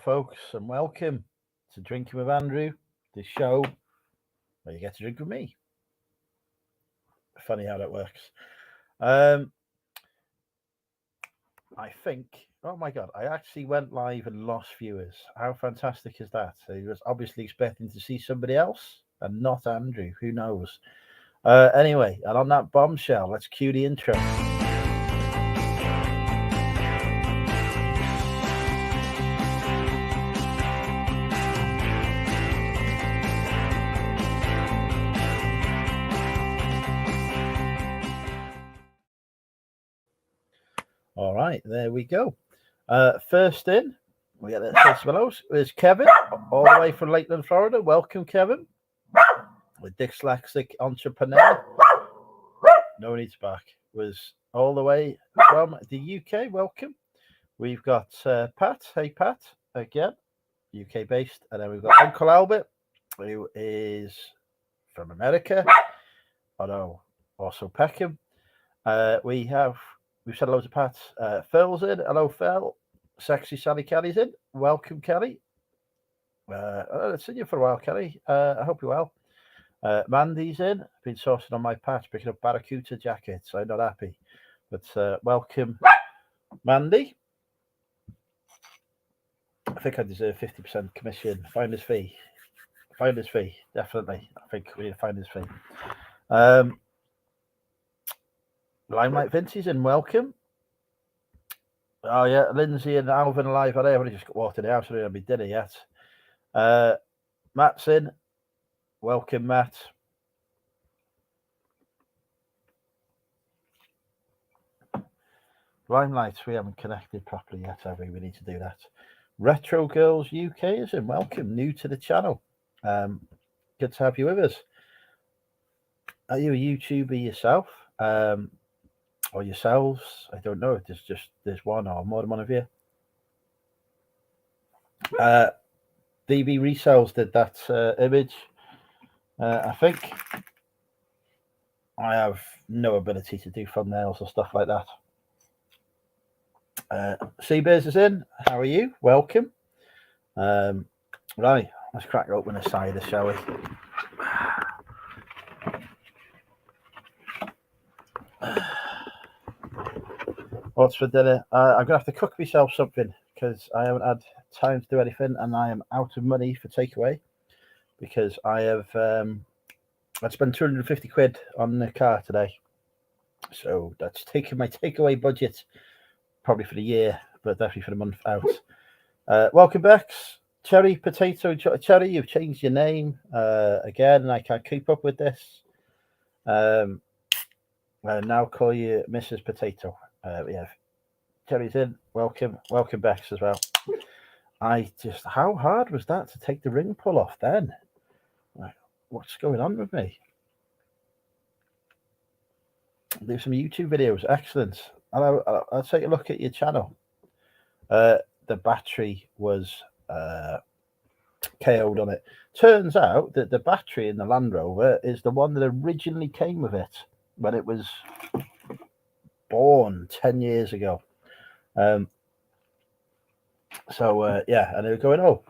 folks, and welcome to Drinking with Andrew, the show where you get to drink with me. Funny how that works. I think, oh my God, I actually went live and lost viewers. How fantastic is that? So he was obviously expecting to see somebody else and not Andrew. Who knows? Anyway, and on that bombshell, let's cue the intro. All right, there we go. First in, we get the fellows. Is Kevin, all the way from Lakeland, Florida. Welcome, Kevin. The dyslexic entrepreneur. No needs back. Was all the way from the UK. Welcome. We've got Pat. Hey, Pat. Again, UK based. And then we've got Uncle Albert, who is from America. Although also Peckham. We've said hello to Pat. Phil's in. Hello, Phil. Sexy Sally Kelly's in. Welcome, Kelly. I've seen you for a while, Kelly. I hope you're well. Mandy's in. Been sourcing on my patch, picking up Barracuda jackets. I'm not happy. But welcome, Mandy. I think I deserve 50% commission. Finder's fee. Finder's fee. Definitely. I think we need a finder's fee. Limelight Vincey's in, welcome. Oh yeah, Lindsay and Alvin are live. I only just got walked in the house. I don't have my dinner yet. Matt's in. Welcome, Matt. Limelight, we haven't connected properly yet, have we? We need to do that. Retro Girls UK is in. Welcome, new to the channel. Good to have you with us. Are you a YouTuber yourself? Or yourselves? I don't know. There's one or more than one of you. DB Resells did that image. I think I have no ability to do thumbnails or stuff like that. Seabears is in. How are you? Welcome. Right, let's crack open a cider, shall we? What's for dinner? I'm gonna have to cook myself something because I haven't had time to do anything, and I am out of money for takeaway because I have I spent 250 quid on the car today, so that's taken my takeaway budget probably for the year, but definitely for the month out. Welcome, Bex. Cherry Potato Cherry. You've changed your name again, and I can't keep up with this. I now call you Mrs. Potato. Yeah, Cherry's in. Welcome, Bex as well. How hard was that to take the ring pull off then? Like, what's going on with me? Do some YouTube videos. Excellent. I'll take a look at your channel. The battery was KO'd on it. Turns out that the battery in the Land Rover is the one that originally came with it when it was born 10 years ago. So yeah, and they were going, oh,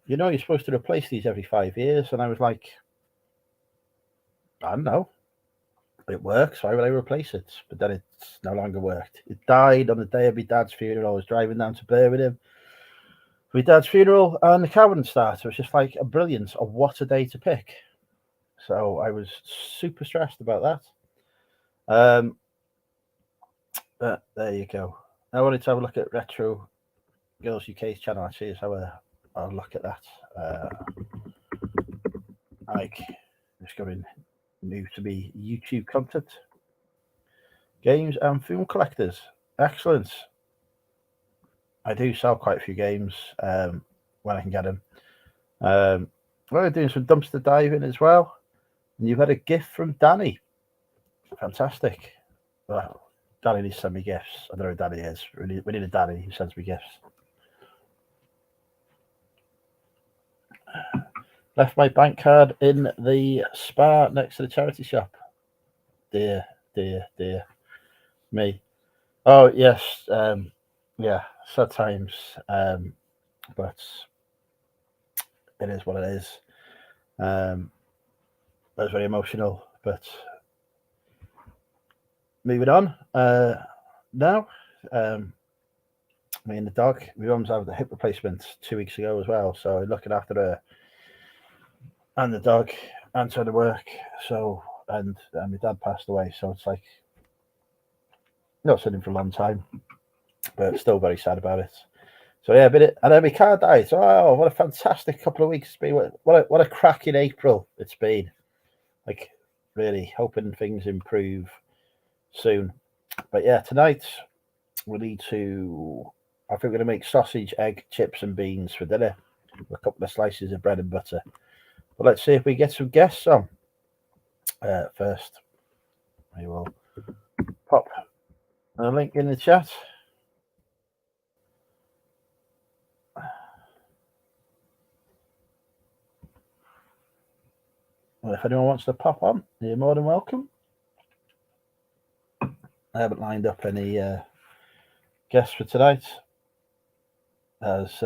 you're supposed to replace these every 5 years. And I was like, I don't know. It works. Why would I replace it? But then it's no longer worked. It died on the day of my dad's funeral. I was driving down to Birmingham for my dad's funeral, and the car wouldn't start. It was just like a brilliance of what a day to pick. So I was super stressed about that. But there you go. I wanted to have a look at Retro Girls UK's channel. Actually, so I'll look at that. Like, discovering new to me YouTube content, games and film collectors. Excellent. I do sell quite a few games when I can get them. We're doing some dumpster diving as well, and you've had a gift from Danny. Fantastic. Well, Danny needs to send me gifts. I don't know who Danny is. We need a Danny who sends me gifts. Left my bank card in the spa next to the charity shop. Dear me. Oh yes, yeah. Sad times. but it is what it is. I was very emotional, but moving on. Now, me and the dog, my mum's had the hip replacement 2 weeks ago as well, so looking after her and the dog and trying to work. So, and my dad passed away, so it's like not seen him for a long time, but still very sad about it. So yeah, and then my car died. So oh, what a fantastic couple of weeks it's been! What a cracking April it's been. Like really hoping things improve soon. But yeah, tonight we need to. I think we're going to make sausage, egg, chips, and beans for dinner. A couple of slices of bread and butter. But let's see if we get some guests on. First, we will pop a link in the chat. Well, if anyone wants to pop on, you're more than welcome. I haven't lined up any guests for tonight, as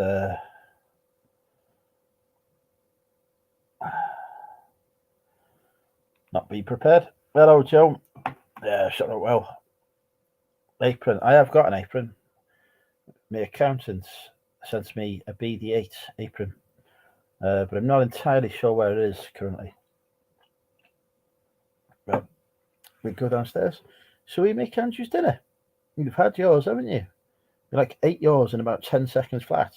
not be prepared. Hello, Joe. Yeah, shut up. Well, apron. I have got an apron. My accountant sent me a BD8 apron, but I'm not entirely sure where it is currently. Well, we go downstairs. Shall we make Andrew's dinner? You've had yours, haven't you? You like ate yours in about 10 seconds flat,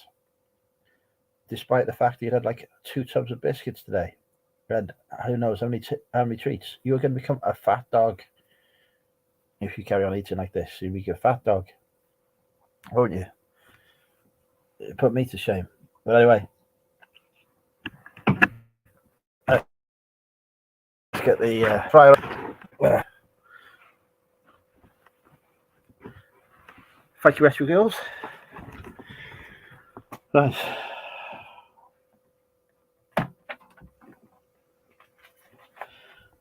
despite the fact that you had like 2 tubs of biscuits today. And who knows how many treats. You're going to become a fat dog if you carry on eating like this. You'll be a fat dog, won't you? It put me to shame. But anyway, let's get the fryer. Thank you, rescue girls. Right.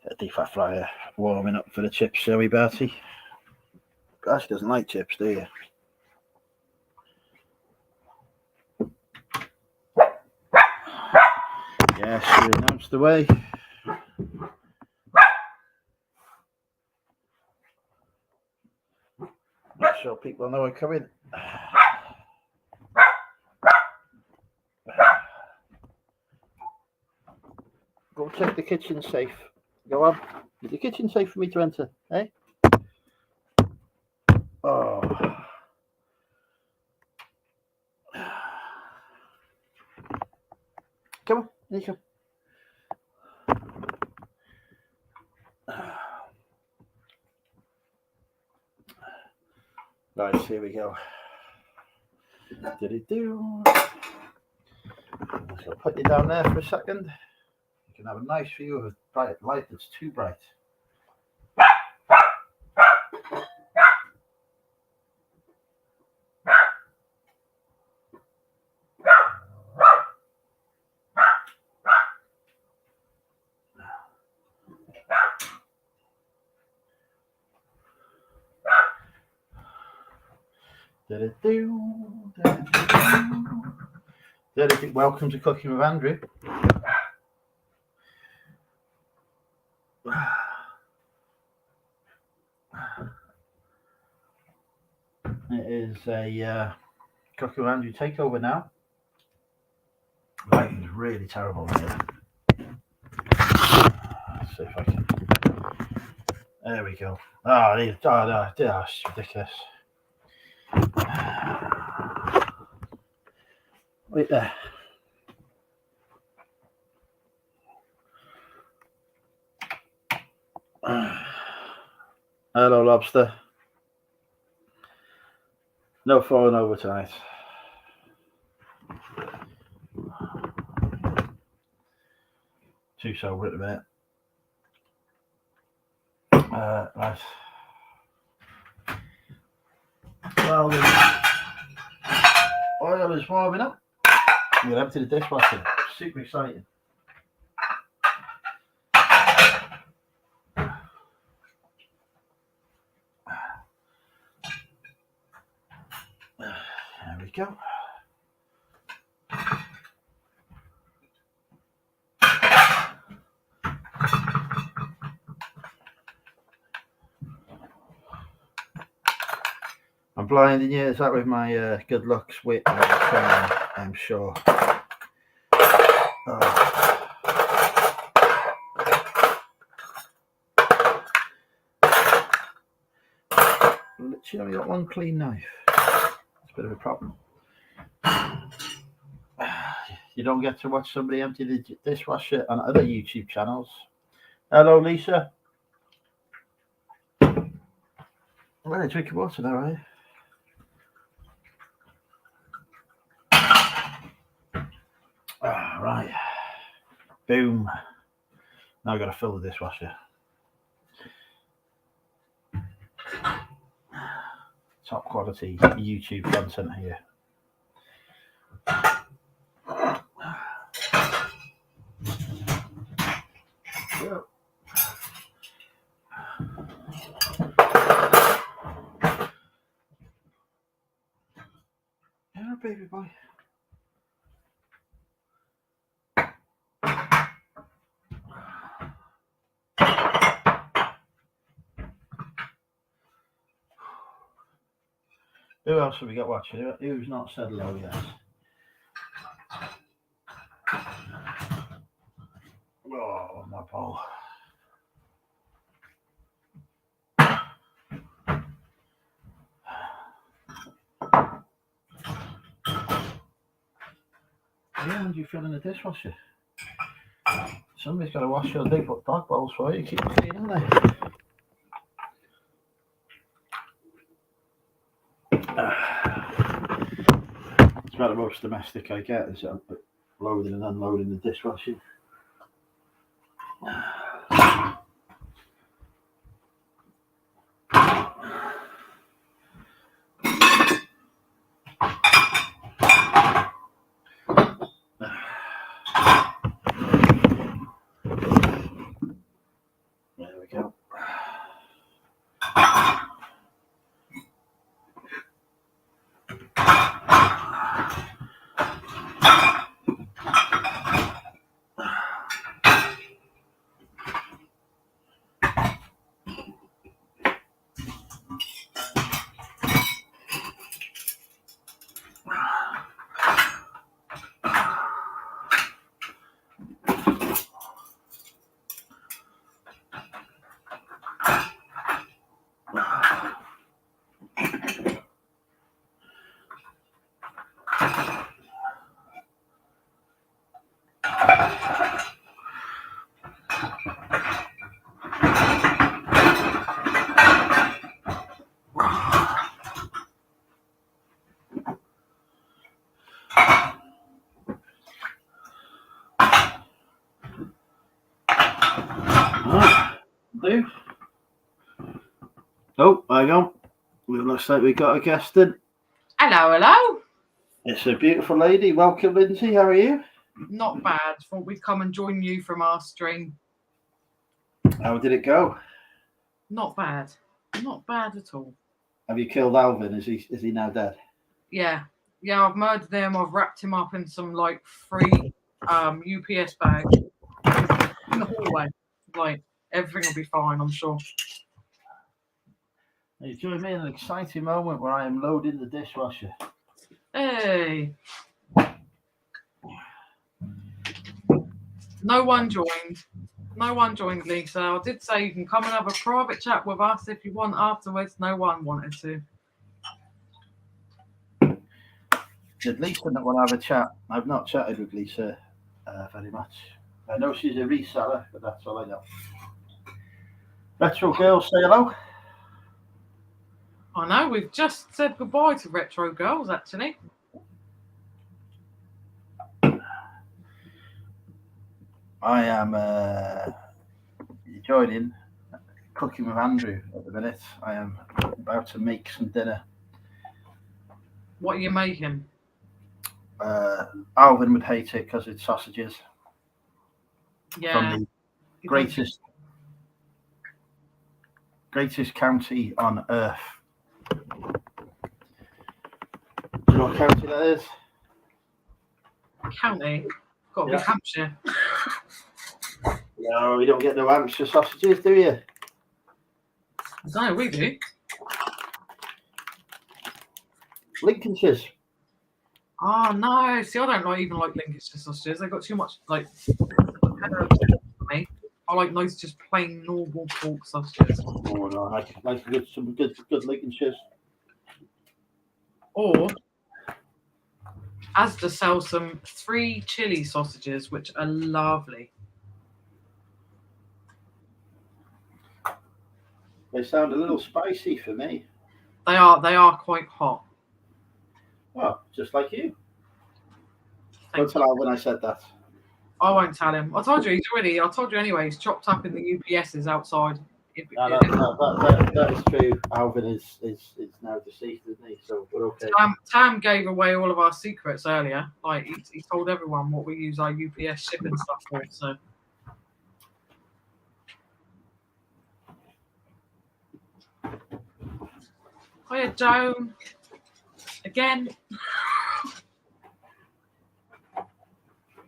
Get a deep fat fryer warming up for the chips, shall we, Bertie? Bertie doesn't like chips, do you? Yes, we announced the way. Make sure people know I'm coming. Go check the kitchen safe. Go on. Is the kitchen safe for me to enter? Eh? Oh. Come on, here you come. Right, here we go. Do. So put you down there for a second. You can have a nice view of a bright light that's too bright. Welcome to Cooking with Andrew. It is a Cooking with Andrew takeover now. Lighting's really terrible here. Let's see if I can. There we go. Oh, it's ridiculous. Wait there. Hello, lobster. No falling over tonight. Too sober at the minute. Right. Well, the oil is warming up. We'll empty the dishwasher. Super exciting. There we go. blinding you. Is that with my good looks, wit, and I'm sure. Literally only got one clean knife. It's a bit of a problem. You don't get to watch somebody empty the dishwasher on other YouTube channels. Hello, Lisa. Well, drinking water now, right? Right. Boom. Now I've got to fill the dishwasher. Top quality YouTube content here. Yep. Yeah, baby boy. Who else have we got watching? Who's not said hello yet? Oh, my bowl. Yeah, and you fill in the dishwasher. Somebody's got to wash your big dog bowls for you. Keep them clean, haven't they? It's about the most domestic I get is loading and unloading the dishwasher. There we go. Do. Oh, hang on. It looks like we got a guest in. Hello, hello. It's a beautiful lady. Welcome, Lindsay. How are you? Not bad. Thought we'd come and join you from our stream. How did it go? Not bad. Not bad at all. Have you killed Alvin? Is he now dead? Yeah. Yeah, I've murdered him. I've wrapped him up in some like free UPS bag in the hallway. Like everything will be fine, I'm sure. You join me in an exciting moment where I am loading the dishwasher. Hey. No one joined. No one joined, Lisa. I did say you can come and have a private chat with us if you want afterwards. No one wanted to. Did Lisa not want to have a chat? I've not chatted with Lisa very much. I know she's a reseller, but that's all I know. Retro Girls, say hello. I know, we've just said goodbye to Retro Girls, actually. I am joining cooking with Andrew at the minute. I am about to make some dinner. What are you making? Alvin would hate it because it's sausages. Yeah. From the greatest county on earth. Do you know what county that is? County? Got to be Hampshire. No, you don't get no Hampshire sausages, do you? No, we do. Lincolnshires. Oh no! See, I don't even like Lincolnshire sausages. They've got too much like for me. I like nice, just plain normal pork sausages. Oh no, I like some good Lincolnshires. Or Asda sells some 3 chili sausages, which are lovely. They sound a little spicy for me. They are quite hot. Oh, just like you. Thank Don't tell Alvin I said that. I won't tell him. I told you I told you anyway. He's chopped up in the UPSs outside. No, that is true. Alvin is now deceased, isn't he? So we're okay. Tam gave away all of our secrets earlier. Like he told everyone what we use our UPS shipping stuff for. So. Hiya, Joan. Again.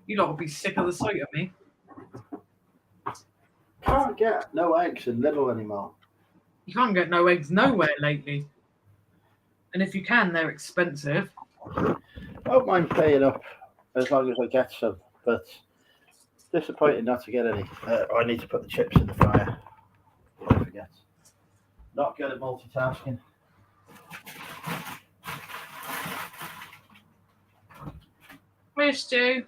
You lot will be sick of the sight of me. Can't get no eggs in Lidl anymore. You can't get no eggs nowhere lately. And if you can, they're expensive. I don't mind paying up as long as I get some, but disappointed not to get any. I need to put the chips in the fryer. Don't forget. Not good at multitasking. Where's Stu?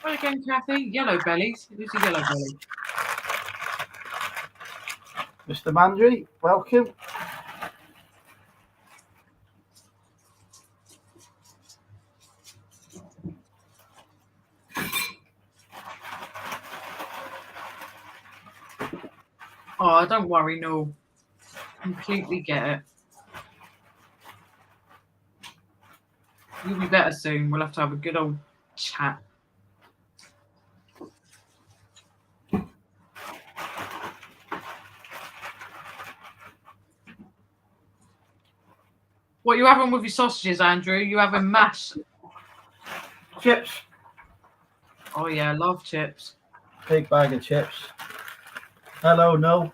Where again, Kathy? Yellow bellies. Who's a yellow belly? Mr. Mandry, welcome. Oh, don't worry, no. Completely get it. You'll be better soon. We'll have to have a good old chat. What are you having with your sausages, Andrew? You having mash? Chips. Oh yeah, love chips. Big bag of chips. Hello, no.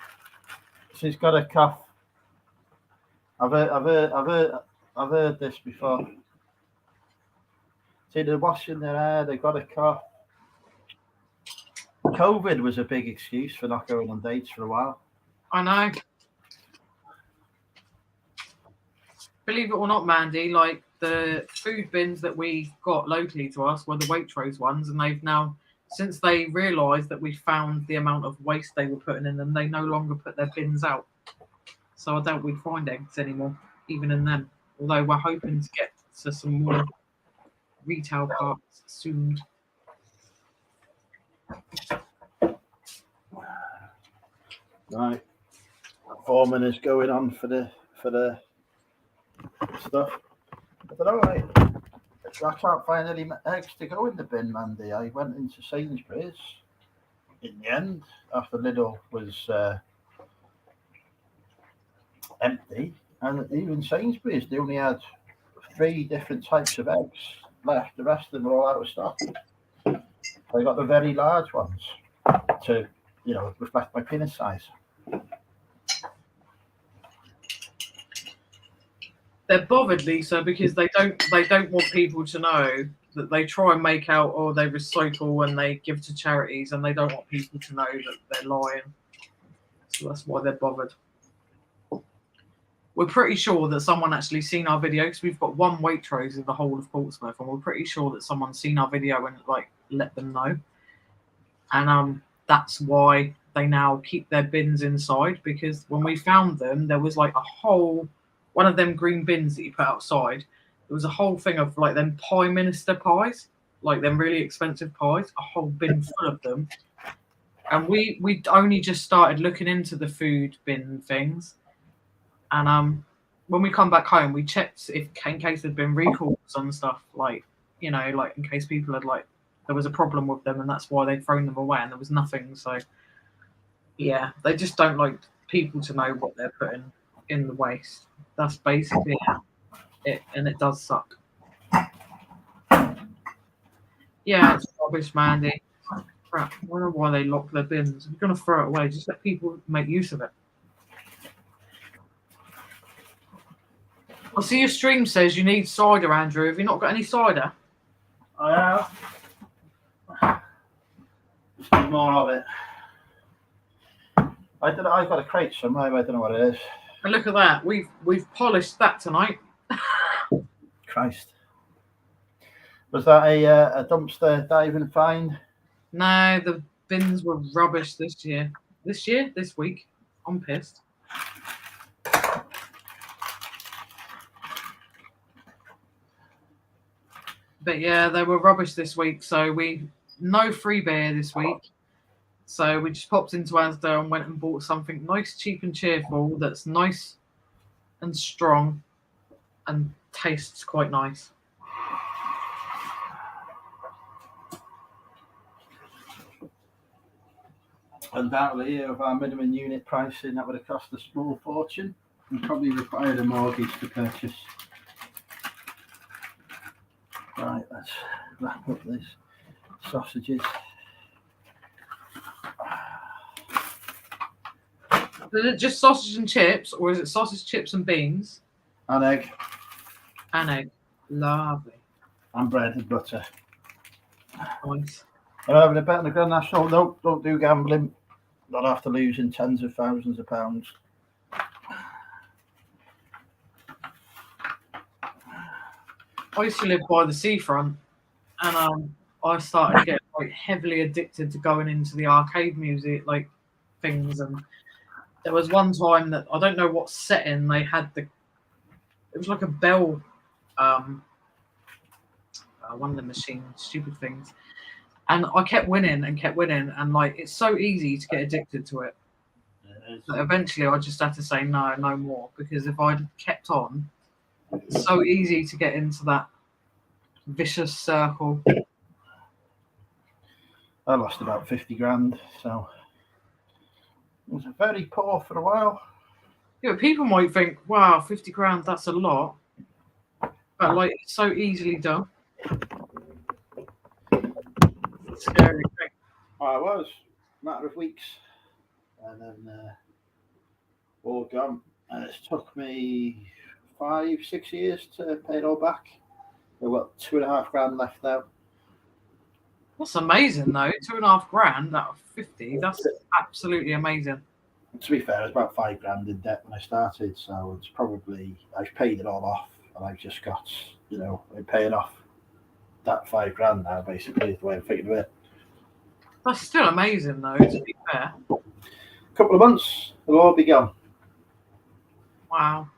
She's got a cough. I've heard this before. See, they're washing their hair. They got a cough. COVID was a big excuse for not going on dates for a while. I know. Believe it or not, Mandy, like the food bins that we got locally to us were the Waitrose ones, and they've now, since they realised that we found the amount of waste they were putting in them, they no longer put their bins out. So I doubt we'd find eggs anymore, even in them. Although we're hoping to get to some more retail parks soon. Right. Foreman is going on for the stuff. I don't know, I can't find any eggs to go in the bin, Mandy. I went into Sainsbury's in the end after Lidl was empty, and even Sainsbury's, they only had 3 different types of eggs left. The rest of them were all out of stock. I got the very large ones to, reflect my penis size. They're bothered, Lisa, because they don't want people to know that they try and make out or they recycle and they give to charities, and they don't want people to know that they're lying. So that's why they're bothered. We're pretty sure that someone actually seen our video, because we've got 1 Waitrose in the whole of Portsmouth, and we're pretty sure that someone's seen our video and let them know. And that's why they now keep their bins inside, because when we found them, there was a whole one of them green bins that you put outside. There was a whole thing of them pie minister pies, them really expensive pies, a whole bin full of them. And we only just started looking into the food bin things. And when we come back home, we checked in case there'd been recalls and stuff, in case people had there was a problem with them, and that's why they'd thrown them away, and there was nothing. So yeah, they just don't like people to know what they're putting in the waste. That's basically it, and it does suck. Yeah, it's rubbish, Mandy. Crap. I wonder why they lock their bins. If you're gonna throw it away, just let people make use of it. I see your stream says you need cider, Andrew. Have you not got any cider? I have. Just need more of it. I don't know. I've got a crate somewhere. I don't know what it is. And look at that. We've polished that tonight. Christ. Was that a dumpster diving find? No, the bins were rubbish this year. This week. I'm pissed. But yeah, they were rubbish this week. So no free beer this week. So we just popped into Asda and went and bought something nice, cheap and cheerful that's nice and strong and tastes quite nice. Undoubtedly, of our minimum unit pricing, that would have cost a small fortune and probably required a mortgage to purchase. Right, let's wrap up these sausages. Is it just sausage and chips, or is it sausage, chips, and beans? And egg. And egg. Lovely. And bread and butter. Nice. I'm having a bet on the Grand National. No, don't do gambling. Not after losing tens of thousands of pounds. I used to live by the seafront, and I started getting like heavily addicted to going into the arcade music like things. And there was one time that I don't know what setting they had it was like a bell, one of the machine stupid things, and I kept winning, and like it's so easy to get addicted to it. But eventually, I just had to say no more, because if I'd kept on, it's so easy to get into that vicious circle. I lost about 50 grand, so it was very poor for a while. Yeah, but people might think, wow, 50 grand, that's a lot. But like, it's so easily done. It's scary thing. Oh, it was a matter of weeks, and then all gone. And it's took me 5-6 years to pay it all back. I've got 2.5 grand left now. That's amazing, though. 2.5 grand out of 50. That's absolutely amazing. To be fair, it was about 5 grand in debt when I started, so it's probably I've paid it all off, and I've just got, I'm paying off that 5 grand now. Basically, is the way I'm thinking of it. That's still amazing, though. To be fair. A couple of months, it'll all be gone. Wow.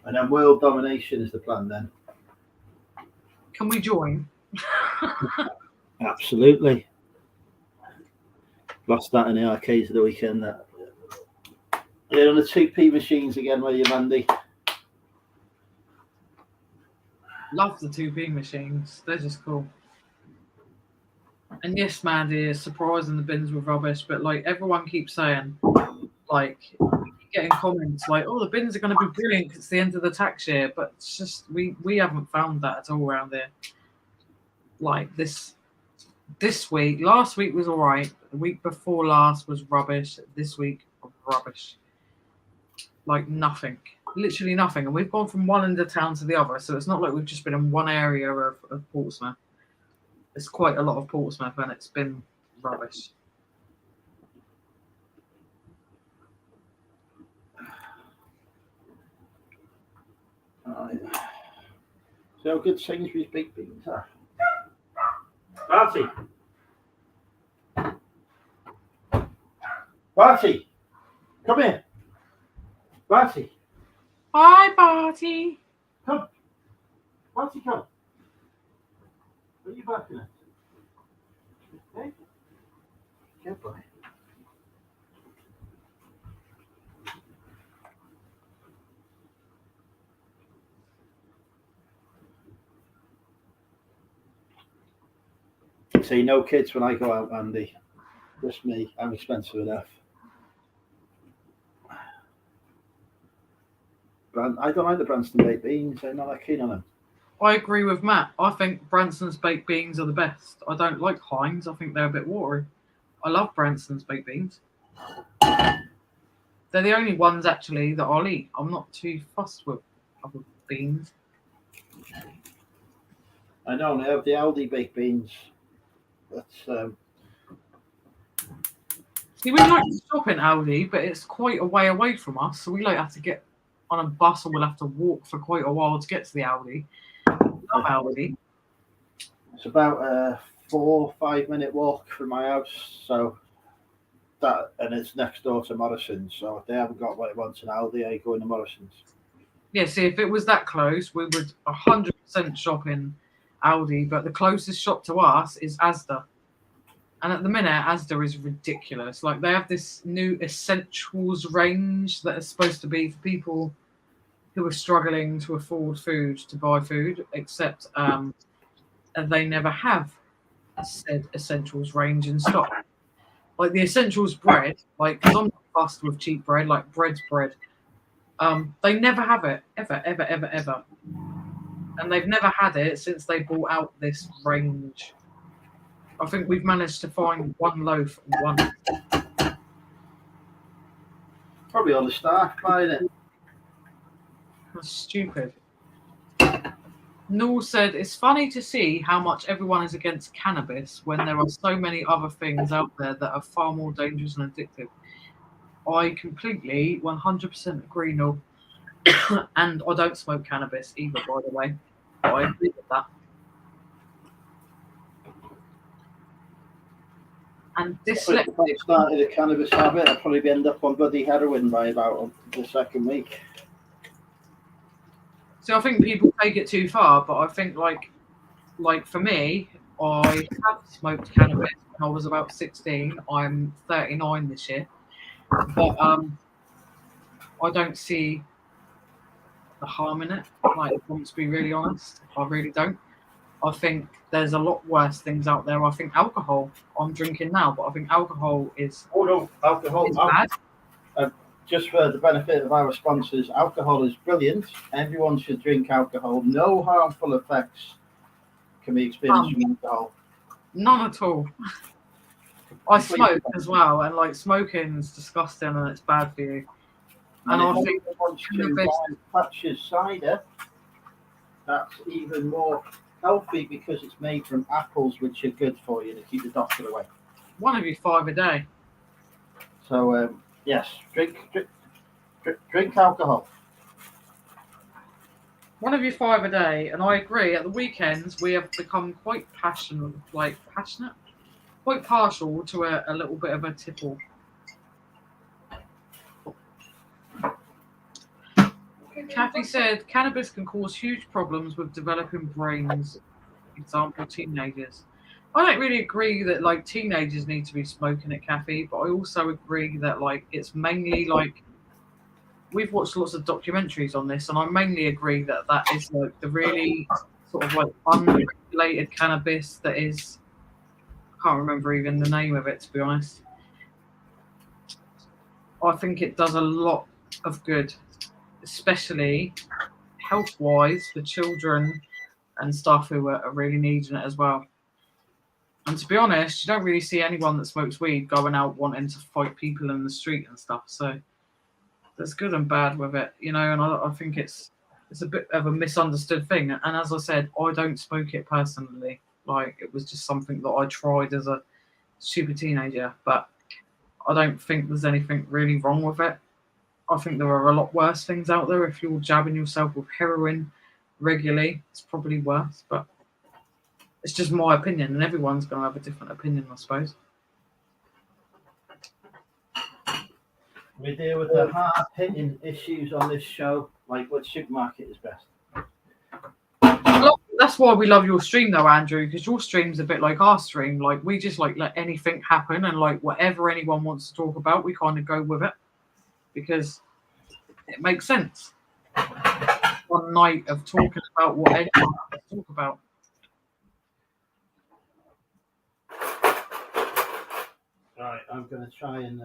And then world domination is the plan. Then. Can we join? Absolutely. Lost that in the arcades of the weekend. They're on the 2p machines again, where you, Mandy? Love the 2p machines. They're just cool. And yes, Mandy, it's surprising the bins were rubbish, but like everyone keeps saying, like getting comments like, "Oh, the bins are going to be brilliant because it's the end of the tax year," but it's just we haven't found that at all around here. Like this week, last week was all right. The week before last was rubbish. This week, rubbish. Like nothing, literally nothing. And we've gone from one end of town to the other, so it's not like we've just been in one area of Portsmouth. It's quite a lot of Portsmouth, and it's been rubbish. Right. See how good Sainsbury's baked beans are. Barty! Barty! Come here! Barty! Hi, Barty! Come! Barty, come! What are you barking at? Hey? Good boy. See, no kids when I go out, Andy. Just me. I'm expensive enough. I don't like the Branston baked beans. I'm not that keen on them. I agree with Matt. I think Branston's baked beans are the best. I don't like Heinz. I think they're a bit watery. I love Branston's baked beans. They're the only ones actually that I'll eat. I'm not too fussed with other beans. I know they have the Aldi baked beans. That's See, we like to shop in Aldi, but it's quite a way away from us, so we like have to get on a bus, or we'll have to walk for quite a while to get to the Aldi. Love Aldi. it's about a 4-5 minute walk from my house, so that, and it's next door to Morrison's. So if they haven't got what it wants in Aldi, I go into Morrison's. Yeah, see, if it was that close, we would 100% shop in Aldi, but the closest shop to us is Asda. And at the minute, Asda is ridiculous. Like, they have this new essentials range that is supposed to be for people who are struggling to afford food, to buy food, except they never have said essentials range in stock. Like the essentials bread, like, because I'm not fussed with cheap bread, like bread's bread. They never have it, ever, ever, ever, ever. And they've never had it since they brought out this range. I think we've managed to find one loaf once. Probably all the staff buying it. That's stupid. Noel said, it's funny to see how much everyone is against cannabis when there are so many other things out there that are far more dangerous and addictive. I completely 100% agree, Noel. And I don't smoke cannabis either, by the way. But I agree with that. And If I dyslexic. started a cannabis habit, I'd probably end up on bloody heroin by about the second week. So I think people take it too far, but I think like for me, I have smoked cannabis when I was about 16. I'm 39 this year, but I don't see the harm in it. Like, if I want to be really honest, I really don't. I think there's a lot worse things out there. I think alcohol. I'm drinking now, but I think alcohol is Alcohol. bad. Just for the benefit of our sponsors, alcohol is brilliant. Everyone should drink alcohol. No harmful effects can be experienced from alcohol. None at all. I smoke as well, and like smoking is disgusting and it's bad for you. And I think wants to buy Thatcher's cider, that's even more healthy because it's made from apples, which are good for you to keep the doctor away. one of you 5 a day. So yes, drink alcohol. One of you 5 a day, and I agree. At the weekends, we have become quite passionate, quite partial to a little bit of a tipple. Kathy said, cannabis can cause huge problems with developing brains. Example, teenagers. I don't really agree that like teenagers need to be smoking it, Kathy, but I also agree that like it's mainly like we've watched lots of documentaries on this, and I mainly agree that that is like the really sort of like unregulated cannabis that is. I can't remember even the name of it, to be honest. I think it does a lot of good, especially health-wise for children and stuff who are really needing it as well. And to be honest, you don't really see anyone that smokes weed going out wanting to fight people in the street and stuff. So there's good and bad with it, you know. And I think it's a bit of a misunderstood thing. And as I said, I don't smoke it personally. Like, it was just something that I tried as a super teenager. But I don't think there's anything really wrong with it. I think there are a lot worse things out there. If you're jabbing yourself with heroin regularly, it's probably worse. But it's just my opinion, and everyone's going to have a different opinion, I suppose. We deal with the hard-hitting issues on this show, like what supermarket is best. That's why we love your stream, though, Andrew, because your stream's a bit like our stream. Like, we just like let anything happen, and like whatever anyone wants to talk about, we kind of go with it because it makes sense. One night of talking about what anyone wants to talk about. Right, I'm going to try and...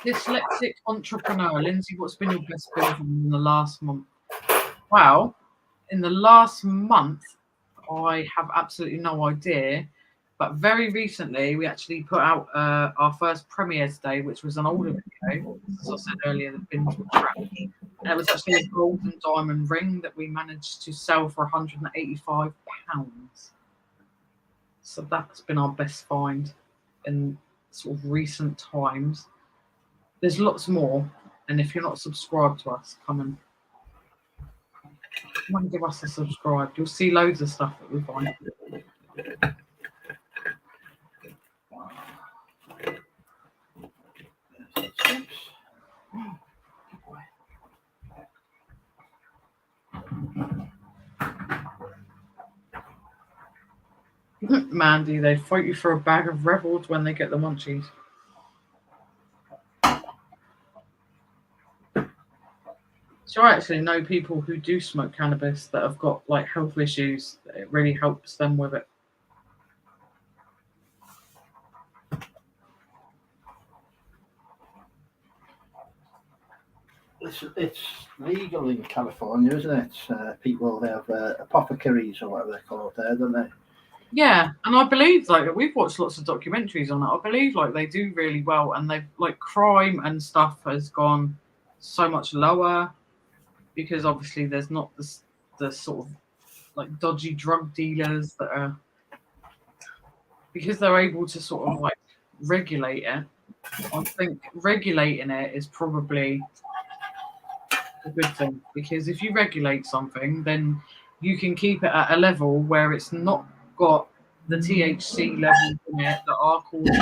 Dyslexic entrepreneur. Lindsay, what's been your best business in the last month? Wow. In the last month, I have absolutely no idea. But very recently, we actually put out our first premiere today, which was an older video. As I said earlier, the bins were trapped. And it was actually a gold and diamond ring that we managed to sell for £185. So that's been our best find in sort of recent times. There's lots more, and if you're not subscribed to us, come and give us a subscribe. You'll see loads of stuff that we find. Mandy, they fight you for a bag of Revels when they get the munchies. So I actually know people who do smoke cannabis that have got like health issues. It really helps them with it. It's legal in California, isn't it? People, they have apothecaries or whatever they're called there, don't they? Yeah, and I believe like we've watched lots of documentaries on it. I believe like they do really well, and they've like crime and stuff has gone so much lower because obviously there's not the sort of like dodgy drug dealers that are, because they're able to sort of like regulate it. I think regulating it is probably a good thing, because if you regulate something, then you can keep it at a level where it's not got the THC levels in it that are causing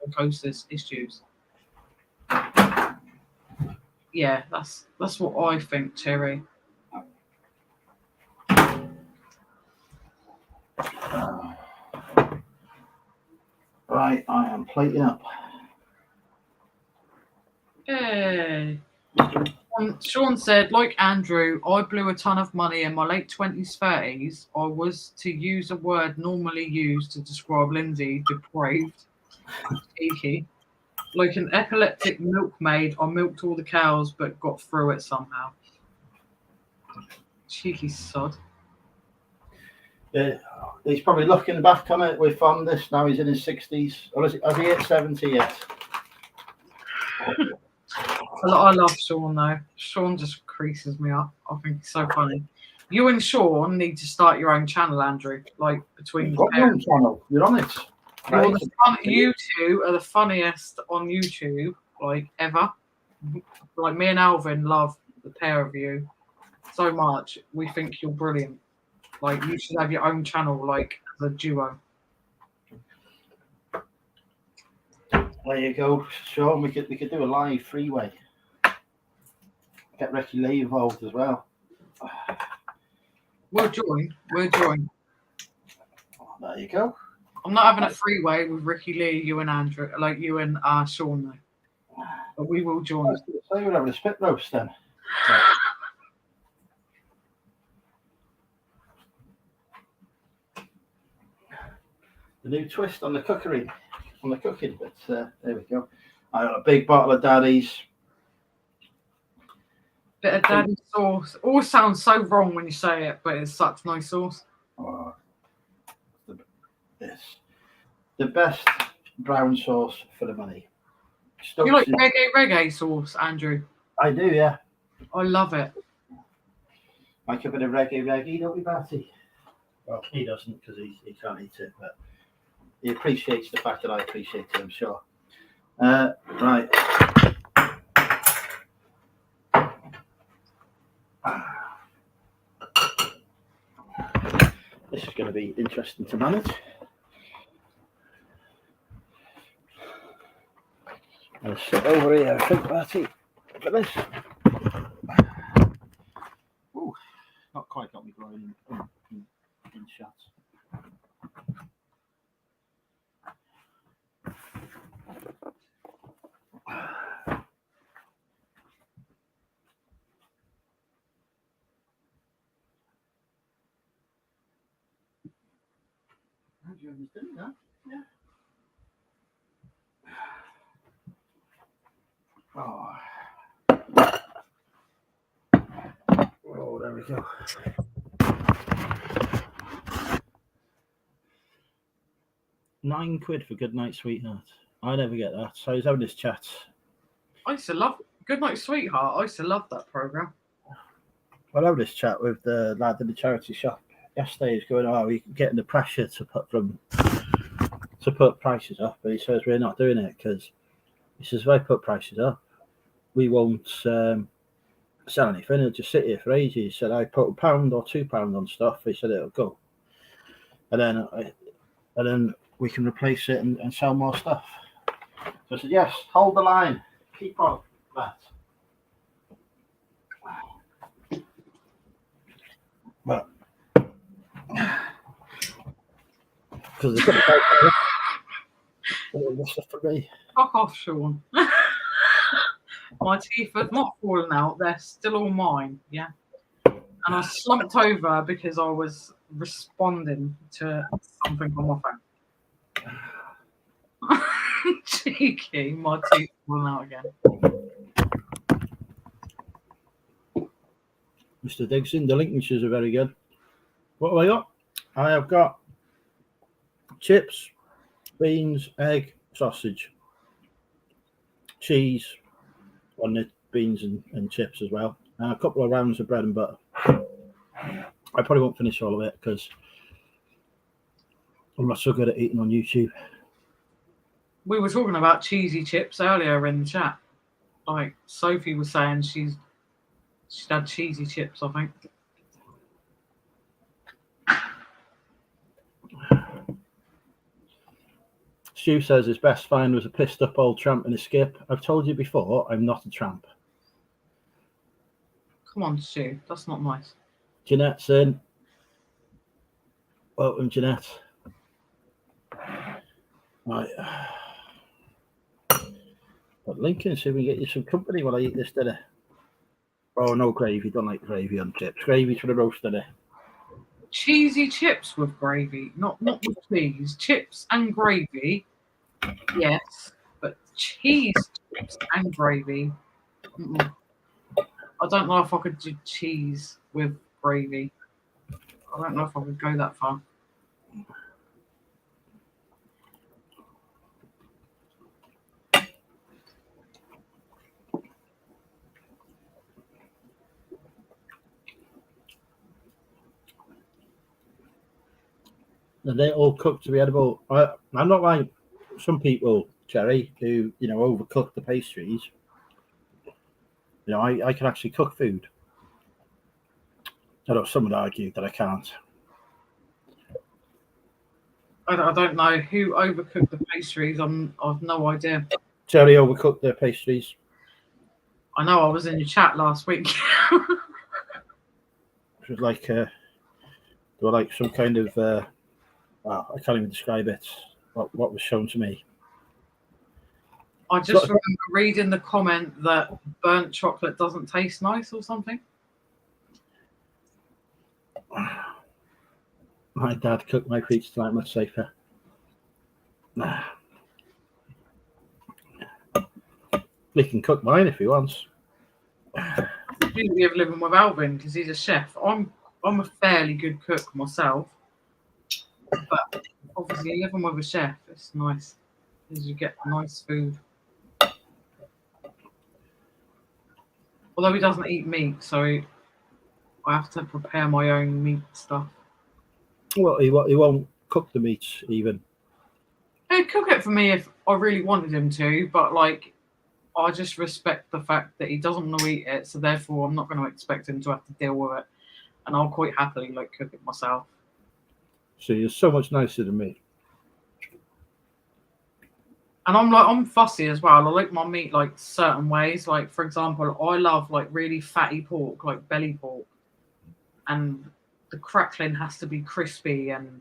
psychosis issues. Yeah, that's what I think, Terry. Right, I am plating up. Hey. Sean said, like Andrew, I blew a ton of money in my late 20s, 30s. I was, to use a word normally used to describe Lindsay, depraved, cheeky. Like an epileptic milkmaid, I milked all the cows but got through it somehow. Cheeky sod. Yeah, he's probably looking back on it with fondness. Now he's in his 60s. Or has he hit 70 yet? I love Sean though. Sean just creases me up. I think he's so funny. You and Sean need to start your own channel, Andrew. Like between You've got your own channel. You're on it. Right? You two are the funniest on YouTube, like ever. Like me and Alvin love the pair of you so much. We think you're brilliant. Like you should have your own channel, like as a duo. There you go, Sean. We could do a live freeway. Get Ricky Lee involved as well. We'll join. We'll join. There you go. I'm not having a freeway with Ricky Lee, you and Andrew, like you and Sean though. But we will join. So we're having a spit roast then. The new twist on the cooking, but there we go. I got a big bottle of Daddy's. Bit of daddy sauce. All sounds so wrong when you say it, but it's such nice sauce. Oh, yes, the best brown sauce for the money. You like reggae sauce, Andrew? I do, yeah. I love it. Like a bit of reggae, don't we, Batty? Well, he doesn't because he can't eat it, but he appreciates the fact that I appreciate it, I'm sure. Right. This is going to be interesting to manage. I'm going to sit over here, I think, Bertie, for this. Ooh, not quite got me going in shots. Yeah. Oh, there we go. £9 for Good Night Sweetheart. I never get that. So he's having his chats. I used to love Good Night Sweetheart. I used to love that program. I had this chat with the lad in the charity shop yesterday. He's going, "Oh, we're getting the pressure to put prices up," but he says we're not doing it because he says if I put prices up, we won't sell anything. It'll just sit here for ages. He said I put £1 or £2 on stuff. He said it'll go, and then we can replace it and sell more stuff. So I said, yes, hold the line, keep on that. But because they've got this stuff for me. Fuck off, Sean. My teeth have not fallen out. They're still all mine. Yeah. And I slumped over because I was responding to something on my phone. Cheeky. My teeth fallen out again. Mr. Digson, the Lincolnshires are very good. What have I got? I have got chips, beans, egg, sausage, cheese on the beans and chips as well, and a couple of rounds of bread and butter. I probably won't finish all of it because I'm not so good at eating on YouTube. We were talking about cheesy chips earlier in the chat. Like Sophie was saying she'd had cheesy chips, I think. Stu says his best find was a pissed up old tramp in a skip. I've told you before, I'm not a tramp. Come on, Stu. That's not nice. Jeanette's in. Welcome, Jeanette. Right. But Lincoln, see if we can get you some company while I eat this dinner. Oh, no gravy. Don't like gravy on chips. Gravy's for the roast dinner. Cheesy chips with gravy, not with cheese. Chips and gravy, yes, but cheese chips and gravy. Mm-mm. I don't know if I could do cheese with gravy. I don't know if I could go that far. And they all cooked to be edible. I'm not like some people, Jerry, who overcook the pastries. I can actually cook food. I know some would argue that I can't. I don't know who overcooked the pastries. I've no idea. Jerry overcooked their pastries. I know I was in your chat last week. It was like they were like some kind of I can't even describe it. What was shown to me. I just remember reading the comment that burnt chocolate doesn't taste nice or something. My dad cooked my pizza tonight much safer. He can cook mine if he wants. The beauty of living with Alvin because he's a chef. I'm a fairly good cook myself, but obviously living with a chef, it's nice because you get nice food. Although he doesn't eat meat, so I have to prepare my own meat stuff. Well, he won't cook the meats even. He'd cook it for me if I really wanted him to, but like I just respect the fact that he doesn't want to eat it, so therefore I'm not going to expect him to have to deal with it, and I'll quite happily like cook it myself. So you're so much nicer than me. And I'm fussy as well. I like my meat like certain ways. Like for example, I love like really fatty pork, like belly pork, and the crackling has to be crispy and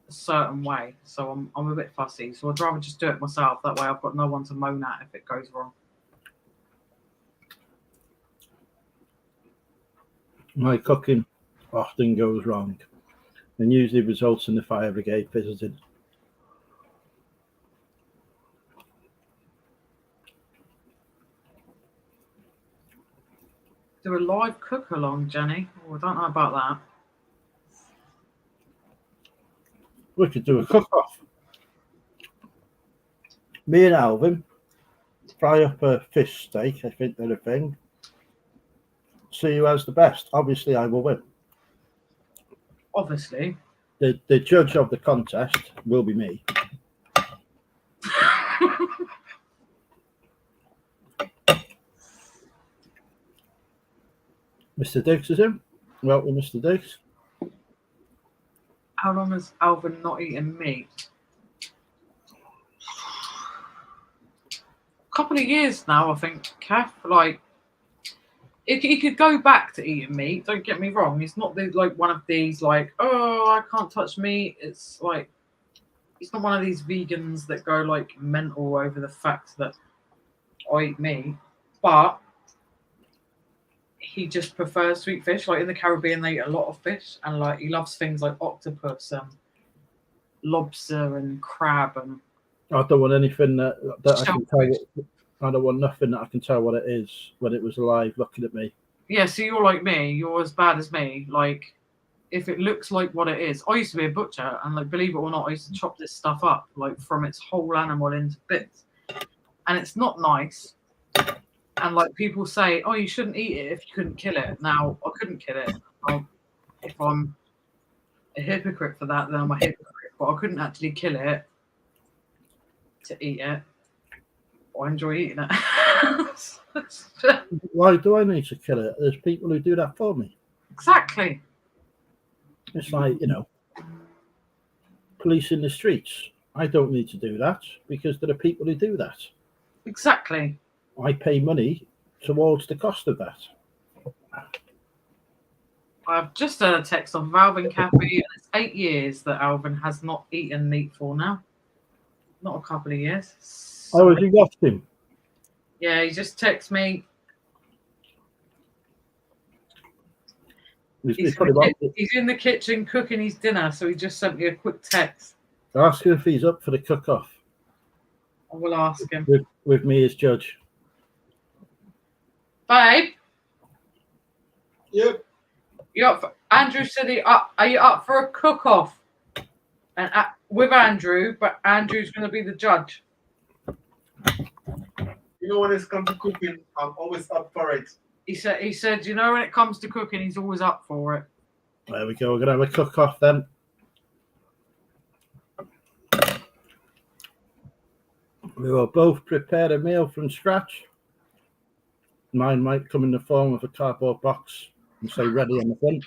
a certain way. So I'm a bit fussy. So I'd rather just do it myself. That way I've got no one to moan at if it goes wrong. My cooking often goes wrong and usually results in the fire brigade visiting. Do a live cook along, Jenny? Oh, I don't know about that. We could do a cook-off. Me and Alvin fry up a fish steak. I think they're a thing. see who has the best. Obviously, I will win. Obviously. The judge of the contest will be me. Mr. Diggs is in. Welcome, Mr. Diggs. How long has Alvin not eaten meat? A couple of years now, I think, Kath. Like, he could go back to eating meat. Don't get me wrong. He's not like one of these like, oh, I can't touch meat. It's like he's not one of these vegans that go like mental over the fact that I eat meat. But he just prefers to eat fish. Like in the Caribbean, they eat a lot of fish, and like he loves things like octopus and lobster and crab and. I don't want anything that I can tell. I don't want nothing that I can tell what it is when it was alive looking at me. Yeah, so you're like me. You're as bad as me. Like, if it looks like what it is. I used to be a butcher, and like, believe it or not, I used to chop this stuff up like from its whole animal into bits, and it's not nice. And like people say, oh, you shouldn't eat it if you couldn't kill it. Now I couldn't kill it. If I'm a hypocrite for that, then I'm a hypocrite. But I couldn't actually kill it to eat it. I enjoy eating it. Why do I need to kill it? There's people who do that for me. Exactly. It's like, police in the streets. I don't need to do that because there are people who do that. Exactly. I pay money towards the cost of that. I've just had a text off of Alvin Cappy, and it's 8 years that Alvin has not eaten meat for now. Not a couple of years. Oh, has he lost him? Yeah, he just texted me. He's in the kitchen cooking his dinner, so he just sent me a quick text. Ask him if he's up for the cook-off. I will ask him. With me as judge. Babe? Yep. You up for, Andrew said are you up for a cook-off? And with Andrew, but Andrew's going to be the judge. You know, when it comes to cooking, I'm always up for it. He said, when it comes to cooking, he's always up for it. There we go. We're going to have a cook-off then. We will both prepare a meal from scratch. Mine might come in the form of a cardboard box and say ready on the front.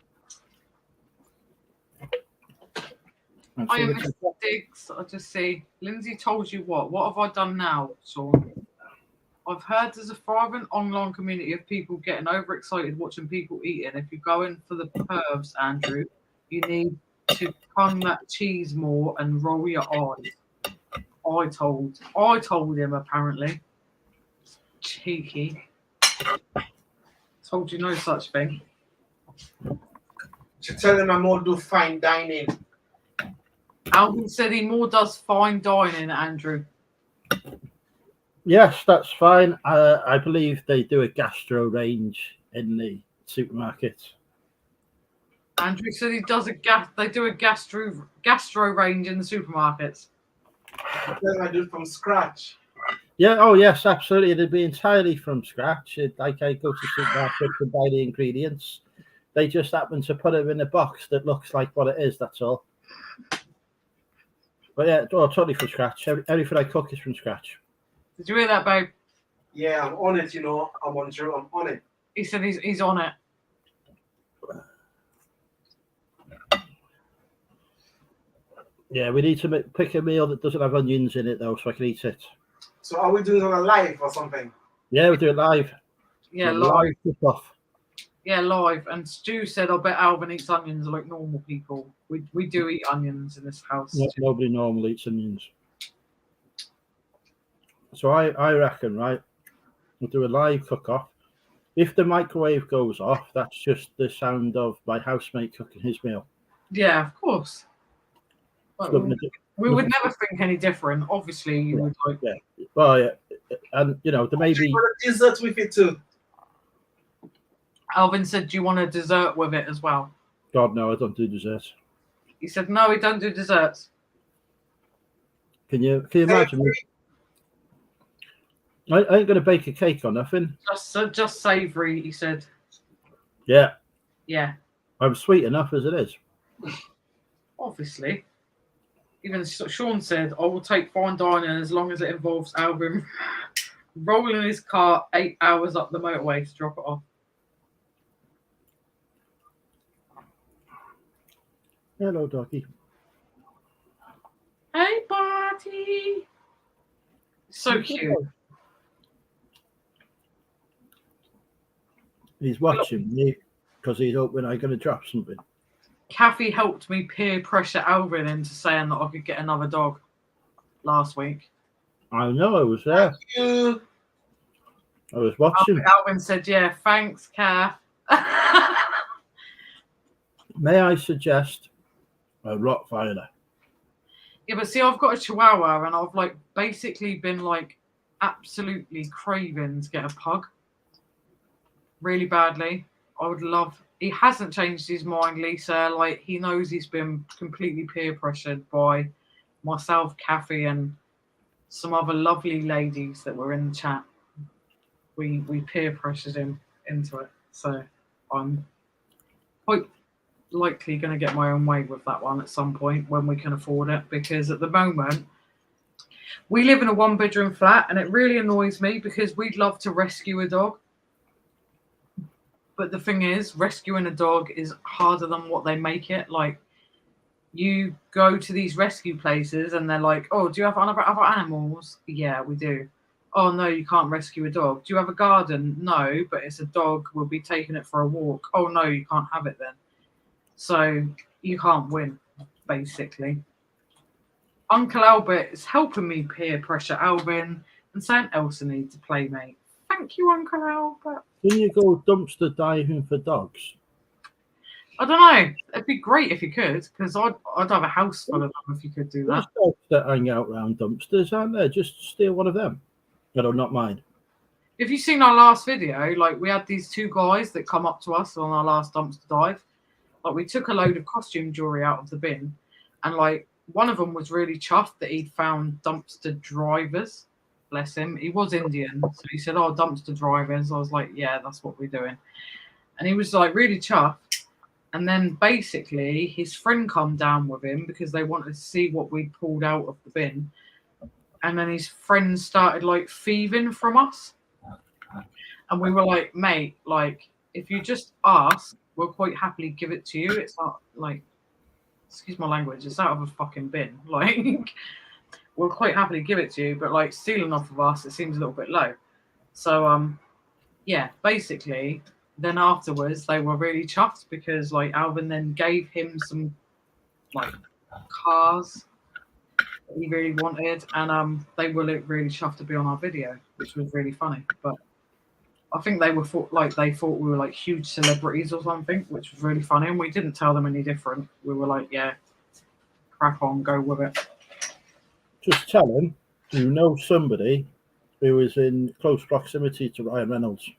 I am Mr. Diggs. I just see. Lindsay told you what? What have I done now, Sean? I've heard there's a thriving online community of people getting overexcited watching people eating. If you're going for the pervs, Andrew, you need to tongue that cheese more and roll your eyes. I told him apparently. Cheeky. Told you no such thing. Should tell him I'm more do fine dining. Alvin said he more does fine dining, Andrew. Yes, that's fine. I believe they do a gastro range in the supermarket. Andrew said he does they do a gastro range in the supermarkets. Then I do it from scratch. Yeah, oh yes, absolutely. It'd be entirely from scratch. Like I go to supermarket and buy the ingredients. They just happen to put them in a box that looks like what it is, that's all. But yeah, totally from scratch. Everything I cook is from scratch. Did you hear that, babe? Yeah, I'm on it, I'm on it. He said he's on it. Yeah, we need to pick a meal that doesn't have onions in it, though, so I can eat it. So are we doing it on a live or something? Yeah, we'll do it live. Yeah, live. Off. Yeah, live. And Stu said, I bet Alvin eats onions like normal people. We do eat onions in this house. No, nobody normally eats onions. So I reckon, right, we'll do a live cook-off. If the microwave goes off, that's just the sound of my housemate cooking his meal. Yeah, of course. We would never think any different. Obviously, you would like. Yeah. Well, yeah. And, there may be... a dessert with it too. Alvin said, do you want a dessert with it as well? God, no, I don't do desserts. He said, no, we don't do desserts. Can you imagine? I ain't going to bake a cake or nothing. Just savoury, he said. Yeah, Yeah, I'm sweet enough as it is. obviously. Even Sean said, I will take fine dining as long as it involves Alvin rolling his car 8 hours up the motorway to drop it off. Hello, doggy. Hey, Barty. So cute. He's watching me because he's hoping I'm going to drop something. Kathy helped me peer pressure Alvin into saying that I could get another dog last week. I know, I was there. Thank you. I was watching. Alvin said, yeah, thanks, Kath. May I suggest a Rottweiler? Yeah, but see, I've got a Chihuahua and I've like basically been like absolutely craving to get a pug really badly. I would love. He hasn't changed his mind, Lisa. Like he knows he's been completely peer pressured by myself, Kathy, and some other lovely ladies that were in the chat. We peer pressured him into it, so I'm quite likely going to get my own way with that one at some point when we can afford it, because at the moment we live in a 1-bedroom flat and it really annoys me because we'd love to rescue a dog, but the thing is, rescuing a dog is harder than what they make it. Like, you go to these rescue places and they're like, oh, do you have other animals? Yeah, we do. Oh, no, you can't rescue a dog. Do you have a garden? No, but it's a dog. We'll be taking it for a walk. Oh, no, you can't have it then. So you can't win, basically. Uncle Albert is helping me peer pressure Alvin and saying Elsa needs a playmate. Thank you, Uncle Albert. Can you go dumpster diving for dogs? I don't know. It'd be great if you could, because I'd have a house full of them if you could do There's that. dogs that hang out around dumpsters, aren't there? Just steal one of them. I don't, not mine. If you've seen our last video, like we had these 2 guys that come up to us on our last dumpster dive. Like we took a load of costume jewelry out of the bin, and like one of them was really chuffed that he'd found dumpster drivers. Bless him. He was Indian, so he said, "Oh, dumpster drivers." I was like, "Yeah, that's what we're doing." And he was like really chuffed. And then basically his friend come down with him because they wanted to see what we pulled out of the bin. And then his friend started like thieving from us. And we were like, mate, like if you just ask, we'll quite happily give it to you. It's not like, excuse my language, it's out of a fucking bin. Like we'll quite happily give it to you, but like stealing off of us, it seems a little bit low. So yeah, basically then afterwards they were really chuffed because like Alvin then gave him some like cars that he really wanted, and they were really chuffed to be on our video, which was really funny. But I think they thought we were like huge celebrities or something, which was really funny, and we didn't tell them any different. We were like, yeah, crack on, go with it. Just tell them you know somebody who is in close proximity to Ryan Reynolds.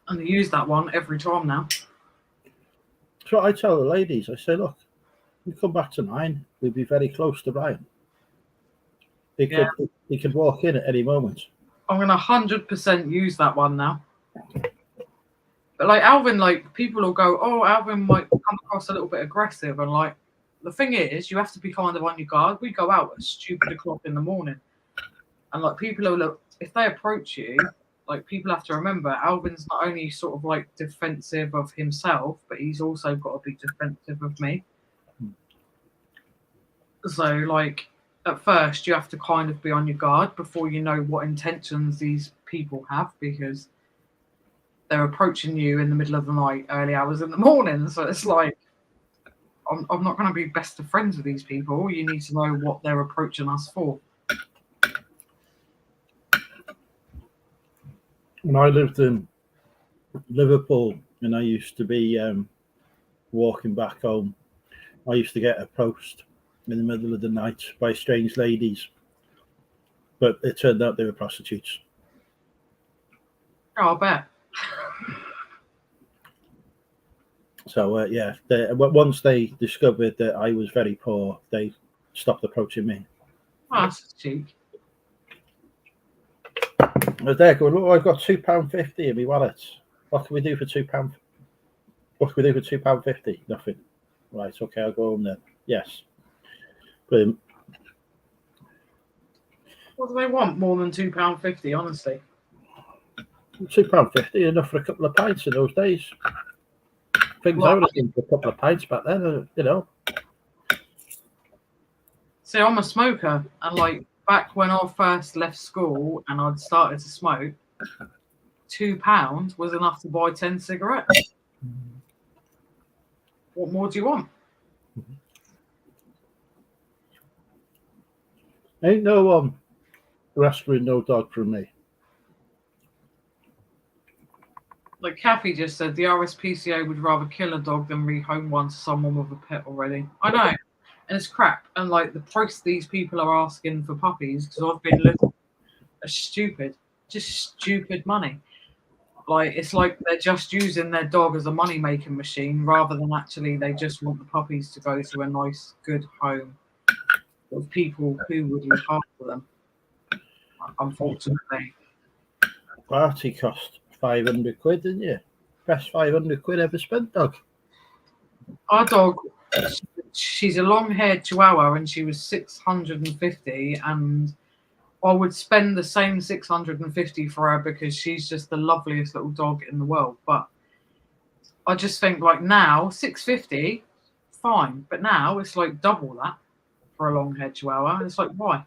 And they use that one every time now. That's what I tell the ladies. I say, look, you come back to mine, we'd be very close to Ryan. He could walk in at any moment. I'm gonna 100% use that one now. But like Alvin, like people will go, oh, Alvin might come across a little bit aggressive, and like the thing is, you have to be kind of on your guard. We go out at stupid o'clock in the morning, and like people will look, if they approach you, like people have to remember, Alvin's not only sort of like defensive of himself, but he's also got to be defensive of me. So like at first you have to kind of be on your guard before you know what intentions these people have, because they're approaching you in the middle of the night, early hours in the morning. So it's like, I'm not going to be best of friends with these people. You need to know what they're approaching us for. When I lived in Liverpool and I used to be walking back home, I used to get approached in the middle of the night by strange ladies, but it turned out they were prostitutes. Oh, I bet. So yeah, once they discovered that I was very poor, they stopped approaching me. Oh, that's cheap. I was there going, oh, I've got £2.50 in my wallet. What can we do for £2? What can we do for £2.50? Nothing. Right, okay, I'll go home then. Yes. Brilliant. What do they want more than £2.50? Honestly, £2.50 enough for a couple of pints in those days. Things I would have done for a couple of pints back then, you know. See, I'm a smoker, and like back when I first left school and I'd started to smoke, £2 was enough to buy 10 cigarettes. What more do you want? Ain't no rescuing no dog from me. Like Kathy just said, the RSPCA would rather kill a dog than rehome one to someone with a pet already. I know, and it's crap. And like the price these people are asking for puppies, because I've been looking, are stupid, just stupid money. Like it's like they're just using their dog as a money making machine rather than actually they just want the puppies to go to a nice, good home with people who would look after them. Unfortunately, Party cost 500 quid, didn't you? Best 500 quid ever spent, dog. our dog, she's a long-haired Chihuahua, and she was 650, and I would spend the same 650 for her because she's just the loveliest little dog in the world. But I just think like now 650, fine, but now it's like double that for a long-haired Chihuahua, and it's like why?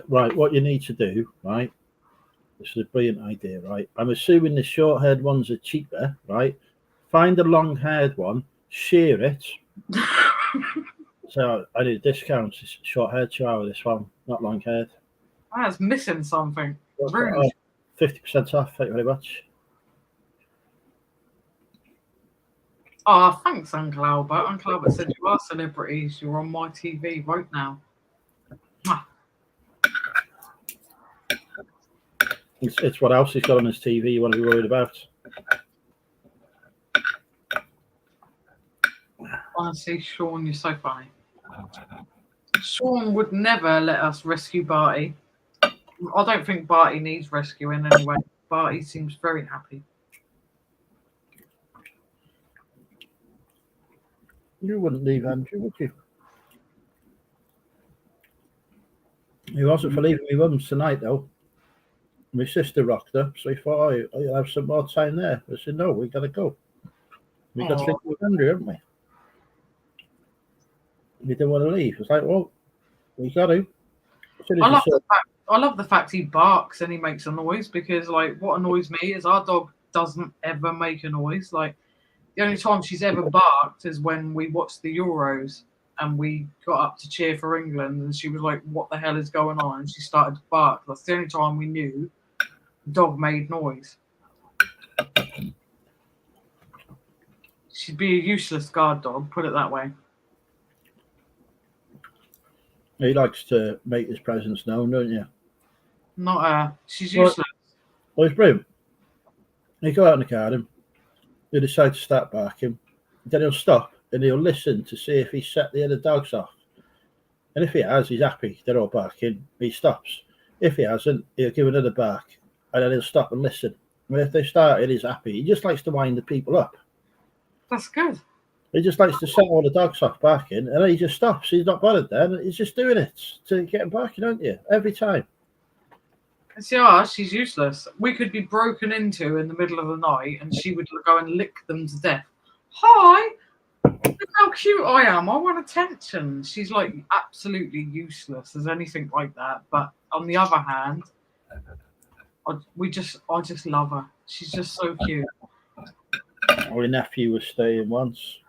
Right, what you need to do, right? This is a brilliant idea, right? I'm assuming the short-haired ones are cheaper, right? Find a long-haired one, shear it. So I do discounts. It's short-haired Chihuahua, this one, not long-haired. That's missing something. Rude. 50% off. Thank you very much. Oh, thanks, Uncle Albert. Uncle Albert said you are celebrities. You're on my TV right now. It's what else he's got on his TV you want to be worried about. Honestly, Sean, you're so funny. Sean would never let us rescue Barty. I don't think Barty needs rescuing anyway. Barty seems very happy. You wouldn't leave Andrew, would you? He wasn't for leaving me mum's tonight, though. My sister rocked up, so he thought, oh, you'll have some more time there. I said, no, we got to go. We got to think with Andrew, haven't we? He didn't want to leave. It's like, well, we got to. I love the fact he barks and he makes a noise, because like what annoys me is our dog doesn't ever make a noise. Like the only time she's ever barked is when we watched the Euros and we got up to cheer for England, and she was like, what the hell is going on? And she started to bark. That's the only time we knew the dog made noise. She'd be a useless guard dog, put it that way. He likes to make his presence known, don't you? Not her. She's useless. Well, it's brilliant. You go out in the garden, you decide to start barking, then he'll stop and he'll listen to see if he's set the other dogs off. And if he has, he's happy. They're all barking. He stops. If he hasn't, he'll give another bark, and then he'll stop and listen. And if they started, he's happy. He just likes to wind the people up. That's good. He just likes to set all the dogs off barking, and then he just stops. He's not bothered then. He's just doing it to get them barking, don't you? Every time. Yeah, she's useless. We could be broken into in the middle of the night and she would go and lick them to death. Hi, look how cute I am. I want attention. She's like absolutely useless as anything like that. But on the other hand, I just love her. She's just so cute. My nephew was staying once.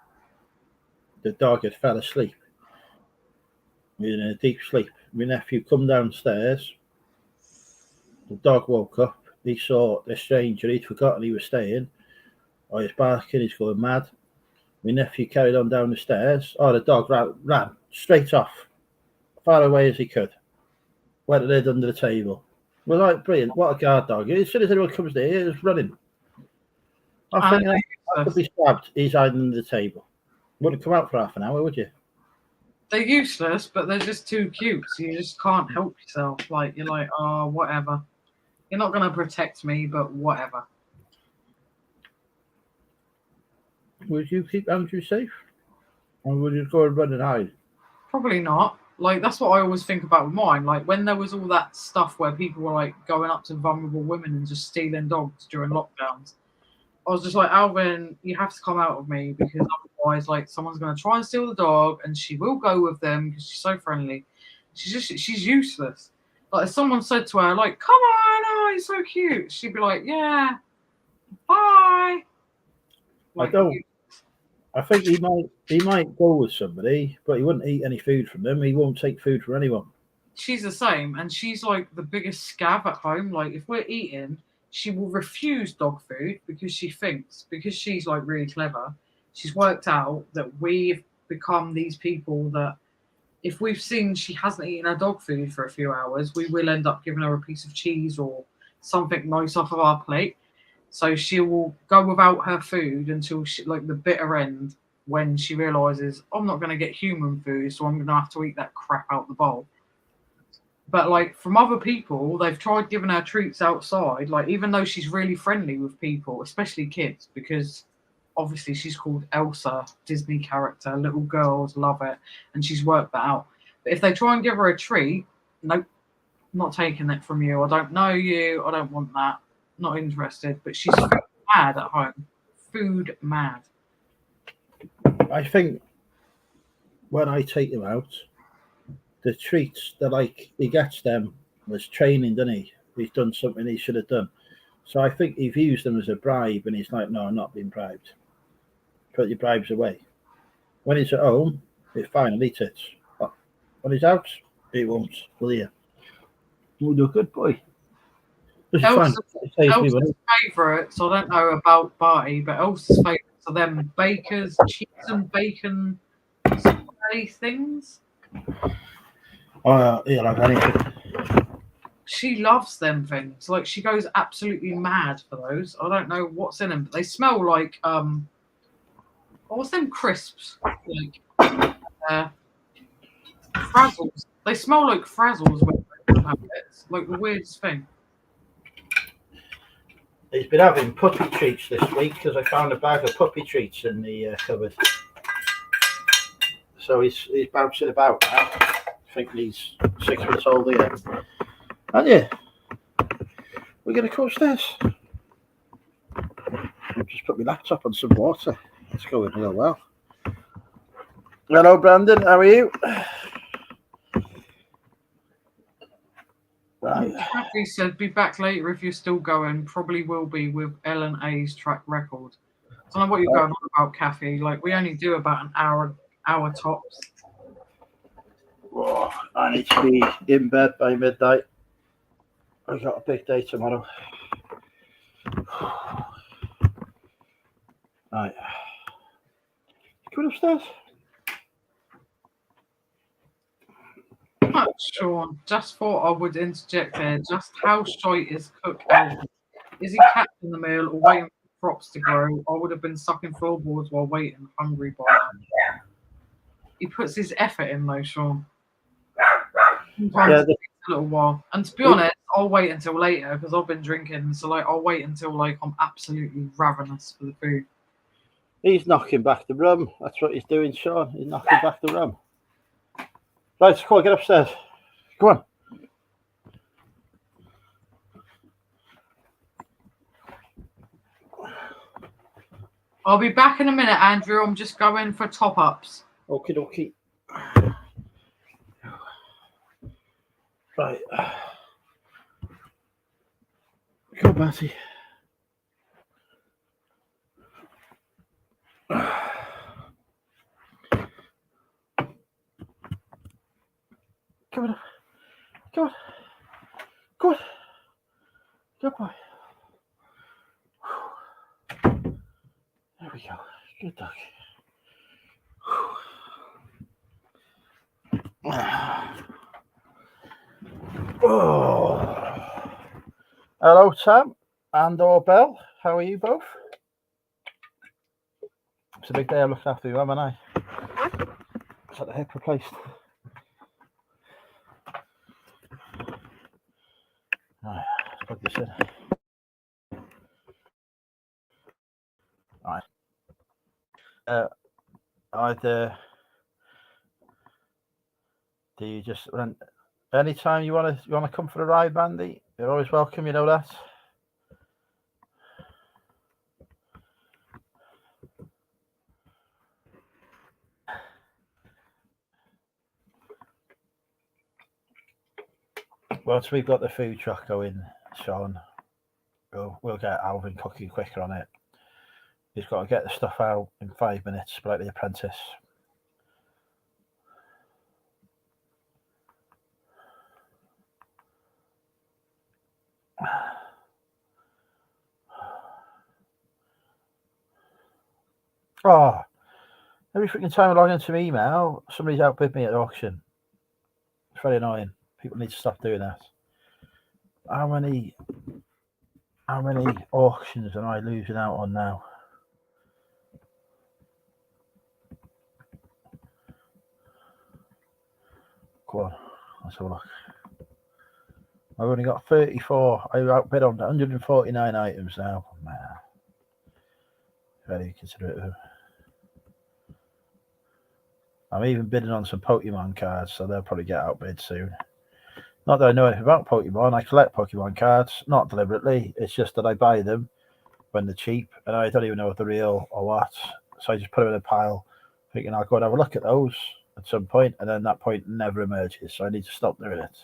The dog had fell asleep. He was in a deep sleep. My nephew come downstairs. The dog woke up. He saw the stranger. He'd forgotten he was staying. Oh, he's barking. He's going mad. My nephew carried on down the stairs. Oh, the dog ran straight off, far away as he could. Went and hid under the table. We're like, brilliant. What a guard dog. As soon as anyone comes near, he's running. I think that could be stabbed. He's hiding under the table. Wouldn't come out for half an hour, would you? They're useless, but they're just too cute. So you just can't help yourself. Like, you're like, oh, whatever. You're not going to protect me, but whatever. Would you keep Andrew safe? Or would you go and run and hide? Probably not. Like, that's what I always think about with mine. Like, when there was all that stuff where people were, like, going up to vulnerable women and just stealing dogs during lockdowns, I was just like, Alvin, you have to come out of me, because otherwise, like, someone's going to try and steal the dog, and she will go with them because she's so friendly. She's useless. Like, if someone said to her, like, come on, oh, he's so cute, she'd be like, yeah, bye. Like, I think he might go with somebody, but he wouldn't eat any food from them. He won't take food from anyone. she's the same, and she's like the biggest scab at home. Like, if we're eating, she will refuse dog food because she's like really clever. She's worked out that we've become these people that if we've seen she hasn't eaten her dog food for a few hours, we will end up giving her a piece of cheese or something nice off of our plate. So she will go without her food until she, like the bitter end, when she realizes I'm not going to get human food, so I'm going to have to eat that crap out the bowl. But like from other people, they've tried giving her treats outside. Like even though she's really friendly with people, especially kids, because obviously she's called Elsa, Disney character. Little girls love it, and she's worked that out. But if they try and give her a treat, nope, not taking it from you. I don't know you. I don't want that. Not interested. But she's food mad at home. Food mad. I think when I take him out, the treats that like he gets them was training, doesn't he? He's done something he should have done. So I think he views them as a bribe, and he's like, no, I'm not being bribed. Put your bribes away. When he's at home, it's fine, I'll eat it. But when he's out, he won't. Will you? Oh, you're a good boy. This is fine. Elsa's favourites, I don't know about Barty, but Elsa's favourites are them bakers, cheese and bacon things. Oh, he'll have anything. She loves them things. Like she goes absolutely mad for those. I don't know what's in them, but they smell like what's them crisps? Like Frazzles. They smell like Frazzles when they have it. It's like the weirdest thing. He's been having puppy treats this week because I found a bag of puppy treats in the cupboard. So he's bouncing about now. I think he's 6 months old here. And yeah, we're going to go upstairs. I'll just put my laptop on some water. It's going real well. Hello, Brandon. How are you? Right. Kathy said, be back later if you're still going. Probably will be with Ellen A's track record. I don't know what you're going on about, Kathy. Like, we only do about an hour tops. Oh, I need to be in bed by midnight. I've got a big day tomorrow. Right. Come upstairs. Sean, just thought I would interject there. Just how shite is Cook Alvin? Is he catching the meal or waiting for crops to grow? I would have been sucking floorboards while waiting, hungry by now. He puts his effort in though, Sean. Sometimes it takes a little while. And to be honest, I'll wait until later because I've been drinking. So like I'll wait until like I'm absolutely ravenous for the food. He's knocking back the rum. That's what he's doing, Sean. He's knocking back the rum. Right, come on, get upstairs. Come on. I'll be back in a minute, Andrew. I'm just going for top-ups. Okie dokie. Right. Come on, Matty. Come on. Come on. Come on. Good boy. There we go. Good dog. Oh. Hello, Tam and or Belle. How are you both? It's a big day. I'm looking after you, haven't I? Is that the hip replaced? Right. plug this in. All right. Either do you just rent anytime you want to come for a ride, Mandy? You're always welcome. You know that. Once we've got the food truck going, Sean, we'll get Alvin cooking quicker on it. He's got to get the stuff out in 5 minutes, like The Apprentice. Oh, every freaking time I log into my email, somebody's outbid me at the auction. It's very annoying. People need to stop doing that. How many auctions am I losing out on now? Go on, let's have a look. I've only got 34. I outbid on 149 items now. Man, very considerate. I'm even bidding on some Pokemon cards, so they'll probably get outbid soon. Not that I know anything about Pokemon. I collect Pokemon cards, not deliberately. It's just that I buy them when they're cheap, and I don't even know if they're real or what. So I just put them in a pile, thinking I'll go and have a look at those at some point, and then that point never emerges. So I need to stop doing it.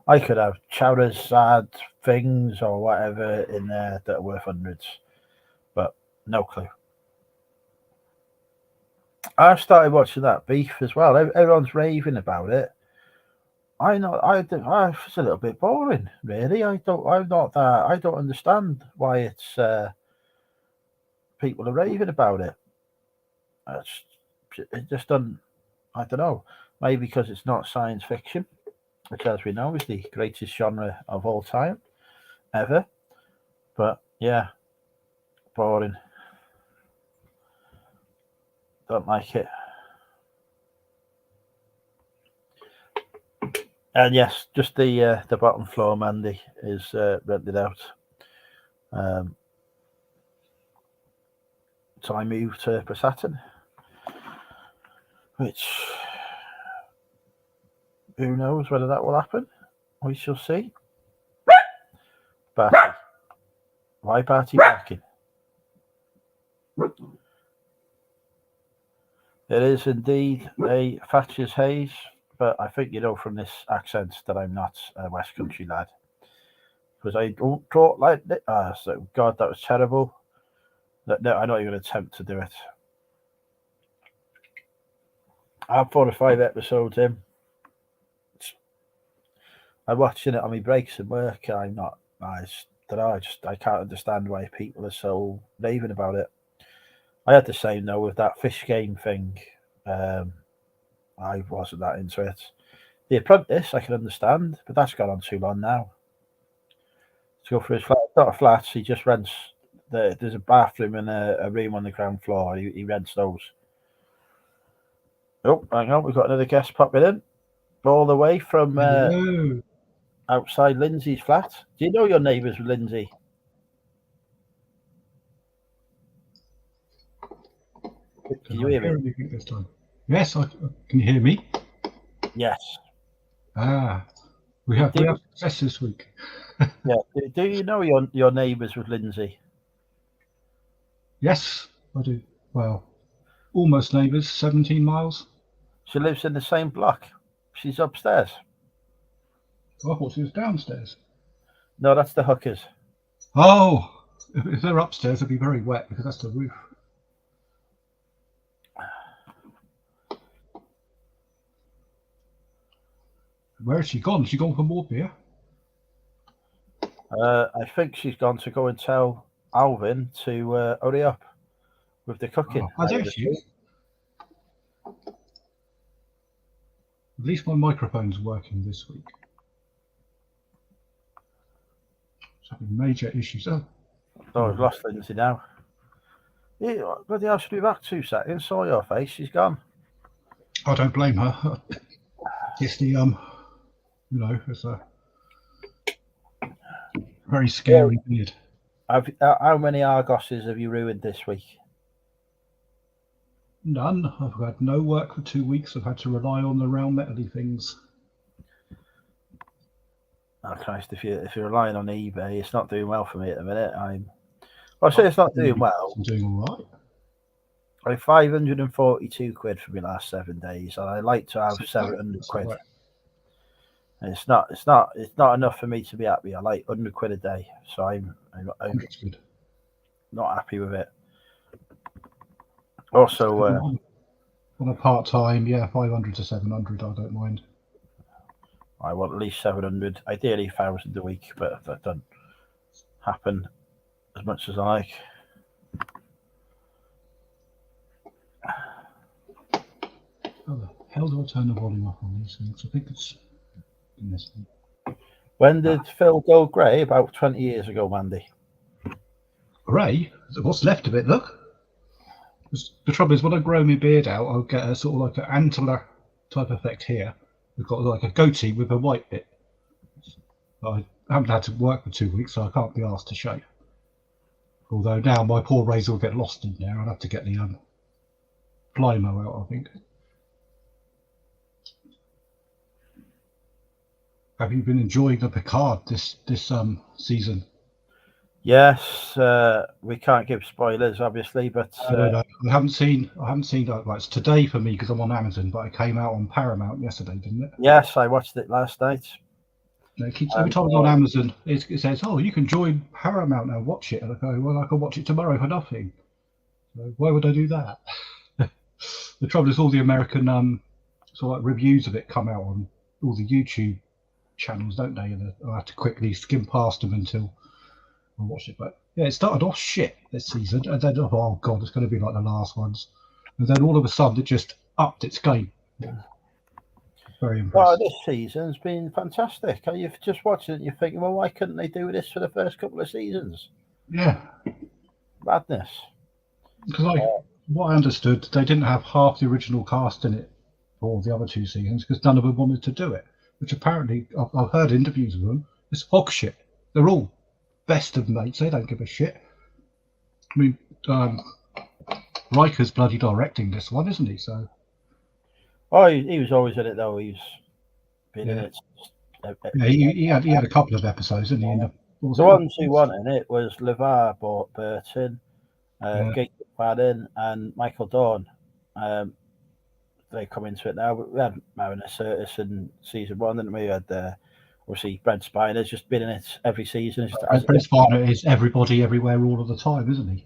I could have Charizard things or whatever in there that are worth hundreds, but no clue. I've started watching that beef as well. Everyone's raving about it. It's a little bit boring, really. I don't understand why it's people are raving about it. It just doesn't. I don't know. Maybe because it's not science fiction, which, as we know, is the greatest genre of all time, ever. But yeah, boring. Don't like it. And yes, just the bottom floor, Mandy, is rented out. So I moved to Saturn, which who knows whether that will happen. We shall see. Barty. Why Barty barking? It is indeed a Thatcher's haze, but I think you know from this accent that I'm not a West Country lad. Because I don't talk like this. So God, that was terrible. No, I'm not even going to attempt to do it. I have 4 or 5 episodes in. I'm watching it on my breaks at work. I can't understand why people are so raving about it. I had the same though with that fish game thing. I wasn't that into it. The Apprentice, I can understand, but that's gone on too long now. To go for his flat, not a flat. He just rents. There's a bathroom and a room on the ground floor. He rents those. Oh, hang on, we've got another guest popping in, all the way from outside Lindsay's flat. Do you know your neighbours with Lindsay? Can you hear me? Anything this time? Yes, can you hear me? Yes. We have success this week. Yeah. Do you know your neighbours with Lindsay? Yes, I do. Well, almost neighbours, 17 miles. She lives in the same block. She's upstairs. Oh, I thought she was downstairs. No, that's the hookers. Oh, if they're upstairs, it'll be very wet because that's the roof. Where has she gone? Has she gone for more beer? I think she's gone to go and tell Alvin to hurry up with the cooking. Oh, there she is. At least my microphone's working this week. It's having major issues. Oh, I've lost Lindsay now. Yeah, bloody hell, she'll be back 2 seconds. Saw your face. She's gone. I don't blame her. It's the it's Very scary beard. How many Argoses have you ruined this week? None. I've had no work for 2 weeks. I've had to rely on the round metally things. Oh Christ! If you're relying on eBay, it's not doing well for me at the minute. I say it's not doing well. I'm doing all right. I 542 quid for my last 7 days, and I like to have 700 quid. Right. And it's not enough for me to be happy. I like 100 quid a day, so I'm Good. not happy with it. Also, on a part-time, 500 to 700, I don't mind. I want at least 700, ideally 1,000 a week, but that doesn't happen as much as I like. How the hell do I turn the volume up on these things? I think it's in this thing. When did Phil go grey? About 20 years ago, Mandy. Grey? What's left of it, look. The trouble is, when I grow my beard out, I'll get a sort of like an antler type effect here. We've got like a goatee with a white bit. I haven't had to work for 2 weeks, so I can't be asked to shave. Although now my poor razor will get lost in there. I'll have to get the Blymo out, I think. Have you been enjoying the Picard this season? Yes, we can't give spoilers, obviously, but I haven't seen well, it's today for me because I'm on Amazon, but it came out on Paramount yesterday, didn't it? yes, I watched it last night. It keeps every time I'm on Amazon, it says, "Oh, you can join Paramount now, watch it." And I go, "Well, I can watch it tomorrow for nothing." So why would I do that? The trouble is, all the American sort of like reviews of it come out on all the YouTube channels, don't they? And I have to quickly skim past them until I watch it. But yeah, it started off shit this season, and then oh god, it's going to be like the last ones. And then all of a sudden, it just upped its game. Very impressive. Well, this season's been fantastic. You've just watched it and you're thinking, well, why couldn't they do this for the first couple of seasons? Yeah. Madness. Because what I understood, they didn't have half the original cast in it for the other 2 seasons because none of them wanted to do it. Which apparently, I've heard interviews with them, it's hog shit. They're all best of mates. They don't give a shit. I mean, Riker's bloody directing this one, isn't he? So. Oh, he was always in it, though. He's been in it. Yeah, he had a couple of episodes, didn't he? The ones who won in it was LeVar Burton, Gates McFadden, and Michael Dorn. They come into it now. We had Marina Sirtis in season 1, didn't we? We had obviously Brent Spiner's just been in it every season. Brent Spiner is everybody, everywhere, all of the time, isn't he?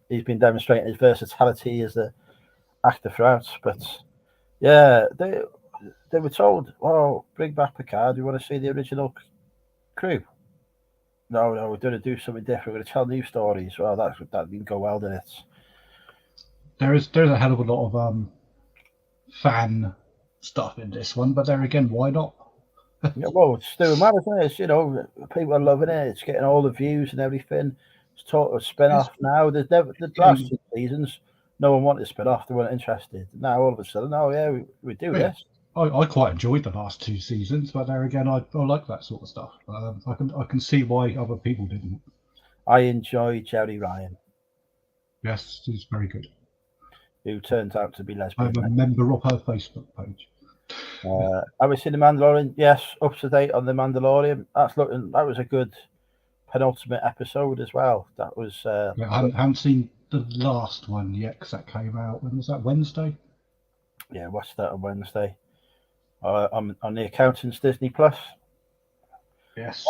He's been demonstrating his versatility as the actor throughout. But yeah, they were told, "Oh, bring back Picard. We want to see the original crew." No, we're going to do something different. We're going to tell new stories. Well, that didn't go well, did it? There's a hell of a lot of fan stuff in this one, but there again, why not? Yeah, well, it's doing well, isn't it? It's, people are loving it. It's getting all the views and everything. It's total spin-off now. The last 2 seasons, no one wanted a spin-off. They weren't interested. Now all of a sudden, oh yeah, we do this. I quite enjoyed the last 2 seasons, but there again, I like that sort of stuff. I can see why other people didn't. I enjoy Jerry Ryan. Yes, he's very good. Who turns out to be lesbian. I'm a member of her Facebook page. Have we seen The Mandalorian? Yes, up to date on The Mandalorian. That was a good penultimate episode as well. That was. I haven't seen the last one yet because that came out. When was that? Wednesday. Yeah, watched that on Wednesday. On the accountant's Disney Plus. Yes.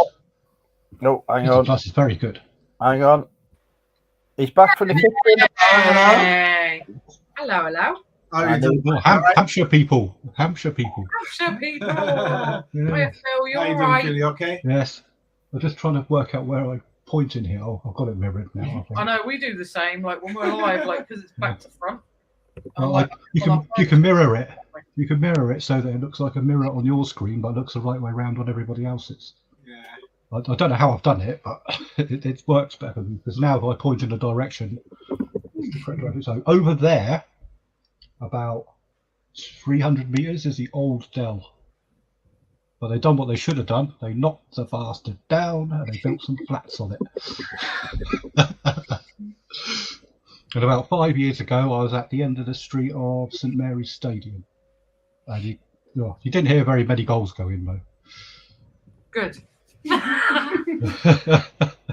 No, hang Disney on. Plus is very good. Hang on. He's back from the kitchen. Hey. Hello. Hampshire people. Hampshire people. Hiya, Phil, you How you doing, alright? Phil? You okay? Yes. I'm just trying to work out where I point in here. Oh, I've got it mirrored now. I know, we do the same, like when we're live, like, because it's back to front. Well, you can mirror it. You can mirror it so that it looks like a mirror on your screen, but looks the right way around on everybody else's. Yeah. I don't know how I've done it, but it works better because now if I point in a direction, so over there, about 300 meters is the old Dell. But they've done what they should have done. They knocked the bastard down and they built some flats on it. And about 5 years ago, I was at the end of the street of St Mary's Stadium. And you didn't hear very many goals go in, though. Good.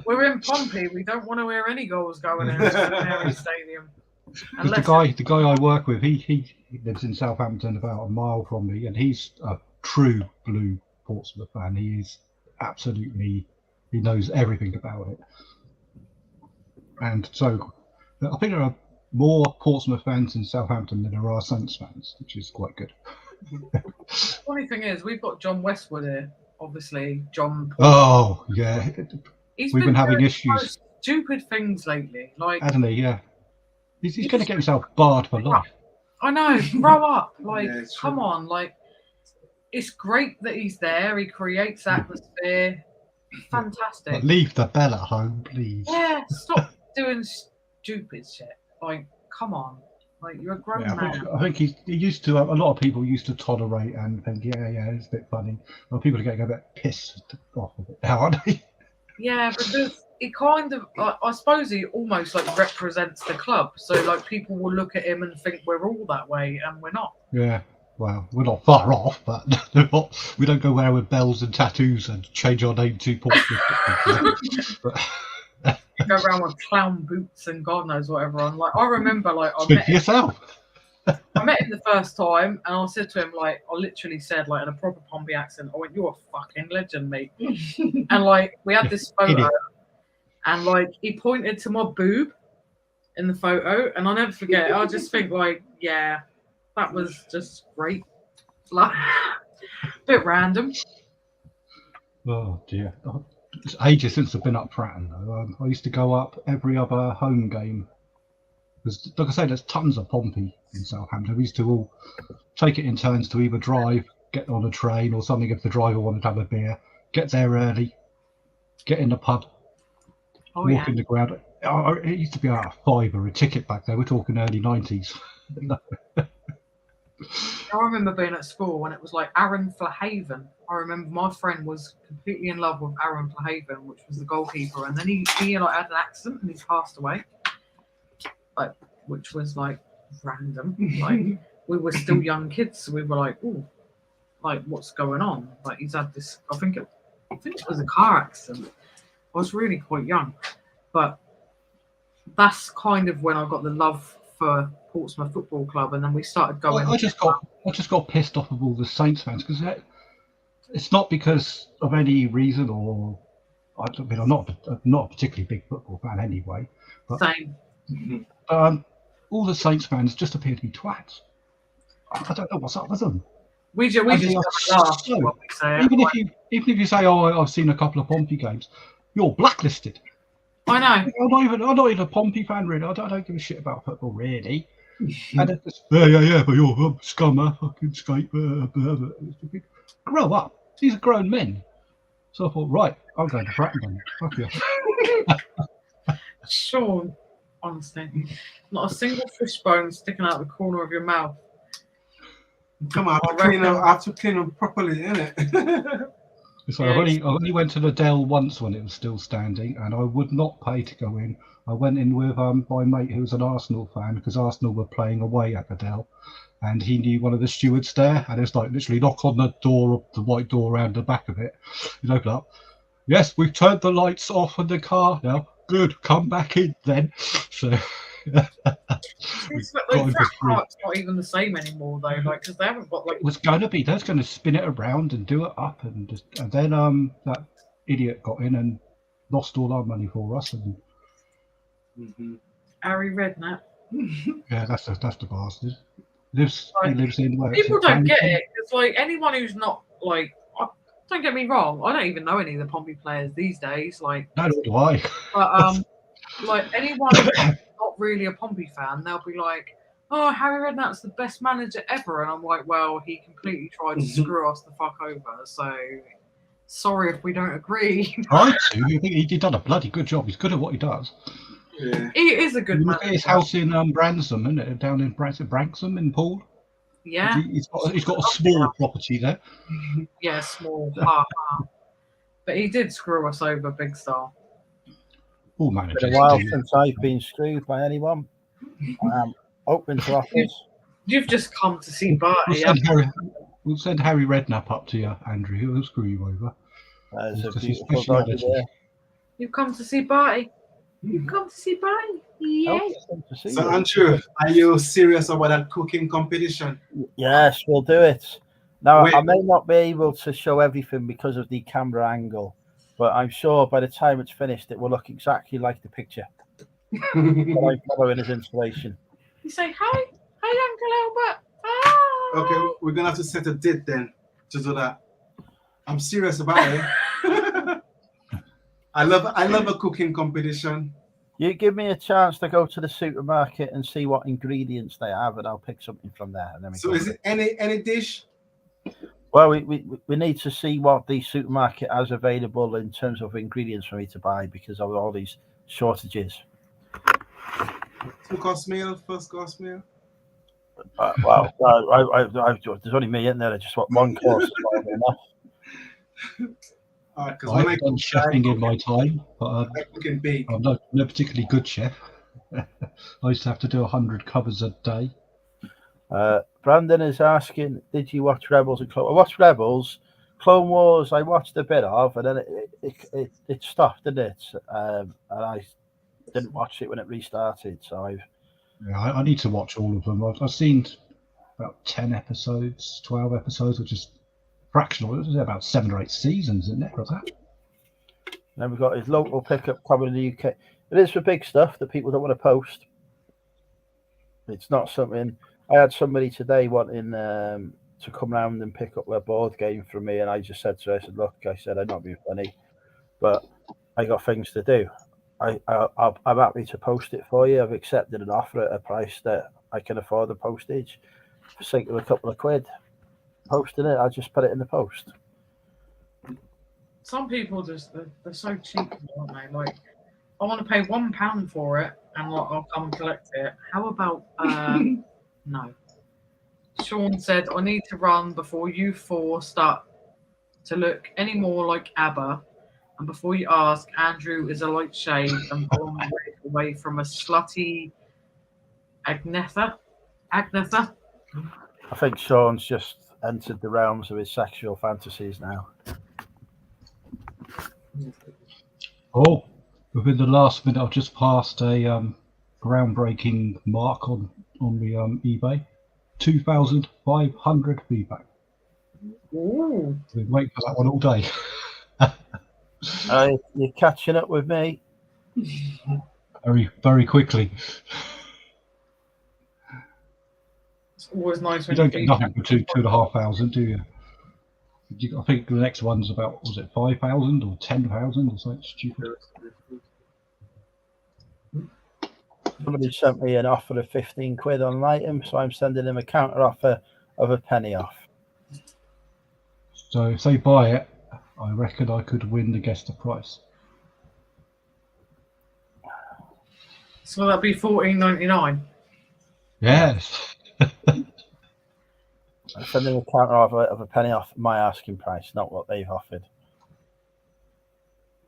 We're in Pompey. We don't want to hear any goals going in St Mary's Stadium. The guy I work with, he lives in Southampton, about a mile from me, and he's a true blue Portsmouth fan. He is absolutely, he knows everything about it. And so I think there are more Portsmouth fans in Southampton than there are Saints fans, which is quite good. Funny thing is, we've got John Westwood here. Obviously, John. Oh yeah, We've been having issues. Stupid things lately, like hasn't he? Yeah, he's going to get himself barred for life. I know. Grow up, like Yeah, come on, like it's great that he's there. He creates atmosphere. Fantastic. But leave the bell at home, please. Yeah, stop doing stupid shit. Like, come on. Like, you're a grown man. I think he used to. A lot of people used to tolerate and think, yeah, it's a bit funny. Well, people are getting a bit pissed off of it now, aren't they? Yeah, because he kind of, I suppose he almost like represents the club. So like people will look at him and think we're all that way, and we're not. Yeah. Well, we're not far off, but we don't go around with bells and tattoos and change our name to Portsmouth. Go around with clown boots and God knows whatever on. Like I remember, like Speak for yourself. I met him the first time, and I said to him, like, I literally said, like, in a proper Pompey accent, I went, "You're a fucking legend, mate." And like we had this photo, and like he pointed to my boob in the photo, and I'll never forget it. I just think, like, yeah, that was just great. Like, bit random. Oh dear. It's ages since I've been up Fratton though. I used to go up every other home game. Because, like I say, there's tons of Pompey in Southampton. We used to all take it in turns to either drive, get on a train or something if the driver wanted to have a beer, get there early, get in the pub, walk in the ground. It used to be about £5 a ticket back there. We're talking early 90s. I remember being at school when it was like Aaron Flahaven. I remember my friend was completely in love with Aaron Flahaven, which was the goalkeeper, and then he like had an accident and he's passed away. Like, which was like random. Like we were still young kids, so we were like, "Ooh, like what's going on?" Like he's had this. I think it was a car accident. I was really quite young, but that's kind of when I got the love for Portsmouth Football Club, and then we started going. I just got pissed off of all the Saints fans because it's not because of any reason, or I mean, I'm not a particularly big football fan anyway. But, same. All the Saints fans just appear to be twats. I don't know what's up with them. We just laugh when we say it. Even if you say, "Oh, I've seen a couple of Pompey games," you're blacklisted. I know. I'm not even a Pompey fan really. I don't give a shit about football really. And it's, yeah, but you're a scummer, fucking skate. Grow up. These are grown men. So I thought, right, I'm going to Fratton then. Fuck you. Sean, honestly, not a single fishbone sticking out the corner of your mouth. Come on, I have to clean them properly, innit? So I only went to the Dell once when it was still standing, and I would not pay to go in. I went in with my mate who was an Arsenal fan because Arsenal were playing away at the Dell, and he knew one of the stewards there, and it's like literally knock on the door, the white door around the back of it. He'd open up. Yes, we've turned the lights off in the car now. Good, come back in then. So it's not even the same anymore though, like because they haven't got like. It was going to be. They're going to spin it around and do it up, and then that idiot got in and lost all our money for us. And Harry Redknapp. Yeah, that's the bastard. He lives in where people don't get it. It's like anyone who's not like. Don't get me wrong. I don't even know any of the Pompey players these days. Like, no, do I. But like anyone who's not really a Pompey fan, they'll be like, "Oh, Harry Redknapp's the best manager ever," and I'm like, "Well, he completely tried to screw us the fuck over." So, sorry if we don't agree. I do. I think he done a bloody good job. He's good at what he does. Yeah. He is a good manager. Look at his house in Branksome, isn't it? Down in Branksome in Poole. Yeah. He's got a small property there. Yeah, small. But he did screw us over big style. All It's managers. been a while since I've been screwed by anyone. Open to offers. You've just come to see Barty. We'll send Harry Redknapp up to you, Andrew. He'll screw you over. There's a Because his beautiful doggy speciality. there. You've come to see Barty. You've come to see Barty. Yeah. To see So you. Andrew, are you serious about that cooking competition? Yes, we'll do it. Now, Wait. I may not be able to show everything because of the camera angle, but I'm sure by the time it's finished, it will look exactly like the picture. But I'm following his inspiration. You say, hi, Uncle Albert. Hi. Okay, we're gonna have to set a date then to do that. I'm serious about it. I love a cooking competition. You give me a chance to go to the supermarket and see what ingredients they have, and I'll pick something from there. And then we So go is it any dish? Well, we need to see what the supermarket has available in terms of ingredients for me to buy because of all these shortages. 2-course meal, first course meal. There's only me in there. I just want one course. Because I haven't done chefing in my time, but I can bake. I'm no particularly good chef. I used to have to do 100 covers a day. Brandon is asking, did you watch Rebels and Clone Wars? I watched Rebels. Clone Wars, I watched a bit of, and then it stopped, didn't it? And I didn't watch it when it restarted. So I need to watch all of them. I've seen about 10 episodes, 12 episodes, which is fractional. It was about 7 or 8 seasons, isn't it? then we've got his local pickup coming in the UK. It is for big stuff that people don't want to post. It's not something. I had somebody today wanting to come round and pick up their board game from me, and I just said to her, I said, look, I'm not being funny, but I got things to do. I'm happy to post it for you. I've accepted an offer at a price that I can afford the postage. For the sake of a couple of quid, posting it, I just put it in the post. Some people they're so cheap, aren't they? Like, I want to pay £1 for it, and like, I'll come and collect it. How about no? Sean said, I need to run before you four start to look any more like ABBA. And before you ask, Andrew is a light shade and gone away from a slutty Agnetha. I think Sean's just entered the realms of his sexual fantasies now. Oh, within the last minute, I've just passed a groundbreaking mark on the eBay. 2,500 feedback. Ooh. I've been waiting for that one all day. You're catching up with me. Very, very quickly. It's always nice You when don't get nothing for 2,500, do you? I think the next one's about, was it 5,000 or 10,000 or something stupid? Somebody sent me an offer of 15 quid on an item, so I'm sending him a counter offer of a penny off. So if they buy it, I reckon I could win the guess the price. So that'd be $14.99. Yes. I'm sending him a counter offer of a penny off my asking price, not what they've offered.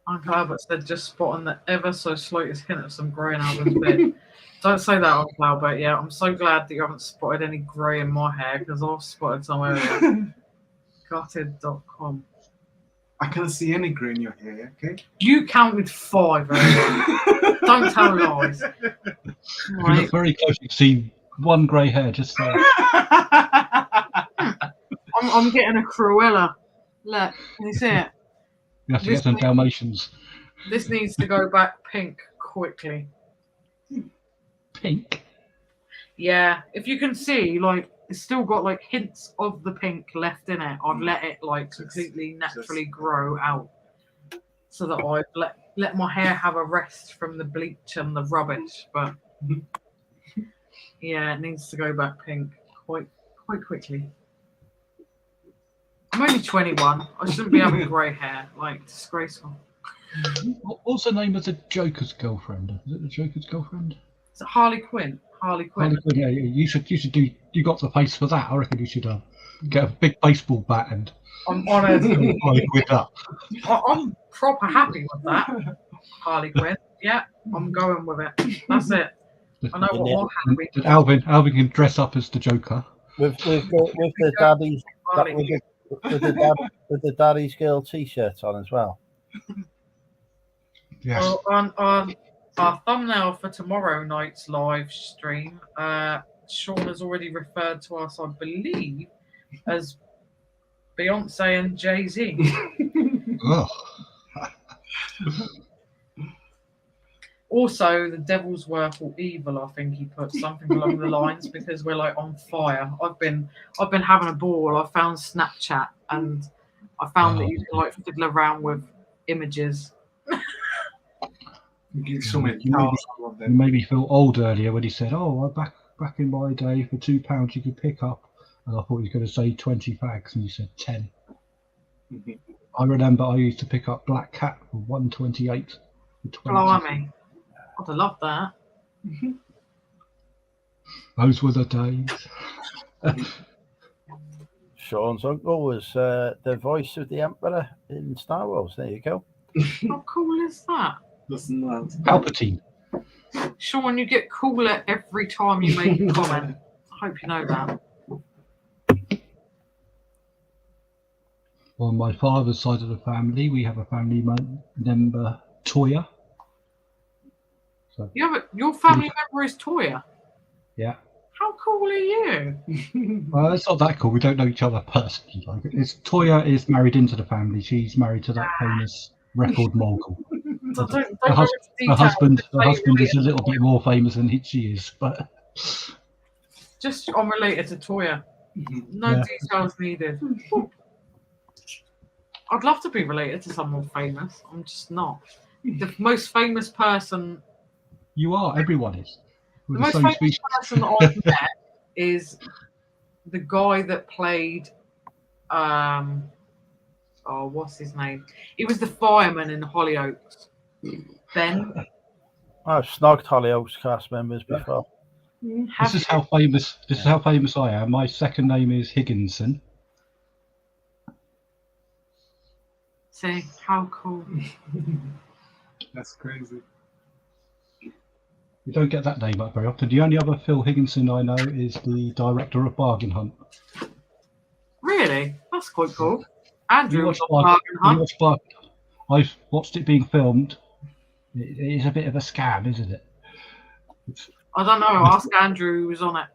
Uncle Albert said, just spotting the ever so slightest hint of some grey in Albert's beard. Don't say that, Uncle Albert. Yeah, I'm so glad that you haven't spotted any grey in my hair because I've spotted some earlier. Gutted.com. I can't see any grey in your hair, okay? You counted 5 earlier. Don't tell lies. If you look very close, you can see one grey hair just there. I'm getting a Cruella. Look, can you see it? You have to get some Dalmatians. This needs to go back pink quickly. Pink? Yeah, if you can see, like, it's still got like hints of the pink left in it. I've let it like completely naturally grow out, so that I've let my hair have a rest from the bleach and the rubbish. But yeah, it needs to go back pink quite quickly. I'm only 21. I shouldn't be having grey hair. Like, disgraceful. What's the name of the Joker's girlfriend? Is it the Joker's girlfriend? Is it Harley Quinn? Harley Quinn. Yeah, you should you got the face for that. I reckon you should get a big baseball bat and I'm honoured. Harley Quinn up. I'm proper happy with that. Harley Quinn. Yeah, I'm going with it. That's it. I know what more happy. And Alvin can dress up as the Joker. With the daddy's with the daddy's girl T-shirt on as well. Yes. Well, on our thumbnail for tomorrow night's live stream, Sean has already referred to us, I believe, as Beyonce and Jay-Z. Oh. Also, the devil's work or evil, I think he put something along the lines, because we're like on fire. I've been having a ball. I found Snapchat and I found that you can like fiddle around with images. Give so many You made me feel old earlier when he said, "Oh, back in my day, for £2 you could pick up," and I thought he was going to say 20 fags, and he said 10. I remember I used to pick up Black Cat for 128. Blimey. I'd have loved that. Those were the days. Sean's uncle was the voice of the Emperor in Star Wars. There you go. How cool is that? That's not. Palpatine. Sean, you get cooler every time you make a comment. I hope you know that. On my father's side of the family, we have a family member, Toya. So, Your family member is Toya. yeah. How cool are you? Well, it's not that cool. We don't know each other personally. Like, Toya is married into the family. She's married to that famous record mogul. So don't Her husband is a little bit more famous than she is, but just I'm related to Toya. No Yeah. details needed. I'd love to be related to someone famous. I'm just not. The most famous person. you are. Everyone is. The We're most same famous species. person that I've met is the guy that played. What's his name? He was the fireman in Hollyoaks. Ben. I've snogged Hollyoaks cast members before. This is how famous. This is how famous I am. My second name is Higginson. See how cool. That's crazy. You don't get that name up very often. The only other Phil Higginson I know is the director of Bargain Hunt. Really? That's quite cool. Andrew You was watch on Bargain Hunt. I've watched it being filmed. It is a bit of a scam, isn't it? I don't know. Ask Andrew who was on it.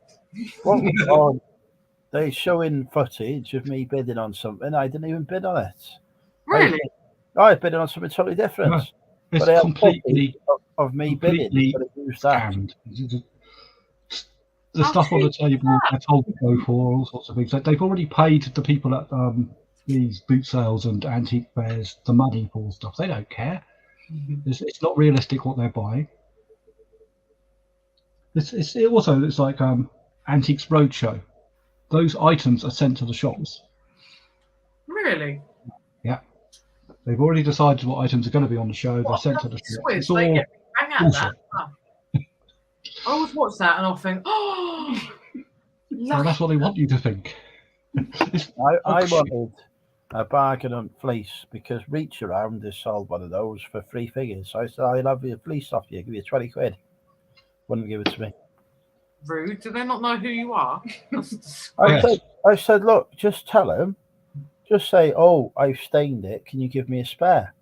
Well, they're showing footage of me bidding on something. I didn't even bid on it. Really? I bidded on something totally different. No, it's But they have completely footage of me bidding. But it was that. scammed. The stuff on the table, they're told to go for all sorts of things. They've already paid the people at these boot sales and antique fairs the money for stuff. They don't care. It's not realistic what they're buying. It's like Antiques Roadshow. Those items are sent to the shops. Really? Yeah. They've already decided what items are going to be on the show. They're sent to the shops. Swiss, It's they all get bang at that. I always watch that and I'll think, oh, well, that's what they want you to think. I wanted a bargain on fleece because Reach Around has sold one of those for 3 figures. So I said, I'll have your fleece off you, give you 20 quid. Wouldn't give it to me. rude. Do they not know who you are? I said, look, just tell them, just say, oh, I've stained it. Can you give me a spare?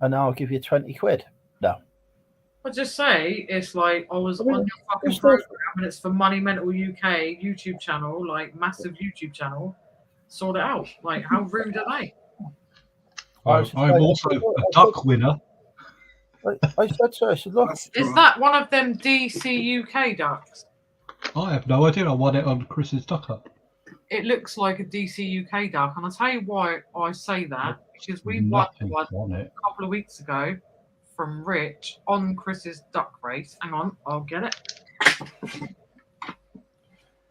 And I'll give you 20 quid. No. I just say it's like I was on your fucking program and it's for Money Mental UK YouTube channel, like massive YouTube channel. Sort it out. Like, how rude are they? I'm also a duck winner. I said so. I said, look, Is that one of them DC UK ducks? I have no idea. I won it on Chris's Duck Hunt. It looks like a DC UK duck, and I'll tell you why I say that, because we won Nothing one on a it. couple of weeks ago from Rich on Chris's duck race. Hang on, I'll get it.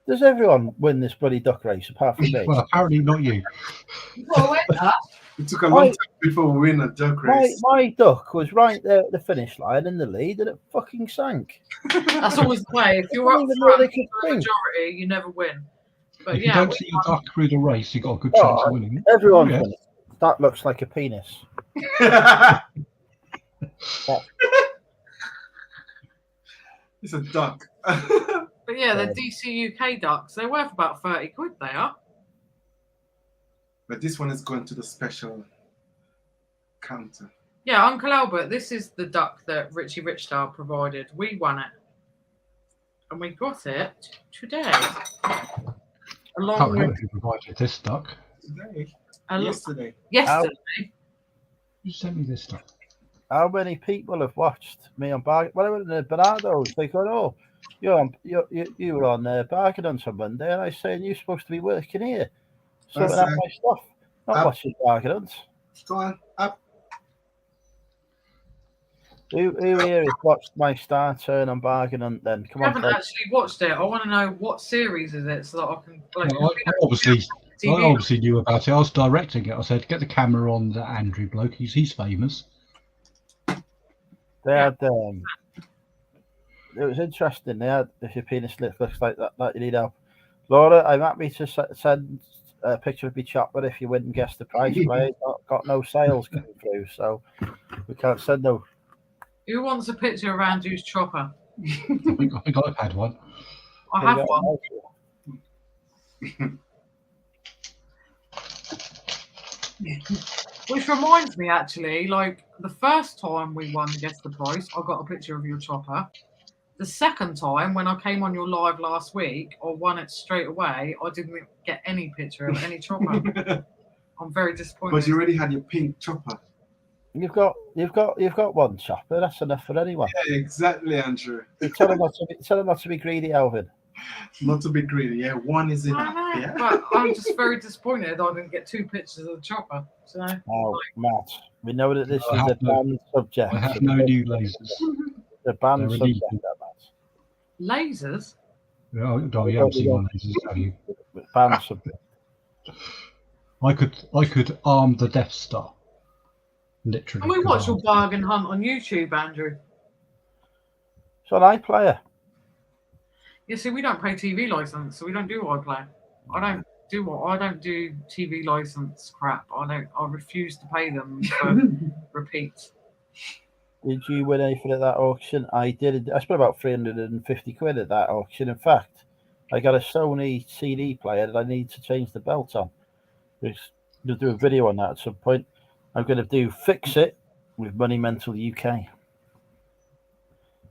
does everyone win this bloody duck race apart from me? Well, apparently not you. Well, It took a long time before we win a duck race. My duck was right there at the finish line in the lead, and it fucking sank. That's always the way. If you're up even know front they for could the think. majority, you never win. But If you yeah, don't see your duck through the race, you got a good chance of winning. Everyone's Yeah. winning. That looks like a penis. It's a duck. but yeah, the DC UK ducks, they're worth about 30 quid, they are. But this one is going to the special counter. Yeah, Uncle Albert, this is the duck that Richie Richstar provided. We won it. And we got it today. Can't Along with remember who provided this duck. Today? yesterday. Who sent me this duck? How many people have watched me on Bargain? When I went to Bernardo's, they go, "Oh, you were on Bargain Hunt on Monday," and I was saying you're supposed to be working here, sorting out my stuff, not watching Bargain Hunt. Go on, up. Who here has watched my star turn on Bargain Hunt? Then come I on, haven't actually watched it. I want to know what series is it so that I can. Like, Well, I obviously knew about it. I was directing it. I said, "Get the camera on that Andrew bloke. He's famous." They had it was interesting. They had, if your penis looks like that you need help. Laura, I'm happy to send a picture of me chopper if you win and guess the price. But I ain't got no sales coming through, so we can't send no. Who wants a picture of Andrew's chopper? I think I've had one. I have one. Which reminds me, actually, like the first time we won Guess the Price, I got a picture of your chopper. The second time, when I came on your live last week, I won it straight away. I didn't get any picture of any chopper. I'm very disappointed. But you already had your pink chopper. You've got one chopper. That's enough for anyone. Yeah, exactly, Andrew. Tell him not to be greedy, Alvin. Not to be greedy. Yeah, one is enough. I know, Yeah. but I'm just very disappointed I didn't get two pictures of the chopper. So Oh, Matt, we know that this I is a have no- banned subject. I have no new lasers. The banned They're subject, illegal. Matt. lasers. Oh, you haven't seen my lasers, have you? Banned subject. I could arm the Death Star. Literally. Can we could watch your arm it. bargain hunt on YouTube, Andrew? So an iPlayer. Yeah, see, we don't pay TV license, so we don't do iPlayer. I don't do TV license crap. I refuse to pay them for repeats. Did you win anything at that auction? I did. I spent about 350 quid at that auction. In fact, I got a Sony CD player that I need to change the belt on. We'll do a video on that at some point. I'm going to do Fix It with Money Mental UK.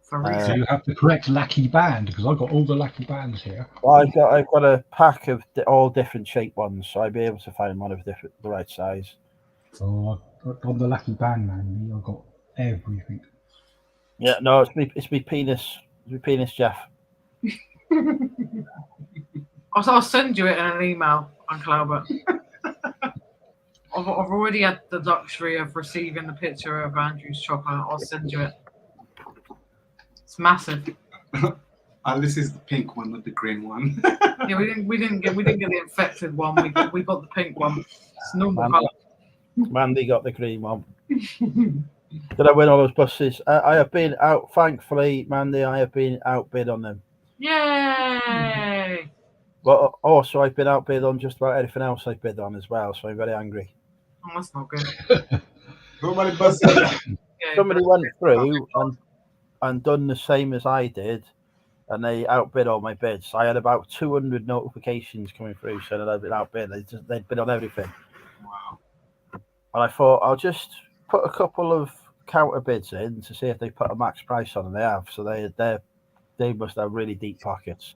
For Uh, reason. So you have the correct Lackey band, because I've got all the Lackey bands here. Well, I've got a pack of all different shape ones, so I'll be able to find one of the right size. So I'm the Lackey band man. I've got everything. Yeah, no, it's me penis. It's me penis, Jeff. I'll send you it in an email, Uncle Albert. I've already had the luxury of receiving the picture of Andrew's chopper. I'll send you it. It's massive. This is the pink one, not the green one. Yeah, we didn't get the infected one. We got the pink one. It's normal Mandy. colour. Mandy got the green one. Did I win all those buses? I have been out, thankfully, Mandy. I have been outbid on them. Yay! But also, I've been outbid on just about everything else I've bid on as well. So I'm very angry. Oh, that's not good. Nobody busted. Yeah, Somebody went through and done the same as I did, and they outbid all my bids. I had about 200 notifications coming through saying that I'd been outbid. They'd bid on everything. Wow. And I thought I'll just put a couple of counter bids in to see if they put a max price on, and they have. So they must have really deep pockets.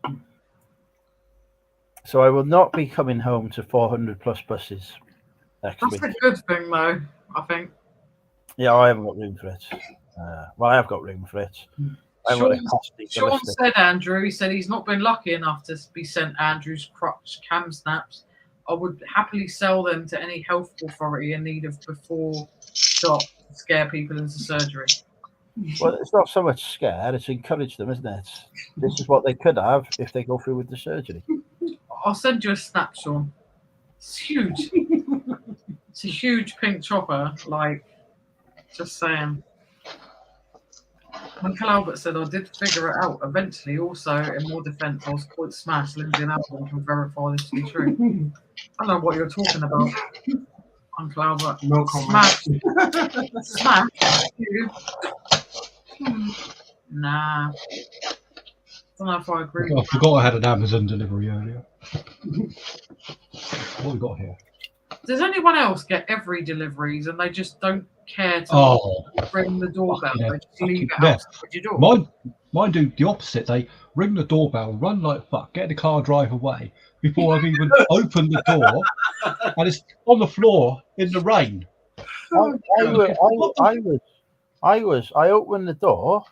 So I will not be coming home to 400 plus buses next That's week. a good thing, though, I think. Yeah, I haven't got room for it. Well, I have got room for it. I haven't got the capacity to Sean list it. said, Andrew, he said he's not been lucky enough to be sent Andrew's crotch cam snaps. I would happily sell them to any health authority in need of before shot to scare people into surgery. Well, it's not so much scare, it's encourage them, isn't it? This is what they could have if they go through with the surgery. I'll send you a snap, Sean. It's huge. It's a huge pink chopper, like, just saying. Uncle Albert said, I did figure it out. Eventually, also, in more defense, I was quite smashed. Lindsay and Alvin can verify this to be true. I don't know what you're talking about, Uncle Albert. No comment. Smash? You? Nah. Don't know if I agree. I forgot I had an Amazon delivery earlier. What we got here? Does anyone else get every deliveries and they just don't care to ring the doorbell? Yeah, They just leave it yeah. outside your door. Mine do the opposite. They ring the doorbell, run like fuck, get in the car, drive away before I've even opened the door, and it's on the floor in the rain. I opened the door.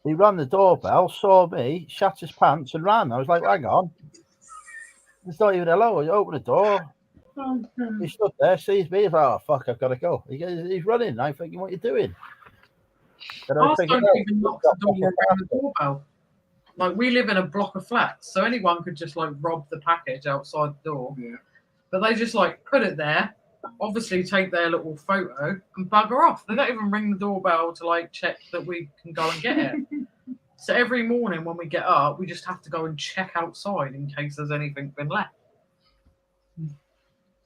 He ran the doorbell, saw me, shat his pants, and ran. I was like, hang on. It's not even hello. I opened the door. He stood there, sees me. He's like, oh, fuck, I've got to go. He's running. I'm thinking, what are you doing? Ours don't even knock the door and ring the doorbell. Like, we live in a block of flats, so anyone could just, like, rob the package outside the door. Yeah. But they just, like, put it there, obviously take their little photo, and bugger off. They don't even ring the doorbell to, like, check that we can go and get it. So every morning when we get up, we just have to go and check outside in case there's anything been left.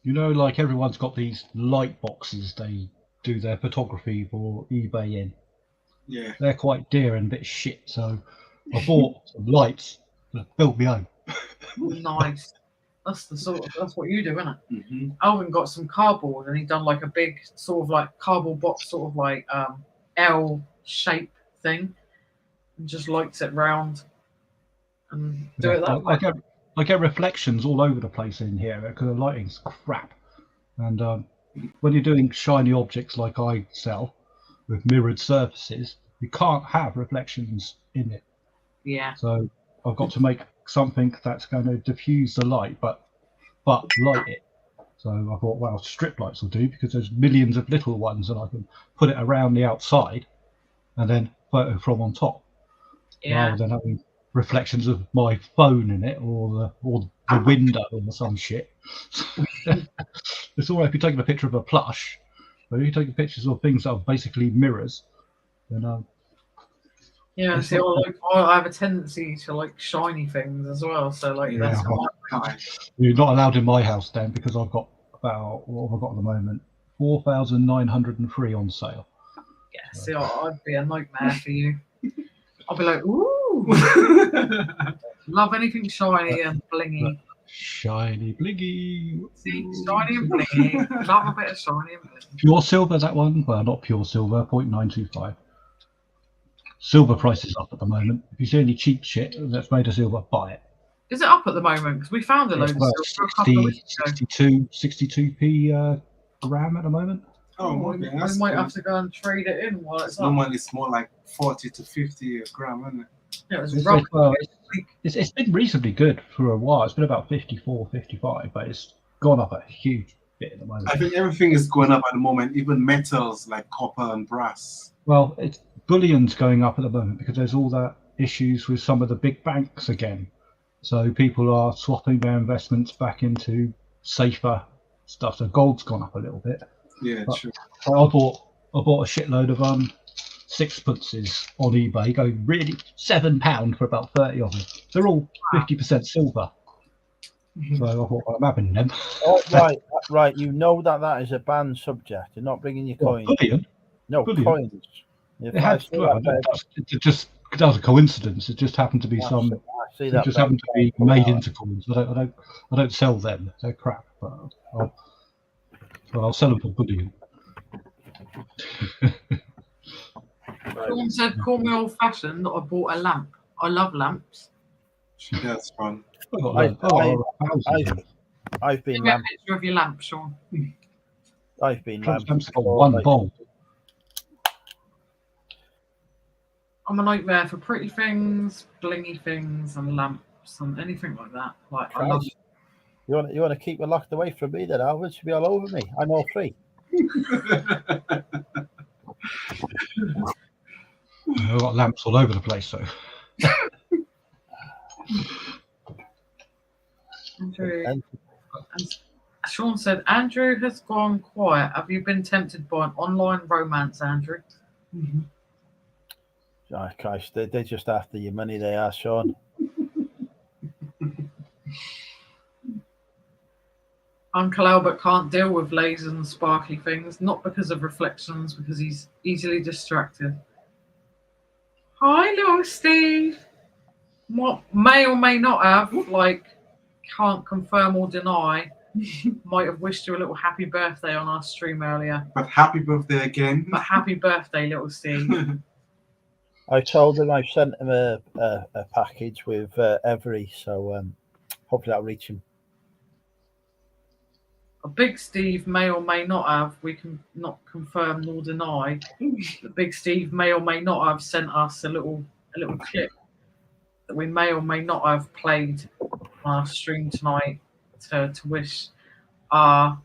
You know, like everyone's got these light boxes they do their photography for eBay in. Yeah. They're quite dear and a bit shit, so I bought some lights and built my own. Nice. That's what you do, isn't it? Mm-hmm. Alvin got some cardboard and he done like a big sort of like cardboard box, sort of like L shape thing, and just lights it round and do it that way. I get reflections all over the place in here because the lighting's crap. And when you're doing shiny objects like I sell with mirrored surfaces, you can't have reflections in it. Yeah. So I've got to make something that's going to diffuse the light, but light it. So I thought, well, strip lights will do because there's millions of little ones, and I can put it around the outside and then photo from on top, rather than having reflections of my phone in it or the window or some shit. It's all right if you're taking a picture of a plush, but if you're taking pictures of things that are basically mirrors, then yeah, see, I have a tendency to like shiny things as well. So like that's you're not allowed in my house then, because I've got about, what have I got at the moment? 4,903 on sale. Yeah, see, I'd be a nightmare for you. I'll be like, ooh, love anything shiny and blingy. Shiny blingy. See, shiny and blingy. Love a bit of shiny and blingy. Pure silver, that one? Well, not pure silver, 0.925. Silver price is up at the moment. If you see any cheap shit that's made of silver, buy it. Is it up at the moment? Because we found a load of silver a couple of weeks ago. 62p gram at the moment. Oh, okay. We might have to go and trade it in while it's up. Normally it's more like 40 to 50 a gram, isn't it? Yeah, it was it's been reasonably good for a while. It's been about 54, 55, but it's gone up a huge bit at the moment. I think everything is going up at the moment, even metals like copper and brass. Well, it's bullion's going up at the moment because there's all that issues with some of the big banks again. So people are swapping their investments back into safer stuff. So gold's gone up a little bit. Yeah, true. I bought a shitload of sixpences on eBay, going really £7 for about 30 of them. They're all 50% silver. So I thought, well, I'm having them. Oh, right. You know that is a banned subject. You're not bringing your coins. Bullion? No, bullion. Coins. It just that was a coincidence. It just happened to be just happened to be made into coins. I don't sell them. They're crap. But I'll sell them for bullion. Someone said, call me old fashioned. I bought a lamp. I love lamps. That's fun. I've been Give me a picture of your lamp, Sean. I've been lamps got one bulb. I'm a nightmare for pretty things, blingy things, and lamps and anything like that. Like I love. You want to keep it locked away from me? Then Alvin should be all over me. I'm all free. I've got lamps all over the place, so. Sean said, Andrew has gone quiet. Have you been tempted by an online romance, Andrew? Oh, Christ, they're just after your money, they are, Sean. Uncle Albert can't deal with lasers and sparkly things, not because of reflections, because he's easily distracted. Hi, little Steve. What may or may not have, like, can't confirm or deny, might have wished you a little happy birthday on our stream earlier. But happy birthday again. But happy birthday, little Steve. I told him I sent him a package with Every, so hopefully that'll reach him. A big Steve may or may not have, we can not confirm nor deny. The big Steve may or may not have sent us a little clip that we may or may not have played on our stream tonight to wish our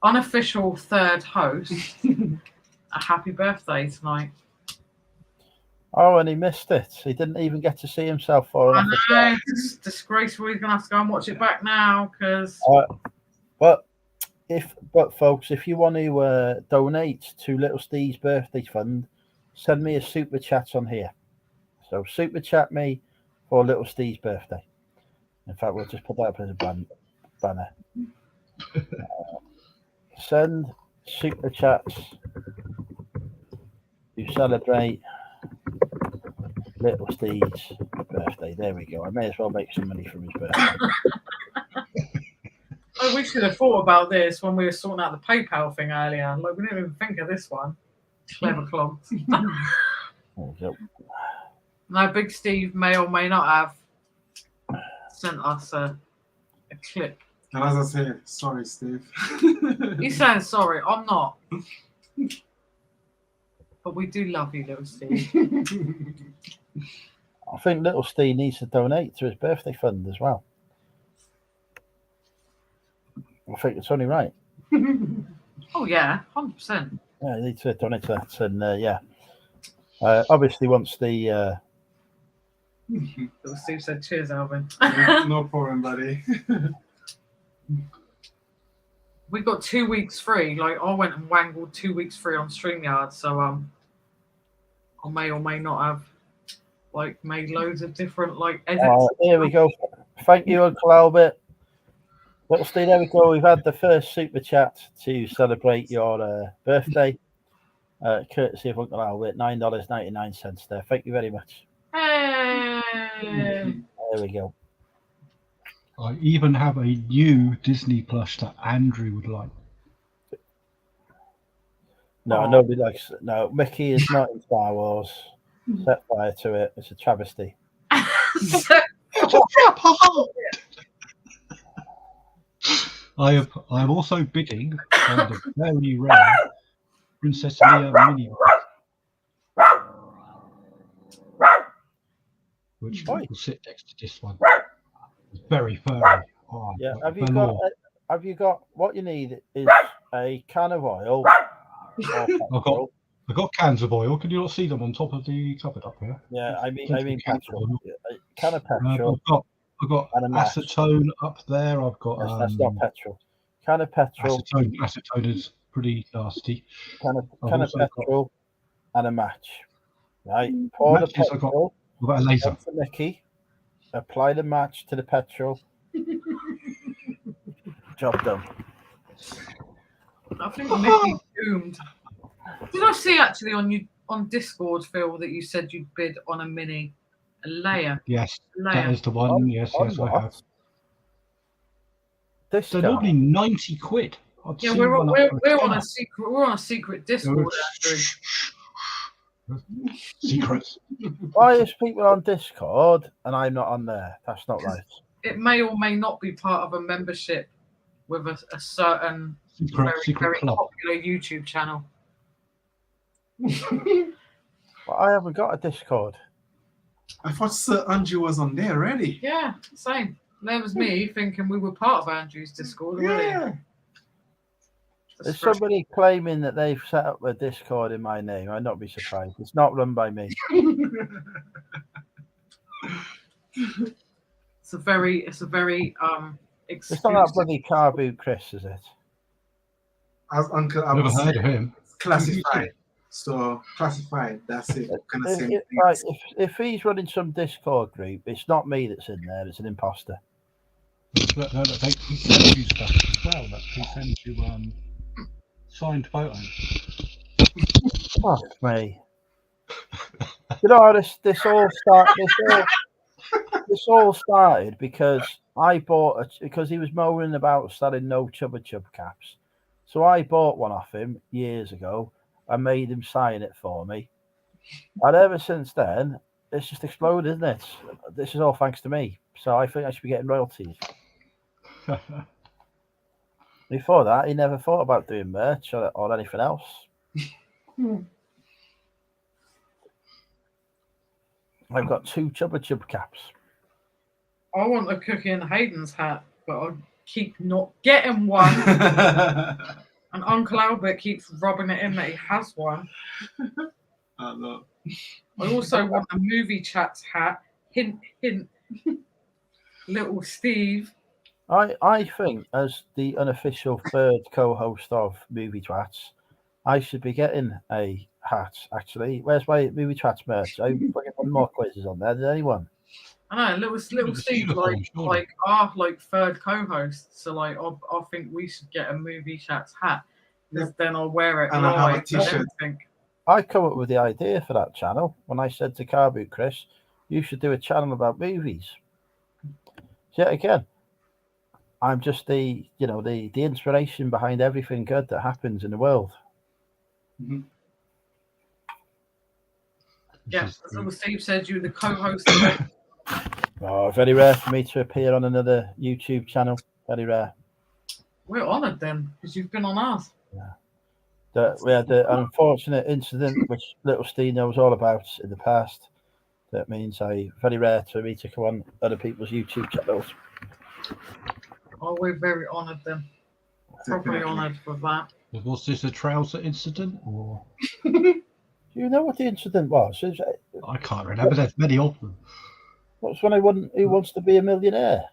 unofficial third host a happy birthday tonight. Oh, and he missed it. He didn't even get to see himself for I know, it's disgraceful. He's gonna have to go and watch it back now because. But folks, if you want to donate to Little Steve's birthday fund, send me a super chat on here. So super chat me for Little Steve's birthday. In fact, we'll just put that up as a banner. Send super chats to celebrate Little Steve's birthday. There we go. I may as well make some money from his birthday. Oh, we should have thought about this when we were sorting out the PayPal thing earlier. Like, we didn't even think of this one. Clever clogs. No, Big Steve may or may not have sent us a clip. And as I say, sorry, Steve. He's saying sorry. I'm not. But we do love you, little Steve. I think Little Steve needs to donate to his birthday fund as well. I think it's only right. Oh, yeah, 100%. Yeah, you need to donate to that. And yeah, obviously, once the. Little Steve said, cheers, Alvin. No problem, buddy. We got 2 weeks free. Like, I went and wangled 2 weeks free on StreamYard. So, I may or may not have, like, made loads of different, like, edits. Here we go. Thank you, Uncle Albert. Little Steve, there we go. We've had the first super chat to celebrate your birthday. Courtesy of Uncle Albert, $9.99 there. Thank you very much. Hey! There we go. I even have a new Disney plush that Andrew would like. No, nobody likes it. No, Mickey is not in Star Wars. Set fire to it. It's a travesty. I am also bidding on the very rare Princess Leia mini, which will sit next to this one. It's very furry. Oh, yeah. Have you got what you need is a can of oil. I've got cans of oil. Can you not see them on top of the cupboard up here? Yeah, I mean petrol. A can of petrol. I've got acetone up there. I've got. That's not petrol. Can of petrol. Acetone is pretty nasty. Can of petrol and a match. Right. Pour the petrol. I've got a laser. For Mickey. Apply the match to the petrol. Job done. I think Mickey's doomed. Did I see actually on Discord, Phil, that you said you'd bid on a Leia? Yes, that is the one. Yes, I have. They're normally 90 quid. Yeah, we're on a secret Discord. Secrets. Why is people on Discord and I'm not on there? That's not right. It may or may not be part of a membership with a certain very popular YouTube channel. But I haven't got a Discord. I thought Sir Andrew was on there already. Yeah, same. There was me thinking we were part of Andrew's Discord already. Yeah. There's somebody claiming that they've set up a Discord in my name. I'd not be surprised. It's not run by me. It's a very It's not that bloody car boot, Chris, is it? As Uncle, I Never was heard of him. classified. So classified. That's it. Kind of same Right, thing. if he's running some Discord group, it's not me that's in there. It's an imposter. Look, he sends you stuff as well. Look, he sends you signed photos. Fuck me. You know how this all started because I bought because he was moaning about selling no Chubba Chub caps. So I bought one off him years ago and made him sign it for me. And ever since then, it's just exploded, isn't it? This is all thanks to me. So I think I should be getting royalties. Before that, he never thought about doing merch or anything else. I've got 2 Chubba Chub caps. I want a Cookie and Hayden's hat, but I keep not getting one. And Uncle Albert keeps rubbing it in that he has one. No. I also want a Movie Chats hat. Hint, hint. Little Steve. I think, as the unofficial 3rd co-host of Movie Chats, I should be getting a hat, actually. Where's my Movie Chats merch? I'm putting more quizzes on there than anyone. I know, little Steve, like our 3rd co-host. So I think we should get a Movie Chats hat. Because then I'll wear it and I have a live t-shirt. I come up with the idea for that channel when I said to Carboot Chris, you should do a channel about movies. So again, I'm just the inspiration behind everything good that happens in the world. Mm-hmm. Yeah, as little Steve said, you're the co-host. Oh, very rare for me to appear on another YouTube channel. Very rare. We're honoured then, because you've been on ours. Yeah. We had an unfortunate incident which little Steve knows all about in the past. That means very rare for me to come on other people's YouTube channels. Oh, we're very honoured then. Properly honoured for that. Was this a trouser incident or? Do you know what the incident was? I can't remember. There's many of them. What's when I won Who Wants to Be a Millionaire?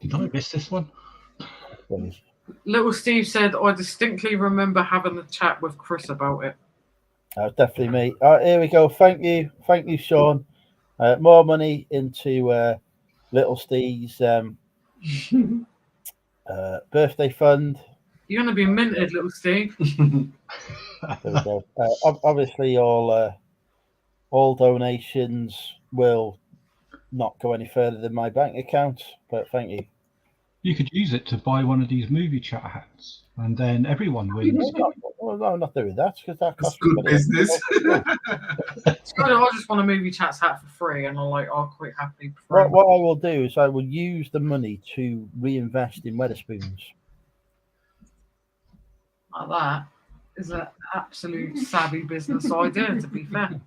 Did I miss this one? Little Steve said, I distinctly remember having a chat with Chris about it. Oh, definitely me. Here we go. Thank you, Sean. More money into little Steve's birthday fund. You're going to be minted, little Steve. There we go. Obviously, all donations will not go any further than my bank account, but thank you. You could use it to buy one of these movie chat hats, and then everyone wins. No, I'm not doing that because that costs good business. I just want a Movie Chats hat for free, and I'll quite happily. What I will do is I will use the money to reinvest in Wetherspoons. Like that is an absolute savvy business idea, to be fair.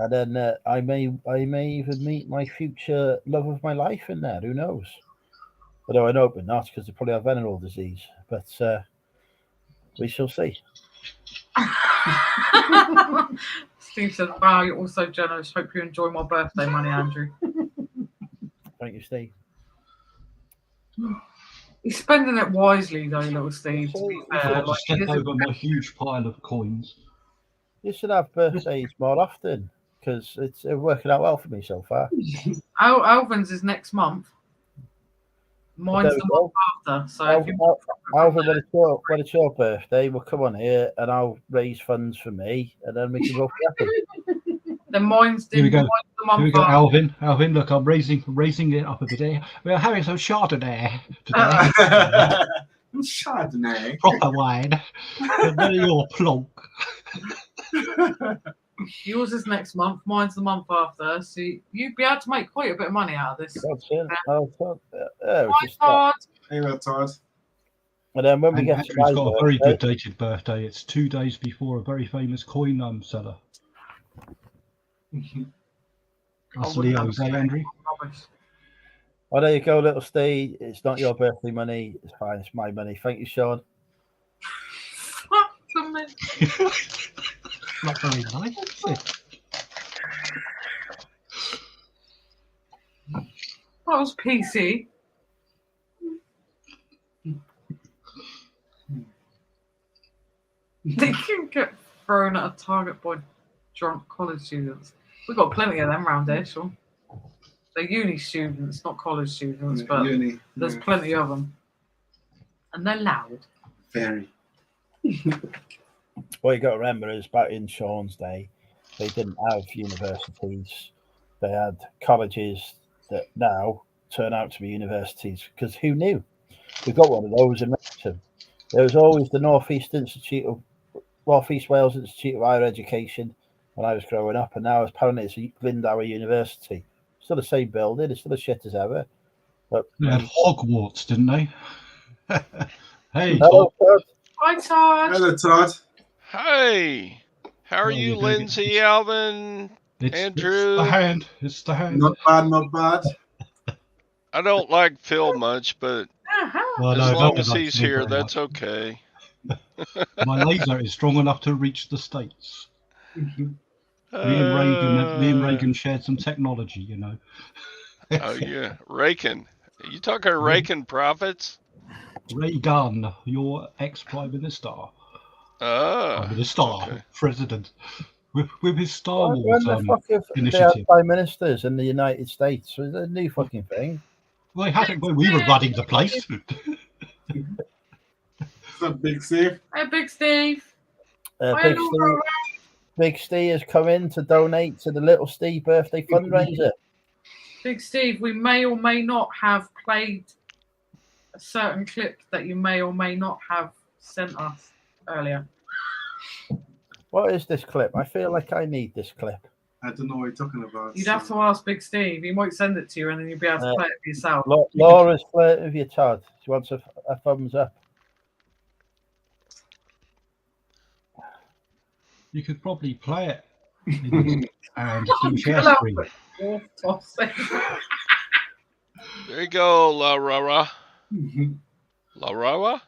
And then I may even meet my future love of my life in there. Who knows? Although I hope not, because they probably have venereal disease. But we shall see. Steve said, "Wow, you're all so generous. Hope you enjoy my birthday money, Andrew." Thank you, Steve. He's spending it wisely, though, little Steve. To be fair, just step over my huge pile of coins. You should have birthdays more often because it's working out well for me so far. Alvin's is next month. Mine's the month after. So Alvin, when it's your birthday, we'll come on here and I'll raise funds for me, and then we can go for it. Then mine's Here we go. the month Here we go, after. Alvin, look, I'm raising it up a bit. We are having some Chardonnay today. Chardonnay. Proper wine. None of your plonk. Yours is next month. Mine's the month after. So you'd be able to make quite a bit of money out of this. That's it. Todd. Hey, Todd. And then when we get to my Andrew's got a birthday, very good dated birthday. It's 2 days before a very famous coin seller. That's Leo's, eh, Andrew? oh, there you go, little Steve. It's not your birthday money. It's fine. It's my money. Thank you, Sean. Fuck me. Not very nice, is it? That was PC. They can get thrown at a target by drunk college students. We've got plenty of them around here, Sean. They're uni students, not college students, but there's plenty of them. And they're loud. Very. What you got to remember is back in Sean's day, they didn't have universities. They had colleges that now turn out to be universities. Because who knew? We've got one of those in Wrexham. There was always the North East Wales Institute of Higher Education when I was growing up, and now apparently it's Glendower University. Still the same building, it's still as shit as ever. But they had Hogwarts, didn't they? Hey, hello, Todd. Hi, Todd. Hello, Todd. Hi. How are you, Lindsay, Alvin, Andrew? It's the hand. Not bad, not bad. I don't like Phil much, but Well, as no, long that as was he's actually here, very that's much. okay. My laser is strong enough to reach the States. Me and Reagan shared some technology, you know. Oh yeah, Reagan. Are you talking Reagan profits? Reagan, your ex-prime minister. Prime Minister, Okay. president. With his Star When Wars the fuck have they initiative. had prime ministers in the United States? It's a new fucking thing. Well, they had it when we were running the place. What's up, Big Steve? Hey, Big Steve. Big Steve has come in to donate to the Little Steve birthday fundraiser. Big Steve, we may or may not have played a certain clip that you may or may not have sent us earlier. What is this clip? I feel like I need this clip. I don't know what you're talking about. You'd have to ask Big Steve. He might send it to you and then you'll be able to play it for yourself. Laura's flirting with you, Todd. She wants a thumbs up. You could probably play it and do share screen. There you go, La Rara. La Rara?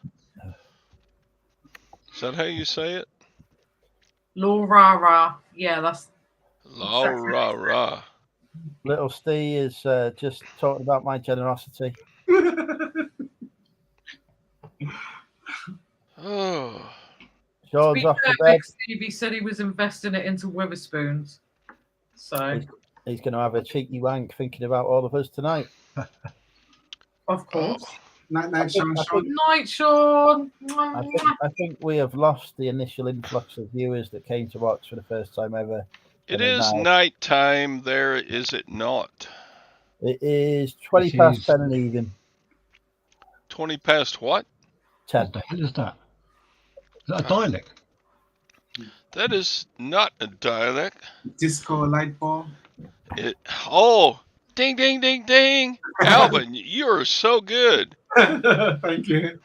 Is that how you say it? Laura. Yeah, that's La Rara. Little Steve is just talking about my generosity. Oh. Sean's off to bed. Big Steve, he said he was investing it into Witherspoons. So he's going to have a cheeky wank thinking about all of us tonight. Of course. Night, Sean. Night, Sean. I think we have lost the initial influx of viewers that came to watch for the first time ever. It is night time there, is it not? It is 20 past 10 in the evening. 20 past what? 10. What the hell is that? Is that a dialect? That is not a dialect. Disco light bulb. Ding, ding, ding, ding. Alvin, you are so good. Thank you.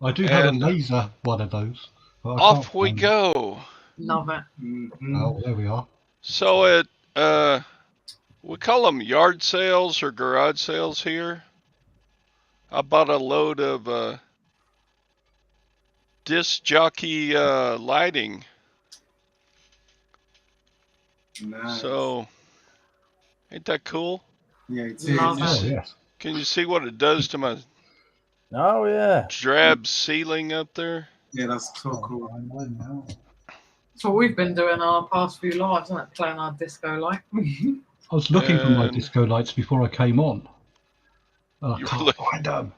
I do have a laser one of those. Off we go. Love it. Oh, there we are. So we call them yard sales or garage sales here. I bought a load of disc jockey lighting. Nice. So, ain't that cool? Yeah, it is. Yes. Can you see what it does to my drab ceiling up there? Yeah, that's so cool. That's what we've been doing our past few lives, isn't it? Playing our disco light. I was looking for my disco lights before I came on. And I can't find them.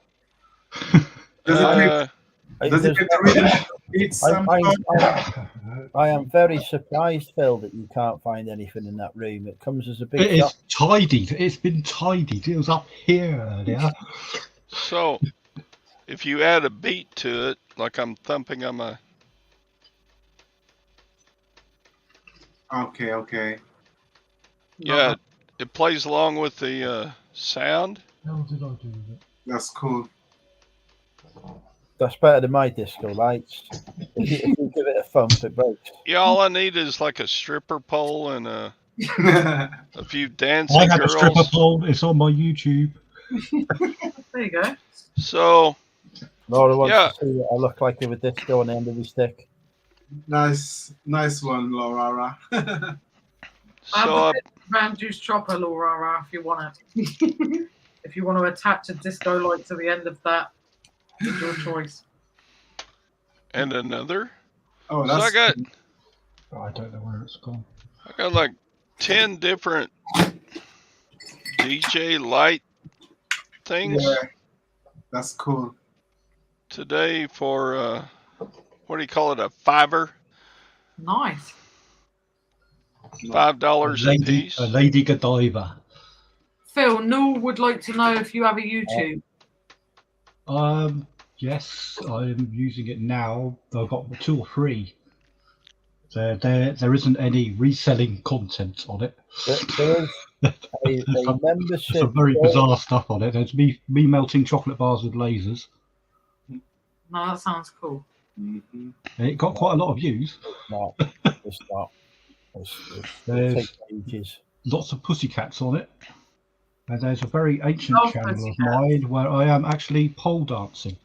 I am very surprised, Phil, that you can't find anything in that room. It comes as a big It shock. is tidied. It's been tidied. It was up here earlier. So, if you add a beat to it, like I'm thumping on my... Okay. Yeah, it plays along with the sound. How did I do that? That's cool. That's better than my disco lights. If you give it a thump, it breaks. Yeah, all I need is like a stripper pole and a few dancing I have girls. a stripper pole. It's on my YouTube. There you go. So, Laura wants to see what I look like with a disco on the end of my stick. Nice one, Laura. So Van Juice chopper, Laura, if you want it. If you want to attach a disco light to the end of that, it's your choice. And another. Oh, So that's I got I don't know where it's gone. like 10 different DJ light things yeah, that's cool. today for what do you call it? A $5? Nice. $5 a piece. A Lady Godiva. Phil, Noel would like to know if you have a YouTube. Yes, I'm using it now. I've got 2 or 3. There isn't any reselling content on it. There is a membership. Some very bizarre stuff on it. There's me melting chocolate bars with lasers. No, that sounds cool. Mm-hmm. It got quite a lot of views. No, it's not. It There's takes ages. lots of pussycats on it. And there's a very ancient Oh, channel of pussycats. mine where I am actually pole dancing.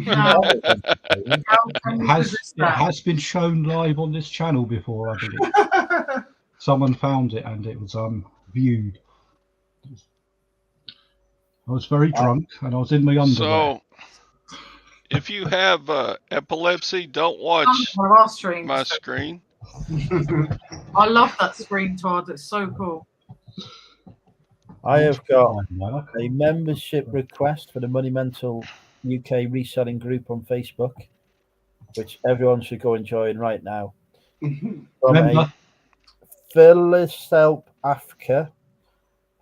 How can It you has resist it that? has been shown live on this channel before, I believe. Someone found it and it was viewed. I was very drunk and I was in my underwear. So if you have epilepsy, don't watch One of our streams. my screen. I love that screen, Todd. It's so cool. I have got No, a membership request for the Monumental UK reselling group on Facebook, which everyone should go and join right now. From Remember, a Philisthelp Africa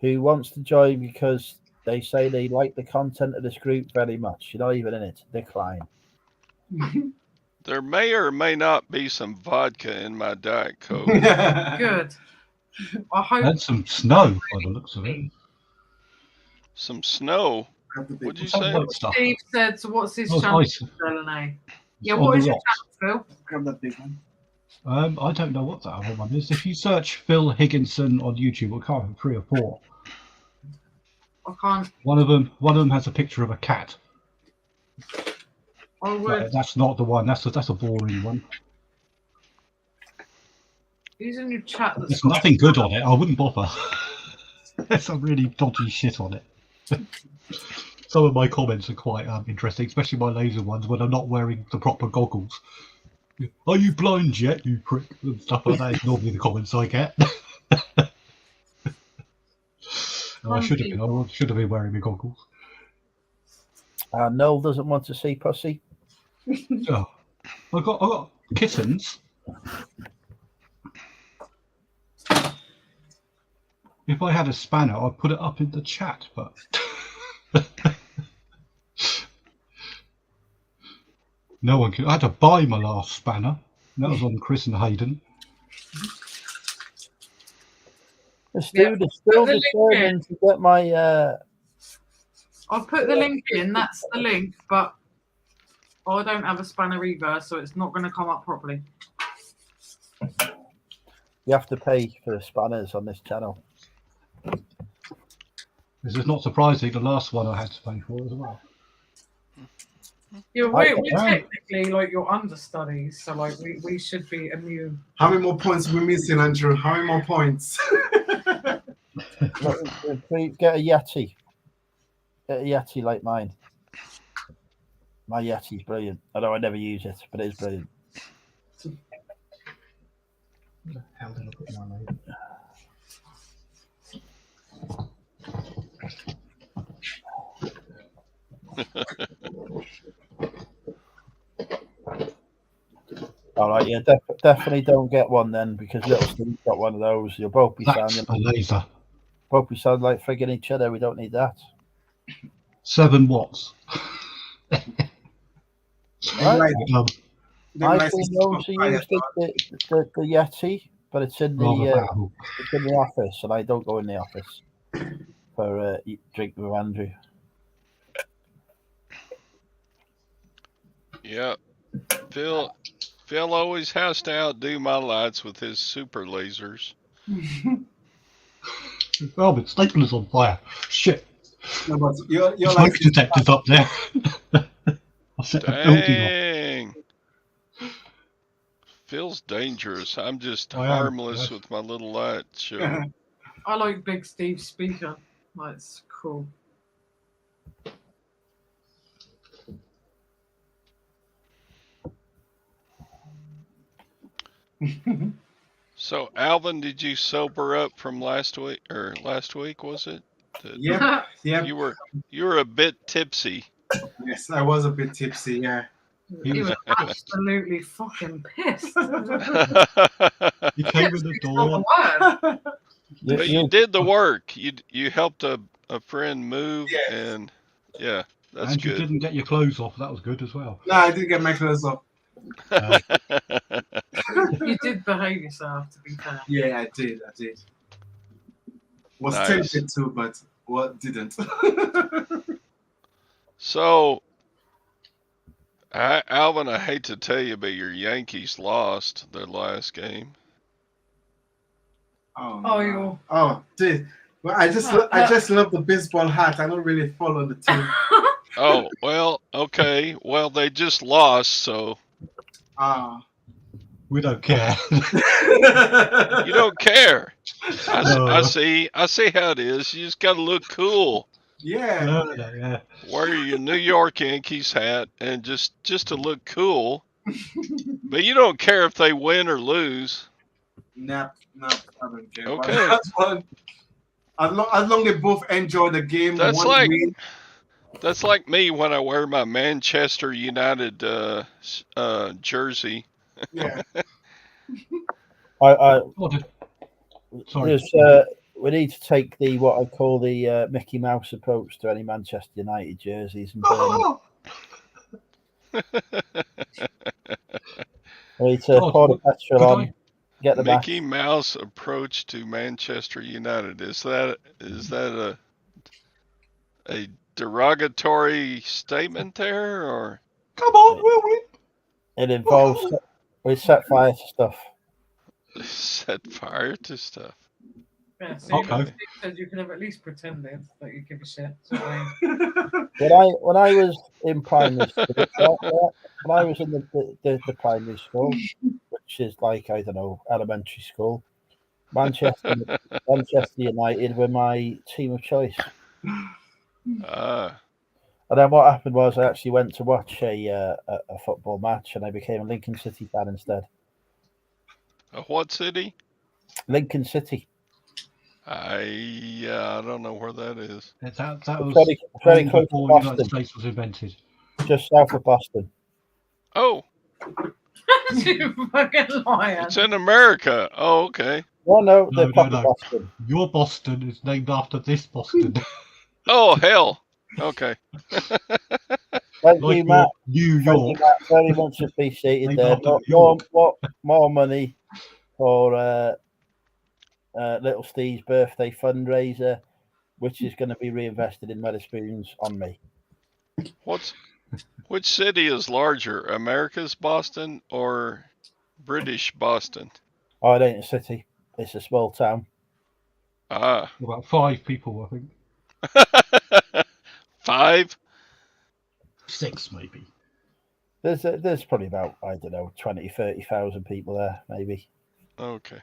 who wants to join because they say they like the content of this group very much. You're not even in it. Decline. There may or may not be some vodka in my Diet Coke. Good. I hope. and some snow by the looks of it. Some snow. What'd you Some say? white stuff. Steve said, so what's his Oh, channel? nice. LNA? Yeah, On what the is your rocks. channel, Phil? Grab that big one. I don't know what that other one is. If you search Phil Higginson on YouTube, we'll come up with 3 or 4. I can't. One of them has a picture of a cat. I But would. that's not the one. That's a boring one. Who's in your chat that's There's got nothing good on it. I wouldn't bother. There's some really dodgy shit on it. Some of my comments are quite interesting, especially my laser ones when I'm not wearing the proper goggles. Are you blind yet, you prick? And stuff like that is normally the comments I get. I should have been wearing my goggles. Noel doesn't want to see pussy. Oh, I got kittens. If I had a spanner, I'd put it up in the chat, but no one could. I had to buy my last spanner. That was on Chris and Hayden. It's Yeah. still The link determined to get my. I'll put the link in. That's the link, but I don't have a spanner either, so it's not going to come up properly. You have to pay for the spanners on this channel. This is not surprising. The last one I had to pay for as well. Yeah, we're Yeah. technically like your understudies, so like we should be immune. How many more points are we missing, Andrew? How many more points? Look, get a Yeti. Get a Yeti like mine. My Yeti's brilliant. Although I never use it, but it is brilliant. How did I put my name? All right, yeah, definitely don't get one then, because Little Steve's got one of those. You'll both be That's sounding, a laser. like frigging each other. We don't need that. 7 watts. Right. Them I've licenses been known to expire, use the Yeti, but it's in Rather the valuable. it's in the office, and I don't go in the office for drink with Andrew. Yeah. Phil always has to outdo my lights with his super lasers. Oh, but stapler's on fire. Shit. No, but your Smoke license detector's up there. I set the building off. Dang. feels dangerous. I'm just I am, harmless yes. with my little light show. I like Big Steve's speaker. That's cool. So, Alvin, did you sober up from last week, or last week was it? Yep. You were a bit tipsy. Yes, I was a bit tipsy. Yeah. He was absolutely fucking pissed. He came in the door. But you did the work. You helped a friend move, Yes. and yeah, that's And you good. didn't get your clothes off. That was good as well. No, I didn't get my clothes off. You did behave yourself, to be fair. Yeah, I did. Was Nice. tempted to, but didn't. So, Alvin, I hate to tell you, but your Yankees lost their last game. Dude. Well, I just love the baseball hat. I don't really follow the team. Oh, well, okay. Well, they just lost, so We don't care. you don't care. No. I see how it is. You just got to look cool. Yeah. Yeah. Wear your New York Yankees hat and just to look cool. But you don't care if they win or lose. No, I don't care. Okay. But that's fun. As long they both enjoy the game. That's one like win. That's like me when I wear my Manchester United jersey. Yeah. Sorry. We need to take what I call the Mickey Mouse approach to any Manchester United jerseys and burn them. We need to pour the petrol on, get the Mickey Mouse approach to Manchester United. Is that a derogatory statement there, or? Come on, we'll win. It involves we set fire to stuff. Set fire to stuff. Yeah, so Okay. you could have at least pretended that you give a shit. When I was in primary school, when I was in the primary school, which is like, I don't know, elementary school, Manchester United were my team of choice. And then what happened was I actually went to watch a football match, and I became a Lincoln City fan instead. A what city? Lincoln City. I don't know where that is. That was very close to before the Boston. United States was invented. Just south of Boston. Oh. You fucking liar. It's in America. Oh, okay. Well, no, No. Boston. Your Boston is named after this Boston. Oh, hell. Okay. Thank Like you, Matt. New Thank York. you, Matt. Very much appreciated Named there. after New York. More money for Little Steve's birthday fundraiser, which is going to be reinvested in Wetherspoons on me. Which city is larger, America's Boston or British Boston? Oh, it ain't a city. It's a small town. About 5 people, I think. 5? 6 maybe. There's probably about, I don't know, 20, 30,000 people there, maybe. Okay.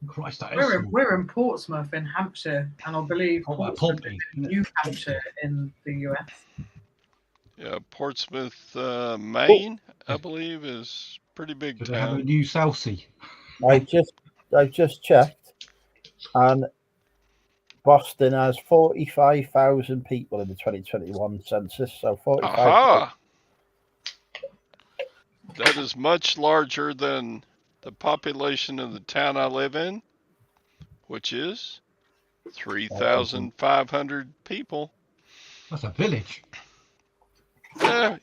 Christ, that is We're in Portsmouth in Hampshire, and I believe Portsmouth is in New Hampshire in the US. Yeah, Portsmouth, Maine, I believe, is pretty big Do they have a town. new Southsea? I've just checked, and Boston has 45,000 people in the 2021 census. So 45. Aha! That is much larger than the population of the town I live in, which is 3,500 people. That's a village.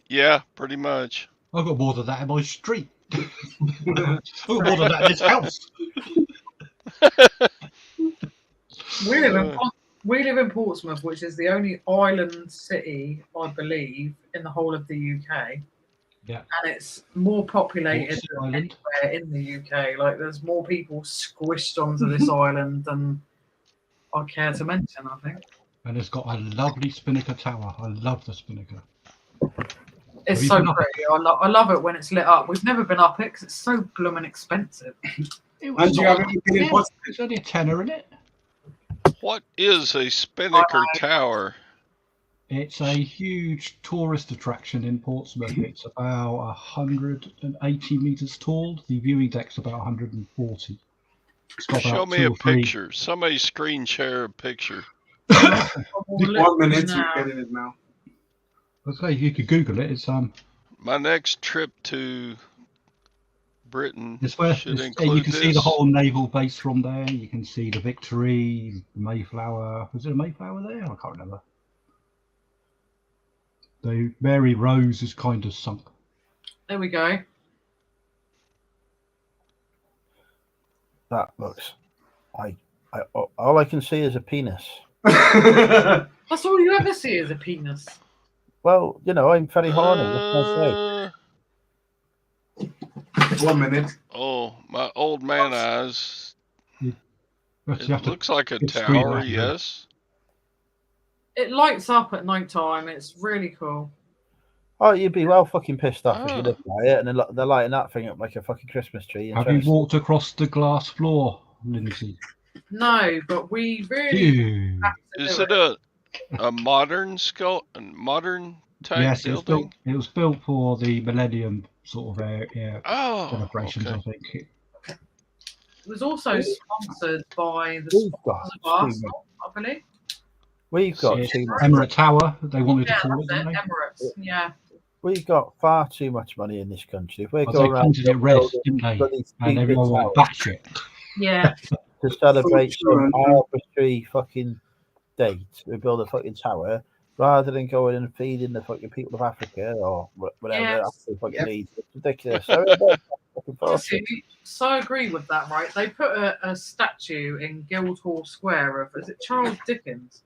Yeah, pretty much. I've got more than that in my street. I've got more than that in this house. We live in Portsmouth, which is the only island city, I believe, in the whole of the UK. Yeah. And it's more populated than Island. anywhere in the UK. Like, there's more people squished onto this island than I care to mention, I think. And it's got a lovely Spinnaker tower. I love the Spinnaker. It's Have you so been up pretty. I love it when it's lit up. We've never been up it because it's so blooming expensive. It And you not- haven't been in Portsmouth? It's only a tenner in it. What is a Spinnaker Tower? It's a huge tourist attraction in Portsmouth. It's about 180 meters tall. The viewing deck's about 140. It's got Show about me 2 a or 3. picture. Somebody screen share a picture. I will look 1 minute, now. you're getting it now. Okay, you could Google it. It's My next trip to Britain It's where should you include can this. see the whole naval base from there. You can see the Victory, the Mayflower. Was it a Mayflower there? I can't remember. The Mary Rose is kind of sunk. There we go. That looks. All I can see is a penis. That's all you ever see is a penis. Well, you know, I'm very horny. What can I say? 1 minute. Oh, my old man eyes. But you have It to looks like a big screen tower, that, yeah. yes. It lights up at night time. It's really cool. Oh, you'd be well fucking pissed off if you Ah. lived by it, and they're lighting that thing up like a fucking Christmas tree. Have you walked across the glass floor, Lindsay? No, but we really Ew. have to Is do it a modern modern type Yes, it was building? built. It was built for the Millennium sort of Oh, celebrations, okay. I think. It was also sponsored by the We've sponsors got of too Arsenal, I believe. We've got It's too much. Emirate Tower, they wanted Yeah, to call that's it, it. didn't they? Emirates. Yeah. We've got far too much money in this country. If we're Well, going they around painted it red, building didn't they? bloody And stupid everyone went towers batshit. Yeah. to celebrate Sure, some and- arbitrary fucking date, we build a fucking tower rather than going and feeding the fucking people of Africa or whatever Yes. Africa fucking Yep. needs. It's ridiculous. So it's fucking Honestly, fortune. so I agree with that, right? They put a statue in Guildhall Square of, is it Charles Dickens?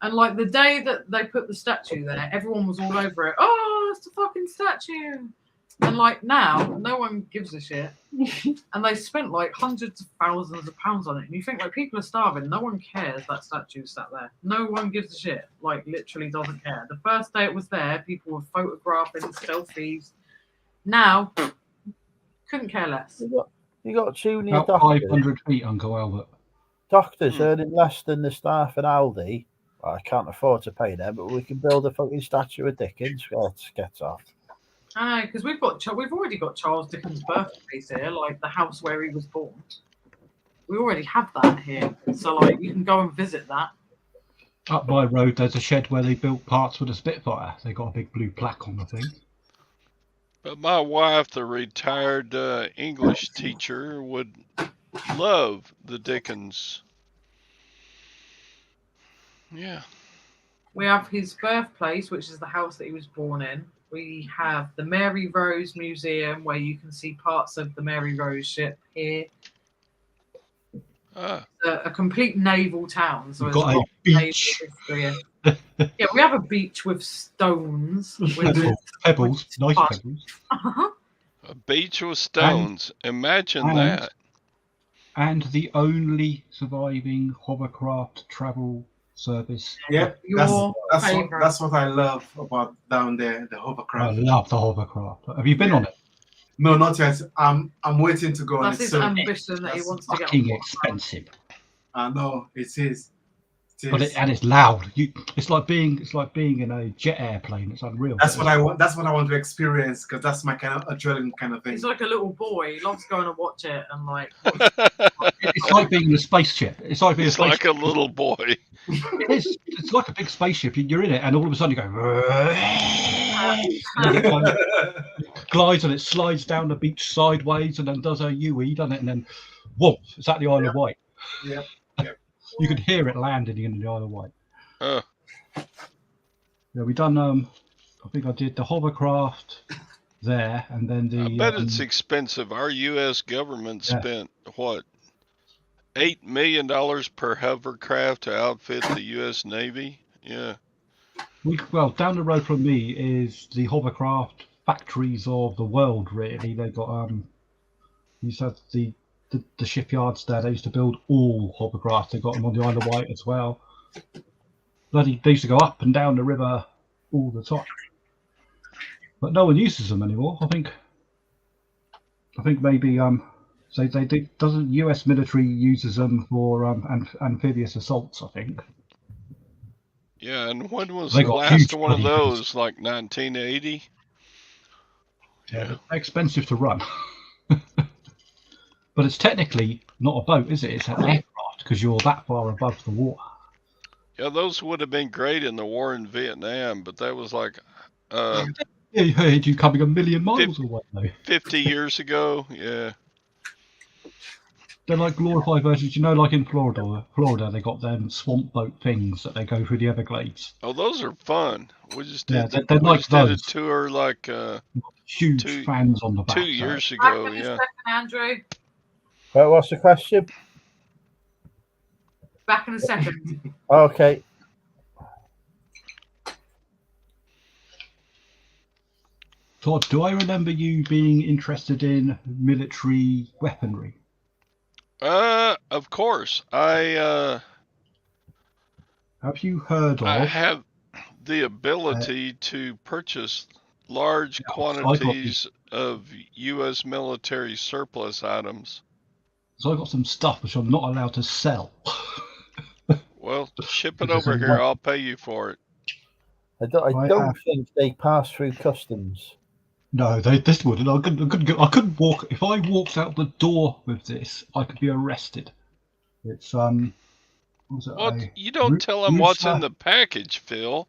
And like the day that they put the statue there, everyone was all over it. Oh, it's the fucking statue. And like now, no one gives a shit. And they spent like hundreds of thousands of pounds on it. And you think like people are starving, no one cares that statue's sat there. No one gives a shit. Like literally doesn't care. The first day it was there, people were photographing selfies. Now, couldn't care less. You got junior About doctors, 500 feet, Uncle Albert. earning less than the staff in Aldi. Well, I can't afford to pay them, but we can build a fucking statue of Dickens. Let's get off. I know, because we've already got Charles Dickens' birthplace here, like the house where he was born. We already have that here, so like you can go and visit that. Up my road, there's a shed where they built parts for the Spitfire. They got a big blue plaque on the thing. But my wife, the retired English teacher, would love the Dickens. Yeah. We have his birthplace, which is the house that he was born in. We have the Mary Rose Museum, where you can see parts of the Mary Rose ship here. Ah, A complete naval town, so We've there's got a lot of naval beach. history here. Yeah, we have a beach with stones. With Pebbles, nice fun. pebbles. a beach with stones. Imagine and- that. And the only surviving hovercraft travel service. Yeah, Your favourite. that's what I love about down there, the I hovercraft. love the hovercraft. Have you been on it? No, not yet. I'm waiting to go on That's it his soon. ambition that he That's wants to get on. Fucking board. expensive. I know it is. It But is. it's loud. It's like being in a jet airplane. It's unreal. That's what I want. That's what I want to experience because that's my kind of adrenaline kind of thing. He's like a little boy. He loves going to watch it and like. It's like being in a spaceship. It's like being He's like a little boy. It is. It's like a big spaceship. You're in it, and all of a sudden you go. And it glides and it slides down the beach sideways, and then does a UE, doesn't it? And then, whoa! It's at the Isle of Wight. Yep. You could hear it landing in the Isle of Wight. Uh, Yeah, we done. I think I did the hovercraft there, and then the. I bet it's expensive. Our U.S. government Yeah. spent what, $8 million per hovercraft to outfit the U.S. Navy. Yeah. Well, down the road from me is the hovercraft factories of the world. Really, they got you said the shipyards there. They used to build all hovercraft. They got them on the Isle of Wight as well. Bloody, they used to go up and down the river all the time. but no one uses them anymore. I think maybe so they doesn't U.S. military uses them for amphibious assaults. I think. Yeah, and when was They the got last huge one of bloody guns. those? Like 1980? Yeah, they're expensive to run. But it's technically not a boat, is it? It's an aircraft because you're that far above the water. Yeah, those would have been great in the war in Vietnam, but that was like Yeah, you heard you coming a million miles away. Though. 50 years ago. Yeah. They're like glorified versions. You know, like in Florida, they got them swamp boat things that they go through the Everglades. Oh, those are fun. We just did Yeah, they're like did a those. tour like Huge fans on the back. 2 years Back ago. in a Yeah. second, Andrew. Well, what's the question? Back in a second. Okay. Todd, do I remember you being interested in military weaponry? Of course. Have you heard of? I have the ability to purchase large quantities of U.S. military surplus items. So I got some stuff which I'm not allowed to sell. Well, ship it over here. I'll pay you for it. I don't think they pass through customs. No, this wouldn't. I couldn't walk. If I walked out the door with this, I could be arrested. It's Well, you don't tell them what's in the package, Phil.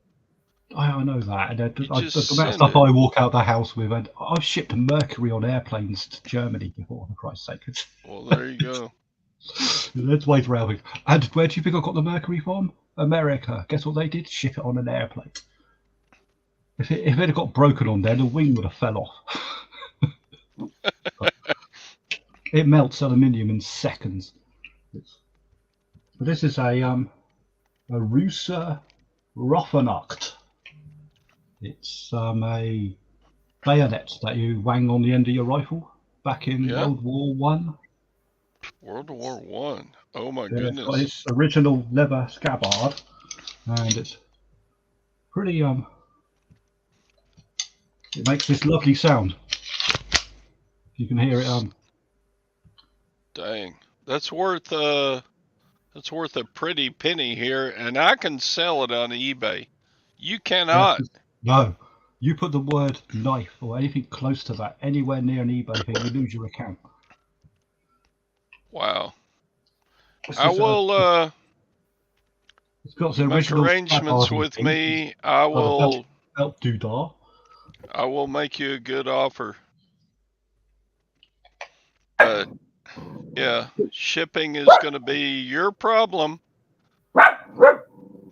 I know that. And the amount of send stuff it. I walk out the house with, and I've shipped mercury on airplanes to Germany before, for Christ's sake. Well, there you go. Let's wait around. And where do you think I got the mercury from? America. Guess what they did? Ship it on an airplane. If it had got broken on there, the wing would have fell off. It melts aluminium in seconds. But this is a Rusa Rofenacht. It's a bayonet that you wang on the end of your rifle back in World War One. World War One. Oh my goodness! It's original leather scabbard, and it's pretty It makes this lovely sound. You can hear it. Dang, that's worth a pretty penny here, and I can sell it on eBay. You cannot. No, you put the word knife or anything close to that anywhere near an eBay thing, you lose your account. Wow. I will. It's got the make arrangements with me. I will. Belt doodah. I will make you a good offer. But yeah, shipping is going to be your problem.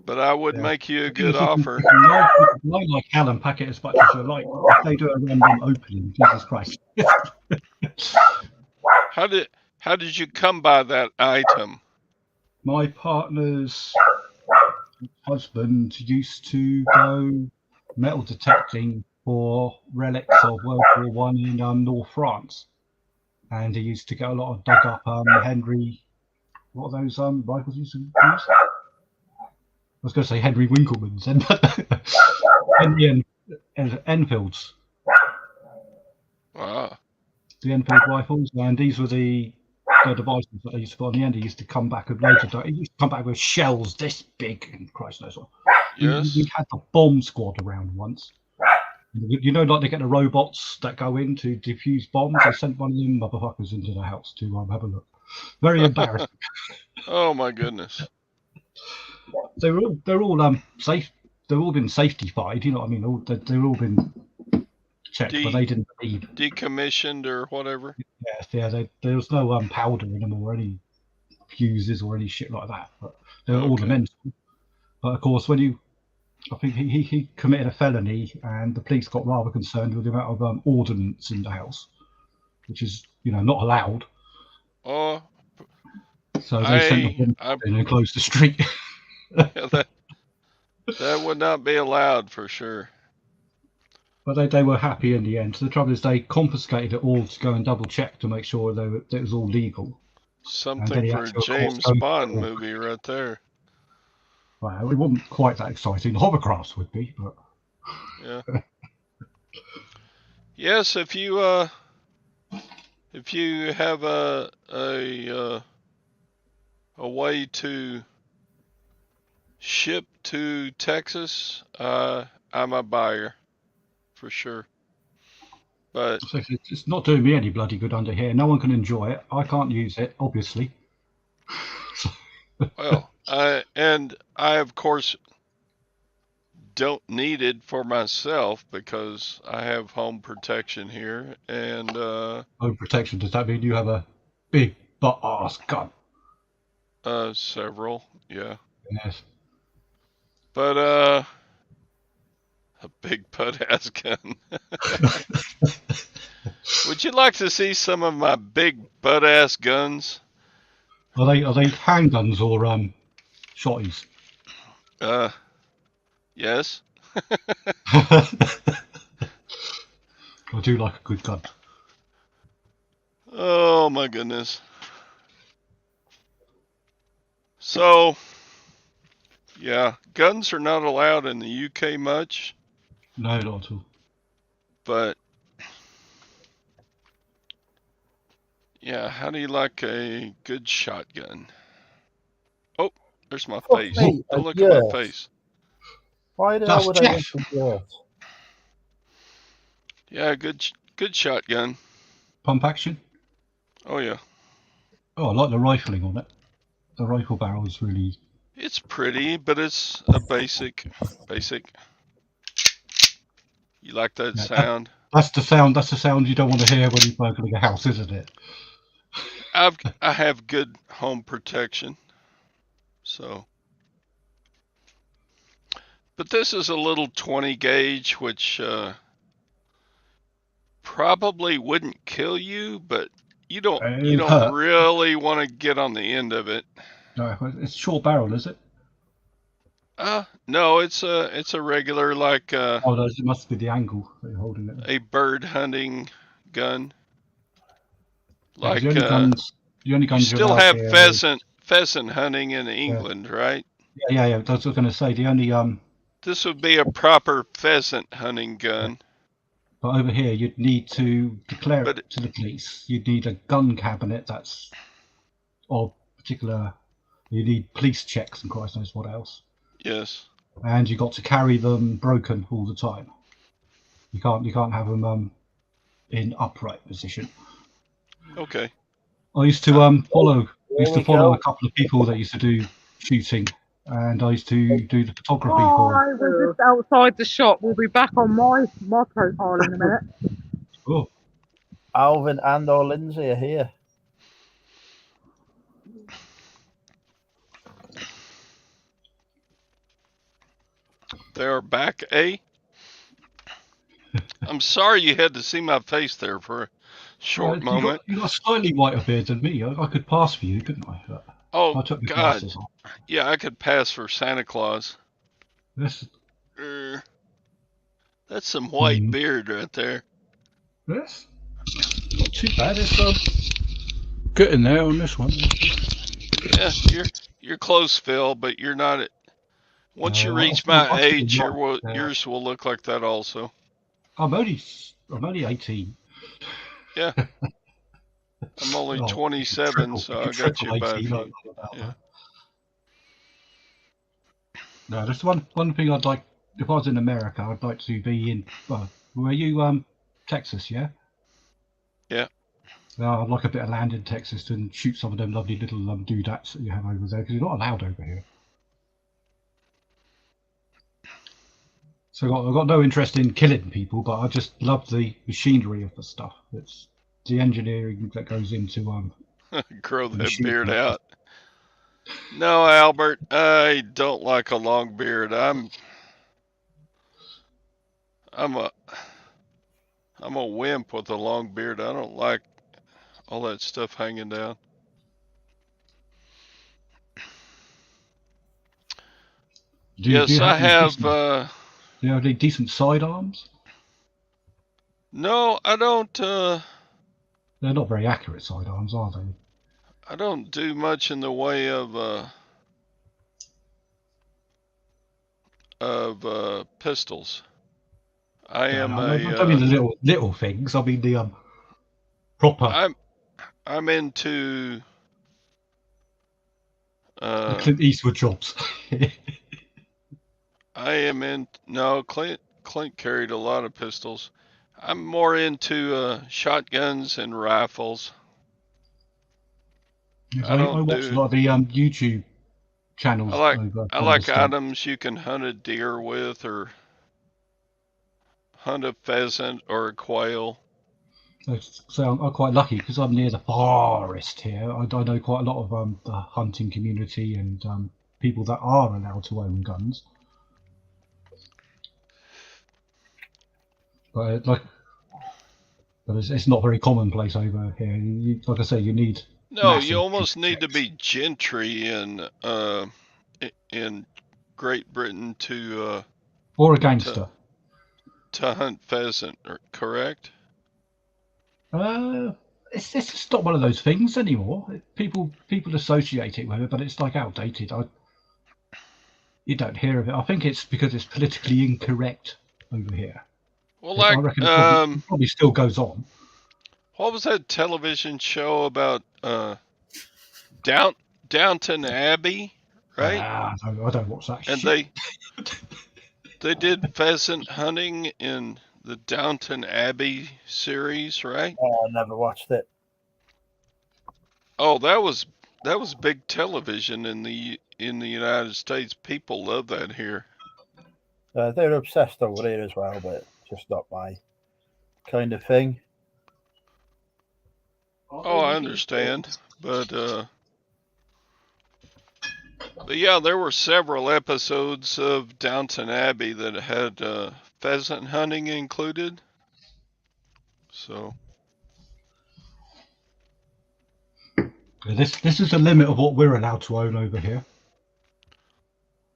But I would make you a good offer. I like Alan Packet as much as you like. If they do a random opening, Jesus Christ. How did you come by that item? My partner's husband used to go metal detecting for relics of World War One in North France, and he used to get a lot of dug up Henry. What are those rifles he used to use? I was going to say Henry Winkleman's, Henry Enfields. Wow. The Enfield rifles, and these were the devices that I used to put on the end. He used to come back with loads of. He used to come back with shells this big, and Christ knows what. Yes. We had the bomb squad around once. You know, like they get the robots that go in to defuse bombs. They sent one of them motherfuckers into the house to have a look. Very embarrassing. Oh my goodness. They're all safe. They've all been safety-fied. You know what I mean? They've all been checked, but they didn't believe. Decommissioned or whatever. Yeah. There was no powder in them or any fuses or any shit like that. But they were ornamental. But of course, I think he committed a felony, and the police got rather concerned with the amount of ordnance in the house, which is not allowed. Oh. So they sent them in and closed the street. Yeah, that would not be allowed for sure. But they were happy in the end. So the trouble is they confiscated it all to go and double check to make sure that it was all legal. Something for a James Bond movie right there. Well, it wasn't quite that exciting. The hovercrafts would be, but yeah. Yes, if you have a way to ship to Texas, I'm a buyer for sure. But So it's not doing me any bloody good under here. No one can enjoy it. I can't use it, obviously. well, and I of course don't need it for myself because I have home protection here and Home protection, does that mean you have a big butt ass gun? several, yeah. Yes. But a big butt ass gun. Would you like to see some of my big butt ass guns? Are they handguns or shotties? Yes. I do like a good gun. Oh my goodness. So, yeah, guns are not allowed in the UK much, No, not at all. but yeah, how do you like a good shotgun? Oh, there's my Fuck face. me, Don't a look at my yurt. face. Why the That's hell would I want Jeff. to yurt? Yeah, good shotgun. Pump action. Oh yeah. Oh, I like the rifling on it. The rifle barrel is really. It's pretty, but it's a basic. You like that Yeah, sound? that's the sound. That's the sound you don't want to hear when you're burgling a house, isn't it? I have good home protection. So, but this is a little 20 gauge, which probably wouldn't kill you, but you don't It hurt. really want to get on the end of it. No, it's short barrel, is it? No, it's a regular like Oh, no, it must be the angle that you're holding it. a bird hunting gun. Yeah, 'cause Like the only you guns you're still allowed have here. pheasant hunting in England, right? Yeah. That's what I was going to say. The only This would be a proper pheasant hunting gun. but over here you'd need to declare But it to the police. You'd need a gun cabinet that's of particular. You need police checks and Christ knows what else. yes. And you got to carry them broken all the time. You can't have them in upright position. Okay. I used to follow we go. a couple of people that used to do shooting, and I used to do the photography for. Hi, we're just outside the shop. We'll be back on my profile in a minute. Oh, Alvin and or Lindsay are here. They are back, eh? I'm sorry you had to see my face there for a short moment. You got a slightly whiter beard than me. I could pass for you, couldn't I? But Oh I took my God, glasses off. yeah, I could pass for Santa Claus. This, That's some white beard right there. this, not too bad. It's getting there on this one. Yeah, you're close, Phil, but you're not at. Once you reach I'm my still age, not, yours will look like that also. I'm only 18. Yeah. I'm only 27, so I got you by a few. Yeah. No, there's one thing I'd like. If I was in America, I'd like to be in. Were you Texas? Yeah. Yeah. I'd like a bit of land in Texas to shoot some of them lovely little doodads that you have over there because you're not allowed over here. So I've got no interest in killing people, but I just love the machinery of the stuff. It's the engineering that goes into grow that beard out. No, Albert, I don't like a long beard. I'm a wimp with a long beard. I don't like all that stuff hanging down. Yes, I have. Do you have any decent sidearms? No, I don't. They're not very accurate sidearms, are they? I don't do much in the way of pistols. I am I don't mean the little things. I mean the proper. I'm into The Clint Eastwood jobs. I am in no Clint carried a lot of pistols. I'm more into shotguns and rifles. I watch a lot of the YouTube channels. I like items you can hunt a deer with, or hunt a pheasant or a quail. So I'm quite lucky because I'm near the forest here. I know quite a lot of the hunting community and people that are allowed to own guns. But it's not very commonplace over here. Like I say, you need. No, you almost need to be gentry in Great Britain to or a gangster to hunt pheasant, correct? It's just not one of those things anymore. People associate it with it, but it's like outdated. You don't hear of it. I think it's because it's politically incorrect over here. Well, I reckon it probably still goes on. What was that television show about Downton Abbey, right? I don't watch that and shit. They did pheasant hunting in the Downton Abbey series, right? Oh, I never watched it. Oh, that was big television in the United States. People love that here. They're obsessed over here as well, but just not my kind of thing. Oh, I understand, but yeah, there were several episodes of Downton Abbey that had pheasant hunting included. So this is the limit of what we're allowed to own over here.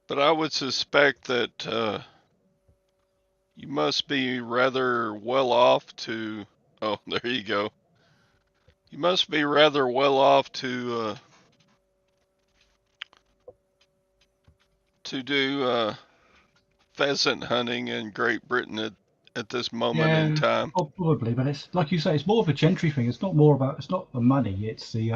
But I would suspect that you must be rather well off to. Oh, there you go. You must be rather well off to do pheasant hunting in Great Britain at this moment in time. Probably, but it's like you say, it's more of a gentry thing. It's not the money. It's the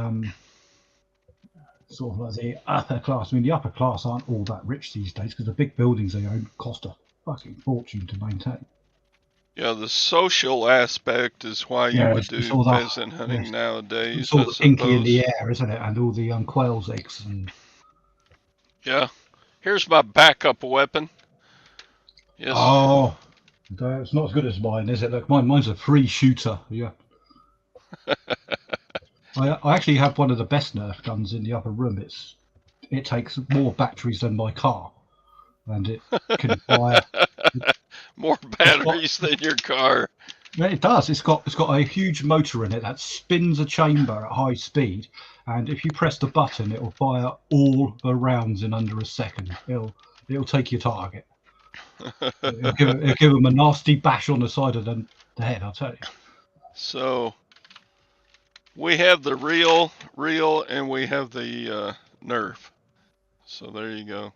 sort of like the upper class. I mean, the upper class aren't all that rich these days because the big buildings they own cost a fucking fortune to maintain. Yeah, the social aspect is why you would do pheasant hunting nowadays. It's all the pinky in the air, isn't it? And all the quail's eggs. And yeah, here's my backup weapon. Yes. Oh, it's not as good as mine, is it? Look, mine's a free shooter. Yeah. I actually have one of the best Nerf guns in the upper room. It takes more batteries than my car, and it can fire more batteries than your car. It does. It's got a huge motor in it that spins a chamber at high speed, and if you press the button, it will fire all the rounds in under a second. It'll take your target. It'll give them a nasty bash on the side of the head, I'll tell you. So we have the real, and we have the Nerf. So there you go.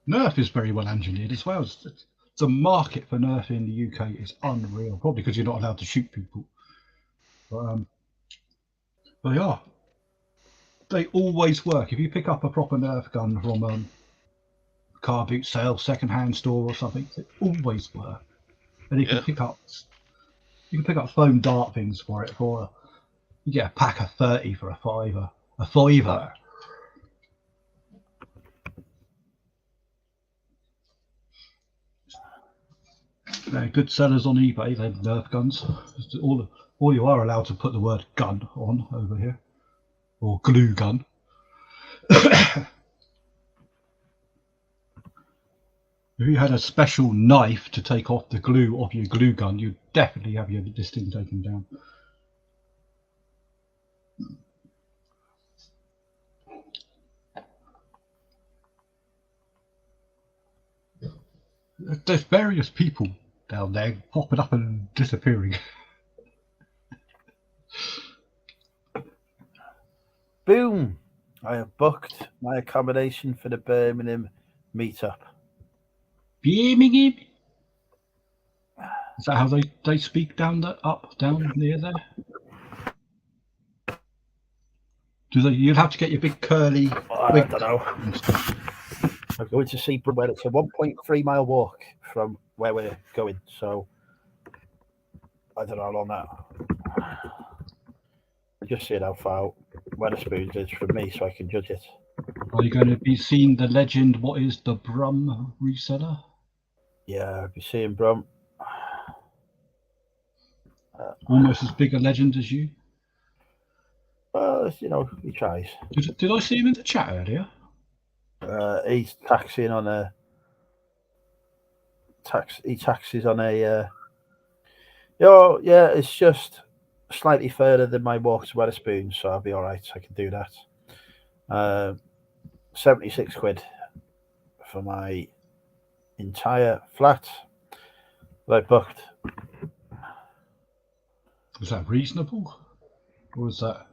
Nerf is very well engineered as well. The market for Nerf in the UK is unreal, probably because you're not allowed to shoot people. But they always work. If you pick up a proper Nerf gun from car boot sale, second-hand store or something, they always work. And you can pick up foam dart things for it. You get a pack of 30 for a fiver. A fiver. They're good sellers on eBay. They're Nerf guns. All you are allowed to put the word gun on over here, or glue gun. If you had a special knife to take off the glue off your glue gun, you'd definitely have this thing taken down. There's various people down there popping up and disappearing. Boom! I have booked my accommodation for the Birmingham meetup. Birmingham? Is that how they speak down near there? Do they? You'd have to get your big curly. I don't know. I'm going to see where it's a 1.3 mile walk from where we're going. So I don't know how long that. I'm just seeing how far Wetherspoons is from me, so I can judge it. Are you going to be seeing the legend? What is the Brum reseller? Yeah, I'll be seeing Brum. Almost as big a legend as you. Well, you know, he tries. Did I see him in the chat earlier? He's taxiing on a He taxis on a. Yeah, it's just slightly further than my walk to Wetherspoons, so I'll be all right. I can do that. 76 quid for my entire flat that I booked. Was that reasonable? Or was that?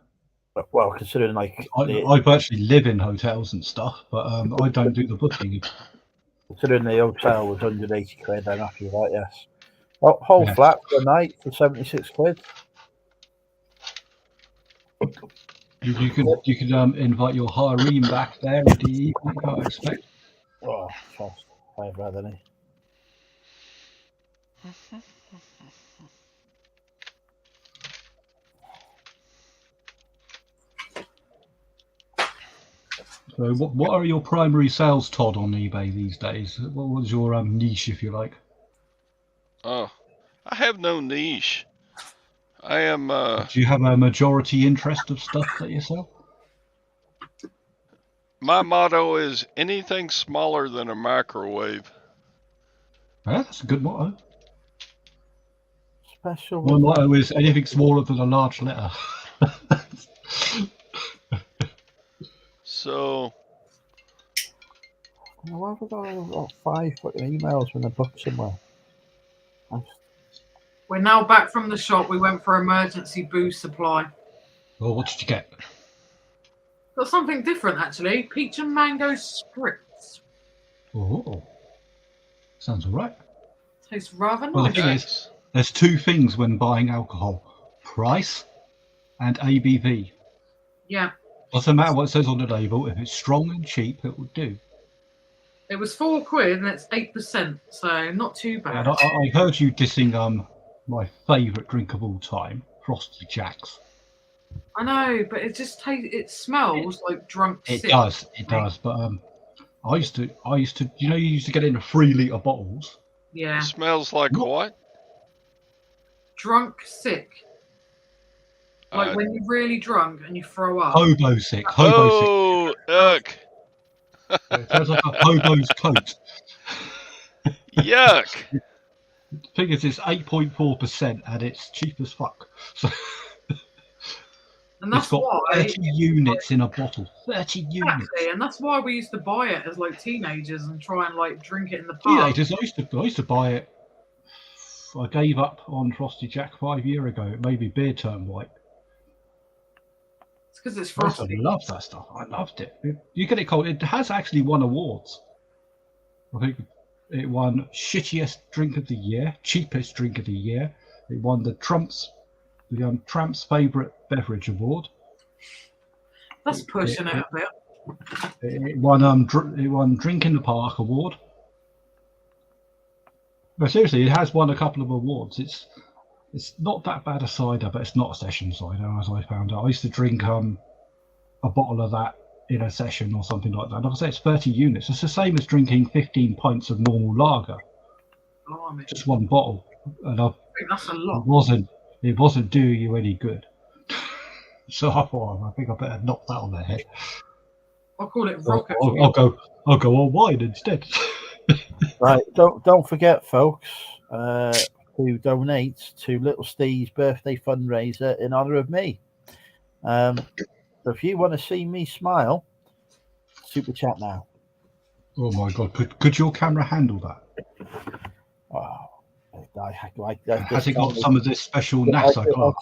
Well, considering like I virtually live in hotels and stuff, but I don't do the booking. Considering the hotel was 180 quid, I'm happy with that. Yes. Well, whole flat for a night for 76 quid. You could invite your harem back there in the evening, I expect. Oh, fast. I've had any. So what are your primary sales, Todd, on eBay these days? What was your niche, if you like? Oh, I have no niche. I am. Do you have a majority interest of stuff that you sell? My motto is anything smaller than a microwave. Yeah, that's a good motto. Special. My motto is anything smaller than a large letter. So. Why have I got 5 fucking emails when I booked somewhere? We're now back from the shop. We went for emergency booze supply. Well, what did you get? Got something different, actually. Peach and mango spritz. Oh, sounds all right. Tastes rather Well, the nice. thing is, there's two things when buying alcohol: price and ABV. Yeah. Doesn't matter what it says on the label. If it's strong and cheap, it will do. It was £4 and it's 8%, so not too bad. And I heard you dissing my favourite drink of all time, Frosty Jacks. I know, but it just it smells like drunk It sick. It does. But I used to. You used to get it in 3 litre bottles. Yeah. It smells like what? Drunk sick. Like when you're really drunk and you throw up. Hobo sick. Oh, yuck. It sounds like a hobo's coat. Yuck. The thing is, it's 8.4% and it's cheap as fuck. So and that's it's got why 30 units in a bottle. 30 units. Exactly, and that's why we used to buy it as like teenagers and try and like drink it in the pub. Teenagers, I used to buy it. I gave up on Frosty Jack 5 years ago. It made me beer turn white. It's because it's I frosty. love that stuff. I loved it. You get it cold. It has actually won awards. I think it won shittiest drink of the year, cheapest drink of the year. It won the Trump's favourite beverage award. That's pushing it a bit. It won Drink in the Park award. No, seriously, it has won a couple of awards. It's not that bad a cider, but it's not a session cider, as I found out. I used to drink a bottle of that in a session or something like that. Like I say, it's 30 units. It's the same as drinking 15 pints of normal lager. Blimey. Just one bottle, and I think that's a lot. It wasn't doing you any good. So I think I better knock that on the head. I'll call it rocket. I'll go on wine instead. Right, don't forget, folks, to donate to Little Steve's birthday fundraiser in honour of me. So if you want to see me smile, super chat now. Oh my god, could your camera handle that? Oh, Has it got some of this special NASA glass?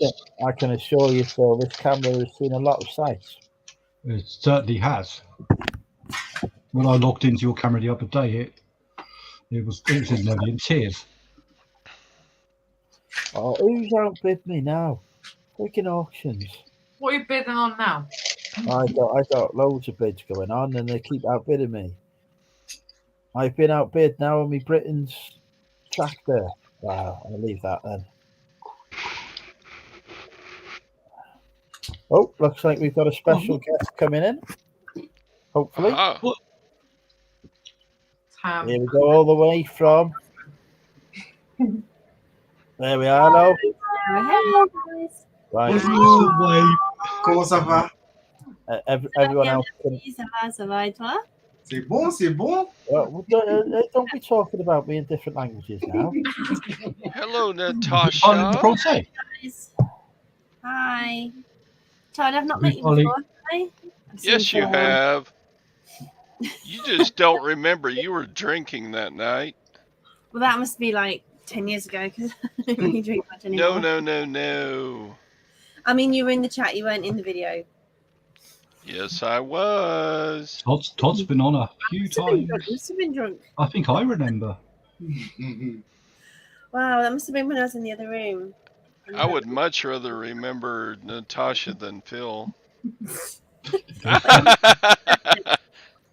I can assure you, Phil, this camera has seen a lot of sights. It certainly has. When I logged into your camera the other day, it was nearly in tears. Oh, who's outbid me now? Freaking auctions. What are you bidding on now? I got loads of bids going on, and they keep outbidding me. I've been outbid now on my Britain's tractor. Wow, I'll leave that then. Oh, looks like we've got a special guest coming in. Hopefully. Aha. Tam. Here we go, all the way from. There we are now. Hello, guys. Right. Comment ça va? Everyone else can. Ça va et toi? C'est bon, c'est bon. Well, don't be talking about me in different languages now. Hello, Parle Natasha. français. Guys. Hi. Todd, I've not met you Ollie. before, have I? I've seen Yes, you Todd. have. You just don't remember. You were drinking that night. Well, that must be like 10 years ago because I don't really drink much anymore. No. I mean, you were in the chat, you weren't in the video. Yes, I was. Todd's been on a few Must have been times. drunk. Must have been drunk. I think I remember. Wow, that must have been when I was in the other room. I would much rather remember Natasha than Phil.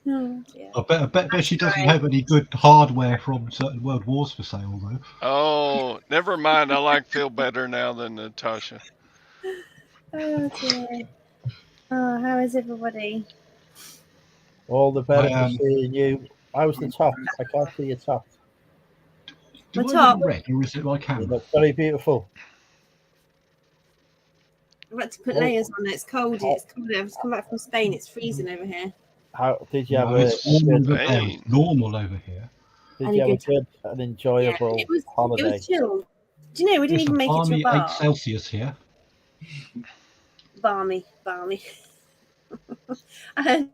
Oh, dear. I bet she doesn't have any good hardware from certain World Wars for sale, though. Oh, never mind. I like Phil better now than Natasha. Oh, dear. Oh, how is everybody? All the better I, for seeing you. I was the top. I can't see your top. Do What's I up? look red, or is it my You camera? look very beautiful. I've got to put Oh. layers on it. It's cold. It's cold. I've just come back from Spain. It's freezing over here. How did you have No, a it's normal good, over there. It's normal over here. did Had you a have a good time. good and enjoyable Yeah, it was holiday? chill. Do you know we didn't It's even make it to a balmy bar? 8 Celsius here. Balmy. I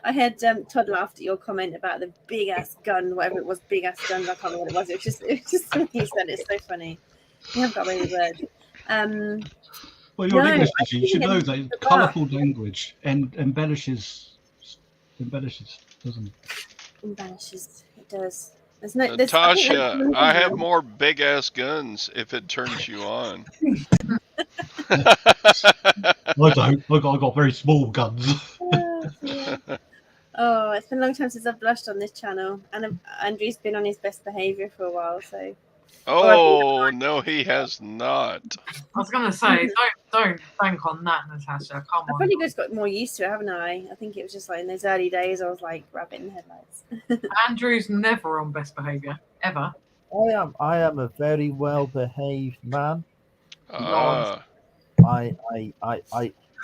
had Todd laughed at your comment about the big ass gun, whatever it was, big ass guns. I can't remember what it was. It was just something he said. It's so funny. You have got away with words. Well, you're No, an English I teacher. You should think know it's that the colourful language and embellishes, doesn't. Embellishes. It does. There's no. Natasha, I have more big ass guns if it turns you on. I don't. I got very small guns. Oh, it's been a long time since I've blushed on this channel, and Andrew's been on his best behaviour for a while. So Oh, no, he has not. I was gonna say, don't bank on that, Natasha. Come I've on. probably just got more used to it, haven't I? I think it was just like in those early days, I was like rabbit in the headlights. Andrew's never on best behaviour ever. I am a very well behaved man. Ah,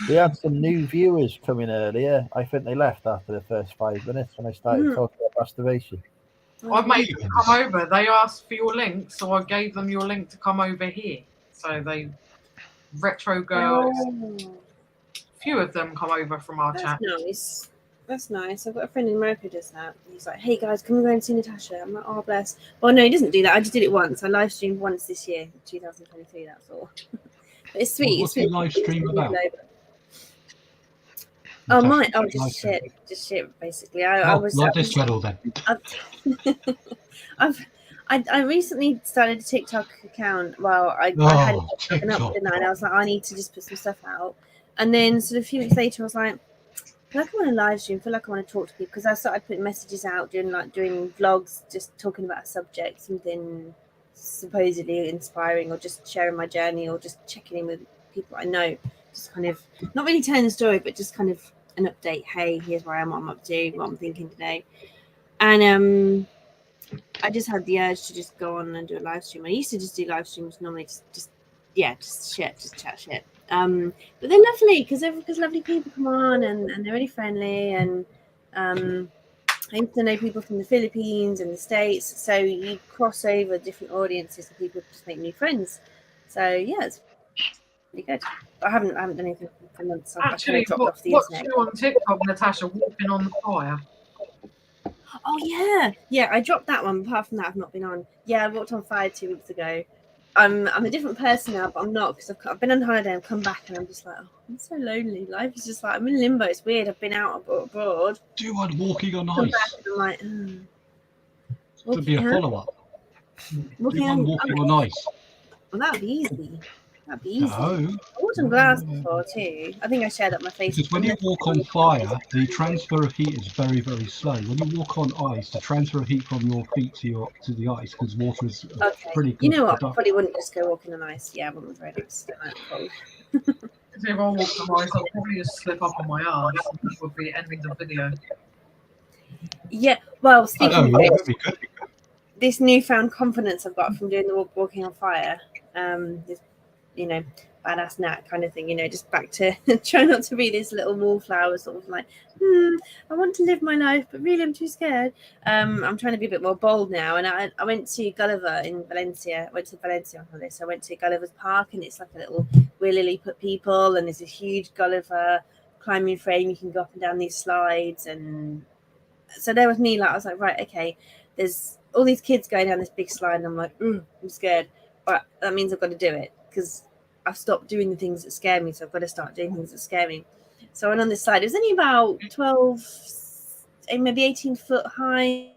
We had some new viewers coming earlier. I think they left after the first 5 minutes when I started talking about masturbation. I made them come over. They asked for your link, so I gave them your link to come over here. So they, retro girls, few of them come over from our chat. That's nice. That's nice. I've got a friend in America who does that. He's like, "Hey guys, can we go and see Natasha?" I'm like, "Oh, bless." Well, no, he doesn't do that. I just did it once. I live streamed once this year, 2023. That's all. But it's sweet. What's it's your live stream about? Oh, Natasha, mine. Oh, live just stream. just shit. Basically, I was. Like this channel then. I recently started a TikTok account. Well, I had it taken up, TikTok. didn't I? And I was like, I need to just put some stuff out. And then sort of a few weeks later, I was like, I feel like I want to live stream. I feel like I want to talk to people because I started putting messages out, doing vlogs, just talking about a subject, something supposedly inspiring, or just sharing my journey, or just checking in with people I know. Just kind of not really telling the story, but just kind of an update. Hey, here's where I am, what I'm up to, what I'm thinking today. And I just had the urge to just go on and do a live stream. I used to just do live streams normally, just chat shit. But they're lovely because lovely people come on and they're really friendly, and I used to know people from the Philippines and the States, so you cross over different audiences and people just make new friends. So yeah, it's really good. But I haven't done anything for months. I've Actually, dropped off the what's internet. you on TikTok, Natasha, walking on the fire? Oh yeah. I dropped that one. Apart from that, I've not been on. Yeah, I walked on fire 2 weeks ago. I'm a different person now, but I'm not because I've been on holiday and come back and I'm just like, oh, I'm so lonely. Life is just like I'm in limbo. It's weird. I've been out abroad. Do you mind walking on Come ice? back and I'm like, To be a follow-up. Do you walking mind on walking on ice? Well, that'd be easy. That'd be easy. No, I walked on glass before too. I think I shared up my face. because when you walk on fire, the transfer of heat is very, very slow. When you walk on ice, the transfer of heat from your feet to the ice, because water is pretty good. You know what? I conductor. probably wouldn't just go walking on ice. Yeah, I wouldn't be very nice. I don't like cold. If I walked on ice, I'd probably just slip up on my arse. That would be ending the video. Yeah. Well, I speaking know, of yeah, which, that'd be good. this newfound confidence I've got from doing the walking on fire, this, you know, badass nat kind of thing, you know, just back to try not to be this little wallflower sort of like, I want to live my life, but really I'm too scared. I'm trying to be a bit more bold now. And I went to Gulliver in Valencia. I went to Valencia on holiday. So I went to Gulliver's Park, and it's like a little where Lily put people, and there's a huge Gulliver climbing frame. You can go up and down these slides. And so there was me, like, I was like, right, okay, there's all these kids going down this big slide, and I'm like, I'm scared. But that means I've got to do it, because I've stopped doing the things that scare me, so I've got to start doing things that scare me. So I went on this slide. It was only about 12, maybe 18 foot high,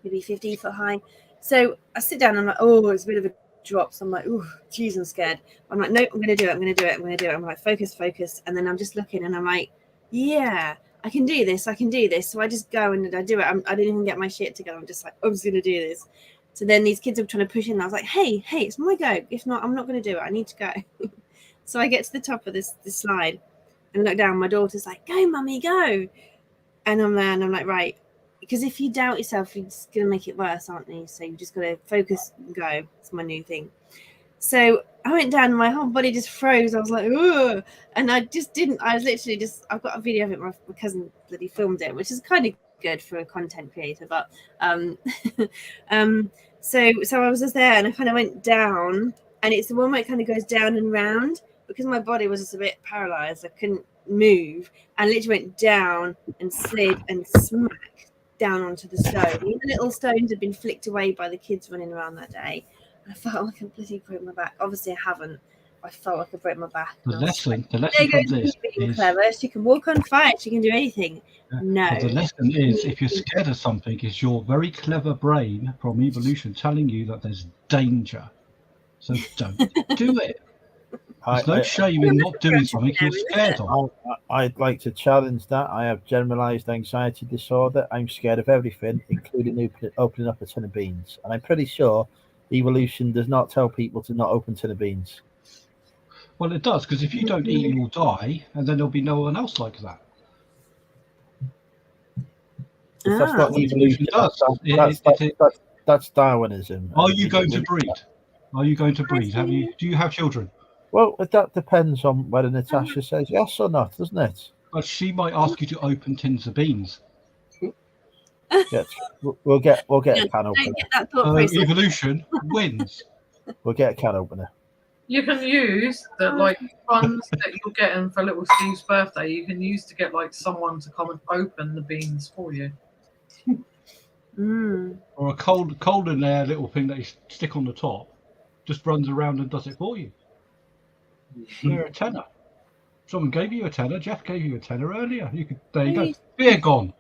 maybe 15 foot high. So I sit down and I'm like, oh, it's a bit of a drop. So I'm like, oh, geez, I'm scared. I'm like, nope, I'm going to do it. I'm going to do it. I'm going to do it. I'm like, focus. And then I'm just looking and I'm like, yeah, I can do this. I can do this. So I just go and I do it. I didn't even get my shit together. I'm just like, I'm just going to do this. So then these kids are trying to push in. And I was like, hey, it's my go. If not, I'm not going to do it. I need to go. So I get to the top of this slide and look down. My daughter's like, go, mummy, go. And I'm there and I'm like, right. Because if you doubt yourself, you're just going to make it worse, aren't you? So you just got to focus and go. It's my new thing. So I went down and my whole body just froze. I was like, ugh. And I just didn't. I was literally just, I've got a video of it. My cousin bloody filmed it, which is kind of good for a content creator. But so I was just there and I kind of went down. And it's the one where it kind of goes down and round. Because my body was just a bit paralyzed. I couldn't move. And literally went down and slid and smacked down onto the stone. The little stones had been flicked away by the kids running around that day. I felt like I completely broke my back. Obviously, I haven't. I felt like I broke my back. The lesson from this being is clever. She can walk on fire. She can do anything. No. the lesson is, if you're scared of something, it's your very clever brain from evolution telling you that there's danger. So don't do it. There's no shame in not doing something you're scared of. I'd like to challenge that. I have generalized anxiety disorder. I'm scared of everything, including opening up a tin of beans. And I'm pretty sure evolution does not tell people to not open tin of beans. Well, it does, because if you don't eat, you'll die, and then there'll be no one else like that. That's what evolution does. That's Darwinism. Are you going to breed? Are you going to breed? Do you have children? Well, that depends on whether Natasha says yes or not, doesn't it? But she might ask you to open tins of beans. Yes, we'll get a can opener. Evolution wins. We'll get a can opener. You can use the funds that you're getting for little Steve's birthday. You can use to get someone to come and open the beans for you. Or a cold in there little thing that you stick on the top, just runs around and does it for you. They're a tenner. Someone gave you a tenner. Jeff gave you a tenner earlier. There you go. Fear gone.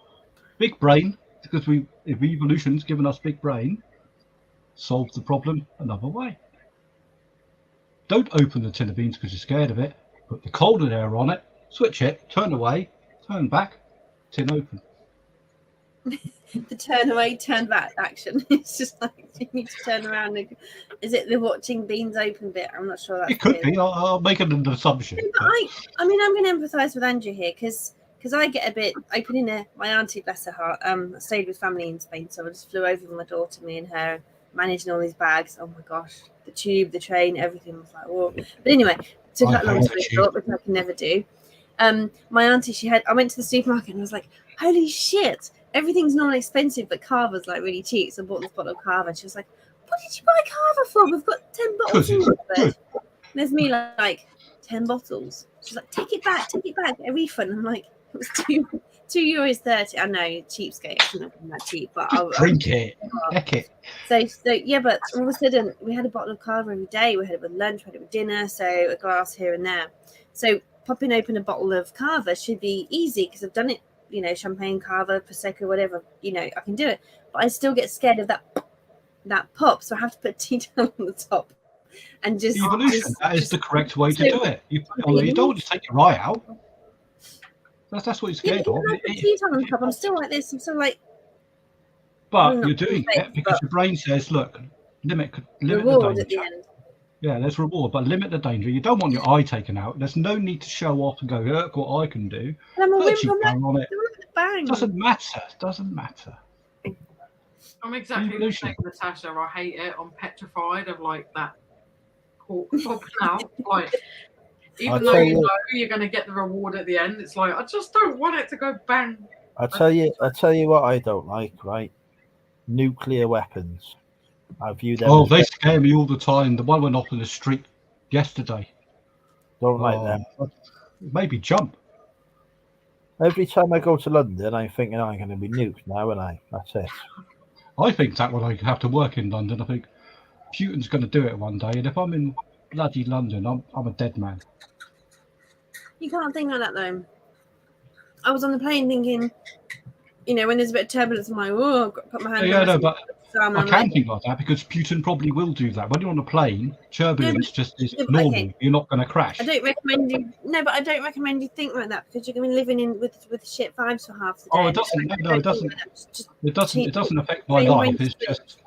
Big brain, because if evolution's given us big brain, solves the problem another way. Don't open the tin of beans because you're scared of it. Put the cold air on it, switch it, turn away, turn back, tin open. The turn away, turn back action. It's just like you need to turn around. Is it the watching beans open bit? I'm not sure. It could be. I'll make an assumption. I mean, I'm going to empathise with Andrew here because I get a bit opening there. My auntie, bless her heart, stayed with family in Spain, so I just flew over with my daughter, me and her, managing all these bags. Oh my gosh, the tube, the train, everything was like, whoa. But anyway, took that long story short, which I can never do. My auntie, I went to the supermarket and I was like, holy shit. Everything's not expensive, but Carver's really cheap. So I bought this bottle of Carver. And she was like, what did you buy Carver for? We've got 10 bottles in the There's me 10 bottles. She's like, take it back, a refund. I'm like, it was €2.30. I know, cheapskate. I shouldn't have been that cheap, but I'll drink it. Heck it. So yeah, but all of a sudden we had a bottle of Carver every day. We had it with lunch, we had it with dinner, so a glass here and there. So popping open a bottle of Carver should be easy because I've done it. Champagne, Carver, Prosecco, whatever, I can do it. But I still get scared of that that pop, so I have to put tea towel on the top and just Evolution. That is the correct way to so- do it. You don't want to take your eye out. That's what you're Yeah, scared but of. even when I put tea towel on top, I'm still like this. I'm still like But not you're doing perfect, it because but your brain says, look, limit the reward at the danger. end. Yeah, there's reward, but limit the danger. You don't want your eye taken out. There's no need to show off and go, look what I can do. And I'm a Put a wimp. cheek I'm like, down on it. bang. Doesn't matter. Doesn't matter. I'm exactly the Evolution. same, Natasha. I hate it. I'm petrified of like that cork popping out. Like, even though you know you're going to get the reward at the end, it's like I just don't want it to go bang. I tell you what I don't like, right? Nuclear weapons. I view them. Oh, as they scare me all the time. The one went off in the street yesterday. don't like them. Maybe jump. Every time I go to London, I'm thinking I'm going to be nuked now, and that's it. I think that when I have to work in London, I think Putin's going to do it one day. And if I'm in bloody London, I'm a dead man. You can't think like that though. I was on the plane thinking, you know, when there's a bit of turbulence, I'm like, oh, I've got to put my hand Yeah, on no, my but thumb, I I'm can like, think like that because Putin probably will do that. When you're on a plane, turbulence just is yeah, but normal. okay. You're not going to crash. I don't recommend you. No, but I don't recommend you think like that because you're going to be living in with shit vibes for half the day. Oh, it and doesn't. like, No, don't it doesn't. think like that. Just It doesn't affect my Same life. way It's to- just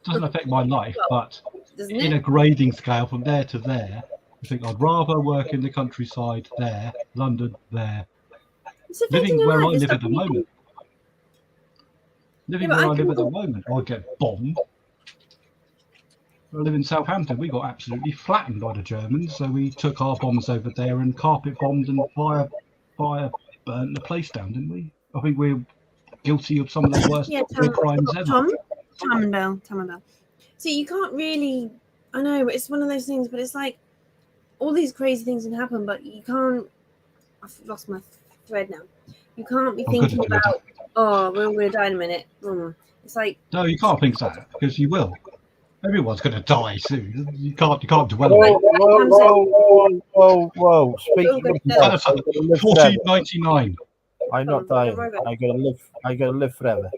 doesn't affect my life. But doesn't in it? a grading scale from there to there, I think I'd rather work in the countryside there, London there, It's affecting living your where life. I It's live at the stopping you- moment. Living Yeah, but where I I live at the can- moment, I get bombed. I live in Southampton. We got absolutely flattened by the Germans, so we took our bombs over there and carpet bombed and fire burnt the place down, didn't we? I think we're guilty of some of the worst Yeah, war crimes ever. Tom and Bell. See, you can't really. I know it's one of those things, but it's like all these crazy things can happen, but you can't. I've lost my thread now. You can't be I'm good thinking at it. about, oh, we're going to die in a minute. It's like, No, you can't think that because you will. Everyone's going to die soon. You can't dwell Whoa, on it. whoa! Speaking of death, I'm gonna live forever. 1499. I'm not dying. I gotta live forever.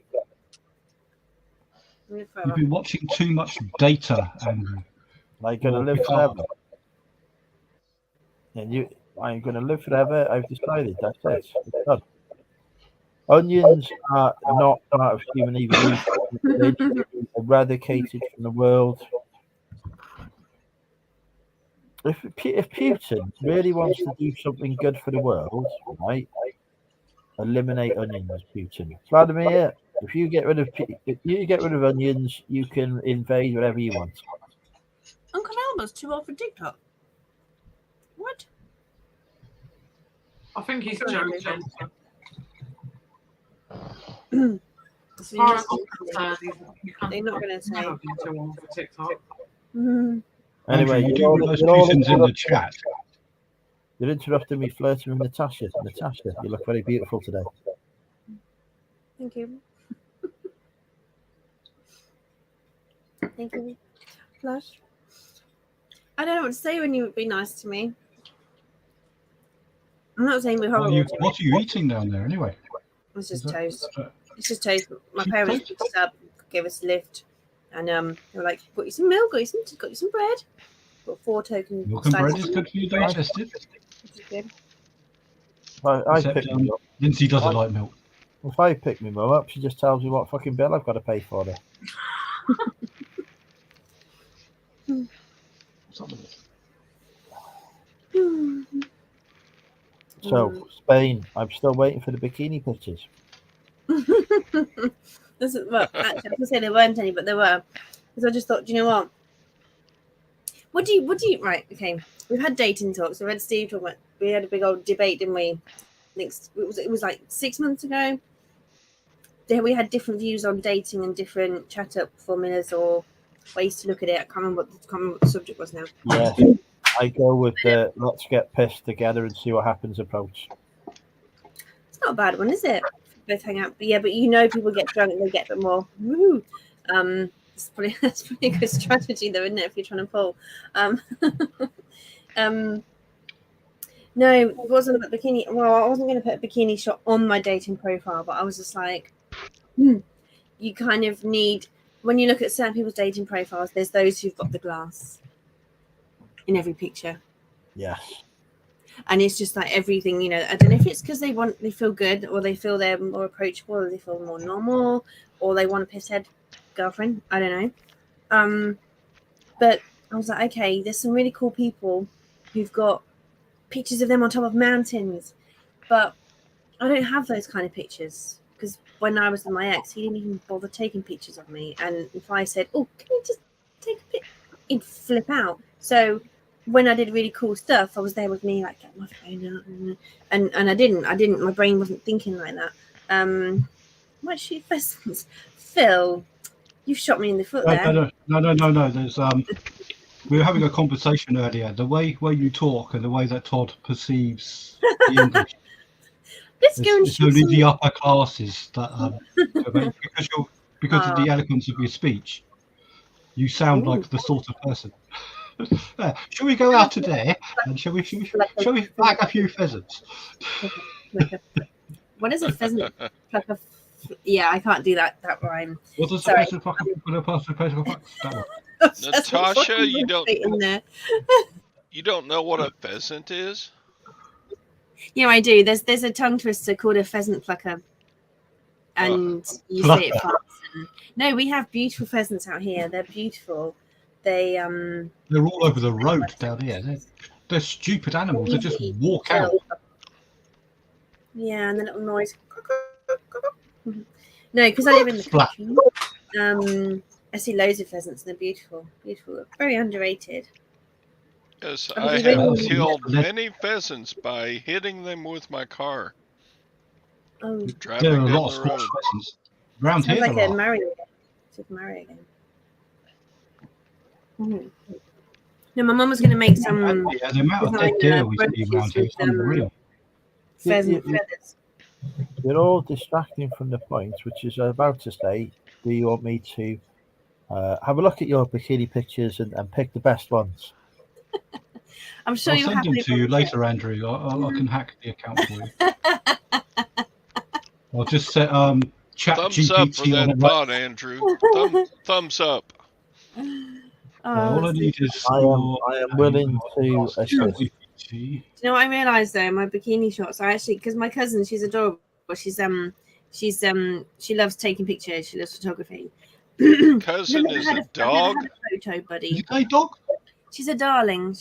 You've been watching too much data, Andrew. I'm gonna live forever. And I'm gonna live forever. I've decided. That's it. It's done. Onions are not part of human evolution. They're eradicated from the world. If Putin really wants to do something good for the world, right? Eliminate onions, Putin. Vladimir, if you get rid of onions, you can invade whatever you want. Uncle Albert's too old for TikTok. What? I think he's joking. As So far you're as I'm concerned, they're not going to say. never been too old for TikTok. Mhm. Anyway, Andrew, you do realise Putin's in the chat. You're interrupting me flirting with Natasha. Natasha, you look very beautiful today. Thank you. Thank you. Flush. I don't know what to say when you would be nice to me. I'm not saying we're horrible. What are you eating down there anyway? It's just Is that- toast. It's just toast. My parents picked us up, gave us a lift, and they were like, "Got you some milk, got you some bread." Got 4 tokens. Milk and bread is good for your digestive. Which is good. I Except, pick me up. Lindsay doesn't like milk. If I pick my mum up, she just tells me what fucking bill I've got to pay for her. So, Spain, I'm still waiting for the bikini pictures. Well, actually, I can say there weren't any, but there were. Because I just thought, do you know what? What do you? Right, okay. We've had dating talks. We had Steve talk about. We had a big old debate, didn't we? It was like 6 months ago. We had different views on dating and different chat up formulas or ways to look at it. I can't remember what the subject was now. Yeah, I go with the let's get pissed together and see what happens approach. It's not a bad one, is it? Both hang out, but yeah, but you know, people get drunk and they get a bit more. Woo! That's probably a good strategy, though, isn't it? If you're trying to pull. No, it wasn't about bikini. Well, I wasn't going to put a bikini shot on my dating profile, but I was just like, you kind of need. when you look at certain people's dating profiles, there's those who've got the glass in every picture. Yes. And it's just like everything, you know, I don't know if it's because they feel good, or they feel they're more approachable, or they feel more normal, or they want a pisshead girlfriend. I don't know. But I was like, okay, there's some really cool people who've got pictures of them on top of mountains, but I don't have those kind of pictures, because when I was with my ex, he didn't even bother taking pictures of me. And if I said, oh, can you just take a pic, he'd flip out. So when I did really cool stuff, I was there with me, like, get my phone out, and I didn't, my brain wasn't thinking like that. Might shoot pheasants. Phil, you shot me in the foot there. No. There's we were having a conversation earlier. The way you talk and the way that Todd perceives the English. Let's go and It's shoot only some. the upper classes that because of the eloquence of your speech, you sound like the sort of person. Shall we go out today and shall we bag a few pheasants? What is a pheasant? Yeah, I can't do that rhyme. What does Sorry. the pheasant that one? Natasha, you don't in there. you don't know what a pheasant is? Yeah, I do. There's a tongue twister called a pheasant plucker, and you say it fast. No, we have beautiful pheasants out here. They're beautiful. They're all over the road down here. They're stupid animals. They just walk out. Yeah, and the little noise. No, because I live in the country. I see loads of pheasants, and they're beautiful, very underrated. Yes, I have killed many pheasants by hitting them with my car. Oh, driving there are down a lot the of road. pheasants. Around sounds here, like a Mario game. Super Mario game. No, my mum was going to make some. Yeah, the amount of dead deer we see around here is unreal. Pheasant feathers. You're all distracting from the point, which is about to say, do you want me to have a look at your bikini pictures and pick the best ones? I'm sure I'll you'll send them happily to you later, Andrew. I can hack the account for you. I'll just set chat Thumbs up for GPT on that it. thought, Andrew. Thumbs up. All I need is I am willing to assist. Do you know what I realised though? My bikini shots are actually, because my cousin, she's adorable. She loves taking pictures. She loves photography. Cousin is a dog. I've never had a photo buddy. A dog? She's a darling.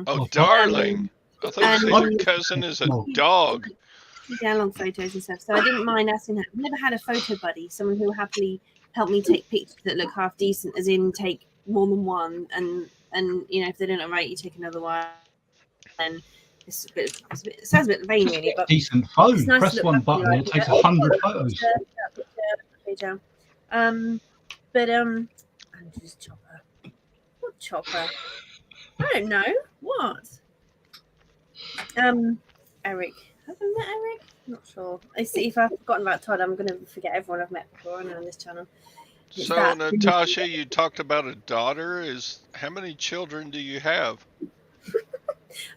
Oh, darling. I thought you said and- your cousin is a dog. Download photos and stuff. So I didn't mind asking her. I've never had a photo buddy, someone who will happily help me take pictures that look half decent, as in take more than one, and you know, if they don't look right, you take another one. And it sounds a bit vain, really, but decent phone. nice. Press one button, it takes 100 photos. But Andrew's chopper. What chopper? I don't know. What? Eric. Have I met Eric? Not sure. I see. If I've forgotten about Todd, I'm going to forget everyone I've met before on this channel. So, Natasha, you talked about a daughter. How many children do you have?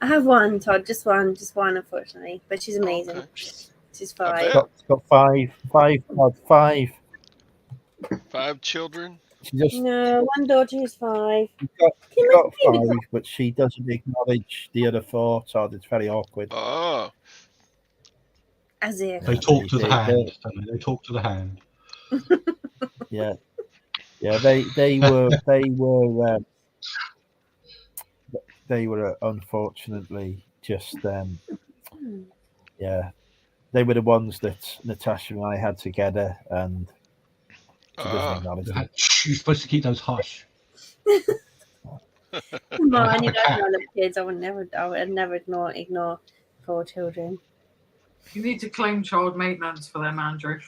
I have one, Todd. Just one, unfortunately. But she's amazing. Okay. She's 5. Got five. 5 children? She just No, one daughter who's 5. she got 5, but she doesn't acknowledge the other 4, so it's very awkward. Oh. As if. They talk to the hand. They talk to the hand. Yeah. They were unfortunately just they were the ones that Natasha and I had together, and she doesn't acknowledge them. You're supposed to keep those hush. Come on, you guys know I love kids. I would never ignore 4 children. You need to claim child maintenance for them, Andrew.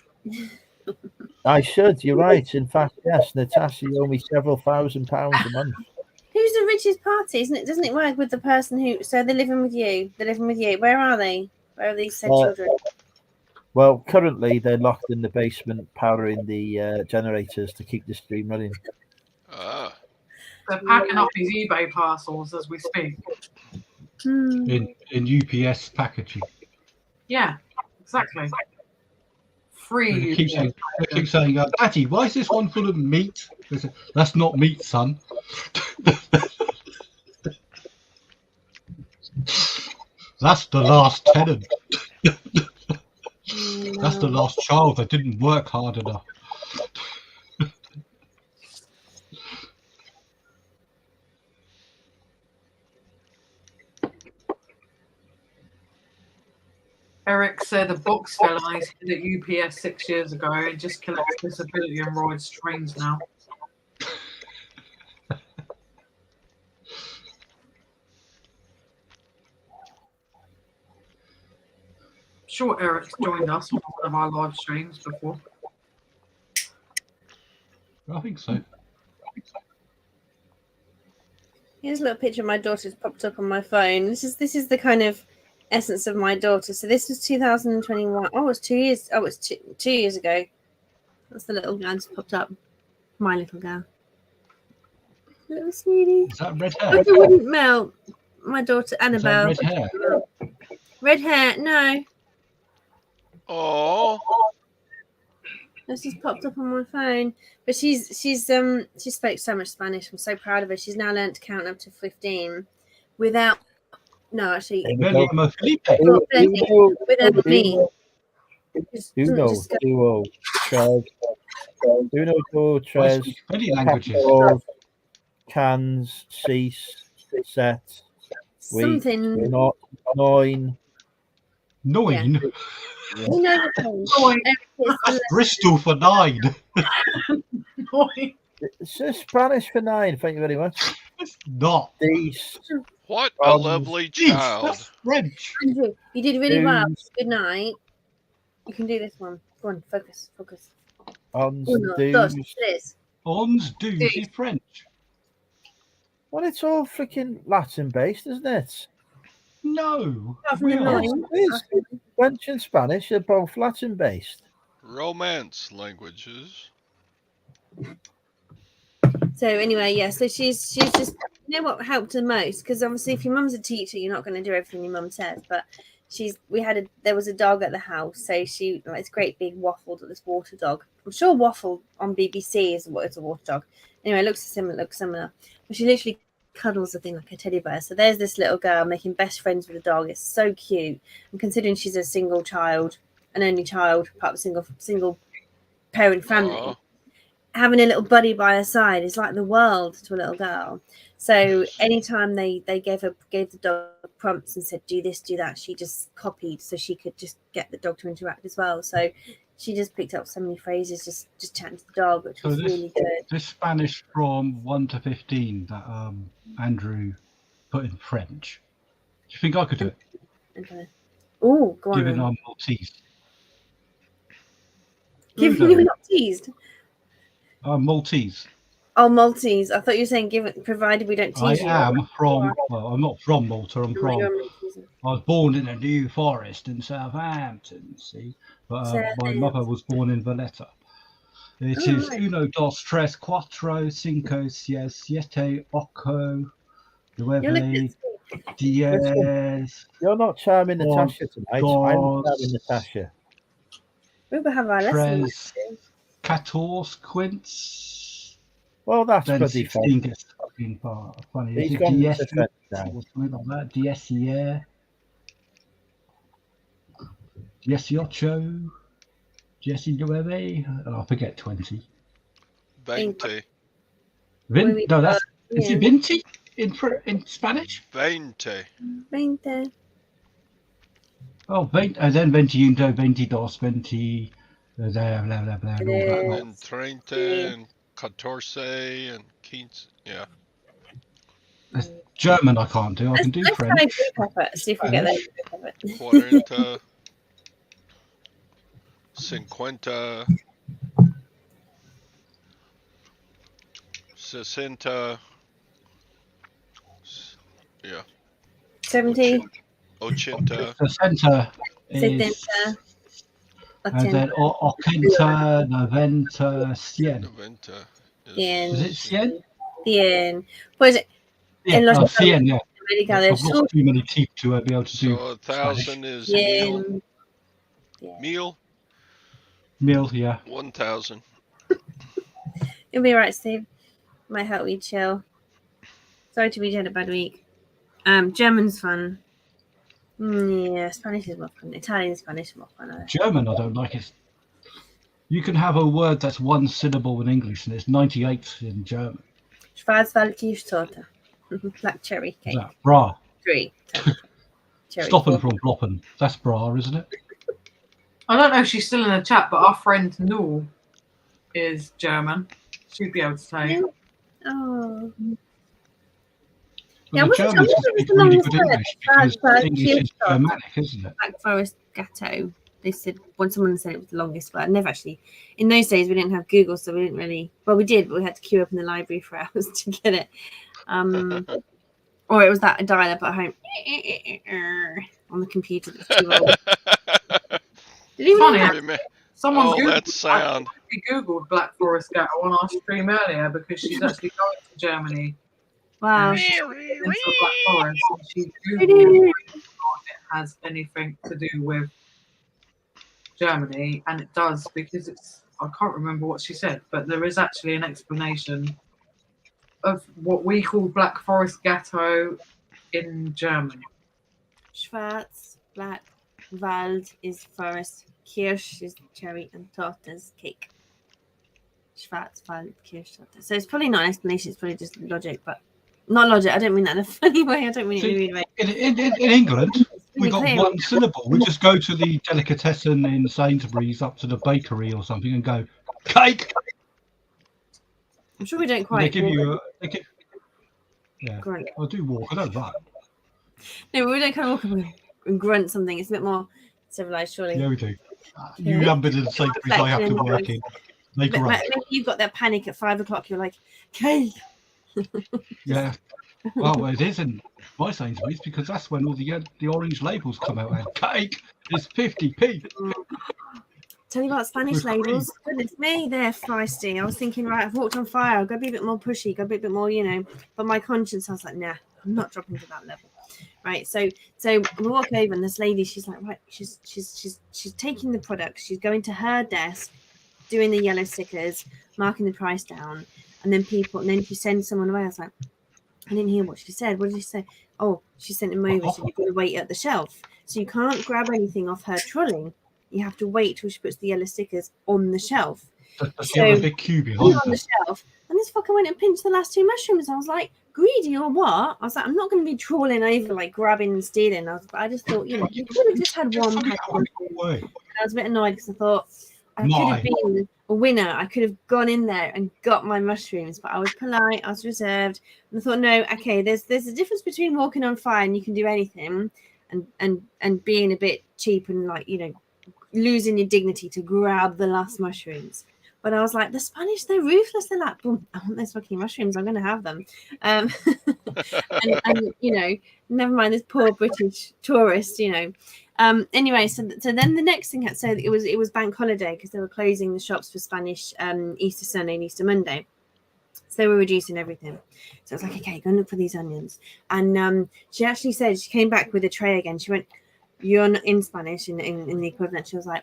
I should. You're right. In fact, yes, Natasha, you owe me several £1,000s a month. Who's the richest party? Doesn't it work with the person who? So they're living with you. Where are they? Where are these said children? Well, currently they're locked in the basement, powering the generators to keep the stream running. They're packing up his eBay parcels as we speak. In UPS packaging. Yeah, exactly. free. They keep saying, Daddy, why is this one full of meat? They say, that's not meat, son. That's the last tenant. That's the last child that didn't work hard enough. Eric said a box fell on his head at UPS 6 years ago and just collects disability and rides trains now. Sure, Eric's joined us on one of our live streams before. I think so. Here's a little picture of my daughter's popped up on my phone. This is the kind of essence of my daughter. So this was 2021. Oh, it's 2 years. Oh, it's 2 years ago. That's the little girl just popped up. My little girl. Little sweetie. Is that red hair? It wouldn't melt. My daughter Annabelle. Is that red hair? Red hair? No. Oh, This just popped up on my phone. But she spoke so much Spanish. I'm so proud of her. She's now learned to count up to 15 without. No, actually, William Felipe. without me. Uno, duo, tres. Uno, duo, I tres. speak many languages. Cuatro, cans, cease, set. Something. Not nine. Nine. You know the thing. That's Bristol for 9. It's just Spanish for 9. Thank you very much. It's not. These. what a lovely Jeez, child. that's French. Andrew, you did really well. Dues. Good night. You can do this one. Go on, focus. Ons, Uno, dos, dues. tres. Ons do is French. Well, it's all freaking Latin based, isn't it? No. Apart from the we are. nine. It is. French and Spanish are both Latin based. Romance languages. So anyway, yeah. So she's just, you know what helped her most, because obviously if your mum's a teacher, you're not going to do everything your mum says. But there was a dog at the house, so it's a great big Waffle, this water dog. I'm sure Waffle on BBC is a water dog. Anyway, it looks similar. But she literally cuddles the thing like a teddy bear. So there's this little girl making best friends with a dog. It's so cute. And considering she's a single child, an only child, part of a single parent family, Aw. having a little buddy by her side is like the world to a little girl. So anytime they gave the dog prompts and said, do this, do that, she just copied so she could just get the dog to interact as well. So she just picked up so many phrases, just chatting to the dog, which was really good. This Spanish from 1 to 15 that Andrew put in French. Do you think I could do it? Okay. Oh, go on. Given then. I'm Maltese. Given you're not teased. I'm Maltese. Oh, Maltese. I thought you were saying provided we don't I tease you. am from, well, I'm not from Malta. I Maltese. was born in a New Forest in Southampton, see? But my mother was born in Valletta. It is right. uno, dos, tres, cuatro, cinco, seis, siete, ocho, You're looking nueve, at diez. You're not charming Oh, Natasha tonight. I'm God. charming Natasha. we will have our lesson. Tres, 14, quince. Well, that's Then bloody 16 fun. gets fucking funny. He's Is it gone diez, to French now. or something like that? Diecier. 18. 19. Oh, I forget 20. 20. No, that's is Yeah. it 20 in Spanish? 20. 20. Oh, 20, and then 21, 22, 20, blah, blah, blah, blah, and all that lot. And 30 and 14 and 15. Yeah. German I can't do. I can do Let's try French. group effort. See if we get those group effort. 40. 50. 60. Yeah. 70. 80. The centre is, 70. and then ochenta, noventa, cien. 90. Is it cien? 100. Pues Yeah, En los- 100, yeah. América I've del got Sur. too many teeth to be able to do So 1,000 is 100. meal. Meal, yeah. 1,000. You'll be right, Steve. Might help you chill. Sorry to be had a bad week. German's fun. Yeah, Spanish is more fun. Italian, Spanish is more fun. German, I don't like it. You can have a word that's one syllable in English and it's 98 in German. Schwarzwaldkirschtorte. Black cherry Is cake. that bra? 3. Cherry Stoppen 4. from ploppen. That's bra, isn't it? I don't know if she's still in the chat, but our friend Noor is German. She'd be able to tell you. Oh. But Yeah, the I wasn't Germans sure speak what really was good the longest English word. because English is Kirschtorte. Germanic, isn't it? Black Forest Gatto. They said when someone said it was the longest word. Never actually. In those days, we didn't have Google, so we didn't really. Well, we did, but we had to queue up in the library for hours to get it. Or it was that dial-up at home on the computer that's too old. Did you Funny, even Remi- someone oh, Googled, that sound. we Googled Black Forest Gatto on our stream earlier because she's actually going to Germany. Wow. And she's into the Black Forest. And she Googled whether or not it has anything to do with Germany, and it does because it's. I can't remember what she said, but there is actually an explanation of what we call Black Forest Gatto in German. Schwarz, black, Wald is forest, Kirsch is cherry, and Torte is cake. Schwarz, Wald, Kirsch, Torte. So it's probably not an explanation, it's probably just logic, but not logic. I don't mean that in a funny way. I don't mean it in a weird way. In England, we got clear. one syllable. We just go to the delicatessen in Sainsbury's, up to the bakery or something, and go, cake! I'm sure we don't And quite. they give you a... Yeah, grunt. I do walk, I don't run. No, we don't kind of walk up and grunt something. It's a bit more civilized, surely. Yeah, we do. Yeah. You haven't been in the Sainsbury's I have to work in. They But grunt. maybe you've got that panic at 5 o'clock. You're like, cake. Yeah. Well, it is in my Sainsbury's because that's when all the orange labels come out and cake is 50p. Tell you about Spanish With cream. labels. Goodness me, they're feisty. I was thinking, right, I've walked on fire. I've got to be a bit more pushy. Got to be a bit more, But my conscience, I was like, nah, I'm not dropping to that level. Right. So we walk over, and this lady, she's like, right, she's taking the product. She's going to her desk, doing the yellow stickers, marking the price down, and then she sends someone away. I was like, I didn't hear what she said. What did she say? Oh, she sent him over. So you've got to wait at the shelf. So you can't grab anything off her trolley. You have to wait till she puts the yellow stickers on the shelf. Does she have a big queue behind On her? the shelf, and this fucker went and pinched the last 2 mushrooms. I was like, greedy or what? I was like, I'm not going to be trawling over, like grabbing and stealing. I just thought, you could have just had one pack of mushrooms. And I was a bit annoyed because I thought I could have been a winner. I could have gone in there and got my mushrooms, but I was polite, I was reserved, and I thought, no, okay, there's a difference between walking on fire and you can do anything, and being a bit cheap and like losing your dignity to grab the last mushrooms. But I was like, the Spanish, they're ruthless. They're like, boom, I want those fucking mushrooms. I'm going to have them. And never mind this poor British tourist, Anyway, so then the next thing, so it was bank holiday because they were closing the shops for Spanish Easter Sunday and Easter Monday. So they were reducing everything. So I was like, okay, go and look for these onions. And she actually said, she came back with a tray again. She went, you're not in Spanish in the equivalent. She was like,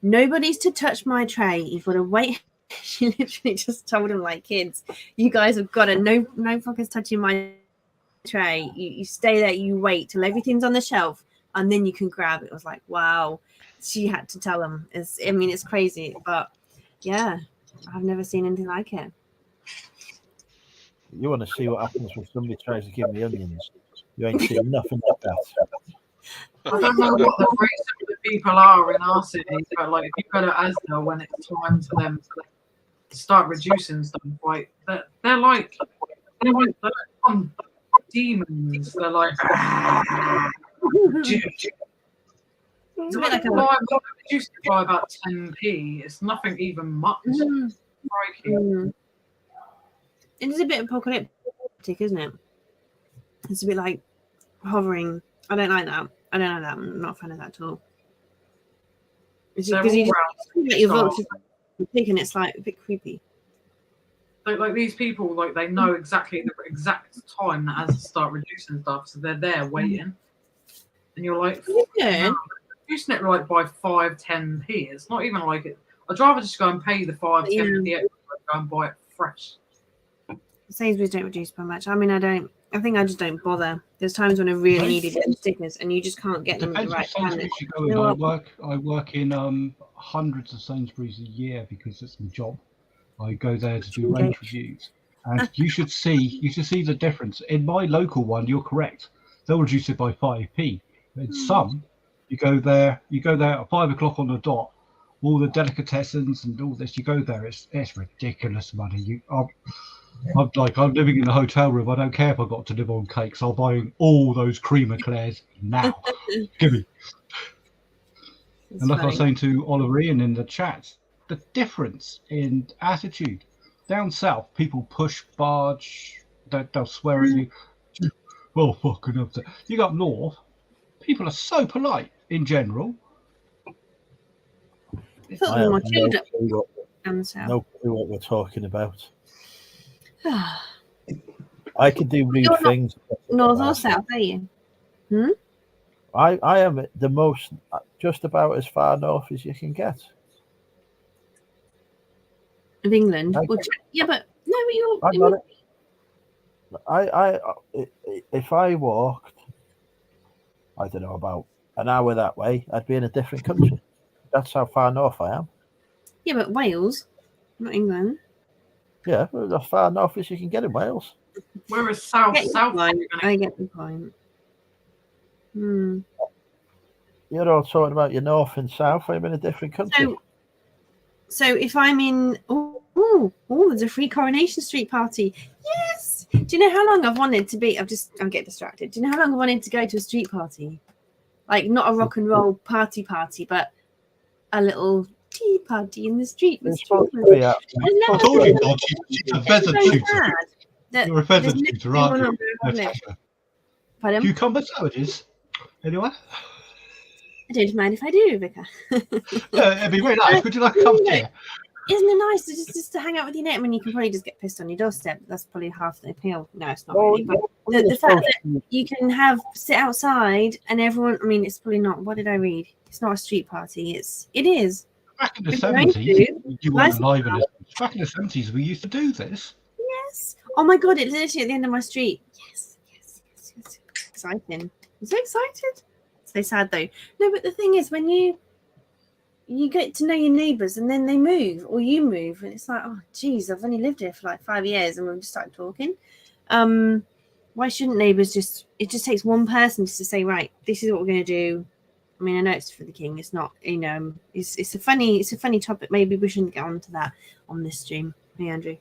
nobody's to touch my tray. You've got to wait. She literally just told them like kids, you guys have got to, no fuckers touching my tray. You stay there, you wait till everything's on the shelf, and then you can grab it. It was like, wow. She had to tell them. It's crazy, but yeah, I've never seen anything like it. You want to see what happens when somebody tries to give me onions. You ain't seen nothing like that. I don't know what the race of the people are in our city, but like if you go to Asda when it's time for them to start reducing stuff, like they're like demons. They're like It's a bit like I'm reduced it by about 10p. It's nothing even much. Crikey. It is a bit apocalyptic, isn't it? It's a bit like hovering. I don't like that. I'm not a fan of that at all. It's They're because all you round. just your vote to pick, and it's like a bit creepy. Like these people, like they know exactly the exact time that has to start reducing stuff, so they're there waiting, and you're like, Yeah. reducing it like by 5-10p. It's not even like it. I'd rather just go and pay the 5 Yeah. 10 the extra and go and buy it fresh. Sainsbury's don't reduce by much. I mean, I think I just don't bother. There's times when I really needed them stickers, and you just can't get them at the Depends right what time. Sainsbury's you go in. I work in hundreds of Sainsbury's a year because it's my job. I go there to do range reviews, and you should see the difference. In my local one, you're correct. They'll reduce it by 5p. In some, you go there at 5 o'clock on the dot. All the delicatessens and all this, you go there. It's ridiculous money. I'm living in a hotel room. I don't care if I got to live on cakes. I'll buy all those cream eclairs now. Give me. And like I was saying to Oliver Ian in the chat, the difference in attitude. Down south, people push, barge, they'll swear at you. Well, fucking up there. You go up north, people are so polite in general. I have no clue what we're talking about. I could do rude You're not things. North or south, are you? I am the most, just about as far north as you can get. Of England? Okay. Well, yeah, but no, but I got it. If I walked, I don't know, about an hour that way, I'd be in a different country. That's how far north I am. Yeah, but Wales, not England. Yeah, as far north as you can get in Wales. We're a south. I get the point. You're all talking about your north and south. I'm in a different country. So if I'm in, there's a free Coronation Street party. Yes. Do you know how long I've wanted to be? I'll get distracted. Do you know how long I wanted to go to a street party? Like not a rock and roll party, but a little tea party in the street with children. I told you, Dodge, she's a feather shooter. You're a feather shooter, aren't you? Pardon? Cucumber sandwiches? Anyway? I don't mind if I do, Vicar. It'd be very nice. Would you like a cup of tea? Isn't it nice just to hang out with your net? I mean, you can probably just get pissed on your doorstep. That's probably half the appeal. No, it's not really. But the fact that you can sit outside and everyone, I mean, it's probably not. What did I read? It's not a street party. It is. Back in the 70s, you weren't alive in this. Back in the 70s, we used to do this. Yes. Oh my God, it's literally at the end of my street. Yes. Exciting. I'm so excited. So sad though. No, but the thing is, when you get to know your neighbours and then they move or you move, and it's like, oh geez, I've only lived here for like 5 years and we've just started talking. Why shouldn't neighbours it just takes one person just to say, right, this is what we're going to do. I mean, I know it's for the king. It's not, it's a funny topic. Maybe we shouldn't get onto that on this stream. Hey, Andrew.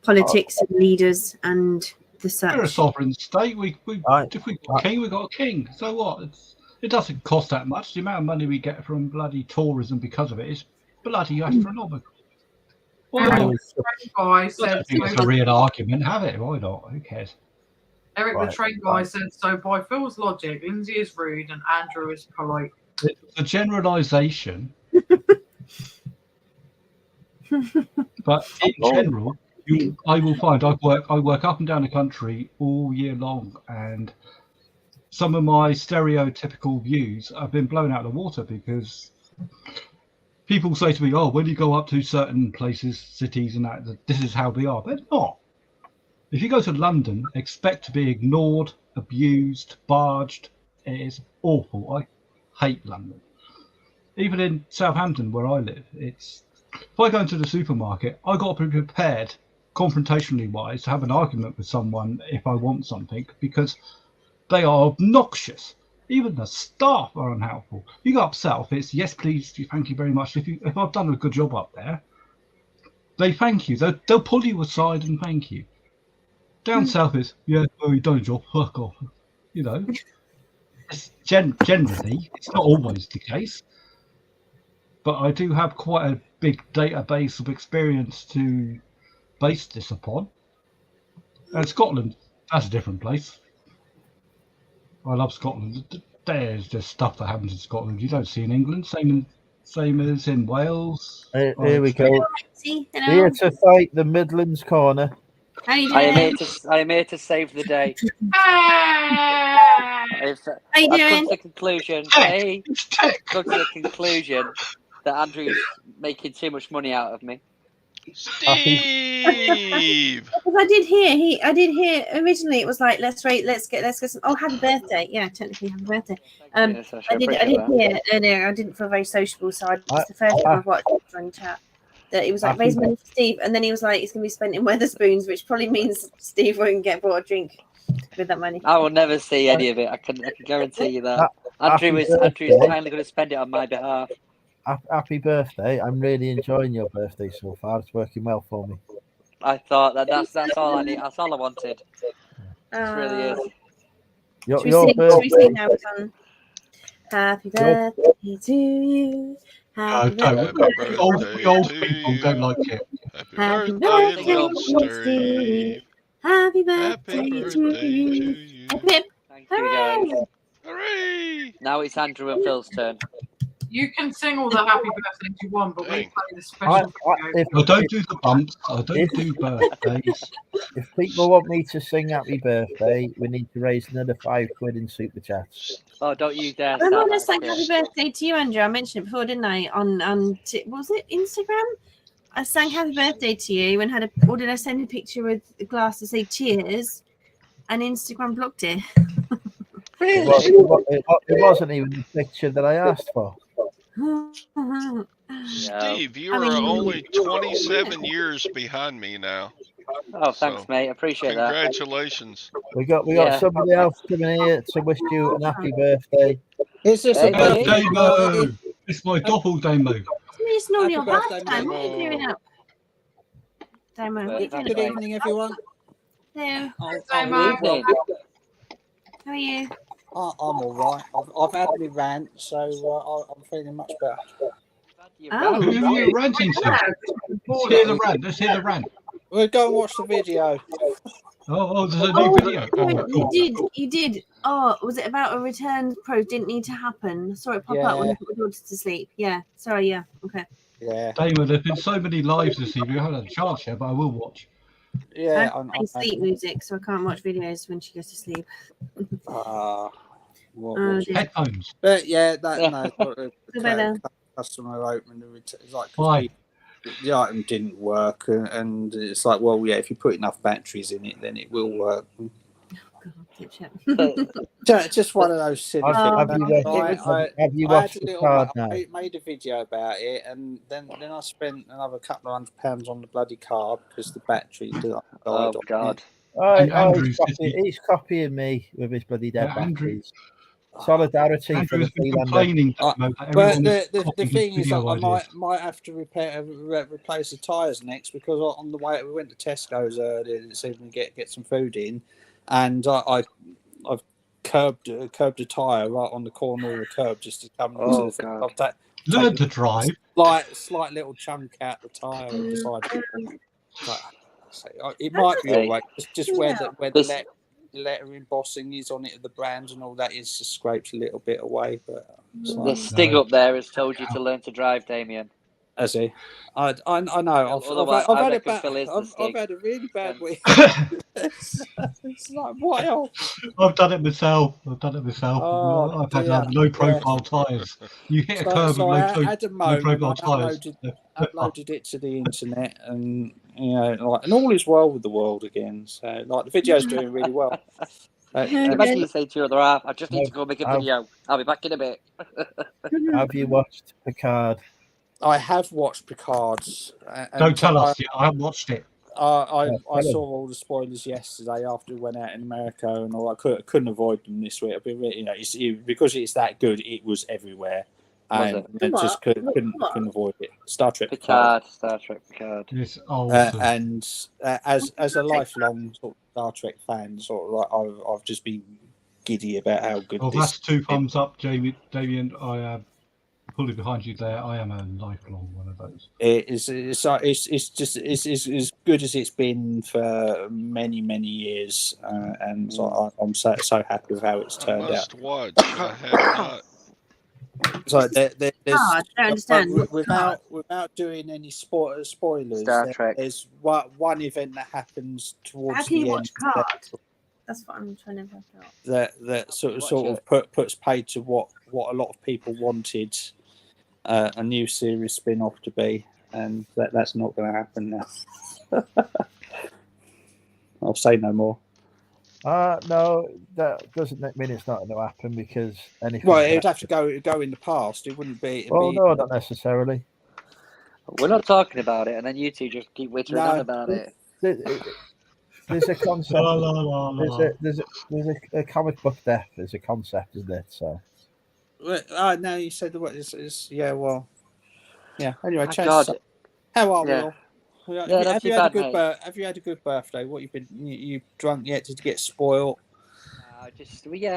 Politics and leaders and the such. We're a sovereign state. If we got a king, we got a king. So what? It doesn't cost that much. The amount of money we get from bloody tourism because of it is bloody astronomical. I said it's a real argument. Have it. Why not? Who cares? Eric the train guy said, so by Phil's logic, Lindsay is rude and Andrew is polite. It's a generalisation. But in general, I will find I work up and down the country all year long, and some of my stereotypical views have been blown out of the water because people say to me, oh, when you go up to certain places, cities and that, this is how they are. They're not. If you go to London, expect to be ignored, abused, barged. It is awful. I hate London. Even in Southampton, where I live, if I go into the supermarket, I got to be prepared, confrontationally wise, to have an argument with someone if I want something, because they are obnoxious. Even the staff are unhelpful. You go up south, it's yes, please, thank you very much. If I've done a good job up there, they thank you. They'll pull you aside and thank you. Down south is, yeah, well, you've done a job, fuck off. It's generally, it's not always the case. But I do have quite a big database of experience to base this upon. And Scotland, that's a different place. I love Scotland. There's just stuff that happens in Scotland you don't see in England. Same as in Wales. Here we go. Here to fight the Midlands corner. How you I doing? am here to save the day. How you doing? Come to the conclusion. Come to the conclusion that Andrew's making too much money out of me. Steve. Because I did hear originally it was like let's get some. Oh, happy birthday! Yeah, technically happy birthday. Yes, I did hear earlier. I didn't feel very sociable, so it's the first time I've watched it on chat that it was like raise money for Steve, and then he was like it's gonna be spent in Weatherspoons, which probably means Steve won't get bought a drink with that money. I will never see any of it. I can guarantee you that. Andrew's kindly going to spend it on my behalf. Happy birthday! I'm really enjoying your birthday so far. It's working well for me. I thought that's all I need. That's all I wanted. It really is. Should we sing now, son? Happy birthday to you. Happy birthday. Old people don't like it. Happy birthday, little Steve. Steve. Happy Happy birthday birthday to you. to you. Hip, Thank you, guys. Hooray! Now it's Andrew and Phil's turn. You can sing all the happy birthdays you want, but we Dang. play the special video. I don't do the bumps. I don't do birthdays. If people want me to sing happy birthday, we need to raise another £5 in super chats. Oh, don't you dare I start want to that say shit. happy birthday to you, Andrew. I mentioned it before, didn't I? Was it Instagram? I sang happy birthday to you and did I send a picture with a glass to say cheers, and Instagram blocked it. It wasn't even the picture that I asked for. Steve, you I are mean, only 27 years behind me now. Oh, thanks, So, mate. I appreciate that. Congratulations. We got Yeah. somebody else coming here to wish you a happy birthday. Is this a Hey, birthday buddy. party? Demo! It's my doppelganger. It's not your Happy bad birthday, time. mate. What are you doing up? Damo, what are you doing Good up? evening, everyone. Hello, Same, well, Evening. how are you? I'm all right. I've had my rant, so I'm feeling much better. Oh. Who are you ranting to? Let's hear the rant. Let's hear the rant. We'll go and watch the video. Oh, there's a new video. Oh, cool. You did. Oh, was it about a return pro? Didn't need to happen. I saw it pop up when Yeah. I put my daughter to sleep. Yeah. Sorry. Yeah. Okay. Yeah, Damo, there's been so many lives this evening. I haven't had a chance yet, but I will watch. yeah. I'm playing sleep music, so I can't watch videos when she goes to sleep. Well, Oh, dear. Headphones. but yeah, that no. The better. customer opened the return. It's like 'cause Why? the item didn't work, and it's like, well, yeah, if you put enough batteries in it, then it will work. God, dipshit. Just one of those silly Have things. you I watched had a the little, card now? I made a video about it, and then I spent another couple of £100 on the bloody card because the battery died. Oh, God. And Andrew's He's copying me with his bloody dead Yeah, Andrew- batteries. Solidarity for the Andrew's been Freelander. complaining. Uh, Damo, that But everyone is the copying thing his is, that video I ideas. might have to replace the tyres next, because on the way we went to Tesco's earlier this evening to get some food in, and I've curbed a tyre right on the corner of the curb just to come Oh, into the God. I've Learn to drive. slight little chunk out the tyre and decided it might be all right. Just where the letter embossing is on it of the brand and all that is just scraped a little bit away, but it's The like, sting up there has told you to learn to drive, Damien. has he? I know. Otherwise, I've I had a reckon Phil is the I've sting. had a really bad week. It's like, what else? I've done it myself. Oh, I've had dear. low profile tyres. You hit a curb So with I had a low moment. profile I tyres. uploaded it to the internet, and and all is well with the world again. So the video's doing really well. Imagine you say to your other half, I just need to go make a video. I'll be back in a bit. Have you watched Picard? I have watched Picard's. Don't tell us yet. I haven't watched it. I saw all the spoilers yesterday after we went out in America, and all. I couldn't avoid them this week. I've been really, because it's that good, it was everywhere, and I just couldn't avoid it. Star Trek Picard. Star Trek Picard. It's awesome. And as a lifelong sort of Star Trek fan, sort of I've just been giddy about how good. Well, this that's 2 thumbs up, Damien. I am fully behind you there. I am a lifelong one of those. It's just as good as it's been for many years, and so I'm so happy with how it's turned I out. must watch. I have not. So there's I don't understand. without doing any spoilers. Star Trek. There's one event that happens towards How can you the watch end Card? That's what I'm trying to work out. that sort of puts paid to what a lot of people wanted. a new series spin-off to be, and that's not going to happen now. I'll say no more. No, that doesn't mean it's not going to happen because anything. Well, it'd have to go in the past. It wouldn't be. Well, no, not necessarily. We're not talking about it, and then you two just keep wittering on about it. There's a concept. There's a comic book death. There's a concept, isn't it? So. No, you said the word is yeah. Well, yeah. Anyway, how are we all? Have you had a good birthday? What you drunk yet? Did you get spoiled? I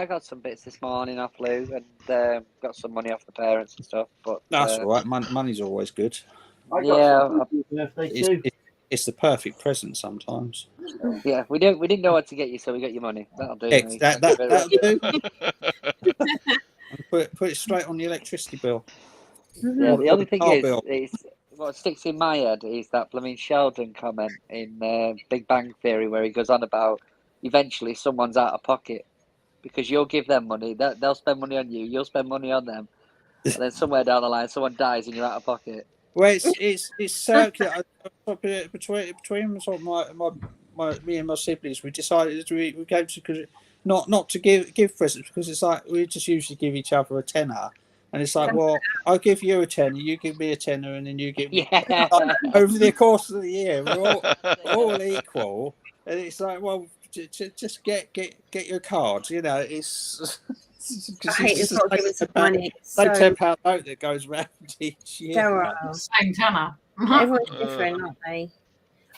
got some bits this morning off Lou and got some money off the parents and stuff. But that's all right. Money's always good. It's the perfect present sometimes. Yeah, we didn't know what to get you, so we got you money. That'll do. That'll do. And put it straight on the electricity bill. Yeah, the other thing is what sticks in my head is that blooming Sheldon comment in Big Bang Theory where he goes on about eventually someone's out of pocket because you'll give them money, they'll spend money on you, you'll spend money on them, and then somewhere down the line someone dies and you're out of pocket. Well, it's circular. Between sort of me and my siblings, we decided we go to not to give presents because it's like we just usually give each other a tenner. And it's like, well, I'll give you a tenner, you give me a tenner, and then you give me. Yeah. Over the course of the year, we're all equal, and it's like, well, just get your cards. You know, it's. I hate this not giving some money. It's like £10 note that goes round each year. Same tenner. Everyone's different, aren't they?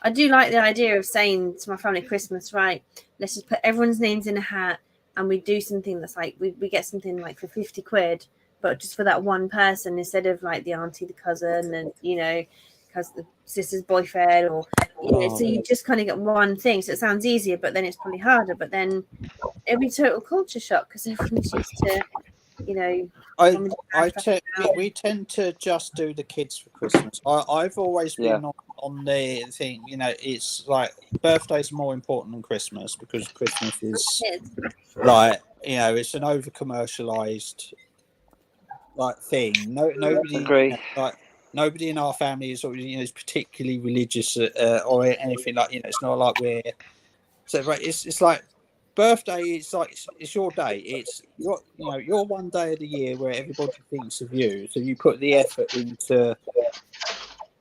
I do like the idea of saying to my family at Christmas, right, let's just put everyone's names in a hat and we do something that's like, we get something like for 50 quid, but just for that one person instead of like the auntie, the cousin, and, you know, because the sister's boyfriend or, you know, so you just kind of get one thing. So it sounds easier, but then it's probably harder. But then it'll be total culture shock because everyone's used to, you know. We tend to just do the kids for Christmas. I've always been on the thing, you know, it's like birthdays are more important than Christmas because Christmas is like, you know, it's an over commercialized like thing. Nobody like nobody in our family is, you know, is particularly religious or anything like, you know, it's not like we're so right. It's like birthday is like it's your day. It's your one day of the year where everybody thinks of you. So you put the effort into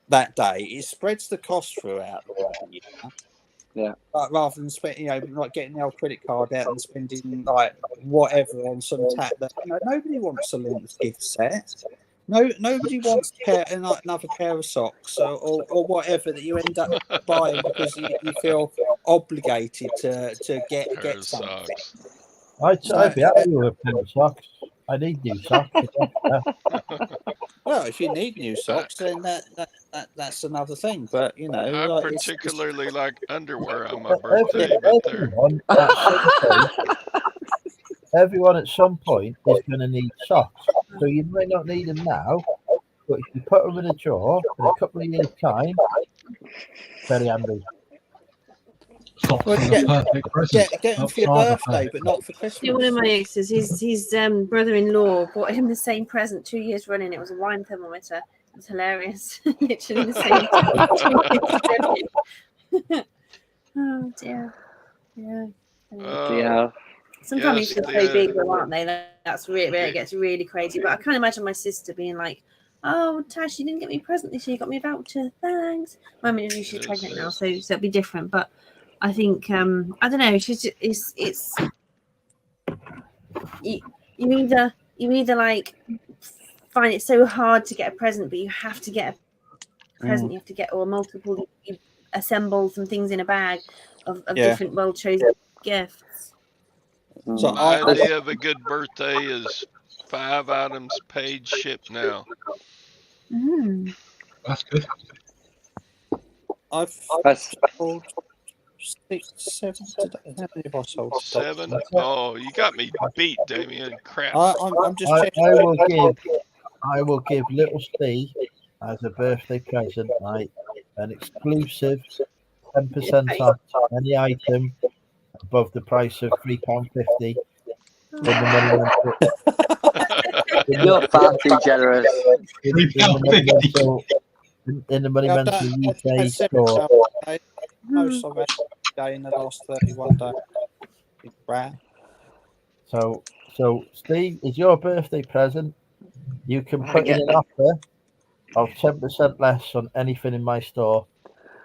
that day. It spreads the cost throughout the year. Yeah. Like, rather than like getting the old credit card out and spending like whatever on some tap that nobody wants a Links gift set. Nobody wants another pair of socks or whatever that you end up buying because you feel obligated to get something. I'd be happy with a pair of socks. I need new socks. Well, if you need new socks, then that's another thing. But you know, I like, particularly like underwear on my birthday. Everyone at some point is going to need socks. So you may not need them now, but if you put them in a drawer in a couple of years' time, very handy. Get them for your birthday, but not for Christmas. One of my exes, his brother-in-law bought him the same present 2 years running. It was a wine thermometer. It was hilarious. Literally the same. Oh dear. Yeah. Yeah. Sometimes you feel so big, aren't they? That's really where it gets really crazy. But I can't imagine my sister being like, "Oh, Tash, you didn't get me a present this year. You got me a voucher. Thanks." My mum knew she's pregnant now, so it'll be different. But I think I don't know. She's just, it's you either like find it so hard to get a present, but you have to get a present. You have to get or multiple. You assemble some things in a bag of different well-chosen gifts. So my idea of a good birthday is 5 items paid, shipped now. That's good. I've sold 6, 7 today. How many have I sold? 7? Oh, you got me beat, Damien. Crap. I'm just checking. I will give little Steve as a birthday present, right? An exclusive 10% off any item above the price of £3.50. You're far too generous. in the Money Yeah, I've Mental done- I've UK had several store. days. Most I've had a day in the last 31 days. Big brat. So Steve, is your birthday present? You can I put in get an them. offer of 10% less on anything in my store.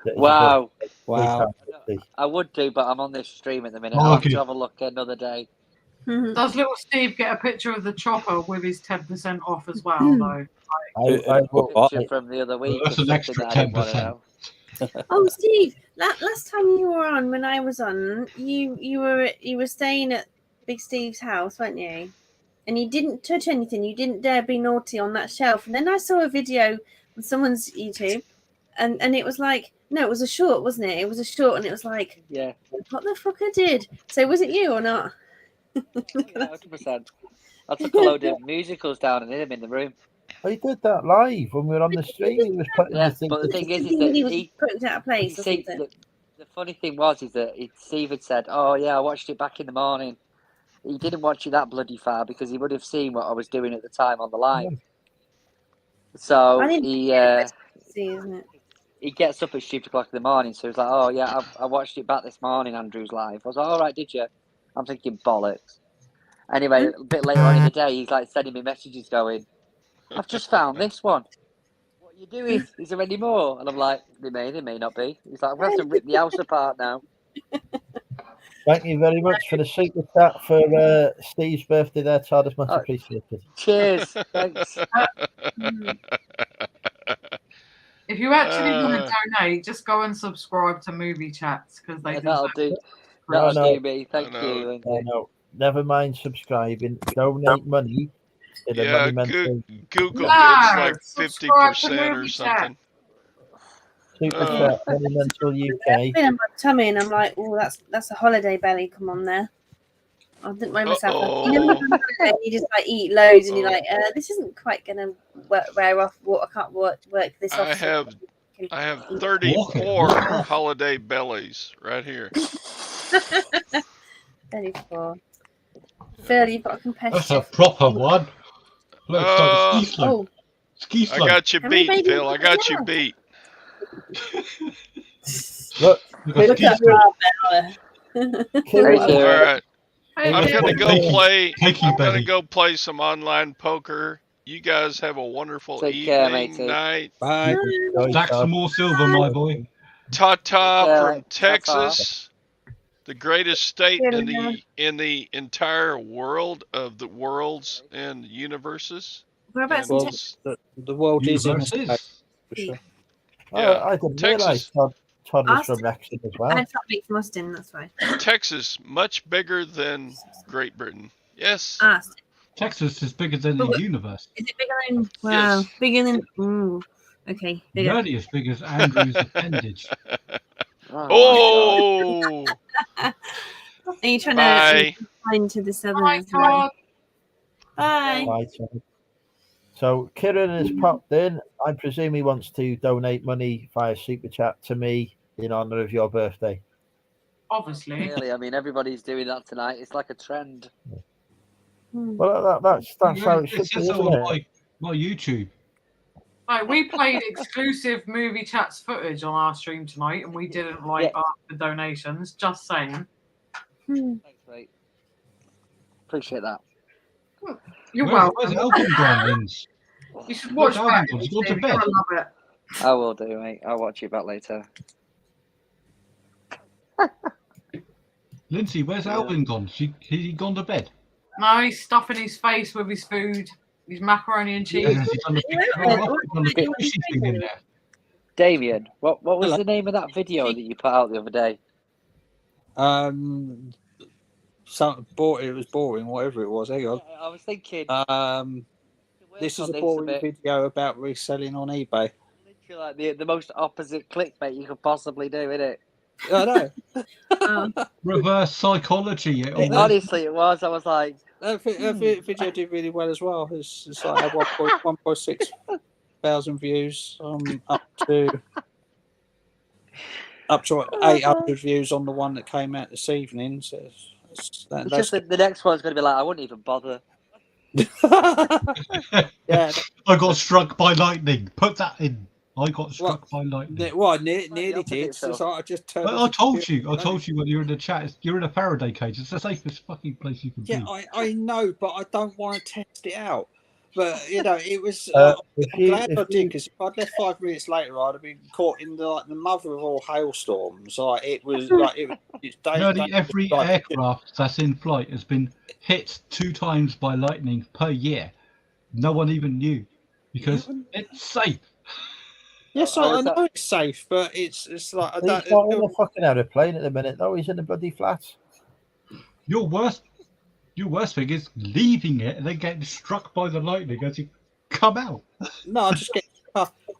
That is Wow. Wow. £3.50. I would do, but I'm on this stream at the minute. I'll have to have a look another day. Does little Steve get a picture of the chopper with his 10% off as well, though? I will. Picture from the other week That's of an something extra that I didn't want to 10%. know. Oh, Steve, last time you were on, when I was on, you were staying at Big Steve's house, weren't you? And you didn't touch anything. You didn't dare be naughty on that shelf. And then I saw a video on someone's YouTube, and it was like, no, it was a short, wasn't it? It was a short, and it was like, Yeah. what the fuck I did? So was it you or not? Oh, yeah, 100%. I took a load of musicals down and hid them in the room. I did that live when we were on the stream. He was putting Yeah, the thing. but the thing is He that was put out of place you or see, something. the funny thing was is that Steve had said, "Oh yeah, I watched it back in the morning." He didn't watch it that bloody far because he would have seen what I was doing at the time on the live. So I didn't see, isn't it? he gets up at stupid o'clock in the morning, so he's like, "Oh yeah, I watched it back this morning, Andrew's live." I was like, "All right, did you?" I'm thinking bollocks. Anyway, a bit later on in the day, he's like sending me messages going, "I've just found this one. What are you doing? Is there any more?" And I'm like, "There may not be." He's like, "I'm gonna have to rip the house apart now." Thank you very much for the super chat for Steve's birthday there, Todd. It's much appreciated. Cheers. Thanks. If you actually want to donate, just go and subscribe to Movie Chats because they That'll do. No, That'll do me. Thank you, Lindsay. No, never mind subscribing. Donate money to the Yeah, Money Mental Google No, it's like subscribe 50% to or Movie something. Super Chat Money Mental UK. In my tummy, and I'm like, oh, that's a holiday belly. Come on there. I didn't weigh myself up. You never go on holiday and you just like eat loads, and you're like, this isn't quite gonna wear off. I can't work this off. I have 34 holiday bellies right here. 34. Phil, you've got a competitive. That's a proper one. Look, it's like a ski slope. Oh, Ski I slope. got you beat, Phil. I got you beat. Look, look at All right. I'm Hey, gonna go play. Thank you, I'm gonna Betty. go play some online poker. You guys have a wonderful Take care, evening, matey. night. Bye. Stack some more silver, my boy. Ta-ta Take care, from mate. Ta-ta. Texas, the greatest state Yeah. in the entire world of the worlds and universes. Whereabouts And in Well, the world is in a state, Universes. for sure. Yeah, I didn't Texas. realise Todd was Austin. from Wrexham as I well. had Fat Mix Mustin, that's why. Texas, much bigger than Great Britain. Yes. Texas is bigger than But- the universe. Is it bigger than? Wow, Yes. bigger than. Ooh, okay, bigger. Nearly as big as Andrew's appendage. Oh, Are you trying bye. to find to the Bye, southern? Todd. Bye. Bye, Todd. So Kieran has popped in. I presume he wants to donate money via super chat to me in honour of your birthday. Obviously. Really, I mean, everybody's doing that tonight. It's like a trend. Well, that's how it It should be, says so isn't on it? my YouTube. Like, we played exclusive Movie Chats footage on our stream tonight, and we didn't ask for donations. Just saying. Thanks, mate. Appreciate that. You're Where's welcome. Elton gone, Linz? You should watch Where's that. Elton gone? He's gone to You're bed. gonna love it. I will do, mate. I'll watch it back later. Lindsay, where's Alvin gone? He gone to bed? No, he's stuffing his face with his food. His macaroni and cheese. Has he done the big fishy thing in there? Damien, what was Hello. the name of that video that you put out the other day? It was boring, whatever it was. Hang on. I was thinking. This is a boring video about reselling on eBay. Literally like the most opposite clickbait you could possibly do, isn't it? I know. Reverse psychology. Honestly, it was. I was like, That video did really well as well. It's like 1.6 thousand views, up to 800 views on the one that came out this evening. So it's just the next one's going to be like, I wouldn't even bother. Yeah. I got struck by lightning. Put that in. I got struck by lightning. Well, I nearly opposite did. So itself. I just turned. I told you. I told you when you're in the chat. You're in a Faraday cage. It's the safest fucking place you can Yeah, be. I know, but I don't want to test it out. But it was. If I'm you- glad if I you- did, because if I'd left 5 minutes later, I'd have been caught in the mother of all hailstorms. Like it was it's Nearly every aircraft that's in flight has been hit 2 times by lightning per year. No one even knew because it's safe. Yes, I know it's safe, but it's like I He's not in a fucking aeroplane at the minute, though. He's in the bloody flats. Your worst thing is leaving it and then getting struck by the lightning as you come out. No, I just get.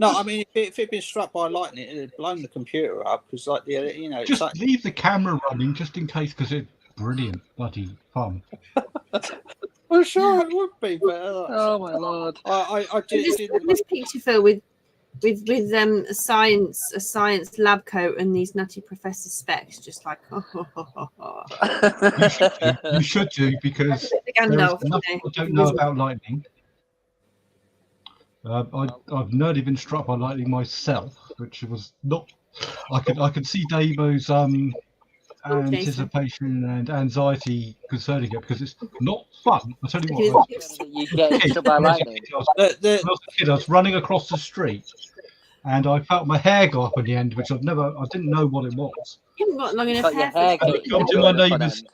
No, I mean, if it'd been struck by lightning, it'd have blown the computer up because, like, it's Just like, leave the camera running just in case, because it's brilliant bloody fun. well, sure it would be, but Oh my lord! I Just didn't. this picture, Phil, with a science lab coat and these nutty professor specs, just like You should do, because the there is Gandalf, enough you know, people don't know about lightning. I've nearly been struck by lightning myself, which was not. I could see Damo's anticipation and anxiety concerning it, because it's not fun. I tell you what. You get struck by lightning. When I was a kid, I was running across the street, and I felt my hair go up on the end, which I didn't know what it was. You haven't got long enough Got your hair. hair And I get come to your my up on neighbour's. end.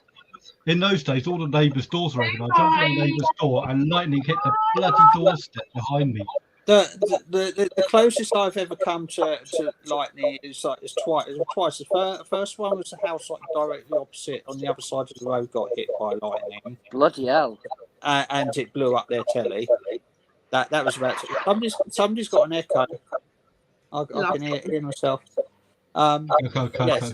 In those days, all the neighbours' doors were open. I jumped on the neighbour's door, and lightning hit the bloody doorstep behind me. The closest I've ever come to lightning is twice. The first one was the house like directly opposite on the other side of the road got hit by lightning. Bloody hell! And it blew up their telly. That was about somebody's got an echo. I can hear myself. Yes,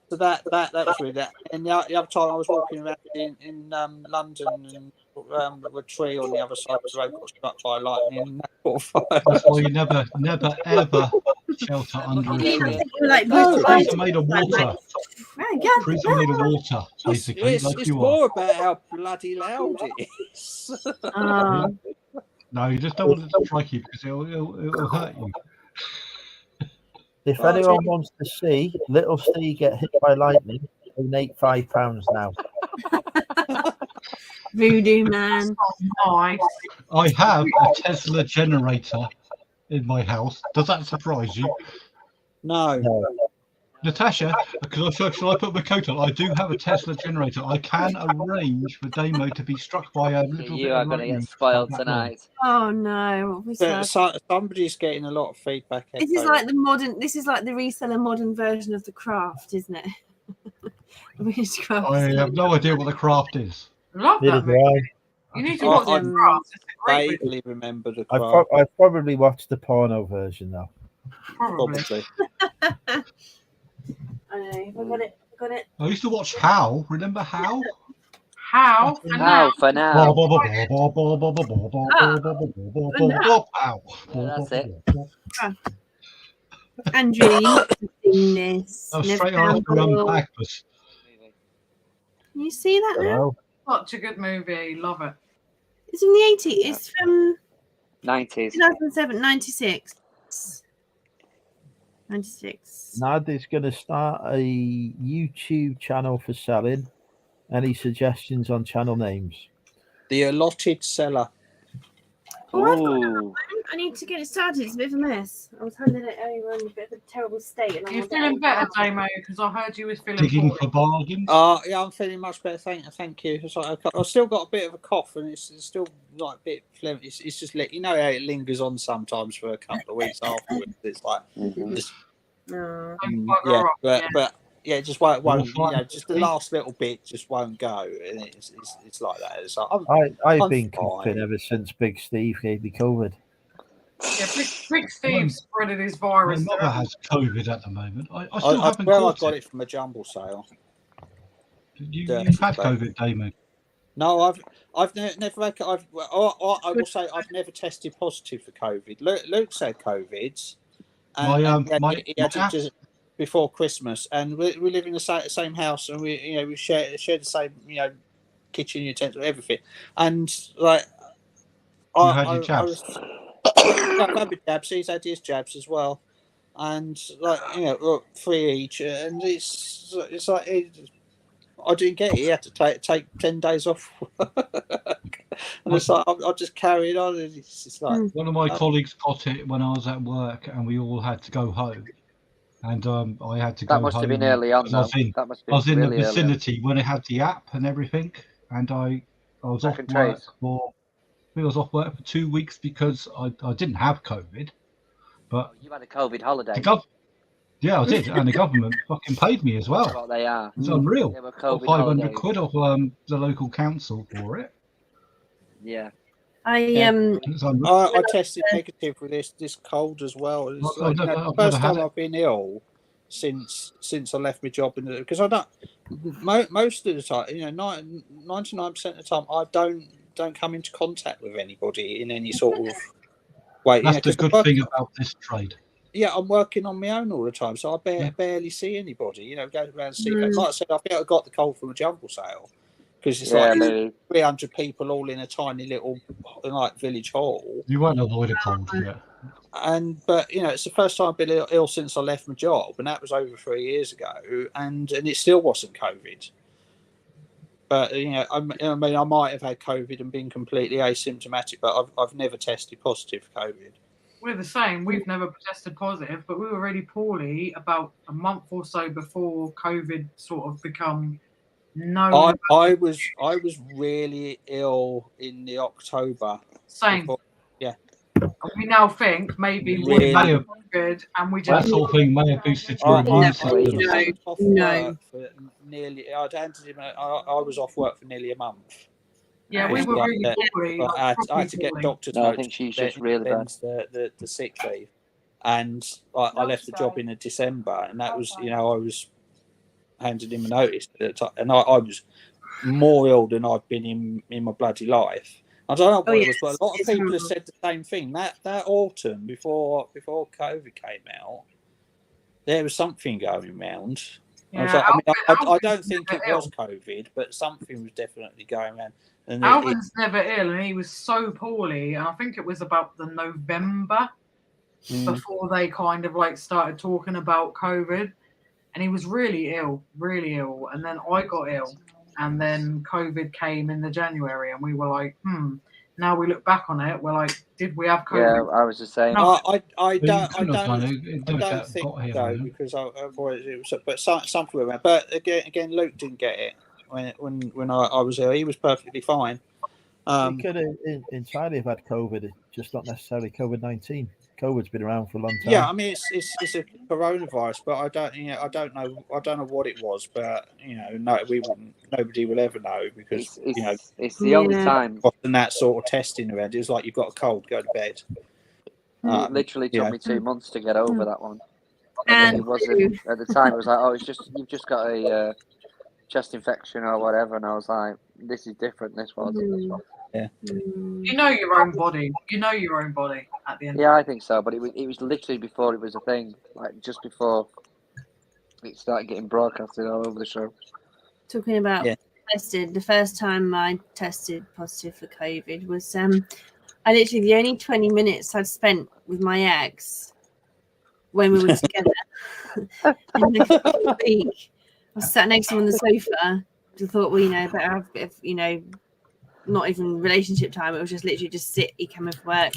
so that was really that. And the other time I was walking around in London, and a tree on the other side of the road got struck by lightning and that caught fire. That's why you never ever shelter under a tree. Trees are made of water. Trees are made of water, basically. It's more about how bloody loud it is. No, you just don't want it to strike you, because it'll hurt you. If anyone wants to see little Steve get hit by lightning, donate £5 now. Voodoo man. Nice. I have a Tesla generator in my house. Does that surprise you? No. Natasha, because shall I put my coat on? I do have a Tesla generator. I can arrange for Damo to be struck by a little You bit are of going to lightning. get spoiled tonight. Oh no! Somebody's getting a lot of feedback. This is like the modern. This is like the reseller modern version of the craft, isn't it? I have no idea what the craft is. Love that movie. You need to watch the craft. It's a great movie. vaguely remember the craft. I've probably watched the porno version though. Probably. I know. I got it. I used to watch How. Remember How? How for now? For now. That's it. Andrew, you've seen this. Oh, Never straight found after Gold. Backwards. You see that now? Such a good movie. Love it. It's from the 80s. It's from 90s. 2007, 96. 96. Nadi's going to start a YouTube channel for selling. Any suggestions on channel names? The Allotted Seller. Oh, I've got another one. I need to get it started. It's a bit of a mess. I was handing it over in a bit of a terrible state. And You're feeling better, Damo, because I heard you was feeling Digging poorly. for bargains. Yeah, I'm feeling much better. Thank you. It's like I've still got a bit of a cough, and it's still like a bit phlegm. It's just you know how it lingers on sometimes for a couple of weeks afterwards. It's like just, but yeah, it just won't just the last little bit just won't go, and it's like that. It's like, I've been coughing ever since Big Steve gave me COVID. Yeah, Big Steve spreaded his virus. My mother has COVID at the moment. I still haven't I got got it from a jumble sale. You've had COVID, Damon? No, I've never had. I will say I've never tested positive for COVID. Luke had COVID, and he had it just before Christmas, and we live in the same house, and we share the same kitchen utensils, everything, and like You had your jabs. I've had my jabs. He's had his jabs as well, and like look, 3 each, and it's like I didn't get it. He had to take 10 days off work, and it's like I just carried on. And it's just like one of my colleagues got it when I was at work, and we all had to go home. And I had to go home. That must have been early on, though. That must have been I was in really the vicinity when it had the app and everything, and I was off work for. I think I was off work for 2 weeks because I didn't have COVID, but you had a COVID holiday. Yeah, I did, and the government fucking paid me as well. That's what they are. It's unreal. They were COVID 500 quid off the local council for it. Yeah. I tested negative with this cold as well. It's like, the first time I've been ill since I left my job, because I don't most of the time, 99% of the time, I don't come into contact with anybody in any sort of way. That's the good thing about this trade. Yeah, I'm working on my own all the time, so I barely see anybody. Go around and see. Like I said, I think I got the cold from a jumble sale. Because it's like 300 people all in a tiny little village hall. You won't avoid a cold, yeah. But it's the first time I've been ill since I left my job, and that was over 3 years ago, and it still wasn't COVID. But I mean, I might have had COVID and been completely asymptomatic, but I've never tested positive for COVID. We're the same. We've never tested positive, but we were really poorly about a month or so before COVID sort of become. No, I was really ill in the October. Same. Yeah. We now think maybe really we're good, and we just that sort of thing may have boosted your immune system. I'd handed him. I was off work for nearly a month. Yeah, we were really poorly. I had to get doctor notes. I think she's just really bad. The sick leave, and I left the job in December, and that was I was. Handed him a notice at the time, and I was more ill than I've been in my bloody life. I don't know what it was, but a lot of people have said the same thing. That autumn before COVID came out, there was something going around. Yeah, I don't think it was COVID, but something was definitely going around. And Alvin's never ill, and he was so poorly, and I think it was about the November before they kind of started talking about COVID. And he was really ill, and then I got ill, and then COVID came in the January, and we were like, Now we look back on it, we're like, did we have COVID? Yeah, I was just saying. No, I don't think so, because I avoided it. But something around. But again, Luke didn't get it when I was ill. He was perfectly fine. He could have entirely have had COVID, just not necessarily COVID-19. COVID's been around for a long time. Yeah, I mean it's a coronavirus, but I don't know what it was, but nobody will ever know, because it's the only time. And that sort of testing around, it was like, you've got a cold, go to bed. It literally took me 2 months to get over that one. And it wasn't at the time. It was like, you've just got a chest infection or whatever, and I was like, this is different. This was. Yeah. You know your own body. You know your own body at the end. Yeah, I think so. But it was literally before it was a thing, just before it started getting broadcasted all over the show. Talking about tested, the first time I tested positive for COVID was I literally, the only 20 minutes I'd spent with my ex when we were together. And the week, I was sat next to him on the sofa. I thought, better have a bit of, not even relationship time. It was just literally just sit. He came in for work,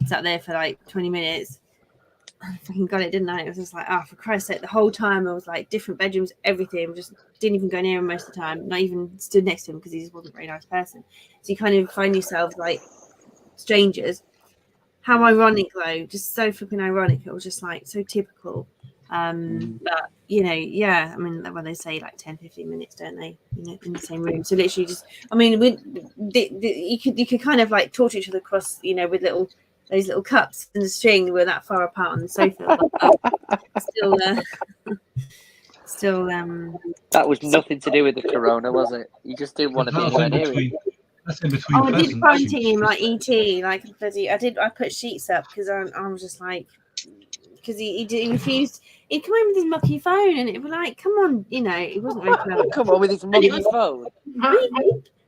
sat there for 20 minutes. I fucking got it, didn't I? It was just like, for Christ's sake, the whole time I was different bedrooms, everything. Just didn't even go near him most of the time. Not even stood next to him, because he just wasn't a very nice person. So you kind of find yourselves strangers. How ironic though, just so flipping ironic. It was just so typical. But I mean, when they say 10-15 minutes, don't they, in the same room? So literally just, I mean, you could kind of talk to each other across, with those little cups and the string. We're that far apart on the sofa. Still that was nothing to do with the corona, was it? You just didn't want to be anywhere near it. That's in between. I did quarantine him like ET. I put sheets up because I was just because he refused. He'd come in with his mucky phone, and it was come on, he wasn't very clever. Come on with his mucky phone.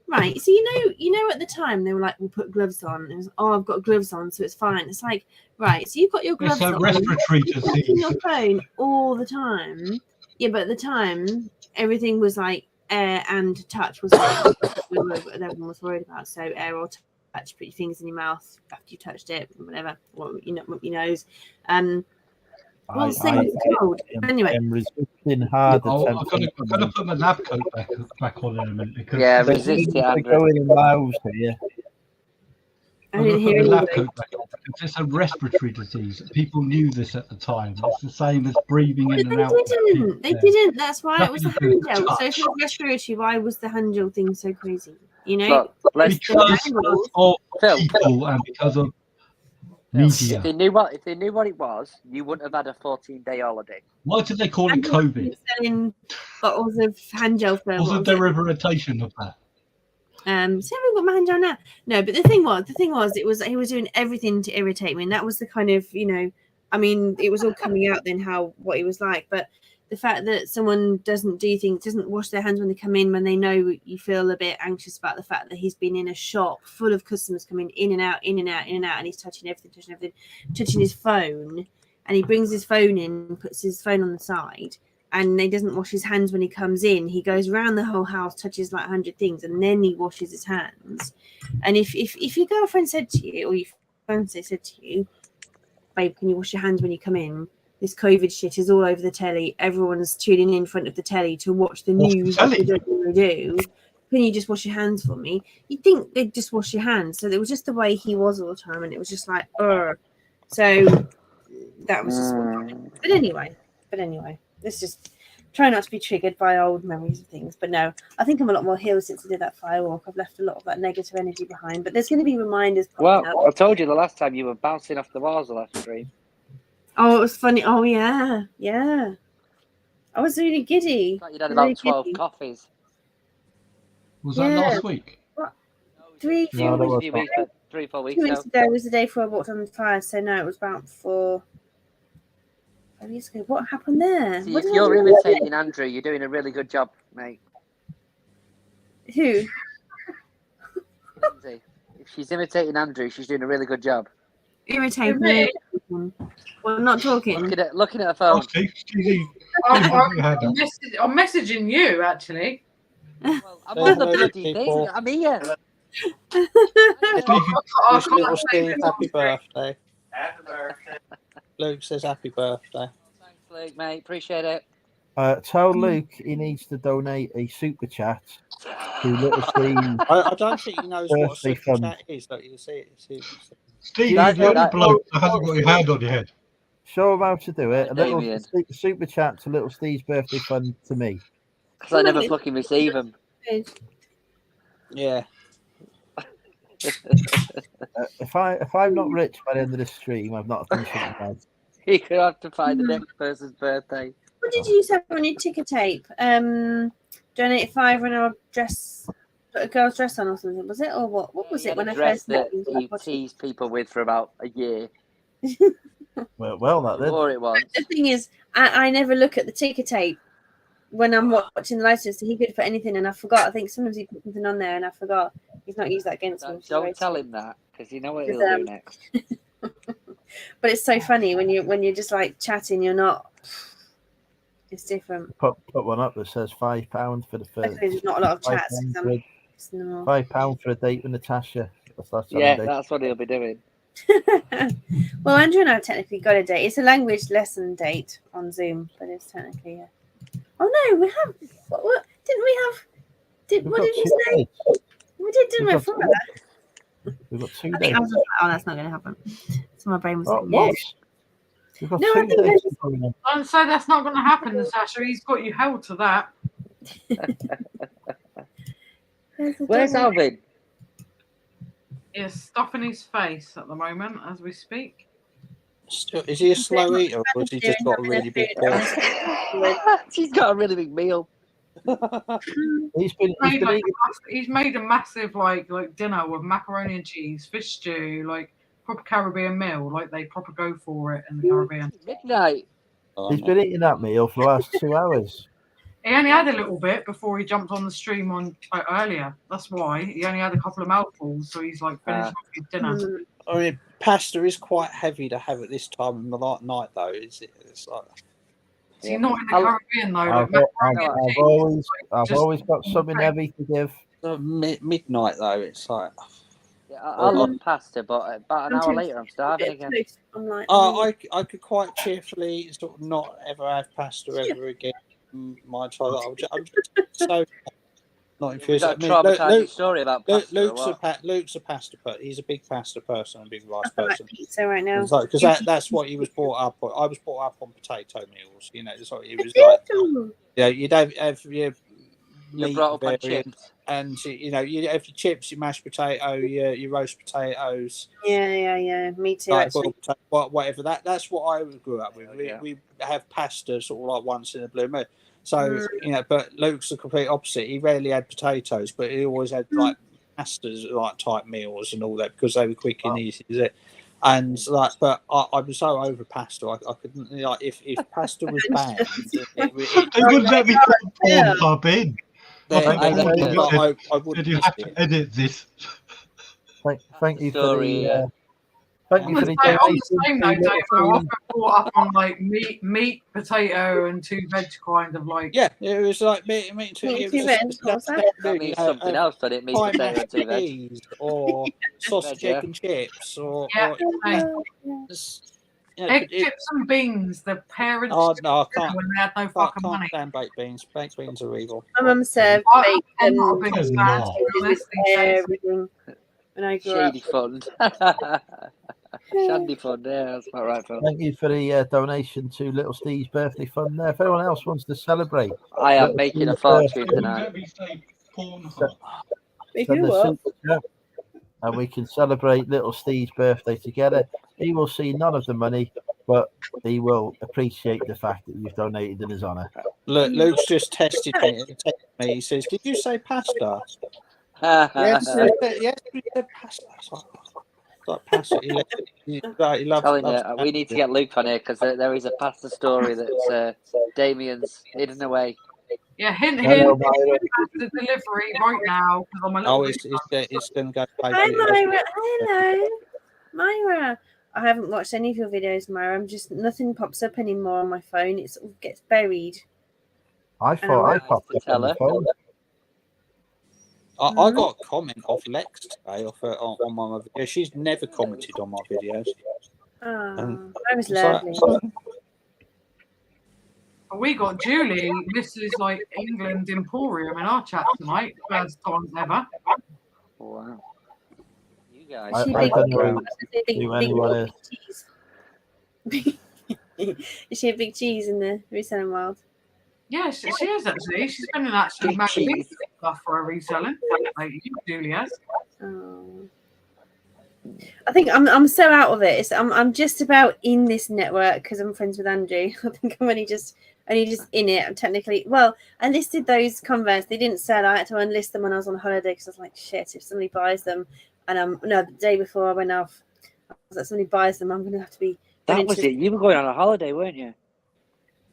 Right. So you know, at the time they were like, "We'll put gloves on." And it was, "Oh, I've got gloves on, so it's fine." It's like, right. So you've got your gloves It's a on. respiratory You're touching disease. your phone all the time. Yeah, but at the time, everything was like air and touch, wasn't it? That everyone was worried about. So air or touch. Put your fingers in your mouth after you touched it, whatever. Well, you know, up your nose. Well, same as cold. Anyway, I'm resisting hard I've got to put my lab coat back on in a minute because Yeah, resist it, Andrew. going in miles here. I I've got didn't to put hear my lab anything. coat back on because it's a respiratory disease. People knew this at the time. It's the same as breathing in and out. They didn't. That's why it was the Nothing hand to do gel. with So if it was respiratory, why was the hand gel thing so crazy? You know, Look, let's Because of Phil. people and because of Phil, media. if they knew what it was, you wouldn't have had a 14-day holiday. Why did they call it COVID? Selling bottles of hand gel for Was a derivation of that. So I've got my hand gel now. No, but the thing was, he was doing everything to irritate me, and that was the kind of, you know, I mean, it was all coming out then what he was like, but the fact that someone doesn't wash their hands when they come in, when they know you feel a bit anxious about the fact that he's been in a shop full of customers coming in and out, and he's touching everything, touching his phone, and he brings his phone in, puts his phone on the side, and he doesn't wash his hands when he comes in. He goes around the whole house, touches like 100 things, and then he washes his hands. And if your girlfriend said to you, or your fiance said to you, "Babe, can you wash your hands when you come in? This COVID shit is all over the telly. Everyone's tuning in front of the telly to watch the news. What they don't want to do. Can you just wash your hands for me?" You'd think they'd just wash your hands. So it was just the way he was all the time, and it was just like, ugh. So that was just one. But anyway, let's just try not to be triggered by old memories of things. But no, I think I'm a lot more healed since I did that firewalk. I've left a lot of that negative energy behind. But there's going to be reminders popping up. I told you the last time you were bouncing off the walls the last stream. Oh, it was funny. Oh, yeah. I was really giddy. You'd had about 12 coffees. Was that last week? What? 3 4 weeks ago was the day before I walked on the fire. So no, it was about 4 weeks ago. What happened there? See, if you're imitating Andrew, you're doing a really good job, mate. Who? Lindsay. If she's imitating Andrew, she's doing a really good job. Irritating me. Well, I'm not talking. Looking at her phone. I'm messaging you, actually. Well, I'm on the bloody thing. I'm here. Happy birthday. Luke says happy birthday. Thanks, Luke, mate. Appreciate it. Tell Luke he needs to donate a super chat to Little Steve. I don't think he knows what a super chat is. Don't you see it? Steve, you're the only bloke that hasn't got your hand on your head. Show him how to do it. A little super chat to Little Steve's birthday fund to me. Because I never fucking receive them. Yeah. If I'm not rich by the end of this stream, I've not done something else. You could have to find the next person's birthday. What did you say on your ticker tape? Donate $5 when I put a girl's dress on or something, was it? Or what? What was it when I first met you? You teased people with for about a year. well, that did. Or it was. The thing is, I never look at the ticker tape when I'm watching the live stream, so he could put anything and I forgot. I think sometimes he put something on there and I forgot. He's not used that against me. Don't tell him that, because you know what he'll do next. But it's so funny when you're just like chatting, you're not. It's different. Put one up that says £5 for the first. There's not a lot of chats. £5 for a date with Natasha. That's what he'll be doing. Well, Andrew and I have technically got a date. It's a language lesson date on Zoom, but it's technically Oh no, we have. What didn't we have? What did you say? We did, didn't we? For that. We've got 2 I days. think I was like, oh, that's not going to happen. So my brain was like, what? We've got 2 days. Don't say that's not going to happen, Natasha. He's got you held to that. Where's Alvin? He's stuffing his face at the moment as we speak. Is he a slow eater, or has he just got a really big portion? He's got a really big meal. He's made a massive like dinner with macaroni and cheese, fish stew, like proper Caribbean meal, like they proper go for it in the Caribbean. Midnight. He's been eating that meal for the last 2 hours. He only had a little bit before he jumped on the stream on earlier. That's why he only had a couple of mouthfuls, so he's like finished off his dinner. I mean, pasta is quite heavy to have at this time of the night, though. It's like. So you're not in the Caribbean though. Like I've always got something heavy to give. Midnight though, it's like. Yeah, I love pasta, but about an hour later, I'm starving again. I'm like, I could quite cheerfully sort of not ever have pasta ever again. My child, I'm just so not infused. Is that a traumatizing story about pasta? Luke's a pasta person. He's a big pasta person and a big rice person. Pizza right now. Because that's what he was brought up on. I was brought up on potato meals. You know, so it was like, yeah, you'd have your meat brought up on variant, chips. and you know, you have your chips, your mashed potato, your roast potatoes. Yeah. Me too. Like Actually. Whatever. That's what I grew up with. We have pasta sort of like once in a blue moon. So you know, but Luke's the complete opposite. He rarely had potatoes, but he always had like pastas, like type meals and all that because they were quick and easy. And like, but I was so over pasta. I couldn't like if pasta was banned. They wouldn't let me put Pornhub in. I would. You have to edit this. Thank you for Story, the. Thank you for the on the same note, donation. Dave, I often brought up on like meat, potato, and two veg kind of like. Yeah, it was like meat and two veg. That means something else, but it means potato and two veg. Or sausage, egg and chips, or egg, chips and beans. The parents. Oh no, I can't. When they had no fucking money. Stand baked beans. Baked beans are evil. My mum served I'm not a big fan, to be honest, these days. everything when I grew up. Shady fund. Shandy fund, yeah, that's about right, Phil. Thank you for the donation to Little Steve's birthday fund there. If anyone else wants to celebrate, I am making a fortune tonight. Send a super chat and we can celebrate Little Steve's birthday together. He will see none of the money, but he will appreciate the fact that you've donated in his honour. Look, Luke's just tested me. He says, "Did you say pasta?" Yes, we said pasta. Like pasta. He loves, Telling loves you, we need to get Luke on here because there is a pasta story that Damien's hidden away. Yeah, hint the delivery right now because I'm a little. It's going to go. Hi, Myra. Hello, Myra. I haven't watched any of your videos, Myra. Nothing pops up anymore on my phone. It sort of gets buried. I thought I popped up on the phone. I got a comment off Lex today on my video. She's never commented on my videos. Oh, I was lovely. We got Julie. This is like England Emporium in our chat tonight. First time ever. Wow. You guys. I don't know who anyone is. Is she a big cheese in the reselling world? Yes, she is actually. She's been actually magazine stuff for her reselling. Like Julie has. Oh. I think I'm so out of it. I'm just about in this network because I'm friends with Andrew. I think I'm only just in it. I'm technically I listed those Converse. They didn't sell. I had to unlist them when I was on holiday because I was like, shit, if somebody buys them, and the day before I went off, I was like, somebody buys them, I'm going to have to be. That was it. You were going on a holiday, weren't you?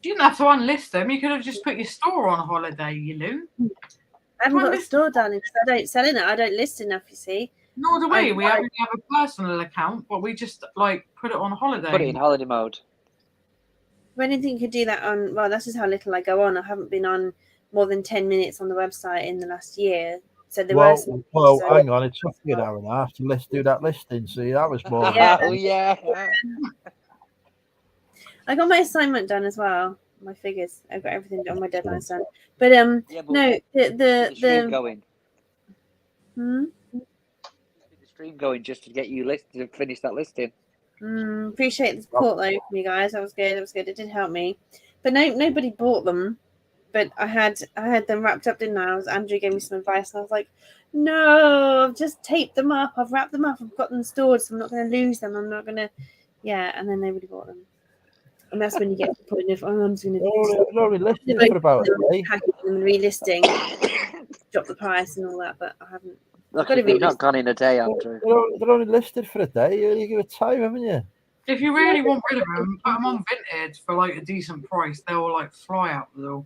You didn't have to unlist them. You could have just put your store on holiday, you loon. I haven't got a store, darling, because I don't sell in it. I don't list enough, you see. Nor do we. We only have a personal account, but we just like put it on holiday. Put it in holiday mode. If anything could do that on, that's just how little I go on. I haven't been on more than 10 minutes on the website in the last year. So there were some. Hang on, it took me an hour and a half to do that listing. See, that was more. Yeah. I got my assignment done as well. My figures. I've got everything done. My deadline's done. But no, the stream going. The stream going just to get you listed to finish that listing. Appreciate the support though from you guys. That was good. It did help me. But nobody bought them. But I had them wrapped up, didn't I? Andrew gave me some advice, and I was like, no, I've just taped them up. I've wrapped them up. I've got them stored, so I'm not going to lose them. I'm not going to, and then nobody bought them. And that's when you get to the point of, I'm just going to only listed for about a day. Packaging and relisting, drop the price and all that, but I haven't. Look, you've not gone in a day, Andrew. They're only listed for a day. You give it time, haven't you? If you really want rid of them, put them on Vinted for like a decent price. They'll like fly out the door.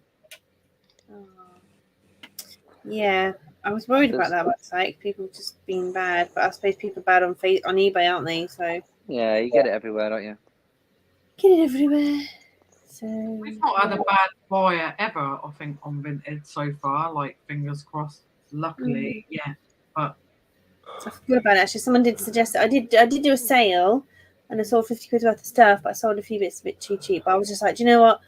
Yeah, I was worried about that website. People just being bad, but I suppose people are bad on eBay, aren't they? So Yeah, you get it everywhere, don't you? get it everywhere. So We've not had a bad buyer ever, I think, on Vinted so far. Like, fingers crossed. Luckily, yeah. But I forgot about it. Actually, someone did suggest it. I did do a sale, and I sold 50 quid worth of stuff, but I sold a few bits a bit too cheap. But I was just like, do you know what?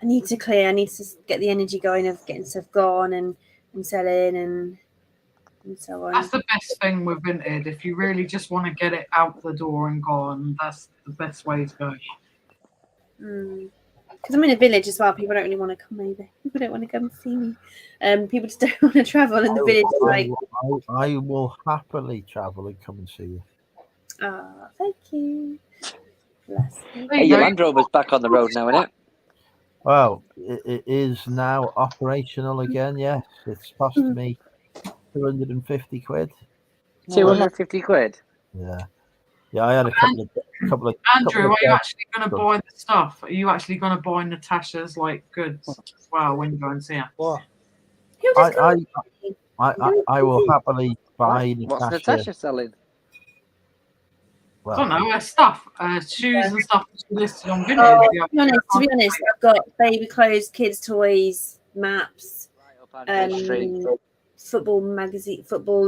I need to clear. I need to get the energy going of getting stuff gone and selling and so on. that's the best thing with Vinted. If you really just want to get it out the door and gone, that's the best way to go. Because I'm in a village as well. People don't really want to come over. People don't want to come and see me. People just don't want to travel in the village. Like, I will happily travel and come and see you. Thank you. Bless you. Hey, your Land Rover's back on the road now, isn't it? Well, it is now operational again. Yes, it's cost me 250 quid. 250 quid. Yeah. I had a couple of. Andrew, are you actually going to buy the stuff? Are you actually going to buy Natasha's like goods as well when you go and see her? What? I will happily buy What's Natasha selling? I don't know, her stuff, shoes and stuff that she listed on Vinted. To be honest, I've got baby clothes, kids' toys, maps, football magazine, football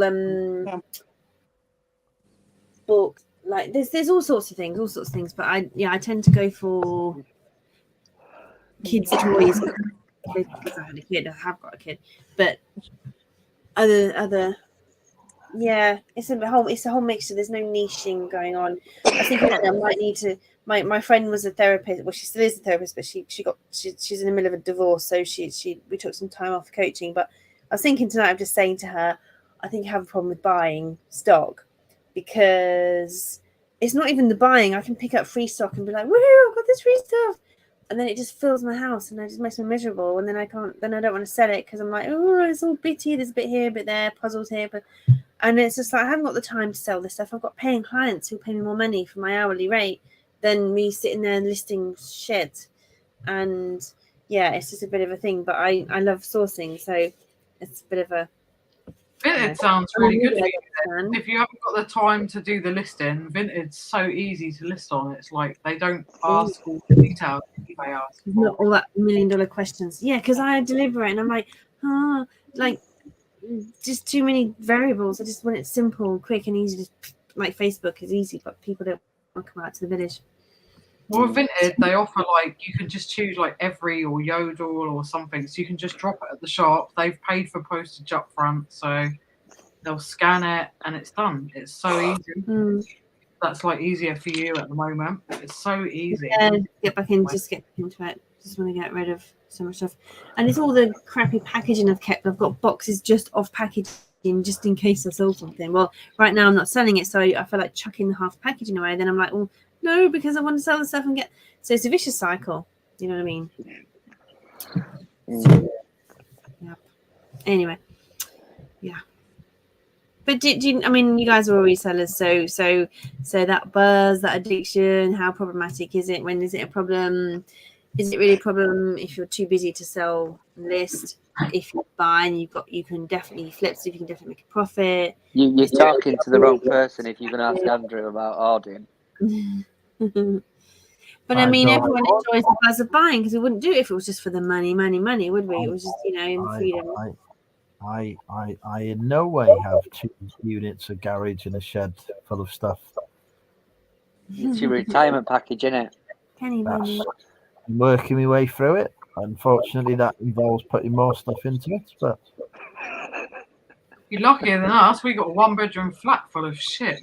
book. Like there's all sorts of things. But I tend to go for kids' toys because I had a kid. I have got a kid, but other. Yeah, it's a whole mixture. There's no niching going on. I think I might need to. My friend was a therapist. Well, she still is a therapist, but she's in the middle of a divorce, so we took some time off coaching. But I was thinking tonight, I'm just saying to her, I think I have a problem with buying stock because it's not even the buying. I can pick up free stock and be like, woohoo, I've got this free stuff. And then it just fills my house and it just makes me miserable. And then I don't want to sell it because I'm like, oh, it's all bitty. There's a bit here, a bit there, puzzles here. And it's just like, I haven't got the time to sell this stuff. I've got paying clients who pay me more money for my hourly rate than me sitting there listing shit. And yeah, it's just a bit of a thing. But I love sourcing. So it's a bit of a... Vinted sounds really good for you. If you haven't got the time to do the listing, Vinted's so easy to list on. It's like they don't ask all the details they ask. Not all that $1 million questions. Yeah, because I deliver it and I'm like, just too many variables. I just want it simple, quick, and easy. Just like Facebook is easy, but people don't want to come out to the village. Well, with Vinted, they offer you can just choose every or Yodel or something, so you can just drop it at the shop. They've paid for postage up front, so they'll scan it and it's done. It's so easy. That's easier for you at the moment. It's so easy. Yeah, get back into it. Just want to get rid of so much stuff, and it's all the crappy packaging I've kept. I've got boxes just off packaging just in case I sold something. Well, right now I'm not selling it, so I feel like chucking the half packaging away. Then I'm like, well, no, because I want to sell the stuff and get. So it's a vicious cycle. You know what I mean? Yeah. Anyway, yeah. But do you? I mean, you guys are all resellers, so that buzz, that addiction, how problematic is it? When is it a problem? Is it really a problem if you're too busy to sell and list? If you buy and you can definitely flip, so you can definitely make a profit. You're talking to the wrong person if you're going to ask Andrew about ordering. But I mean, everyone enjoys the buzz of buying because we wouldn't do it if it was just for the money, would we? It was just in the freedom. I in no way have 2 units, a garage, and a shed full of stuff. It's your retirement package, isn't it? Penny money. I'm working my way through it. Unfortunately, that involves putting more stuff into it. But you're luckier than us. We got a 1-bedroom flat full of shit.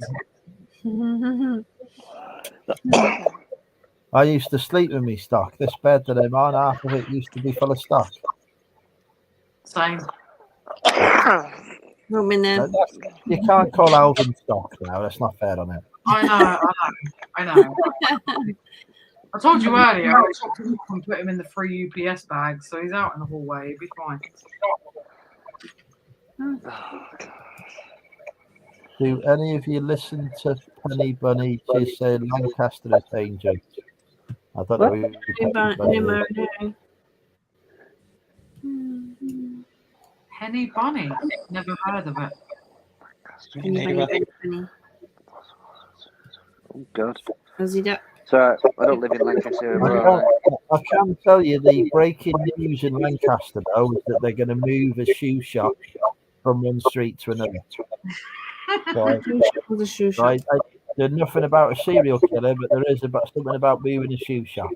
I used to sleep with me stock. This bed that I'm on, half of it used to be full of stock. Same. You can't call Alvin stock now. That's not fair on him. I know. I told you earlier, I chopped him up and put him in the free UPS bag, so he's out in the hallway. He'll be fine. Do any of you listen to Penny Bunny? She said Lancaster is danger. I don't know. Penny Bunny. Never heard of it. Penny. Oh God. Aussie duck. So I don't live in Lancashire. I can tell you the breaking news in Lancaster, though, is that they're going to move a shoe shop from one street to another. So The shoe shop. there's nothing about a serial killer, but there is about something about moving a shoe shop.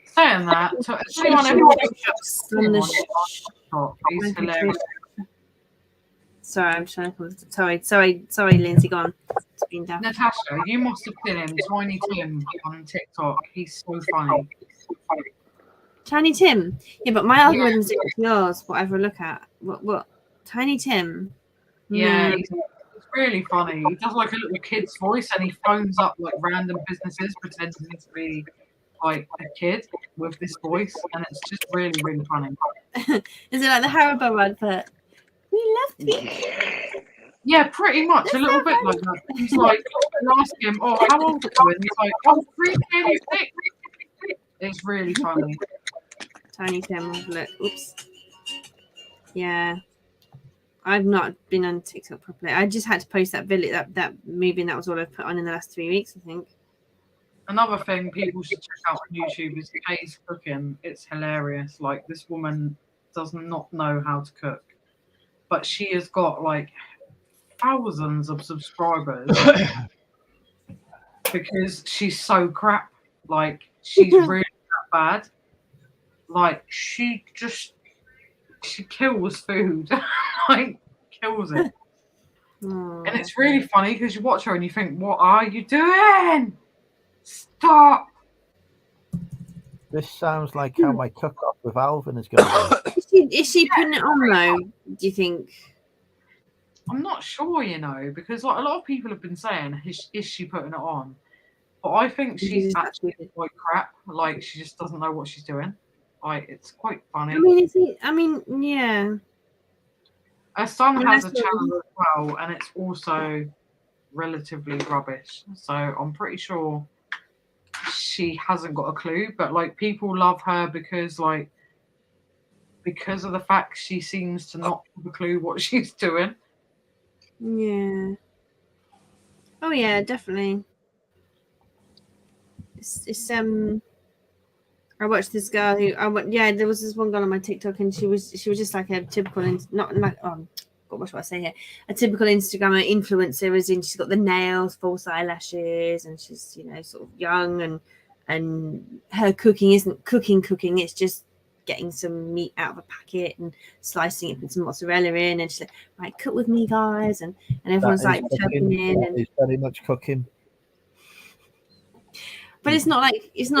Saying that, so anyone ever he's hilarious. Sorry, I'm trying to. Sorry, Lindsay, go on. It's been down. Natasha, you must have seen him, Tiny Tim on TikTok. He's so funny. Tiny Tim. Yeah, but my algorithm's different to yours. Whatever I look at. What? Tiny Tim. Yeah, he's really funny. He does like a little kid's voice, and he phones up like random businesses pretending to be like a kid with this voice, and it's just really, really funny. Is it like the Haribo advert? We love you. Yeah, pretty much. A little bit like that. He's like, ask him, "Oh, how old are you?" And he's like, "Oh, 3 years old." It's really funny. Tiny Tim. Look. Oops. Yeah. I've not been on TikTok properly. I just had to post that video, that movie, and that was all I've put on in the last 3 weeks, I think. Another thing people should check out on YouTube is Kay's cooking. It's hilarious. Like, this woman does not know how to cook, but she has got like thousands of subscribers because she's so crap. Like, she's really bad. Like, she kills food. Like, kills it. And it's really funny because you watch her and you think, what are you doing? Stop. This sounds like how my cook-off with Alvin is going to Is she putting it on, though, do you think? I'm not sure, you know, because like a lot of people have been saying, is she putting it on? But I think she's actually quite crap. Like, she just doesn't know what she's doing. Like, it's quite funny. Yeah. Her son has a channel as well, and it's also relatively rubbish. So I'm pretty sure she hasn't got a clue. But like, people love her because of the fact she seems to not have a clue what she's doing. Yeah. Oh yeah, definitely. It's I watched this girl there was this one girl on my TikTok, and she was just like a typical what should I say here? A typical Instagrammer influencer, as in she's got the nails, false eyelashes, and she's, you know, sort of young, and her cooking isn't cooking, it's just getting some meat out of a packet and slicing it with some mozzarella in, and she's like, right, cook with me, guys, and everyone's like chirping in, and it's very much cooking. but it's not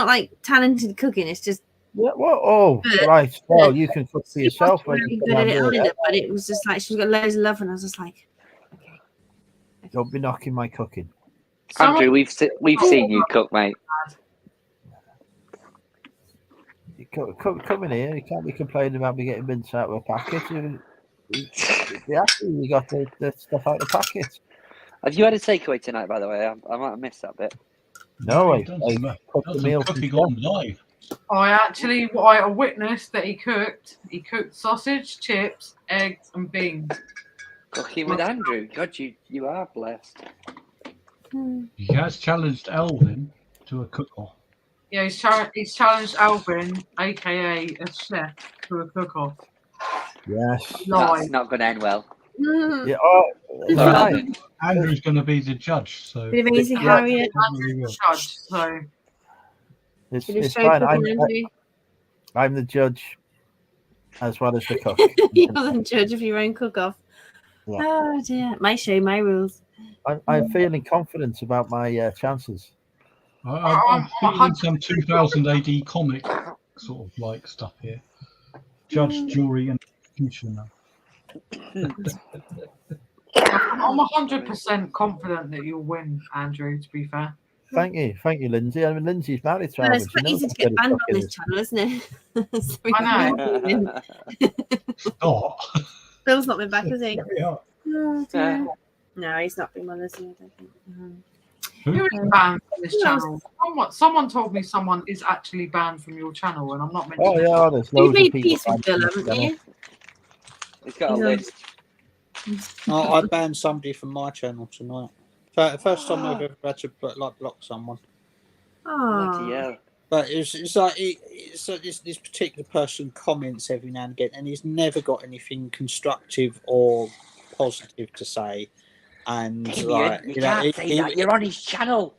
like talented cooking. It's just right. Well, you can cook for yourself. But it was just like she's got loads of love, and I was just like, okay. Don't be knocking my cooking. Andrew, we've seen you cook, mate. You come in here. You can't be complaining about me getting mince out of a packet. You got the stuff out of the packet. Have you had a takeaway tonight, by the way? I might have missed that bit. No, I cooked the meal cooking on live. I witnessed that he cooked sausage, chips, eggs, and beans. Cooking with Andrew. God, you are blessed. He has challenged Elvin to a cook-off. Yeah, he's challenged Alvin, aka a chef, to a cook-off. Yes. That's not going to end well. Yeah. Right. Andrew's going to be the judge, so Andrew's the judge, so it's fine. I'm the judge as well as the cook. You're the judge of your own cook-off. Yeah. Oh dear, my show, my rules. I'm feeling confident about my chances. I'm feeling some 2000 AD comic sort of like stuff here. Judge, jury, and executioner. I'm 100% confident that you'll win, Andrew, to be fair. Thank you, Lindsay. I mean, Lindsay's married to It's quite easy to get banned on this channel, isn't it? So I know. Stop. Phil's not been back, has he? Yeah. Oh, dear. No, he's not been one of us, I don't think. Who is banned from this channel? Someone told me someone is actually banned from your channel, and I'm not mentioning. Oh yeah, there's loads You've made of people. peace with Bill, haven't you? He's got a He's on- list. I banned somebody from my channel tonight. First time I've ever had to block someone. Bloody Oh, hell. But it's like this particular person comments every now and again, and he's never got anything constructive or positive to say. And Damien, like you can't say that. You're on his channel.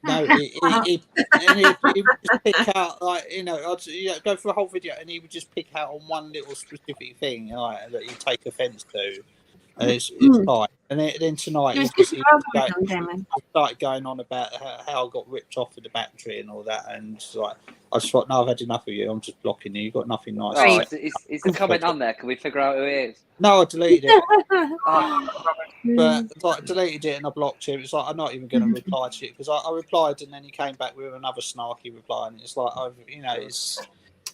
No, he would just pick out, like, I'd go for a whole video, and he would just pick out on one little specific thing, like, that you take offence to, and it's fine. And then tonight it was he good for algorithm, Damon. started going on about how I got ripped off with the battery and all that, and like, I just thought, no, I've had enough of you. I'm just blocking you. You've got nothing nice. Oh, to say. is the comment on there? Can we figure out who it is? No, I deleted it. Oh, But like, deleted it and I blocked him. It's like, I'm not even going to reply to it because I replied and then he came back with another snarky reply, and it's like, it's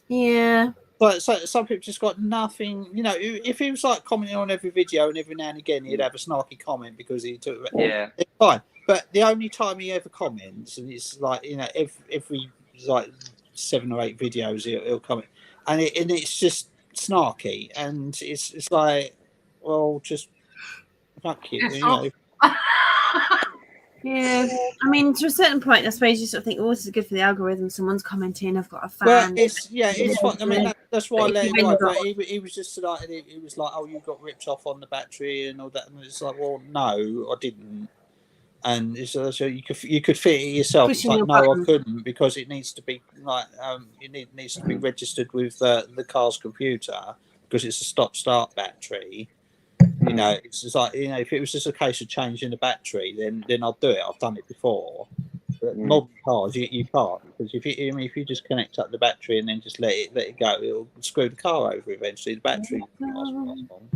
Yeah. but some people just got nothing. If he was like commenting on every video and every now and again he'd have a snarky comment because he took it. yeah. It's fine. But the only time he ever comments, and it's like, every like 7 or 8 videos he'll comment, and it's just snarky, and it's like, well, just fuck you. Yeah, I mean, to a certain point, I suppose you sort of think, "Oh, this is good for the algorithm." Someone's commenting. I've got a fan. Well, it's fine. I mean, that's why I But let if him you go. really But he was just like, he was like, "Oh, you got ripped off on the battery and all that," and it's like, "Well, no, I didn't." And it's, so you could fit it yourself. It's Pushing like, your no, I button. couldn't, because it needs to be like, needs to be registered with the car's computer, because it's a stop-start battery. It's just like, if it was just a case of changing the battery, then I'll do it. I've done it before. But modern cars, you can't, because if you just connect up the battery and then just let it go, it'll screw the car over eventually. The battery lasts on.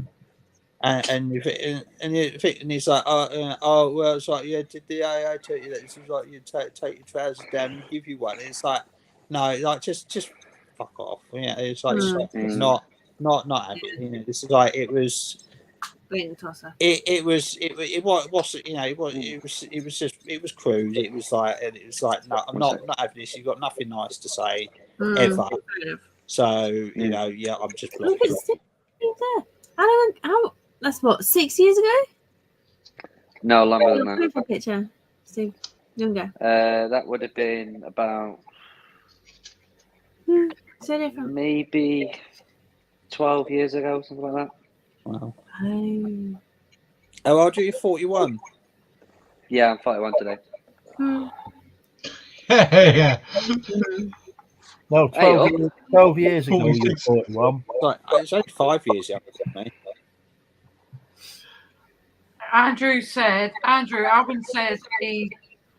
And he's like, well, it's like, yeah, did the AA tell you that? It's like, you take your trousers down and give you one. It's like, no, like, just fuck off. It's like, not having. This is like, it was. It was crude. It was like, no, I'm not having this. You've got nothing nice to say ever. So yeah, I'm just Look blocking. at Steve there. How? That's what, 6 years ago? No, longer than Your that. profile picture, Steve. Younger. That would have been about So different. maybe 12 years ago, something like that. Wow. Oh. How old are you? 41. Yeah, I'm 41 today. Yeah. No, 12 years ago, you were 41. Like, it's only 5 years younger than me. Alvin says he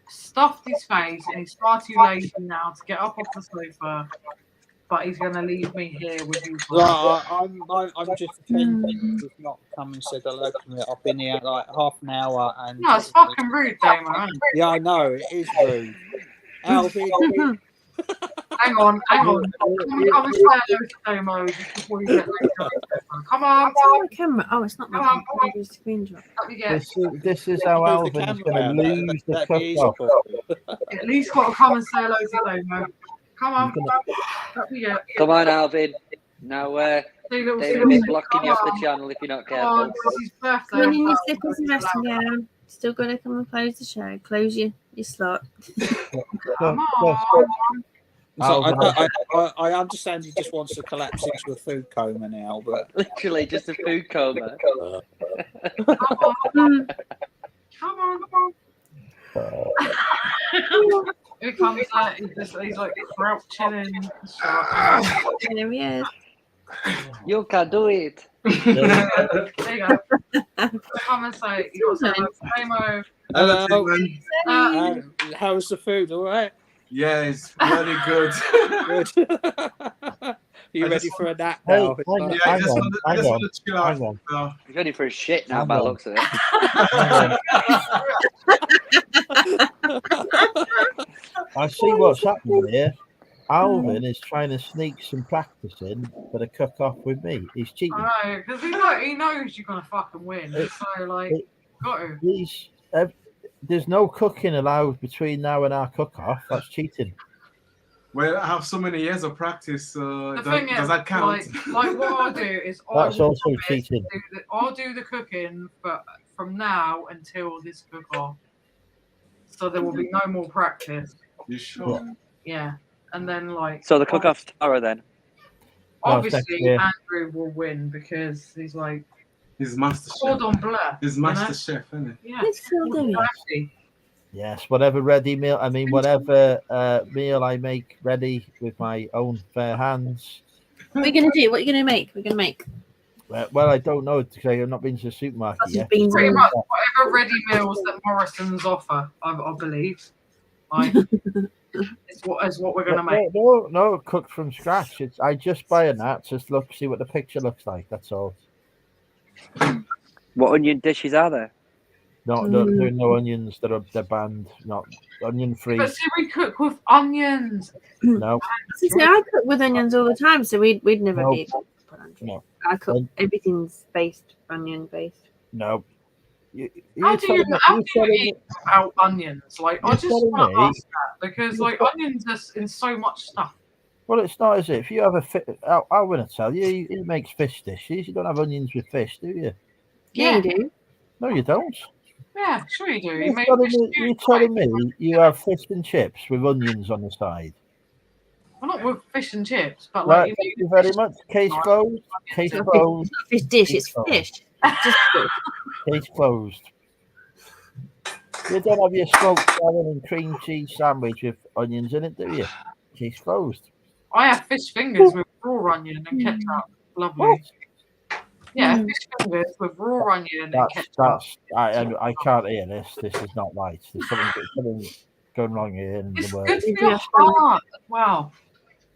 stuffed his face and he's far too lazy now to get up off the sofa, but he's going to leave me here with you. I'm just offended you've not come and said hello to me. I've been here like half an hour and. No, it's fucking rude, Damo. Yeah, I know, it is rude. Alvin. Hang on. Come and say hello to Damo just before you get later. Come on. It's on my camera. Oh, it's not my Come camera. It's a screen drop. This is how Alvin is going to lose the cook-off. At least got to come and say hello to Damo. Come on. Come on, Alvin. Now, David will be blocking you off the channel if you're not careful. It's his birthday. Come in your slippers and dressing gown. Still got to come and close the show. Close your slot. Come on. So I understand he just wants to collapse into a food coma now, but Literally just a food coma. Come on. Here comes that. He's like crouching in. There he is. You can do it. There you go. Come and say, you got to say, Damo. hello. How's the food? All right. Yeah, it's really good. Good. Are you ready for a nap now? Yeah, I just want to chill out. So. He's ready for a shit now by the looks of it. I see what's happening here. Alvin is trying to sneak some practice in for the cook-off with me. He's cheating. I know, because he knows you're going to fucking win. So, like, got to. There's no cooking allowed between now and our cook-off. That's cheating. Well, I have so many years of practice. The Does thing is, that count? like what I'll do is That's also cheating. I'll do the cooking from now until this cook-off. So there will be no more practice. You sure? Yeah. And then like So the cook-off's tomorrow then. obviously Andrew will win because he's like He's master chef. cordon bleu. He's master chef, isn't he? Yeah. It's Phil doing it. Yes, whatever whatever meal I make ready with my own fair hands. What are you going to do? What are you going to make? We're going to make Well, I don't know because I've not been to the supermarket sausage yet. beans. Pretty And much whatever ready meals that Morrison's offer, I believe. Like is what we're gonna make. No, cooked from scratch. I just buy a nut, just see what the picture looks like. That's all. What onion dishes are there? No onions. They're banned. Not onion free. But see, we cook with onions. No. See, I cook with onions all the time, so we'd never No. be able to put onions. No. I cook everything's onion based. No. How do you eat without onions? Like I just want to ask that because like onions are in so much stuff. Well, it's not as if you have a fish. I want to tell you, he makes fish dishes. You don't have onions with fish, do you? Yeah, you do. No, you don't. Yeah, sure you do. You're telling me you have fish and chips with onions on the side. Well, not with fish and chips, but Right, like thank you very much. Case closed. Case closed. Fish dish, it's fish. Just Case closed. You don't have your smoked salmon and cream cheese sandwich with onions in it, do you? Case closed. I have fish fingers with raw onion and ketchup. Lovely. What? Yeah, fish fingers with raw onion and ketchup. I can't hear this. This is not right. There's something going wrong here in It's the world. good for your heart. Wow.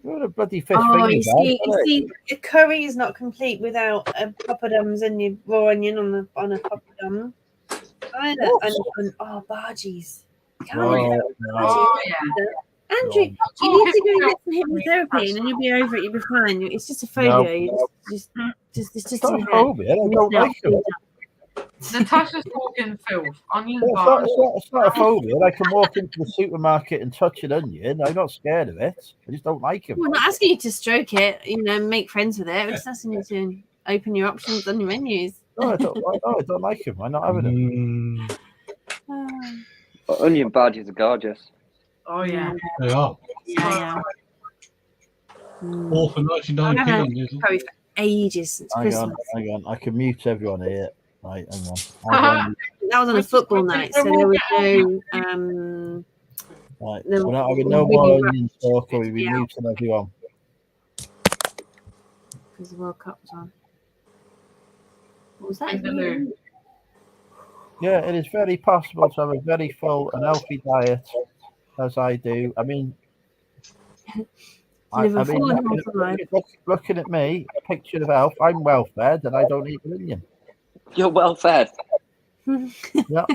You're a bloody fish oh, fingers. you see, a curry is not complete without poppadoms and your raw onion on a poppadom. Bargies. Oh, yeah. Andrew, you need to go get some hypnotherapy and then you'll be over it. You'll be fine. It's just a phobia. It's just in your head. I don't like it. Natasha's talking filth. Onion It's not a phobia. I can walk into the supermarket and touch an onion. I'm not scared of it. I just don't like it. We're not asking you to stroke it, make friends with it. We're just asking you to open your options on your menus. No, I don't like them. I'm not having them. Onion badges are gorgeous. Oh, yeah. They are. Yeah. All for 99 curry for ages since Christmas. Hang on. I can mute everyone here. Right, hang on. That was on a football night, so there was no. Right, we're not having no more onion talk, or we'll be muting everyone. Because the World Cup was on. What was that? Yeah, it is very possible to have a very full and healthy diet, as I do. I mean, looking at me, a picture of health. I'm well fed, and I don't eat an onion. You're well fed. Yeah, so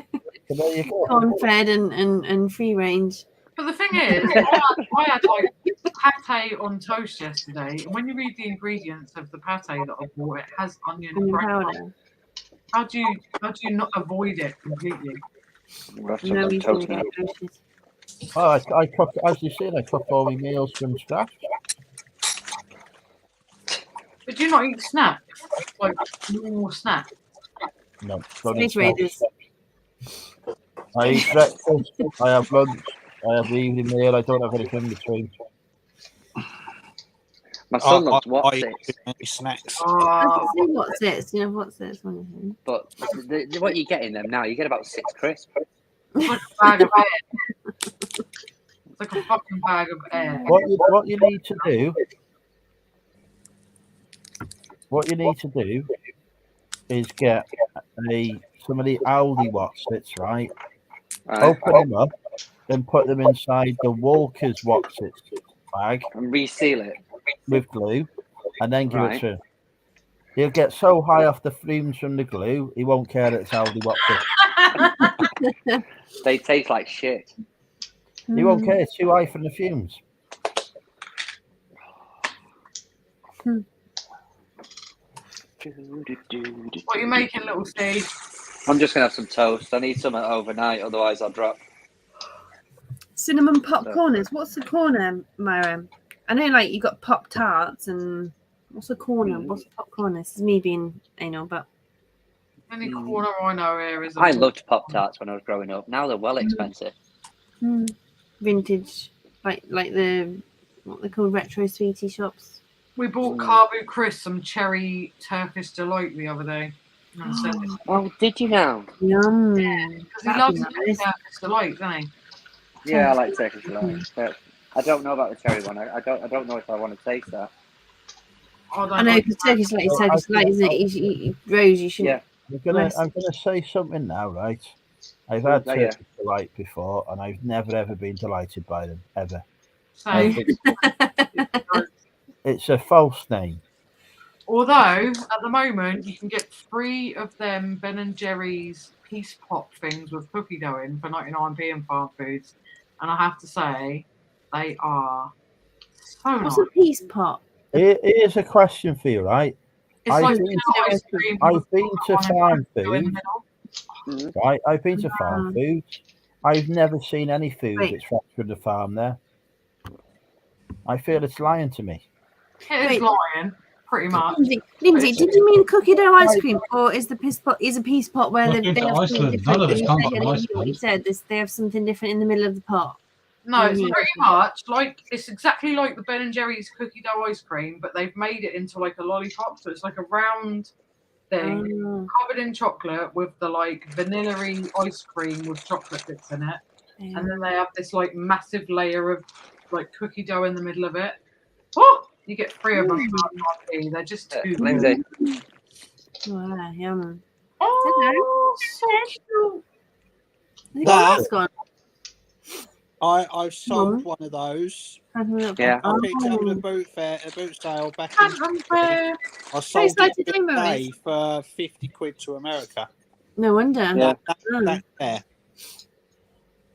there you go. Corn fed and free range. But the thing is, I had like pate on toast yesterday, and when you read the ingredients of the pate that I bought, it has onion powder. How do you not avoid it completely? Oh, I cook, as you said, I cook all my meals from scratch. But do you not eat snacks? Like normal snacks? No. Space Raiders. I eat breakfast, I have lunch, I have the evening meal, I don't have anything in between. My son loves what's it. Snacks. What's it? What's it? But what you get in them now, you get about 6 crisps. It's like a bag of air. It's like a fucking bag of air. What you need to do is get some of the Aldi Wotsits, right? Open them up, then put them inside the Walker's Wotsits bag and reseal it with glue, and then give it to him. He'll get so high off the fumes from the glue, he won't care that it's Aldi Wotsits. They taste like shit. He won't care. It's too high from the fumes. What are you making, little Steve? I'm just gonna have some toast. I need some overnight, otherwise I'll drop. cinnamon pop corners. What's the corner, Myra? I know, like you got pop tarts and what's a corner? What's a pop corner? This is me being anal, but Any corner I know here is. I loved Pop Tarts when I was growing up. Now they're well expensive. vintage, like the what they call retro sweetie shops. We bought Carbu Chris some cherry Turkish delight the other day. Oh, did you now? Yum. Because he loves Turkish delight, doesn't he? Yeah, I like Turkish delight, but I don't know about the cherry one. I don't know if I want to taste that. I know, because Turkish delight is Turkish delight, isn't it? Rose, you shouldn't. Yeah. I'm gonna say something now, right? I've had Turkish delight before, and I've never ever been delighted by them ever. It's a false name. Although at the moment you can get 3 of them Ben and Jerry's Peace Pop things with cookie dough in for 99p in Farm Foods, and I have to say they are so What's nice. a Peace Pop? Here's a question for you, right? It's I've been to Farm Foods. Right, I've been to Farm Foods. I've never seen any food that's fresh from the farm there. I feel it's lying to me. It is lying, pretty much. Lindsay, did you mean cookie dough ice cream, or is the Peace Pop a Peace Pot where they have something different? None of this comes from What you said, they have something different in the middle of the pot. No, it's pretty much like it's exactly like the Ben and Jerry's cookie dough ice cream, but they've made it into like a lollipop, so it's like a round thing covered in chocolate with the like vanilla-y ice cream with chocolate bits in it, and then they have this like massive layer of like cookie dough in the middle of it. Oh, you get 3 of them. They're just too Lindsay. Wow, yum. Oh, so cute. I've sold one of those. Yeah. I picked it up at a boot sale back in. I sold it today for 50 quid to America. No wonder. Yeah. That's fair.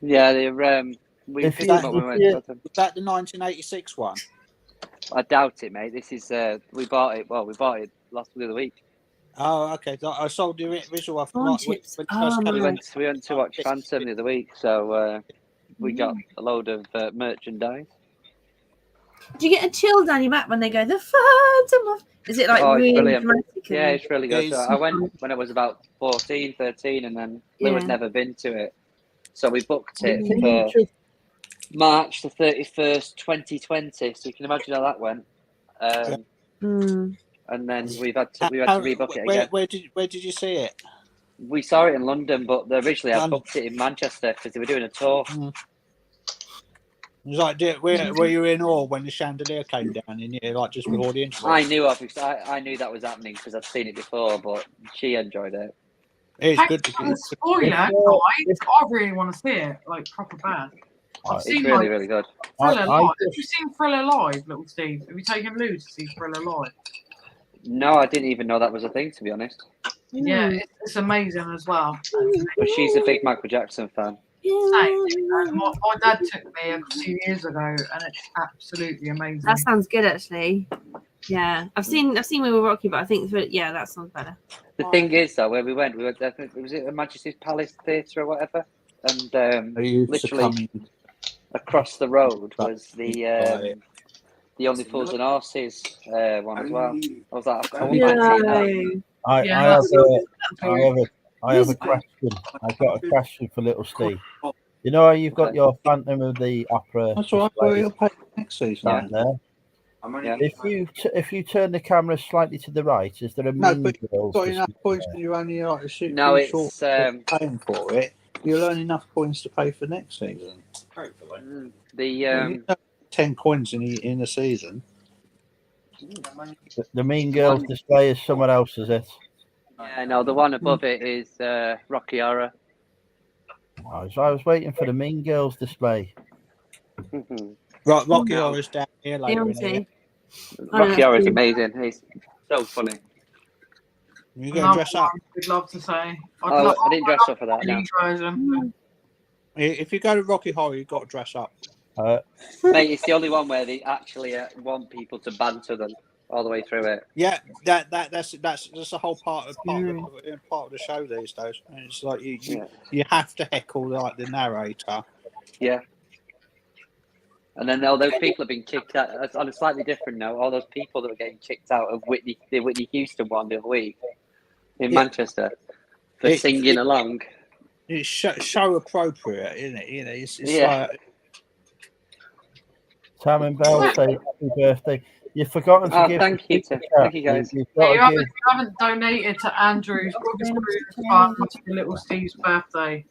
Yeah, they're we picked them up when we went. Was that the 1986 one? I doubt it, mate. This is we bought it. Well, we bought it last week. Oh, okay. So I sold the original off. We went to watch Phantom the other week, so we got a load of merchandise. Do you get a chill down your back when they go the Phantom? Is it like really dramatic? Yeah, it's really good. So I went when I was about 14, 13, and then Lou had never been to it, so we booked it for March the 31st, 2020. So you can imagine how that went. And then we had to rebook it again. Where did you see it? We saw it in London, but originally I booked it in Manchester because they were doing a tour. It was like, were you in awe when the chandelier came down in here, like just before the intro? I knew that was happening because I'd seen it before, but she enjoyed it. It's good to see. Spoiler, guys! I really want to see it, like proper bad. It's really, really good. Thriller Live. Have you seen Thriller Live, little Steve? Have you taken Lou to see Thriller Live? No, I didn't even know that was a thing, to be honest. Yeah, it's amazing as well. But she's a big Michael Jackson fan. Same. My dad took me a few years ago, and it's absolutely amazing. That sounds good, actually. Yeah, I've seen We Were Rocky, but I think that sounds better. The thing is, though, where we went there. Was it at Majesty's Palace Theatre or whatever? And literally across the road was the Only Fools and Horses one as well. I was like, I want to see that. I have a question. I've got a question for little Steve. You know how you've got your Phantom of the Opera? That's all right. You'll pay next season. There. If you turn the camera slightly to the right, is there a but you've got enough points and you only like to shoot short paying for it. You'll earn enough coins to pay for next season. The 10 coins in a season. The Mean Girls display is somewhere else, is it? Yeah, no, the one above it is Rocky Horror. So I was waiting for the Mean Girls display. Right, Rocky Horror is down here later. Rocky Horror is amazing. He's so funny. You going to dress up? We'd love to say. I didn't dress up for that. No. If you go to Rocky Horror, you've got to dress up. Mate, it's the only one where they actually want people to banter them all the way through it. Yeah, that's a whole part of the show these days. And it's like you have to heckle like the narrator. Yeah. And then all those people have been kicked out. On a slightly different note, all those people that were getting kicked out of the Whitney Houston one the other week in Manchester for singing along. It's show appropriate, isn't it? You know, it's like. Tam and Bell say happy birthday. You've forgotten to give. Thank you, Tim. thank you guys. You haven't donated to Andrew's fund for Little Steve's birthday.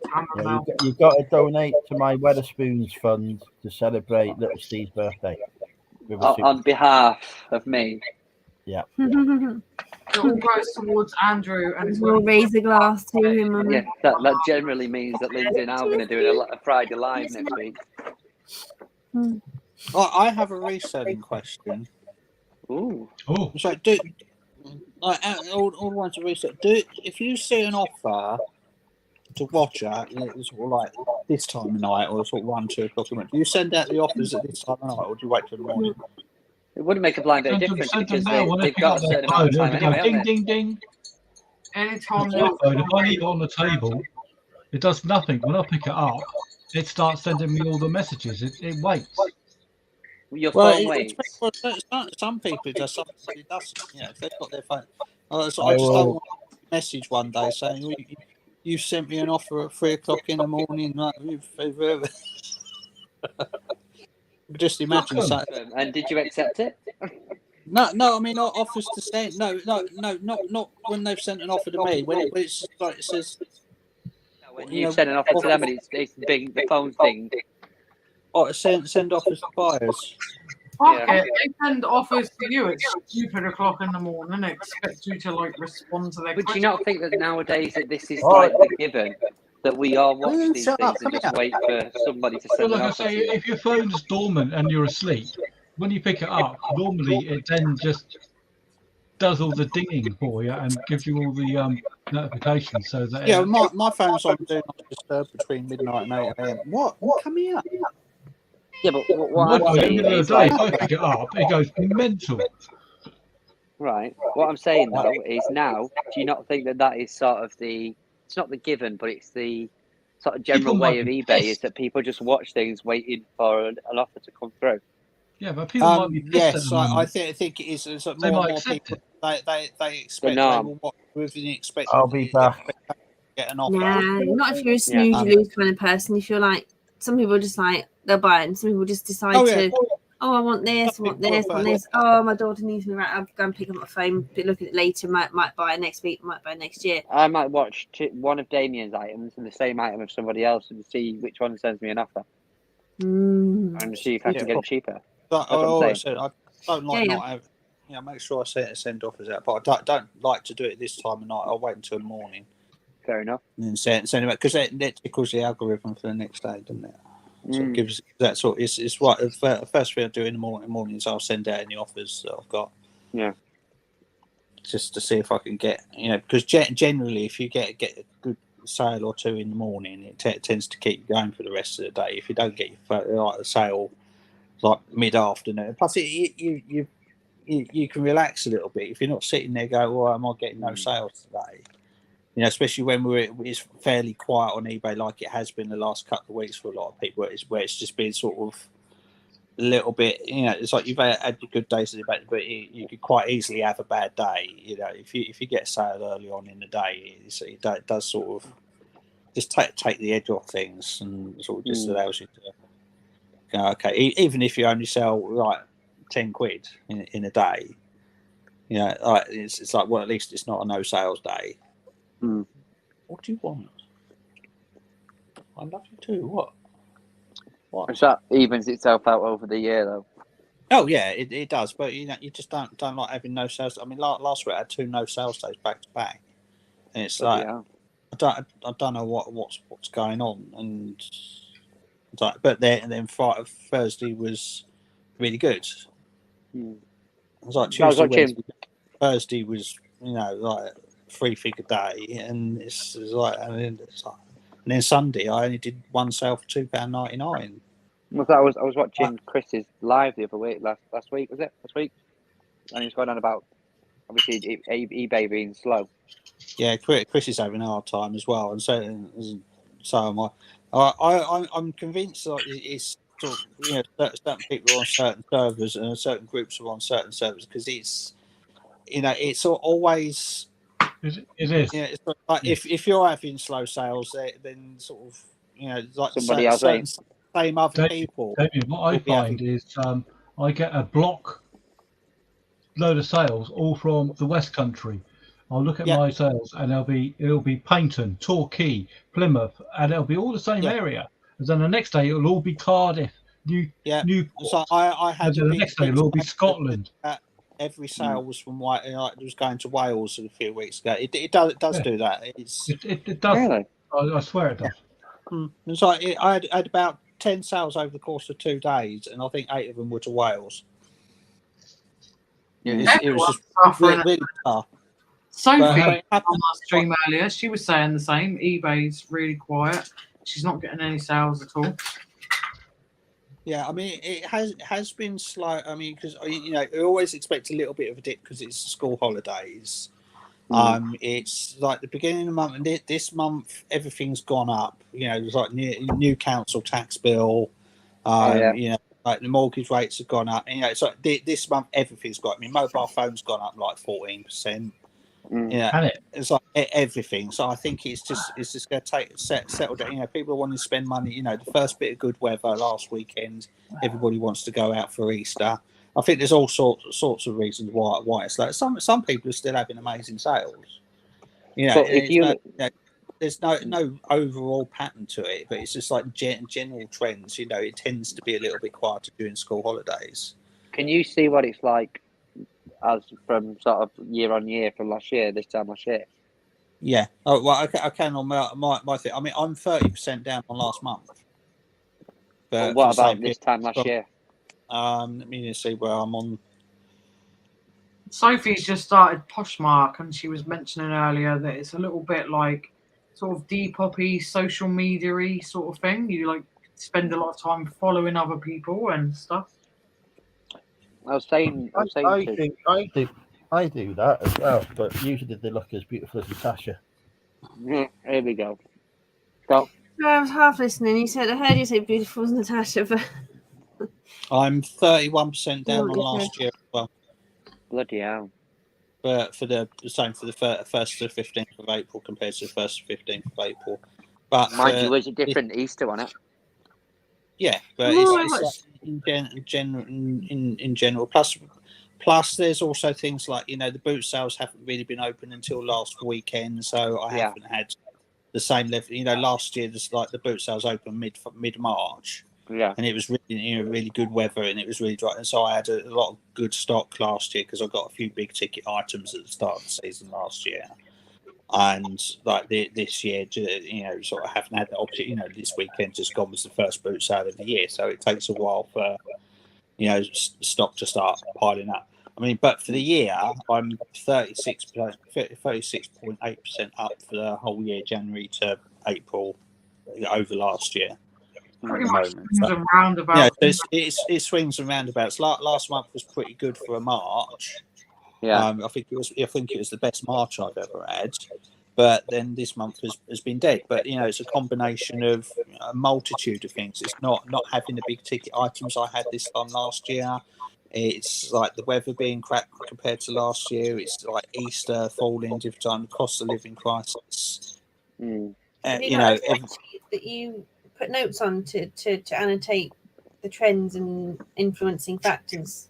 You've got to donate to my Wetherspoons fund to celebrate Little Steve's birthday. On behalf of me. Yeah. It all goes towards Andrew, and we'll raise a glass to him. Yeah, that generally means that Lindsay and I are going to do a Friday live next week. I have a reselling question. Ooh. Oh. So all I want to reset. If you see an offer to watch it, sort of like this time of night or sort of 1, 2 o'clock, do you send out the offers at this time of night, or do you wait till the morning? It wouldn't make a blind bit of difference because they've got a certain amount of time anyway. Ding, ding, ding. Anytime. If I leave it on the table, it does nothing. When I pick it up, it starts sending me all the messages. It waits. Your phone waits. Some people does, some people doesn't. You know, if they've got their phone. I just don't want a message one day saying, you sent me an offer at 3 o'clock in the morning. Like, just imagine something. And did you accept it? No. I mean, offers to send. No, not when they've sent an offer to me. When it's like it says. When you send an offer to them, and it's big, the phone thing. Oh, send offers to buyers. Fuck it. They send offers to you at stupid o'clock in the morning and expect you to like respond to their Would questions. you not think that nowadays that this is like the given? That we all watch these things and just wait for somebody to send Well, an like I offer say, to you? if your phone's dormant and you're asleep, when you pick it up, normally it then just does all the dinging for you and gives you all the notifications. So that my phone's on do not disturb between midnight and 8 a.m. What coming up? Yeah, but what I'm saying is, if I pick it up, it goes mental. Right. What I'm saying though is now, do you not think that is sort of it's not the given, but it's the sort of general way of eBay is that people just watch things waiting for an offer to come through? Yeah, but people might be pissed at the moment. I think it is. It's like more and more people. They expect they will watch within the expect. I'll be back. Get an offer. Nah, not if you're a snooze you lose kind of person. If you're like, some people just like they'll buy it, and some people just decide I want this, I want this, I want this. Oh, my daughter needs me, right? I'll go and pick up my phone, look at it later. Might buy it next week, might buy it next year. I might watch one of Damien's items and the same item of somebody else and see which one sends me an offer, and see if I can get it cheaper. But I always said I don't like not having. Make sure I send offers out, but I don't like to do it this time of night. I'll wait until the morning. Fair enough. And then send it out because that tickles the algorithm for the next day, doesn't it? So it gives that sort. It's what the first thing I do in the mornings. I'll send out any offers that I've got. Yeah. Just to see if I can get because generally if you get a good sale or two in the morning, it tends to keep you going for the rest of the day. If you don't get your a sale like mid-afternoon, plus you can relax a little bit if you're not sitting there going, well, am I getting no sales today? Especially when it's fairly quiet on eBay, like it has been the last couple of weeks for a lot of people, where it's just been sort of a little bit. It's like you've had your good days, but you could quite easily have a bad day. If you get a sale early on in the day, it does sort of just take the edge off things and sort of just allows you to go, okay, even if you only sell like 10 quid in a day, it's like, well, at least it's not a no sales day. What do you want? I love you too. What? So that evens itself out over the year, though. Oh yeah, it does. But you just don't like having no sales. I mean, last week I had 2 no sales days back to back, and it's like I don't know what's going on. And but then Friday, Thursday was really good. It was like Tuesday, Wednesday, Thursday was like 3-figure day, and it's like, and then Sunday I only did one sale for £2.99. I was watching Chris's live the other week, last week, was it? Last week, and he was going on about obviously eBay being slow. Yeah, Chris is having a hard time as well, and so am I. I'm convinced that sort of, certain people are on certain servers and certain groups are on certain servers, because it's it's always It is. it's like if you're having slow sales, then sort of like Somebody else certain ain't. same other David, people. what I will be find is I get a block load of sales all from the West Country. I'll look at Yeah. my sales and it'll be Paignton, Torquay, Plymouth, and it'll be all the same area. And then the next day it'll all be Cardiff, Newport. So I had And then the next day it'll all be sales Scotland. every sale was from like it was going to Wales a few weeks ago. It does do that. It does. Really? I swear it does. It's like I had about 10 sales over the course of 2 days, and I think 8 of them were to Wales. It was just really tough. Sophie But- on our stream earlier, she was saying the same. eBay's really quiet. She's not getting any sales at all. Yeah, I mean, it has been slow. I mean, because you always expect a little bit of a dip because it's school holidays. It's like the beginning of the month, and this month everything's gone up. There's like new council tax bill. Like the mortgage rates have gone up. And, it's like this month everything's got. I mean, mobile phones gone up like 14%. It's like everything. So I think it's just going to settle down. People want to spend money. The first bit of good weather last weekend, everybody wants to go out for Easter. I think there's all sorts of reasons why it's like some people are still having amazing sales. So if there's no overall pattern to it, but it's just like general trends. It tends to be a little bit quieter during school holidays. Can you see what it's like as from sort of year on year from last year, this time last year? Yeah. Oh well, I can on my thing. I mean, I'm 30% down on last month. But what about this time last year? Let me just see where I'm on. Sophie's just started Poshmark, and she was mentioning earlier that it's a little bit like sort of Depop-y, social media-y sort of thing. You like spend a lot of time following other people and stuff. I think I do that as well, but usually they look as beautiful as Natasha. Here we go. Go. I was half listening. You said I heard you say beautiful as Natasha, but I'm 31% down on last year as well. Bloody hell. But for the same for the 1st to 15th of April compared to the 1st to 15th of April. But mind you, there's a different Easter on it. Yeah, but it's in general. Plus, there's also things like the boot sales haven't really been open until last weekend, so I haven't had the same level. Last year, the boot sales opened mid March. Yeah, and it was really really good weather, and it was really dry, and so I had a lot of good stock last year because I got a few big ticket items at the start of the season last year, and like this year, sort of haven't had the opportunity. This weekend just gone was the first boot sale of the year, so it takes a while for stock to start piling up. I mean, but for the year, I'm 36.8% up for the whole year, January to April, over last year. Pretty much swings and roundabouts. It swings and roundabouts. Last month was pretty good for a March. Yeah, I think it was the best March I've ever had. But then this month has been dead. But it's a combination of a multitude of things. It's not having the big ticket items I had this time last year. It's like the weather being crap compared to last year. It's like Easter falling, different time, cost of living crisis. that you put notes on to annotate the trends and influencing factors.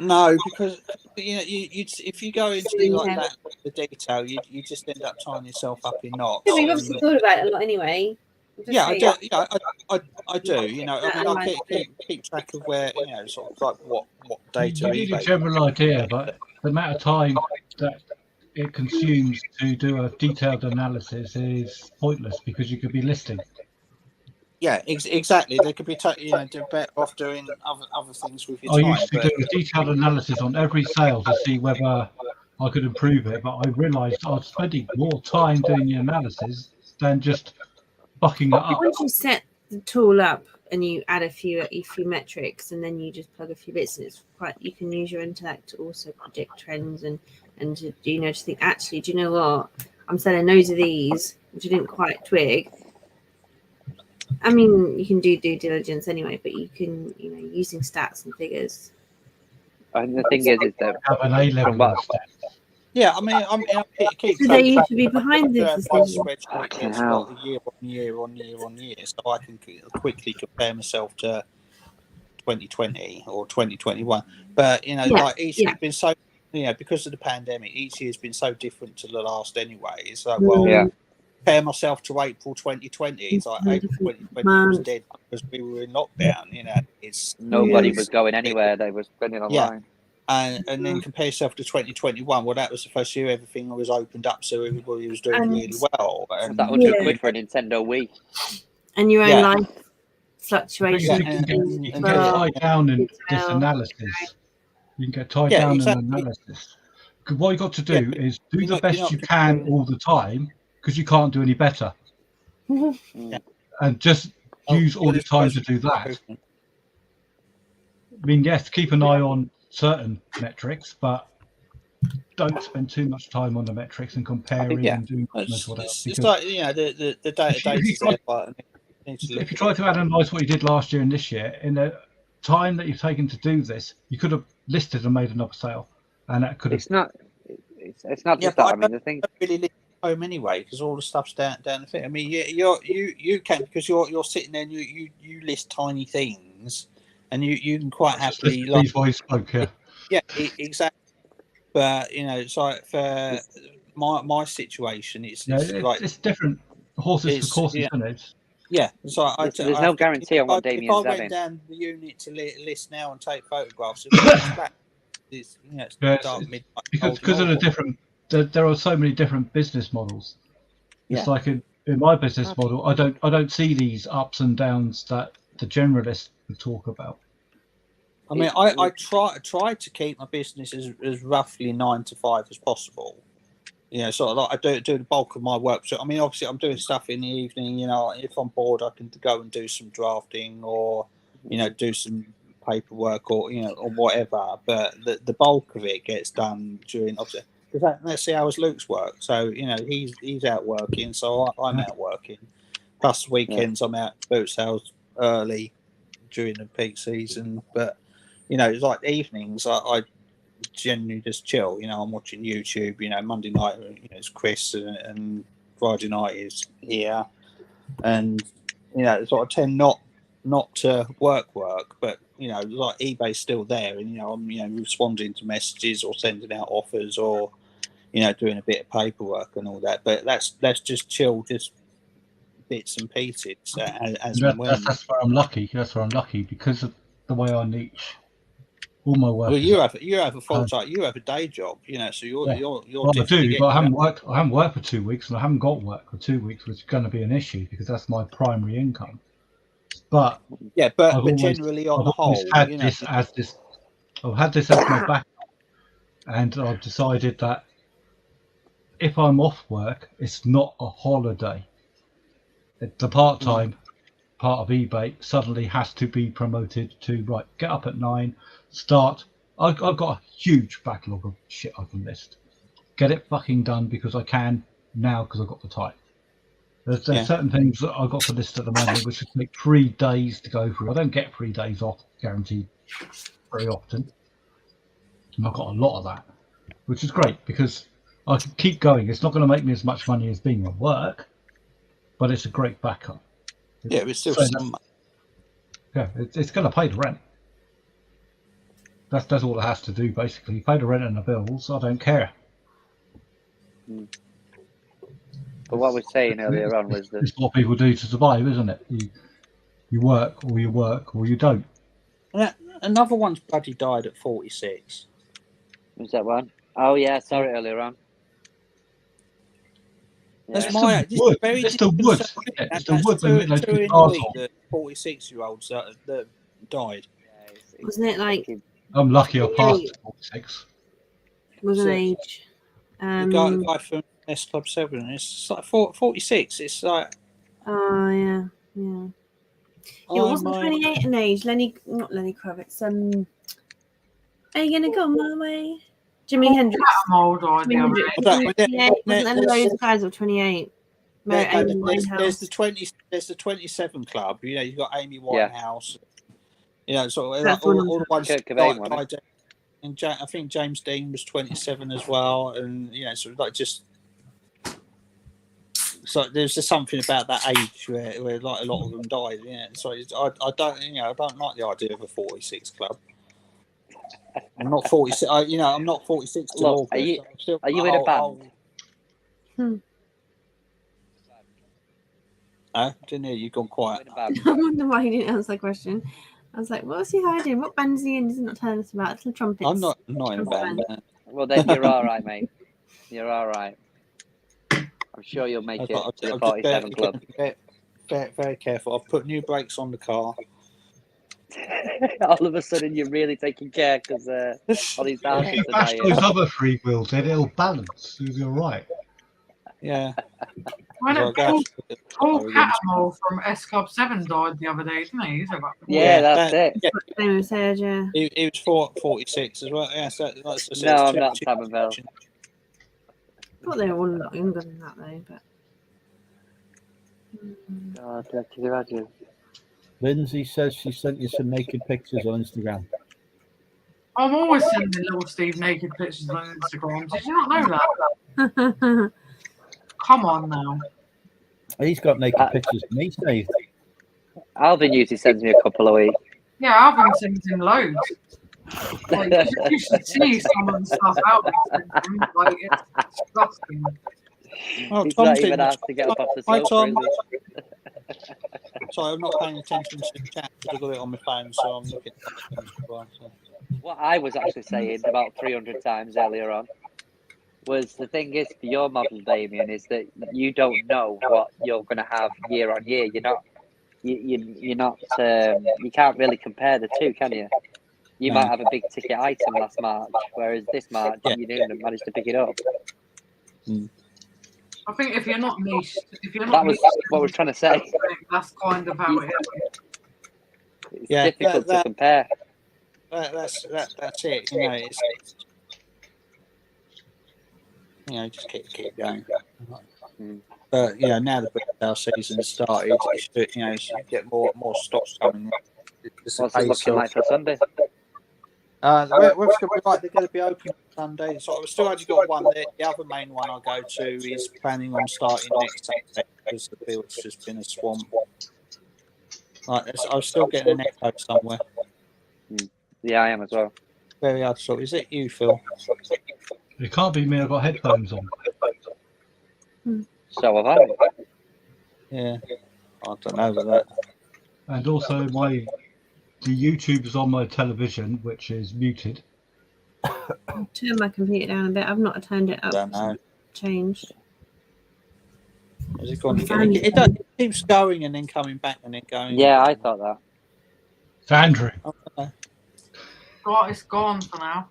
No, because you if you go into the detail, you just end up tying yourself up in knots. Yeah, we've obviously thought about it a lot anyway. Yeah, I do. I do. I mean, I keep track of where sort of like what data. You need a general idea, but the amount of time that it consumes to do a detailed analysis is pointless because you could be listing. Yeah, exactly. They could be, better off doing other things with your time. I used to do a detailed analysis on every sale to see whether I could improve it, but I realised I was spending more time doing the analysis than just bucking it up. Once you set the tool up and you add a few metrics, and then you just plug a few bits, and you can use your intellect to also predict trends and to think, actually, do you know what? I'm selling loads of these, which I didn't quite twig. I mean, you can do due diligence anyway, but you can, using stats and figures. And the thing is that Have an A-level from what instead. Yeah, I mean, it keeps So they used to be behind this decision. spreadsheet gets got year on year, so I can quickly compare myself to 2020 or 2021. But like each year's been so, because of the pandemic, each year's been so different to the last anyway. It's like, well, compare myself to April 2020. It's like April 2020 was dead because we were in lockdown. It's nobody was going anywhere. They were spending online. And then compare yourself to 2021. Well, that was the first year everything was opened up, so everybody was doing really well. And that was good for a Nintendo Wii. And your own life fluctuations. You can get tied down in this analysis. You can get tied down in analysis. What you got to do is do the best you can all the time, because you can't do any better. And just use all the time to do that. I mean, yes, keep an eye on certain metrics, but don't spend too much time on the metrics and comparing and doing what else. It's like the data. If you try to analyse what you did last year and this year, in the time that you've taken to do this, you could have listed and made another sale, and that could have. It's not just that. I mean, the thing. Really live at home anyway, because all the stuff's down the thing. I mean, you can, because you're sitting there and you list tiny things. And you can quite happily exactly. But it's like for my situation, it's like it's different horses for courses, isn't it? Yeah, so there's no guarantee on what Damien's having. If I went down the unit to list now and take photographs, it's dark midnight. Because of the different, there are so many different business models. It's like in my business model, I don't see these ups and downs that the generalists would talk about. I mean, I try to keep my business as roughly 9 to 5 as possible. Sort of like I do the bulk of my work. So I mean, obviously, I'm doing stuff in the evening. If I'm bored, I can go and do some drafting or do some paperwork or or whatever. But the bulk of it gets done during. Obviously, because that's the hours Luke's work. So he's out working, so I'm out working. Plus weekends, I'm out boot sales early during the peak season. But it's like evenings. I generally just chill. I'm watching YouTube. Monday night, it's Chris, and Friday night is here, and sort of tend not to work, but like eBay's still there, and I'm responding to messages or sending out offers or doing a bit of paperwork and all that. But that's just chill, just bits and pieces as when. That's where I'm lucky. That's where I'm lucky because of the way I niche. All my work. Well, you have a full time. You have a day job, so you're. Well, I do, but I haven't worked for 2 weeks, and I haven't got work for 2 weeks, which is going to be an issue because that's my primary income. But but generally, on the whole, I've had this as my backup, and I've decided that if I'm off work, it's not a holiday. The part-time part of eBay suddenly has to be promoted to get up at 9. Start. I've got a huge backlog of shit I can list. Get it fucking done because I can now because I've got the time. There's certain things that I've got to list at the moment which would take 3 days to go through. I don't get 3 days off guaranteed very often. And I've got a lot of that, which is great because I can keep going. It's not going to make me as much money as being at work, but it's a great backup. It's still some money. Yeah, it's going to pay the rent. That's all it has to do, basically. Pay the rent and the bills. I don't care. But what I was saying earlier on was that it's what people do to survive, isn't it? You work or you don't. Another one's bloody died at 46. Was that one? Oh yeah, I saw it earlier on. That's It's the wood. It's the wood that makes two in a week. The 46-year-olds that died. Wasn't it like? I'm lucky I passed 46. Was an age. The guy from S Club 7. It's like 46. It's like. Oh yeah. It wasn't 28 an age. Not Lenny Kravitz. Are you gonna go my way? Jimi Hendrix. I'm old, Jimi Hendrix. Wasn't there loads of guys of 28? There's the 27 club. You know, you've got Amy Winehouse. You know, sort of like all the ones died, and I think James Dean was 27 as well, and you know, sort of like just. So there's just something about that age where like a lot of them died. Yeah, so I don't like the idea of a 46 club. I'm not 46. I'm not 46 till August. Are you in a band? Didn't hear you. Gone quiet. I wonder why he didn't answer the question. I was like, what's he hiding? What band is he in? Does he not tell us about? It's the trumpets. I'm not in a band. Well, then you're all right, mate. You're all right. I'm sure you'll make it to the 47 club. Very, very careful. I've put new brakes on the car. All of a sudden, you're really taking care because all these houses If you bash those other 3 wheels, then it'll balance. You're right. Yeah. Paul Cattermole from S Club 7 died the other day, didn't he? He's about that's it. Same said, yeah. He was 46 as well. Yeah, so that's the No, I'm not Taberville. I thought they were all a lot younger than that, though. But God, can you imagine? Lindsay says she sent you some naked pictures on Instagram. I'm always sending little Steve naked pictures on Instagram. Did you not know that? Come on now. He's got naked pictures of me saved. Alvin usually sends me a couple a week. Yeah, Alvin sends him loads. Like, you should see some of the stuff out there. Like, it's disgusting. Oh, He's not even asked to get up off the sofa. Sorry, I'm not paying attention to the chat because I've got it on my phone, so I'm looking at it. What I was actually saying about 300 times earlier on was the thing is for your model, Damien, is that you don't know what you're going to have year on year. You're not, you can't really compare the two, can you? You might have a big ticket item last March, whereas this March you didn't manage to pick it up. I think if you're not niche, that was what I was trying to say. That's kind of how it is. It's difficult to compare. That's it. You know, it's just keep going. But now the retail season started, you should get more stocks coming in. What's it looking like for Sunday? They're going to be open on Sunday. So I've still only got one there. The other main one I go to is planning on starting next Saturday because the field's just been a swamp. I'm still getting an echo somewhere. Yeah, I am as well. Very hard to talk. Is it you, Phil? It can't be me. I've got headphones on. So have I. Yeah. I don't know about that. And also the YouTube's on my television, which is muted. I'll turn my computer down a bit. I've not turned it up. I don't know. Changed. Has it gone again? It keeps going and then coming back and then going. Yeah, I thought that. It's Andrew. God, it's gone for now.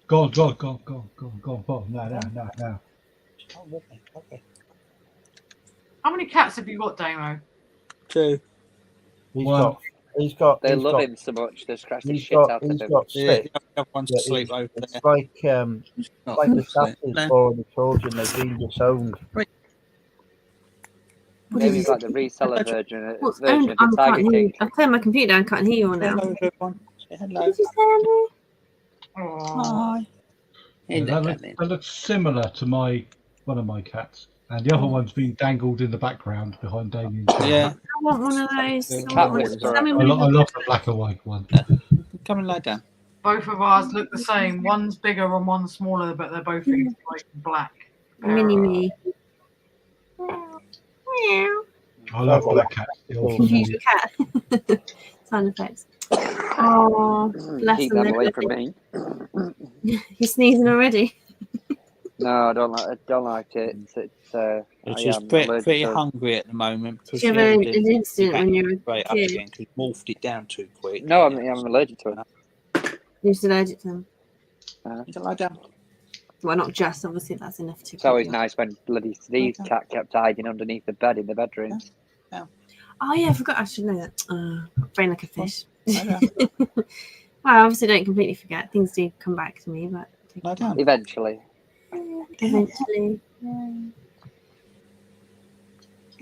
Go on. No. Okay. How many cats have you got, Damo? 2. He's got. They love him so much. They scratch the shit out of him. The other one's asleep over there. It's like the Sassys or the children. They've been disowned. Maybe it's like the reseller version of the I Tiger can't hear you. King. I've turned my computer down. I can't hear you all now. Hello, everyone. Hello. Did you say Hi. That looks similar to one of my cats, and the other one's being dangled in the background behind Damien's chair. Yeah. I want one of those. I love the black and white one. Come and lie down. Both of ours look the same. One's bigger and one's smaller, but they're both like black. Mini me. I love black cats. Confuse your cat. Sound effects. Oh, bless Keep them. them away from me. You're sneezing already. No, I don't like it. It's just pretty hungry at the moment. Did you have an incident when you were a kid? Again, because morphed it down too quick. No, I'm allergic to it. You're just allergic to them? Just lie down. Well, not just, obviously, that's enough to. It's always nice when bloody Steve's cat kept hiding underneath the bed in the bedroom. Oh, yeah, I forgot I should know that. Brain like a fish. Well, I obviously don't completely forget. Things do come back to me, but eventually. Eventually. Yeah.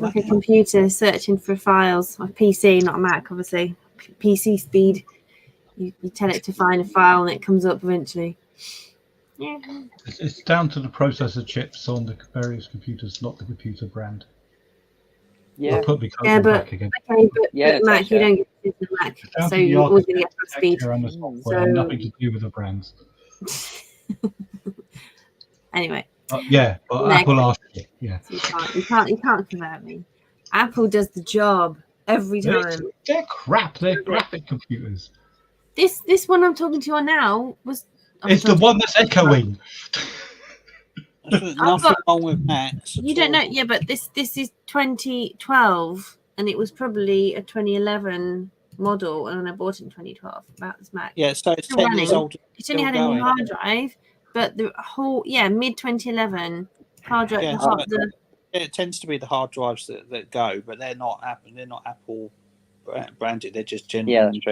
like a computer searching for files. A PC, not a Mac, obviously. PC speed. You tell it to find a file and it comes up eventually. Yeah. It's down to the processor chips on the various computers, not the computer brand. Yeah. I'll put the code Yeah, but back again. okay, but Yeah, Mac, Natasha. you don't get to use the Mac, It's down so to the you're always going to get fast speed. architecture and the software, So- nothing to do with the brands. Anyway, But Next. Apple are shit. Yeah. so you can't convert me. Apple does the job every time. They're crap. They're graphic computers. This one I'm talking to you on now was. It's the one that's echoing. There's I've nothing got- wrong with Macs. You at don't all. know, yeah, but this is 2012, and it was probably a 2011 model, and I bought it in 2012. About this Mac. Yeah, so it's Still 10 years running. old. It only Still had a new going. hard drive, but the whole mid 2011 hard drive. Yeah, it tends to be the hard drives that go, but they're not Apple. They're not Apple branded. They're just generally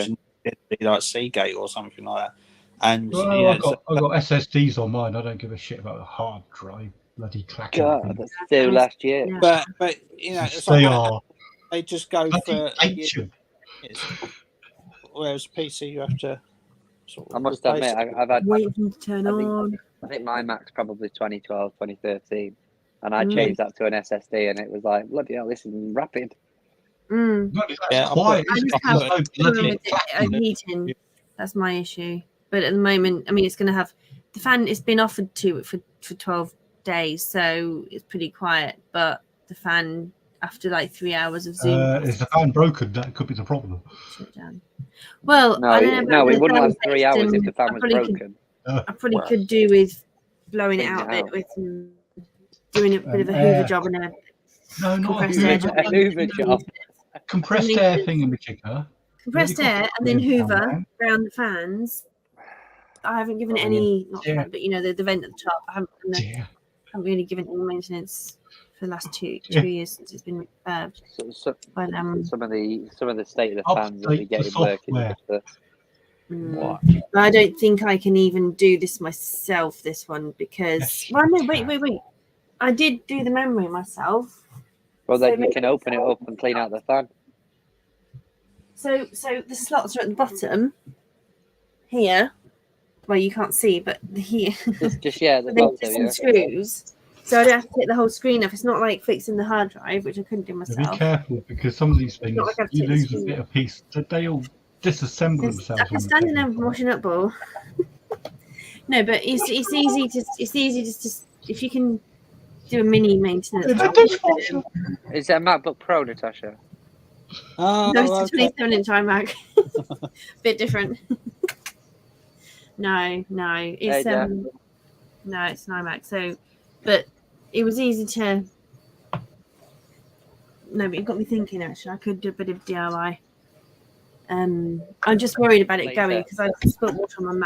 like Seagate or something like that. And Well, yeah, I've got SSDs on mine. I don't give a shit about the hard drive. Bloody clacking. God, that's still last year. Yeah. but you know, it's They like are. they just go for Ancient. whereas PC you have to. Sort of I must replace admit, it. I've had. waiting to turn I think- on. I think my Mac's probably 2012, 2013, and I Mm. changed that to an SSD, and it was like, bloody hell, this is rapid. Mm. No, that's Yeah, I'll quiet. I It's just because have so bloody problem with clacking. heating. That's my issue. But at the moment, I mean, it's going to have the fan. It's been offered to it for 12 days, so it's pretty quiet. But the fan, after like 3 hours of Zoom, Is the fan broken? That could be the problem. shut down. Well, No, I don't know. no, about it the wouldn't last fan 3 hours if system. the fan I was probably broken. I probably could do with blowing it Clean it out a bit out. with doing a bit of a Hoover job and a No, not a compressed Hoover air job. job. A Hoover job. Compressed Only- air thing in particular. Compressed Really air and then complicated Hoover down around the fans. I haven't given it Oh, any, not yeah. fan, but the vent at the top. I Yeah. haven't really given it any maintenance for the last two Yeah. years since it's been refurbed. So, But some of the state of the Update fans that we get the in working. software. What? But I don't think I can even do this myself. This one because Yes, well, no, you wait. can. I did do the memory myself. Well, then So you can open it up and clean out the fan. So the slots are at the bottom here. Well, you can't see, but here. Just yeah, the But then bottom, there's some yeah. screws. So I don't have to take the whole screen off. It's not like fixing the hard drive, which I couldn't do Be myself. careful because some of these things Not like I've you taken lose a screen bit of piece. They all disassemble I themselves. can stand in there washing up bowl. No, but it's easy to if you can do a mini maintenance. It's a job. dishwasher. Is it a MacBook Pro, Natasha? Oh, No, it's a okay. 27-inch iMac. Bit different. No, it's Hey, Dad. no, it's an iMac. So, but it was easy to. No, but it got me thinking. Actually, I could do a bit of DIY. I'm just worried about it going because I spilt water on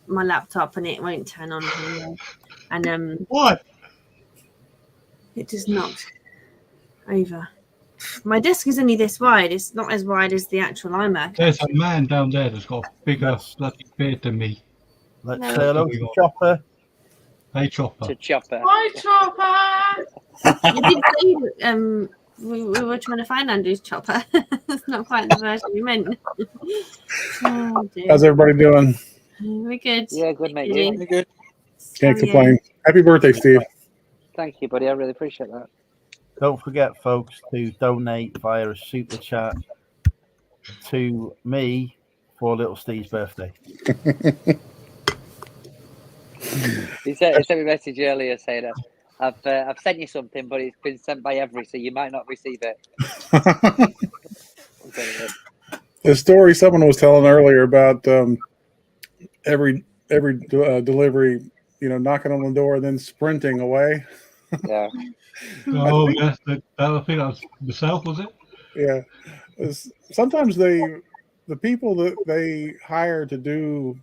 my laptop, and it won't turn on anymore. And What? it just knocked over. My desk is only this wide. It's not as wide as the actual iMac. There's a man down there that's got a bigger bloody beard than me. Let's No. say hello to Chopper. Hey, Chopper. To Chopper. Hi, Chopper. You did say we were trying to find Andrew's chopper. That's not quite the version we meant. Oh, dear. How's everybody doing? We're good. Yeah, good, mate. Really? You? Very good. Can't How are you? complain. Happy birthday, Steve. Thank you, buddy. I really appreciate that. Don't forget, folks, to donate via a super chat to me for little Steve's birthday. He sent me a message earlier saying that I've sent you something, but it's been sent by Every, so you might not receive it. The story someone was telling earlier about every delivery, knocking on the door and then sprinting away. Yeah. Oh, yes. I think that was myself, was it? Yeah. Sometimes the people that they hire to do,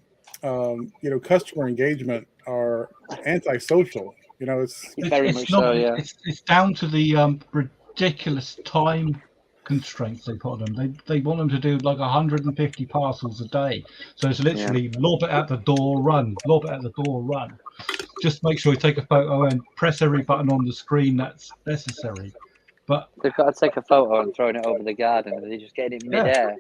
customer engagement are antisocial. It's Very much so, yeah. It's down to the ridiculous time constraints they put on them. They want them to do like 150 parcels a day. So it's literally lob it out the door, run, lob it out the door, run. Just make sure you take a photo and press every button on the screen that's necessary. But They've got to take a photo and throwing it over the garden, and they just get it in midair.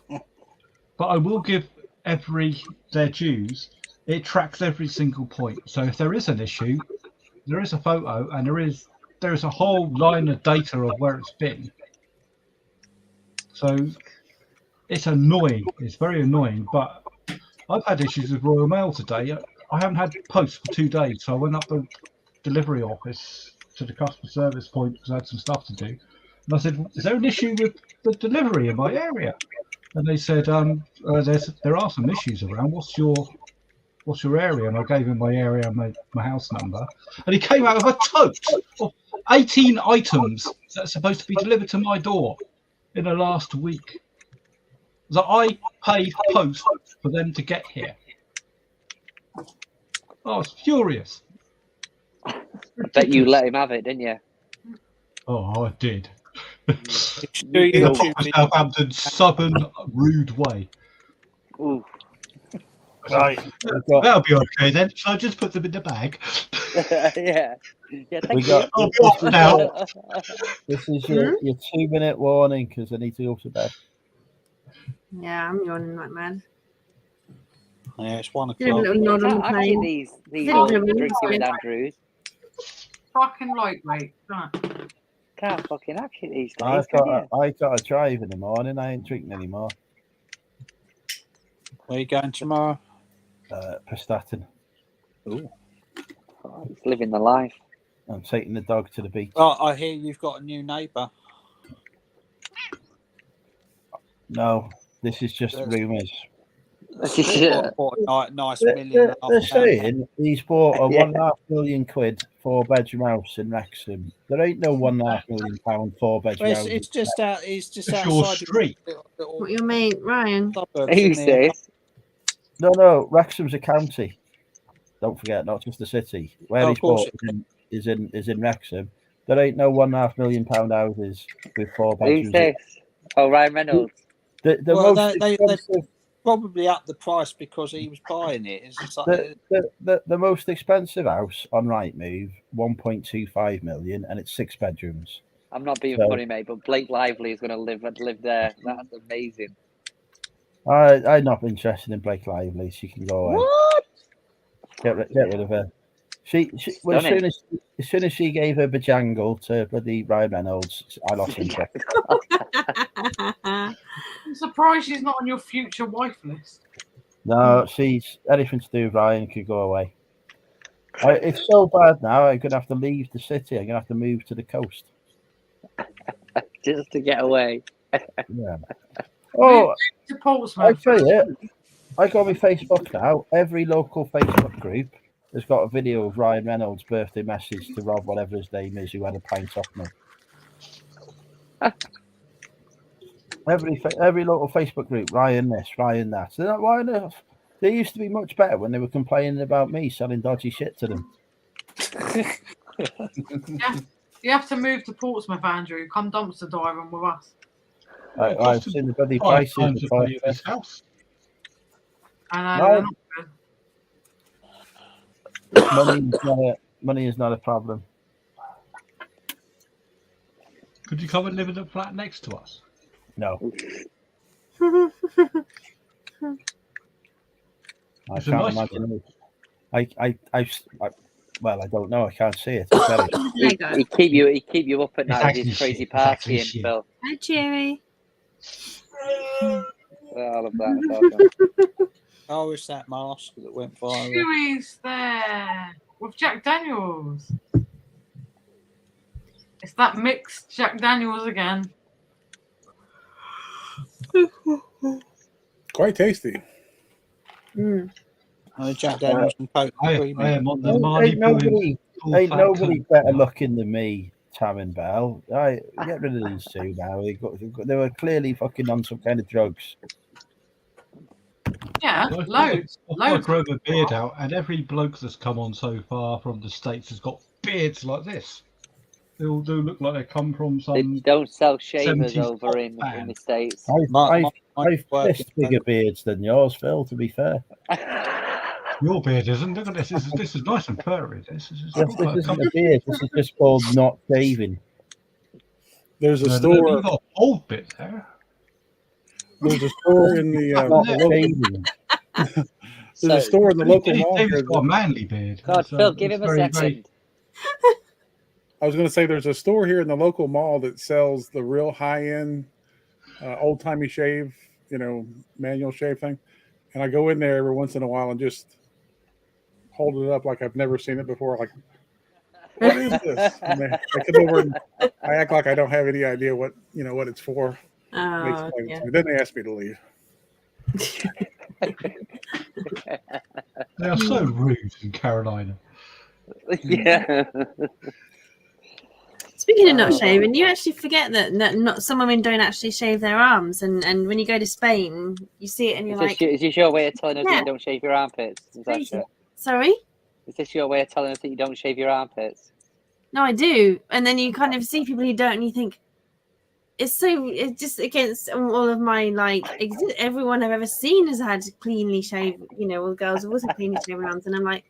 But I will give their dues. It tracks every single point. So if there is an issue, there is a photo, and there is a whole line of data of where it's been. So it's annoying. It's very annoying. But I've had issues with Royal Mail today. I haven't had post for 2 days, so I went up the delivery office to the customer service point because I had some stuff to do. And I said, "Is there an issue with the delivery in my area?" And they said, "There are some issues around. What's your area?" And I gave him my area and my house number. And he came out with a tote of 18 items that are supposed to be delivered to my door in the last week. So I paid post for them to get here. I was furious. I bet you let him have it, didn't you? Oh, I did. Do In a you proper Southampton southern rude way. Ooh. Right. That'll be okay then. So I just put them in the bag. Yeah. Yeah, We thank got you. I'll be off now. this is your 2-minute warning because I need to go to bed. Yeah, I'm yawning like mad. Yeah, it's 1 Did a o'clock. little nod on the Actually, plane. these Didn't old really drinking with listen. Andrews Fucking lightweight. Right. can't fucking hack it these days, can you? I got a drive in the morning. I ain't drinking anymore. Where are you going tomorrow? Prestatyn. Ooh. Oh, he's living the life. I'm taking the dog to the beach. Oh, I hear you've got a new neighbour. No, this is just rumours. Bought a nice million. They're saying he's bought a £1.5 million £4-bedroom house in Wrexham. There ain't no £1.5 million £4-bedroom house. It's just out. It's just It's your outside street. What your mate, Ryan? suburbs. Who isn't there? says? No, Wrexham's a county. Don't forget, not just a city. Where Oh, he's of course bought is in Wrexham. There ain't no £1.5 million houses with 4 Who's bedrooms. this? Oh, Ryan Reynolds. The Well, most expensive, probably up the price because he was buying it. It's just like, the most expensive house on Rightmove, 1.25 million, and it's 6 bedrooms. I'm not being So- funny, mate, but Blake Lively is going to live there. That's amazing. I'm not interested in Blake Lively. She can go away. What? Get rid of her. Well, Stunning. as soon as she gave her bajangle to bloody Ryan Reynolds, I lost interest. I'm surprised she's not on your future wife list. No, she's anything to do with Ryan could go away. It's so bad now. I'm gonna have to leave the city. I'm gonna have to move to the coast. Just to get away. Yeah. Oh, To I Portsmouth. tell you, I got my Facebook now. Every local Facebook group has got a video of Ryan Reynolds' birthday message to Rob, whatever his name is, who had a pint off me. Every local Facebook group, Ryan this, Ryan that. They're not, why enough? They used to be much better when they were complaining about me selling dodgy shit to them. You have to move to Portsmouth, Andrew. Come dumpster diving with us. I've seen the bloody 5 prices. times the value of his house. I know. No. they're not good. Money is not a problem. Could you come and live in the flat next to us? No, I It's a can't nice imagine it. Well, I don't know. I can't see it. It's very, There you go. He keep you up at It's night with actually his crazy shit. It's actually partying, shit. Phil. Hi, Cherry. Oh, I love that. oh, it's that mask that went viral. Chewy's there with Jack Daniels. It's that mixed Jack Daniels again. Quite tasty. Mm. Jack Daniels and Coke. I am on the Marley ain't nobody, full ain't fat nobody Coke better now. looking than me, Tam and Bell. Get rid of these two now. They were clearly fucking on some kind of drugs. Yeah, I loads. grow my beard out, and every bloke that's come on so far from the States has got beards like this. They all do look like they come from They some. don't sell shavers 70s over in band. the States. I've pissed bigger beards than yours, Phil, to be fair. Your beard isn't. Look at this. This is nice and furry. This This isn't a beard. This is just called not shaving. There's a No, store. you've got a old bit there. There's a store in the there's a store in the local mall here. David's got a manly beard. God, That's, Phil, give that's him a very, second. I was going to say there's a store here in the local mall that sells the real high-end, old-timey shave, manual shave thing. And I go in there every once in a while and just hold it up like I've never seen it before. Like, what is this? And they come over and I act like I don't have any idea what it's for. They explain it to me. Then they ask me to leave. They are so rude in Carolina. Yeah. Speaking of not shaving, you actually forget that not some women don't actually shave their arms, and when you go to Spain, you see it and you're Is this your way of telling us that Yeah. you don't shave your armpits? Sorry? Is this your way of telling us that you don't shave your armpits? No, I do. And then you kind of see people who don't, and you think it's just against all of my everyone I've ever seen has had cleanly shaved. All the girls have also cleanly shaven arms, and I'm like,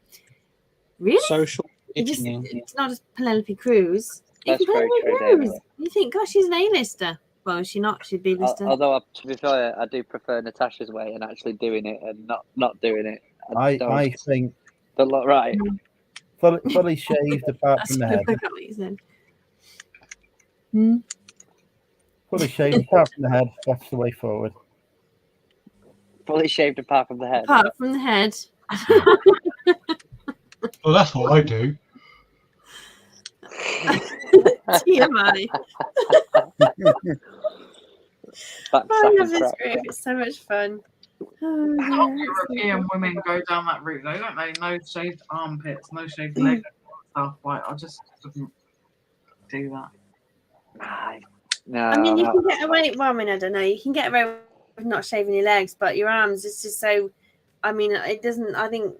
really? Social It's not just Penelope Cruz. That's Even very Penelope true, Cruz. David. You think, gosh, she's an A-lister. Well, is she not? She'd be lister. Although, to be fair, I do prefer Natasha's way and actually doing it and not doing it. I think don't look right. fully shaved apart from the head. I got what you said. Fully shaved apart from the head. That's the way forward. Fully shaved apart from the head. Apart from the head. Well, that's what I do. TMI. I love this group. It's so much fun. European women go down that route, though, don't they? No shaved armpits, no shaved legs, stuff. Like, I just couldn't do that. No, I mean, you can get away. Well, I mean, I don't know. You can get away with not shaving your legs, but your arms. It's just so. I mean, it doesn't. I think.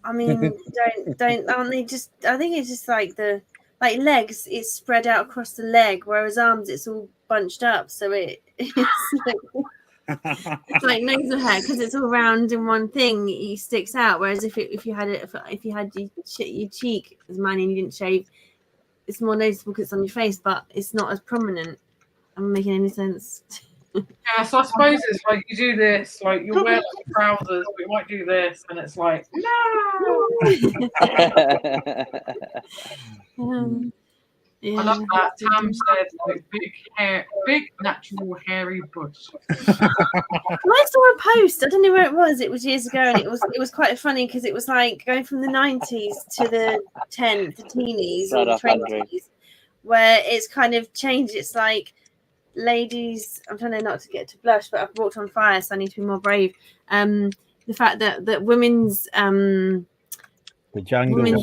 I mean, don't. Aren't they just? I think it's just like legs. It's spread out across the leg, whereas arms, it's all bunched up. So it's like nasal hair because it's all round in one thing. It sticks out. Whereas if you had your cheek as mine and you didn't shave, it's more noticeable because it's on your face, but it's not as prominent. Am I making any sense? Yeah, so I suppose it's like you do this, like you wear trousers, but you might do this, and it's like no. Yeah. I love that. Tam said like big natural hairy bush. I saw a post. I don't know where it was. It was years ago, and it was quite funny because it was like going from the 90s to the teenies or the 20s, where it's kind of changed. It's like ladies. I'm trying not to get to blush, but I've walked on fire, so I need to be more brave. The fact that women's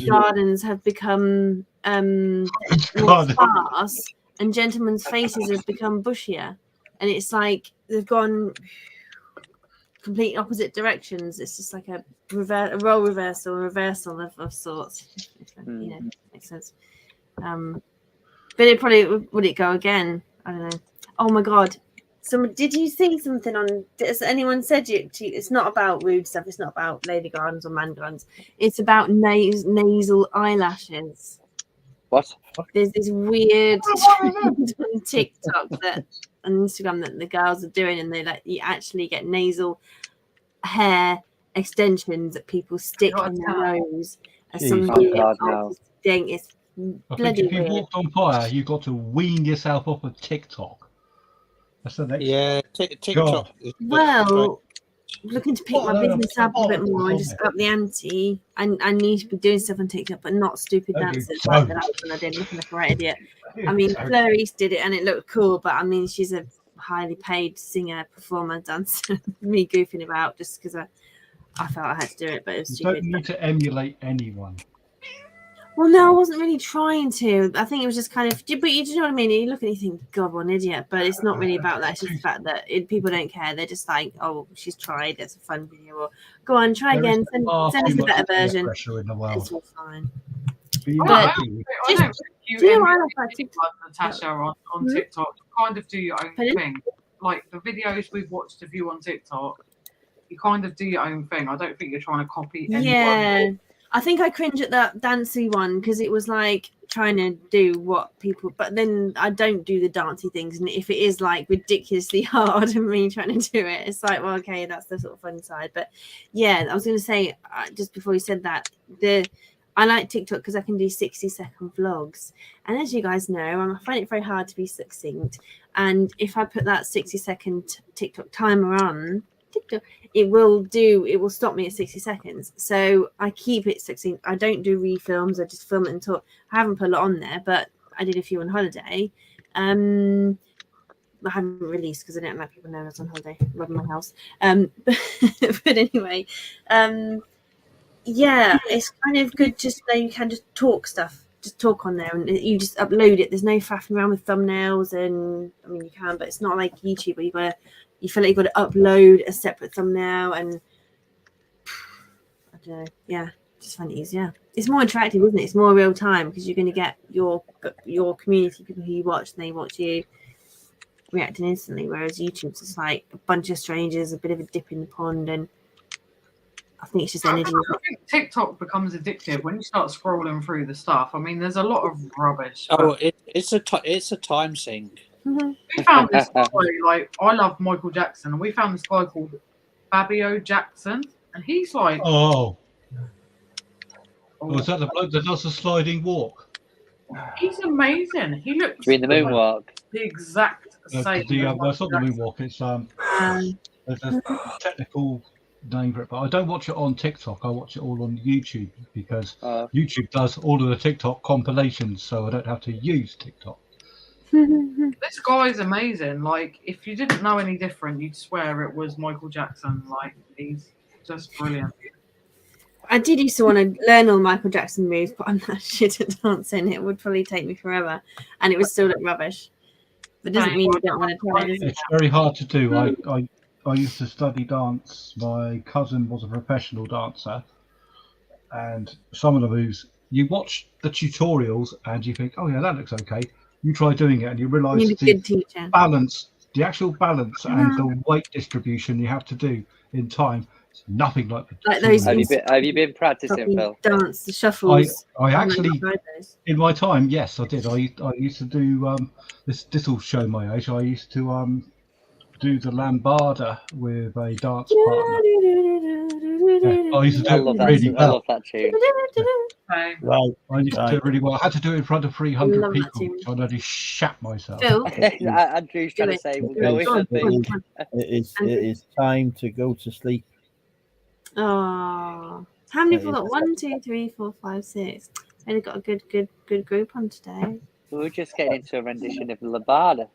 gardens have become more sparse, and gentlemen's faces have become bushier, and it's like they've gone complete opposite directions. It's just like a role reversal of sorts. Makes sense. But it probably would it go again? I don't know. Oh my god! Did you see something on? Has anyone said it's not about rude stuff? It's not about lady gardens or man gardens. It's about nasal eyelashes. What? There's this weird on TikTok on Instagram that the girls are doing, and you actually get nasal hair extensions that people stick in their nose as some weird thing. It's bloody if you weird. walked on fire, you've got to wean yourself off of TikTok. That's the next TikTok. Well, looking to pick my business up a bit more and just up the ante. I need to be doing stuff on TikTok, but not stupid dances like the last one I did, looking like a right idiot. I mean, Clarice did it and it looked cool, but I mean, she's a highly paid singer, performer, dancer. Me goofing about just because I felt I had to do it, but it was stupid. You don't need to emulate anyone. Well, no, I wasn't really trying to. I think it was just kind of, but you know what I mean? You look and you think, God, what an idiot. But it's not really about that. It's just the fact that people don't care. They're just like, oh, she's tried. It's a fun video. Or go on, try again. Send us a better version. It's all fine. I don't think Natasha on TikTok. You kind of do your own thing. Like the videos we've watched of you on TikTok, you kind of do your own thing. I don't think you're trying to copy anyone. Yeah. I think I cringe at that dancey one because it was like trying to do what people, but then I don't do the dancey things. And if it is like ridiculously hard and me trying to do it, it's like, well, okay, that's the sort of fun side. But yeah, I was going to say just before you said that, I like TikTok because I can do 60-second vlogs. And as you guys know, I find it very hard to be succinct. And if I put that 60-second TikTok timer on TikTok, it will stop me at 60 seconds. So I keep it succinct. I don't do refilms. I just film it and talk. I haven't put a lot on there, but I did a few on holiday. I haven't released because I don't like people knowing I was on holiday, robbing my house. But anyway, yeah, it's kind of good just so you can just talk stuff. Just talk on there and you just upload it. There's no faffing around with thumbnails, and I mean you can, but it's not like YouTube where you feel like you've got to upload a separate thumbnail, and I don't know. Yeah, just find it easier. It's more interactive, isn't it? It's more real time because you're going to get your community, people who you watch, and they watch you reacting instantly. Whereas YouTube's just like a bunch of strangers, a bit of a dip in the pond, and I think it's just energy. I think TikTok becomes addictive when you start scrolling through the stuff. I mean, there's a lot of rubbish. Oh, it's a time sink. Mm-hmm. We found this guy, like, I love Michael Jackson, and we found this guy called Fabio Jackson, and he's like, is that the bloke that does the sliding walk? He's amazing. He looks Doing the moonwalk. The exact same. That's not the moonwalk. It's there's a technical name for it, but I don't watch it on TikTok. I watch it all on YouTube because YouTube does all of the TikTok compilations, so I don't have to use TikTok. This guy's amazing. Like, if you didn't know any different, you'd swear it was Michael Jackson. Like, he's just brilliant. I did used to want to learn all Michael Jackson moves, but I'm not shit at dancing. It would probably take me forever, and it would still look rubbish. But it doesn't mean you don't want to try it. It's very hard to do. I used to study dance. My cousin was a professional dancer, and some of the moves, you watch the tutorials and you think, oh yeah, that looks okay. You try doing it and you realise the balance, the actual balance and the weight distribution you have to do in time. It's nothing like those. Have you been practicing, Phil? Dance, the shuffles. I actually, in my time, yes, I did. I used to do this will show my age. I used to do the lambada with a dance partner. Yeah, I used to do it really well. I love that tune. Right. I used to do it really well. I had to do it in front of 300 people, which I nearly shat myself. Andrew's trying to say we'll go in. It is time to go to sleep. Oh, how many people got? 1, 2, 3, 4, 5, 6. Only got a good group on today. We were just getting into a rendition of Lambada.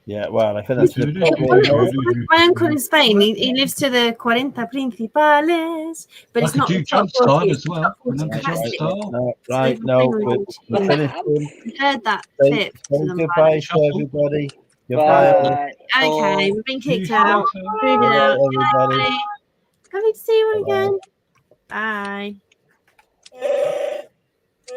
Yeah, well, I think that's my uncle in Spain. He lives to the 40 principales, but it's not do jump style as well. Remember jump style? No, right, no, we're finishing. Heard that tip. Goodbye to everybody. Bye. Okay, we've been kicked out. Moving out. Everybody. Lovely to see you again. Bye.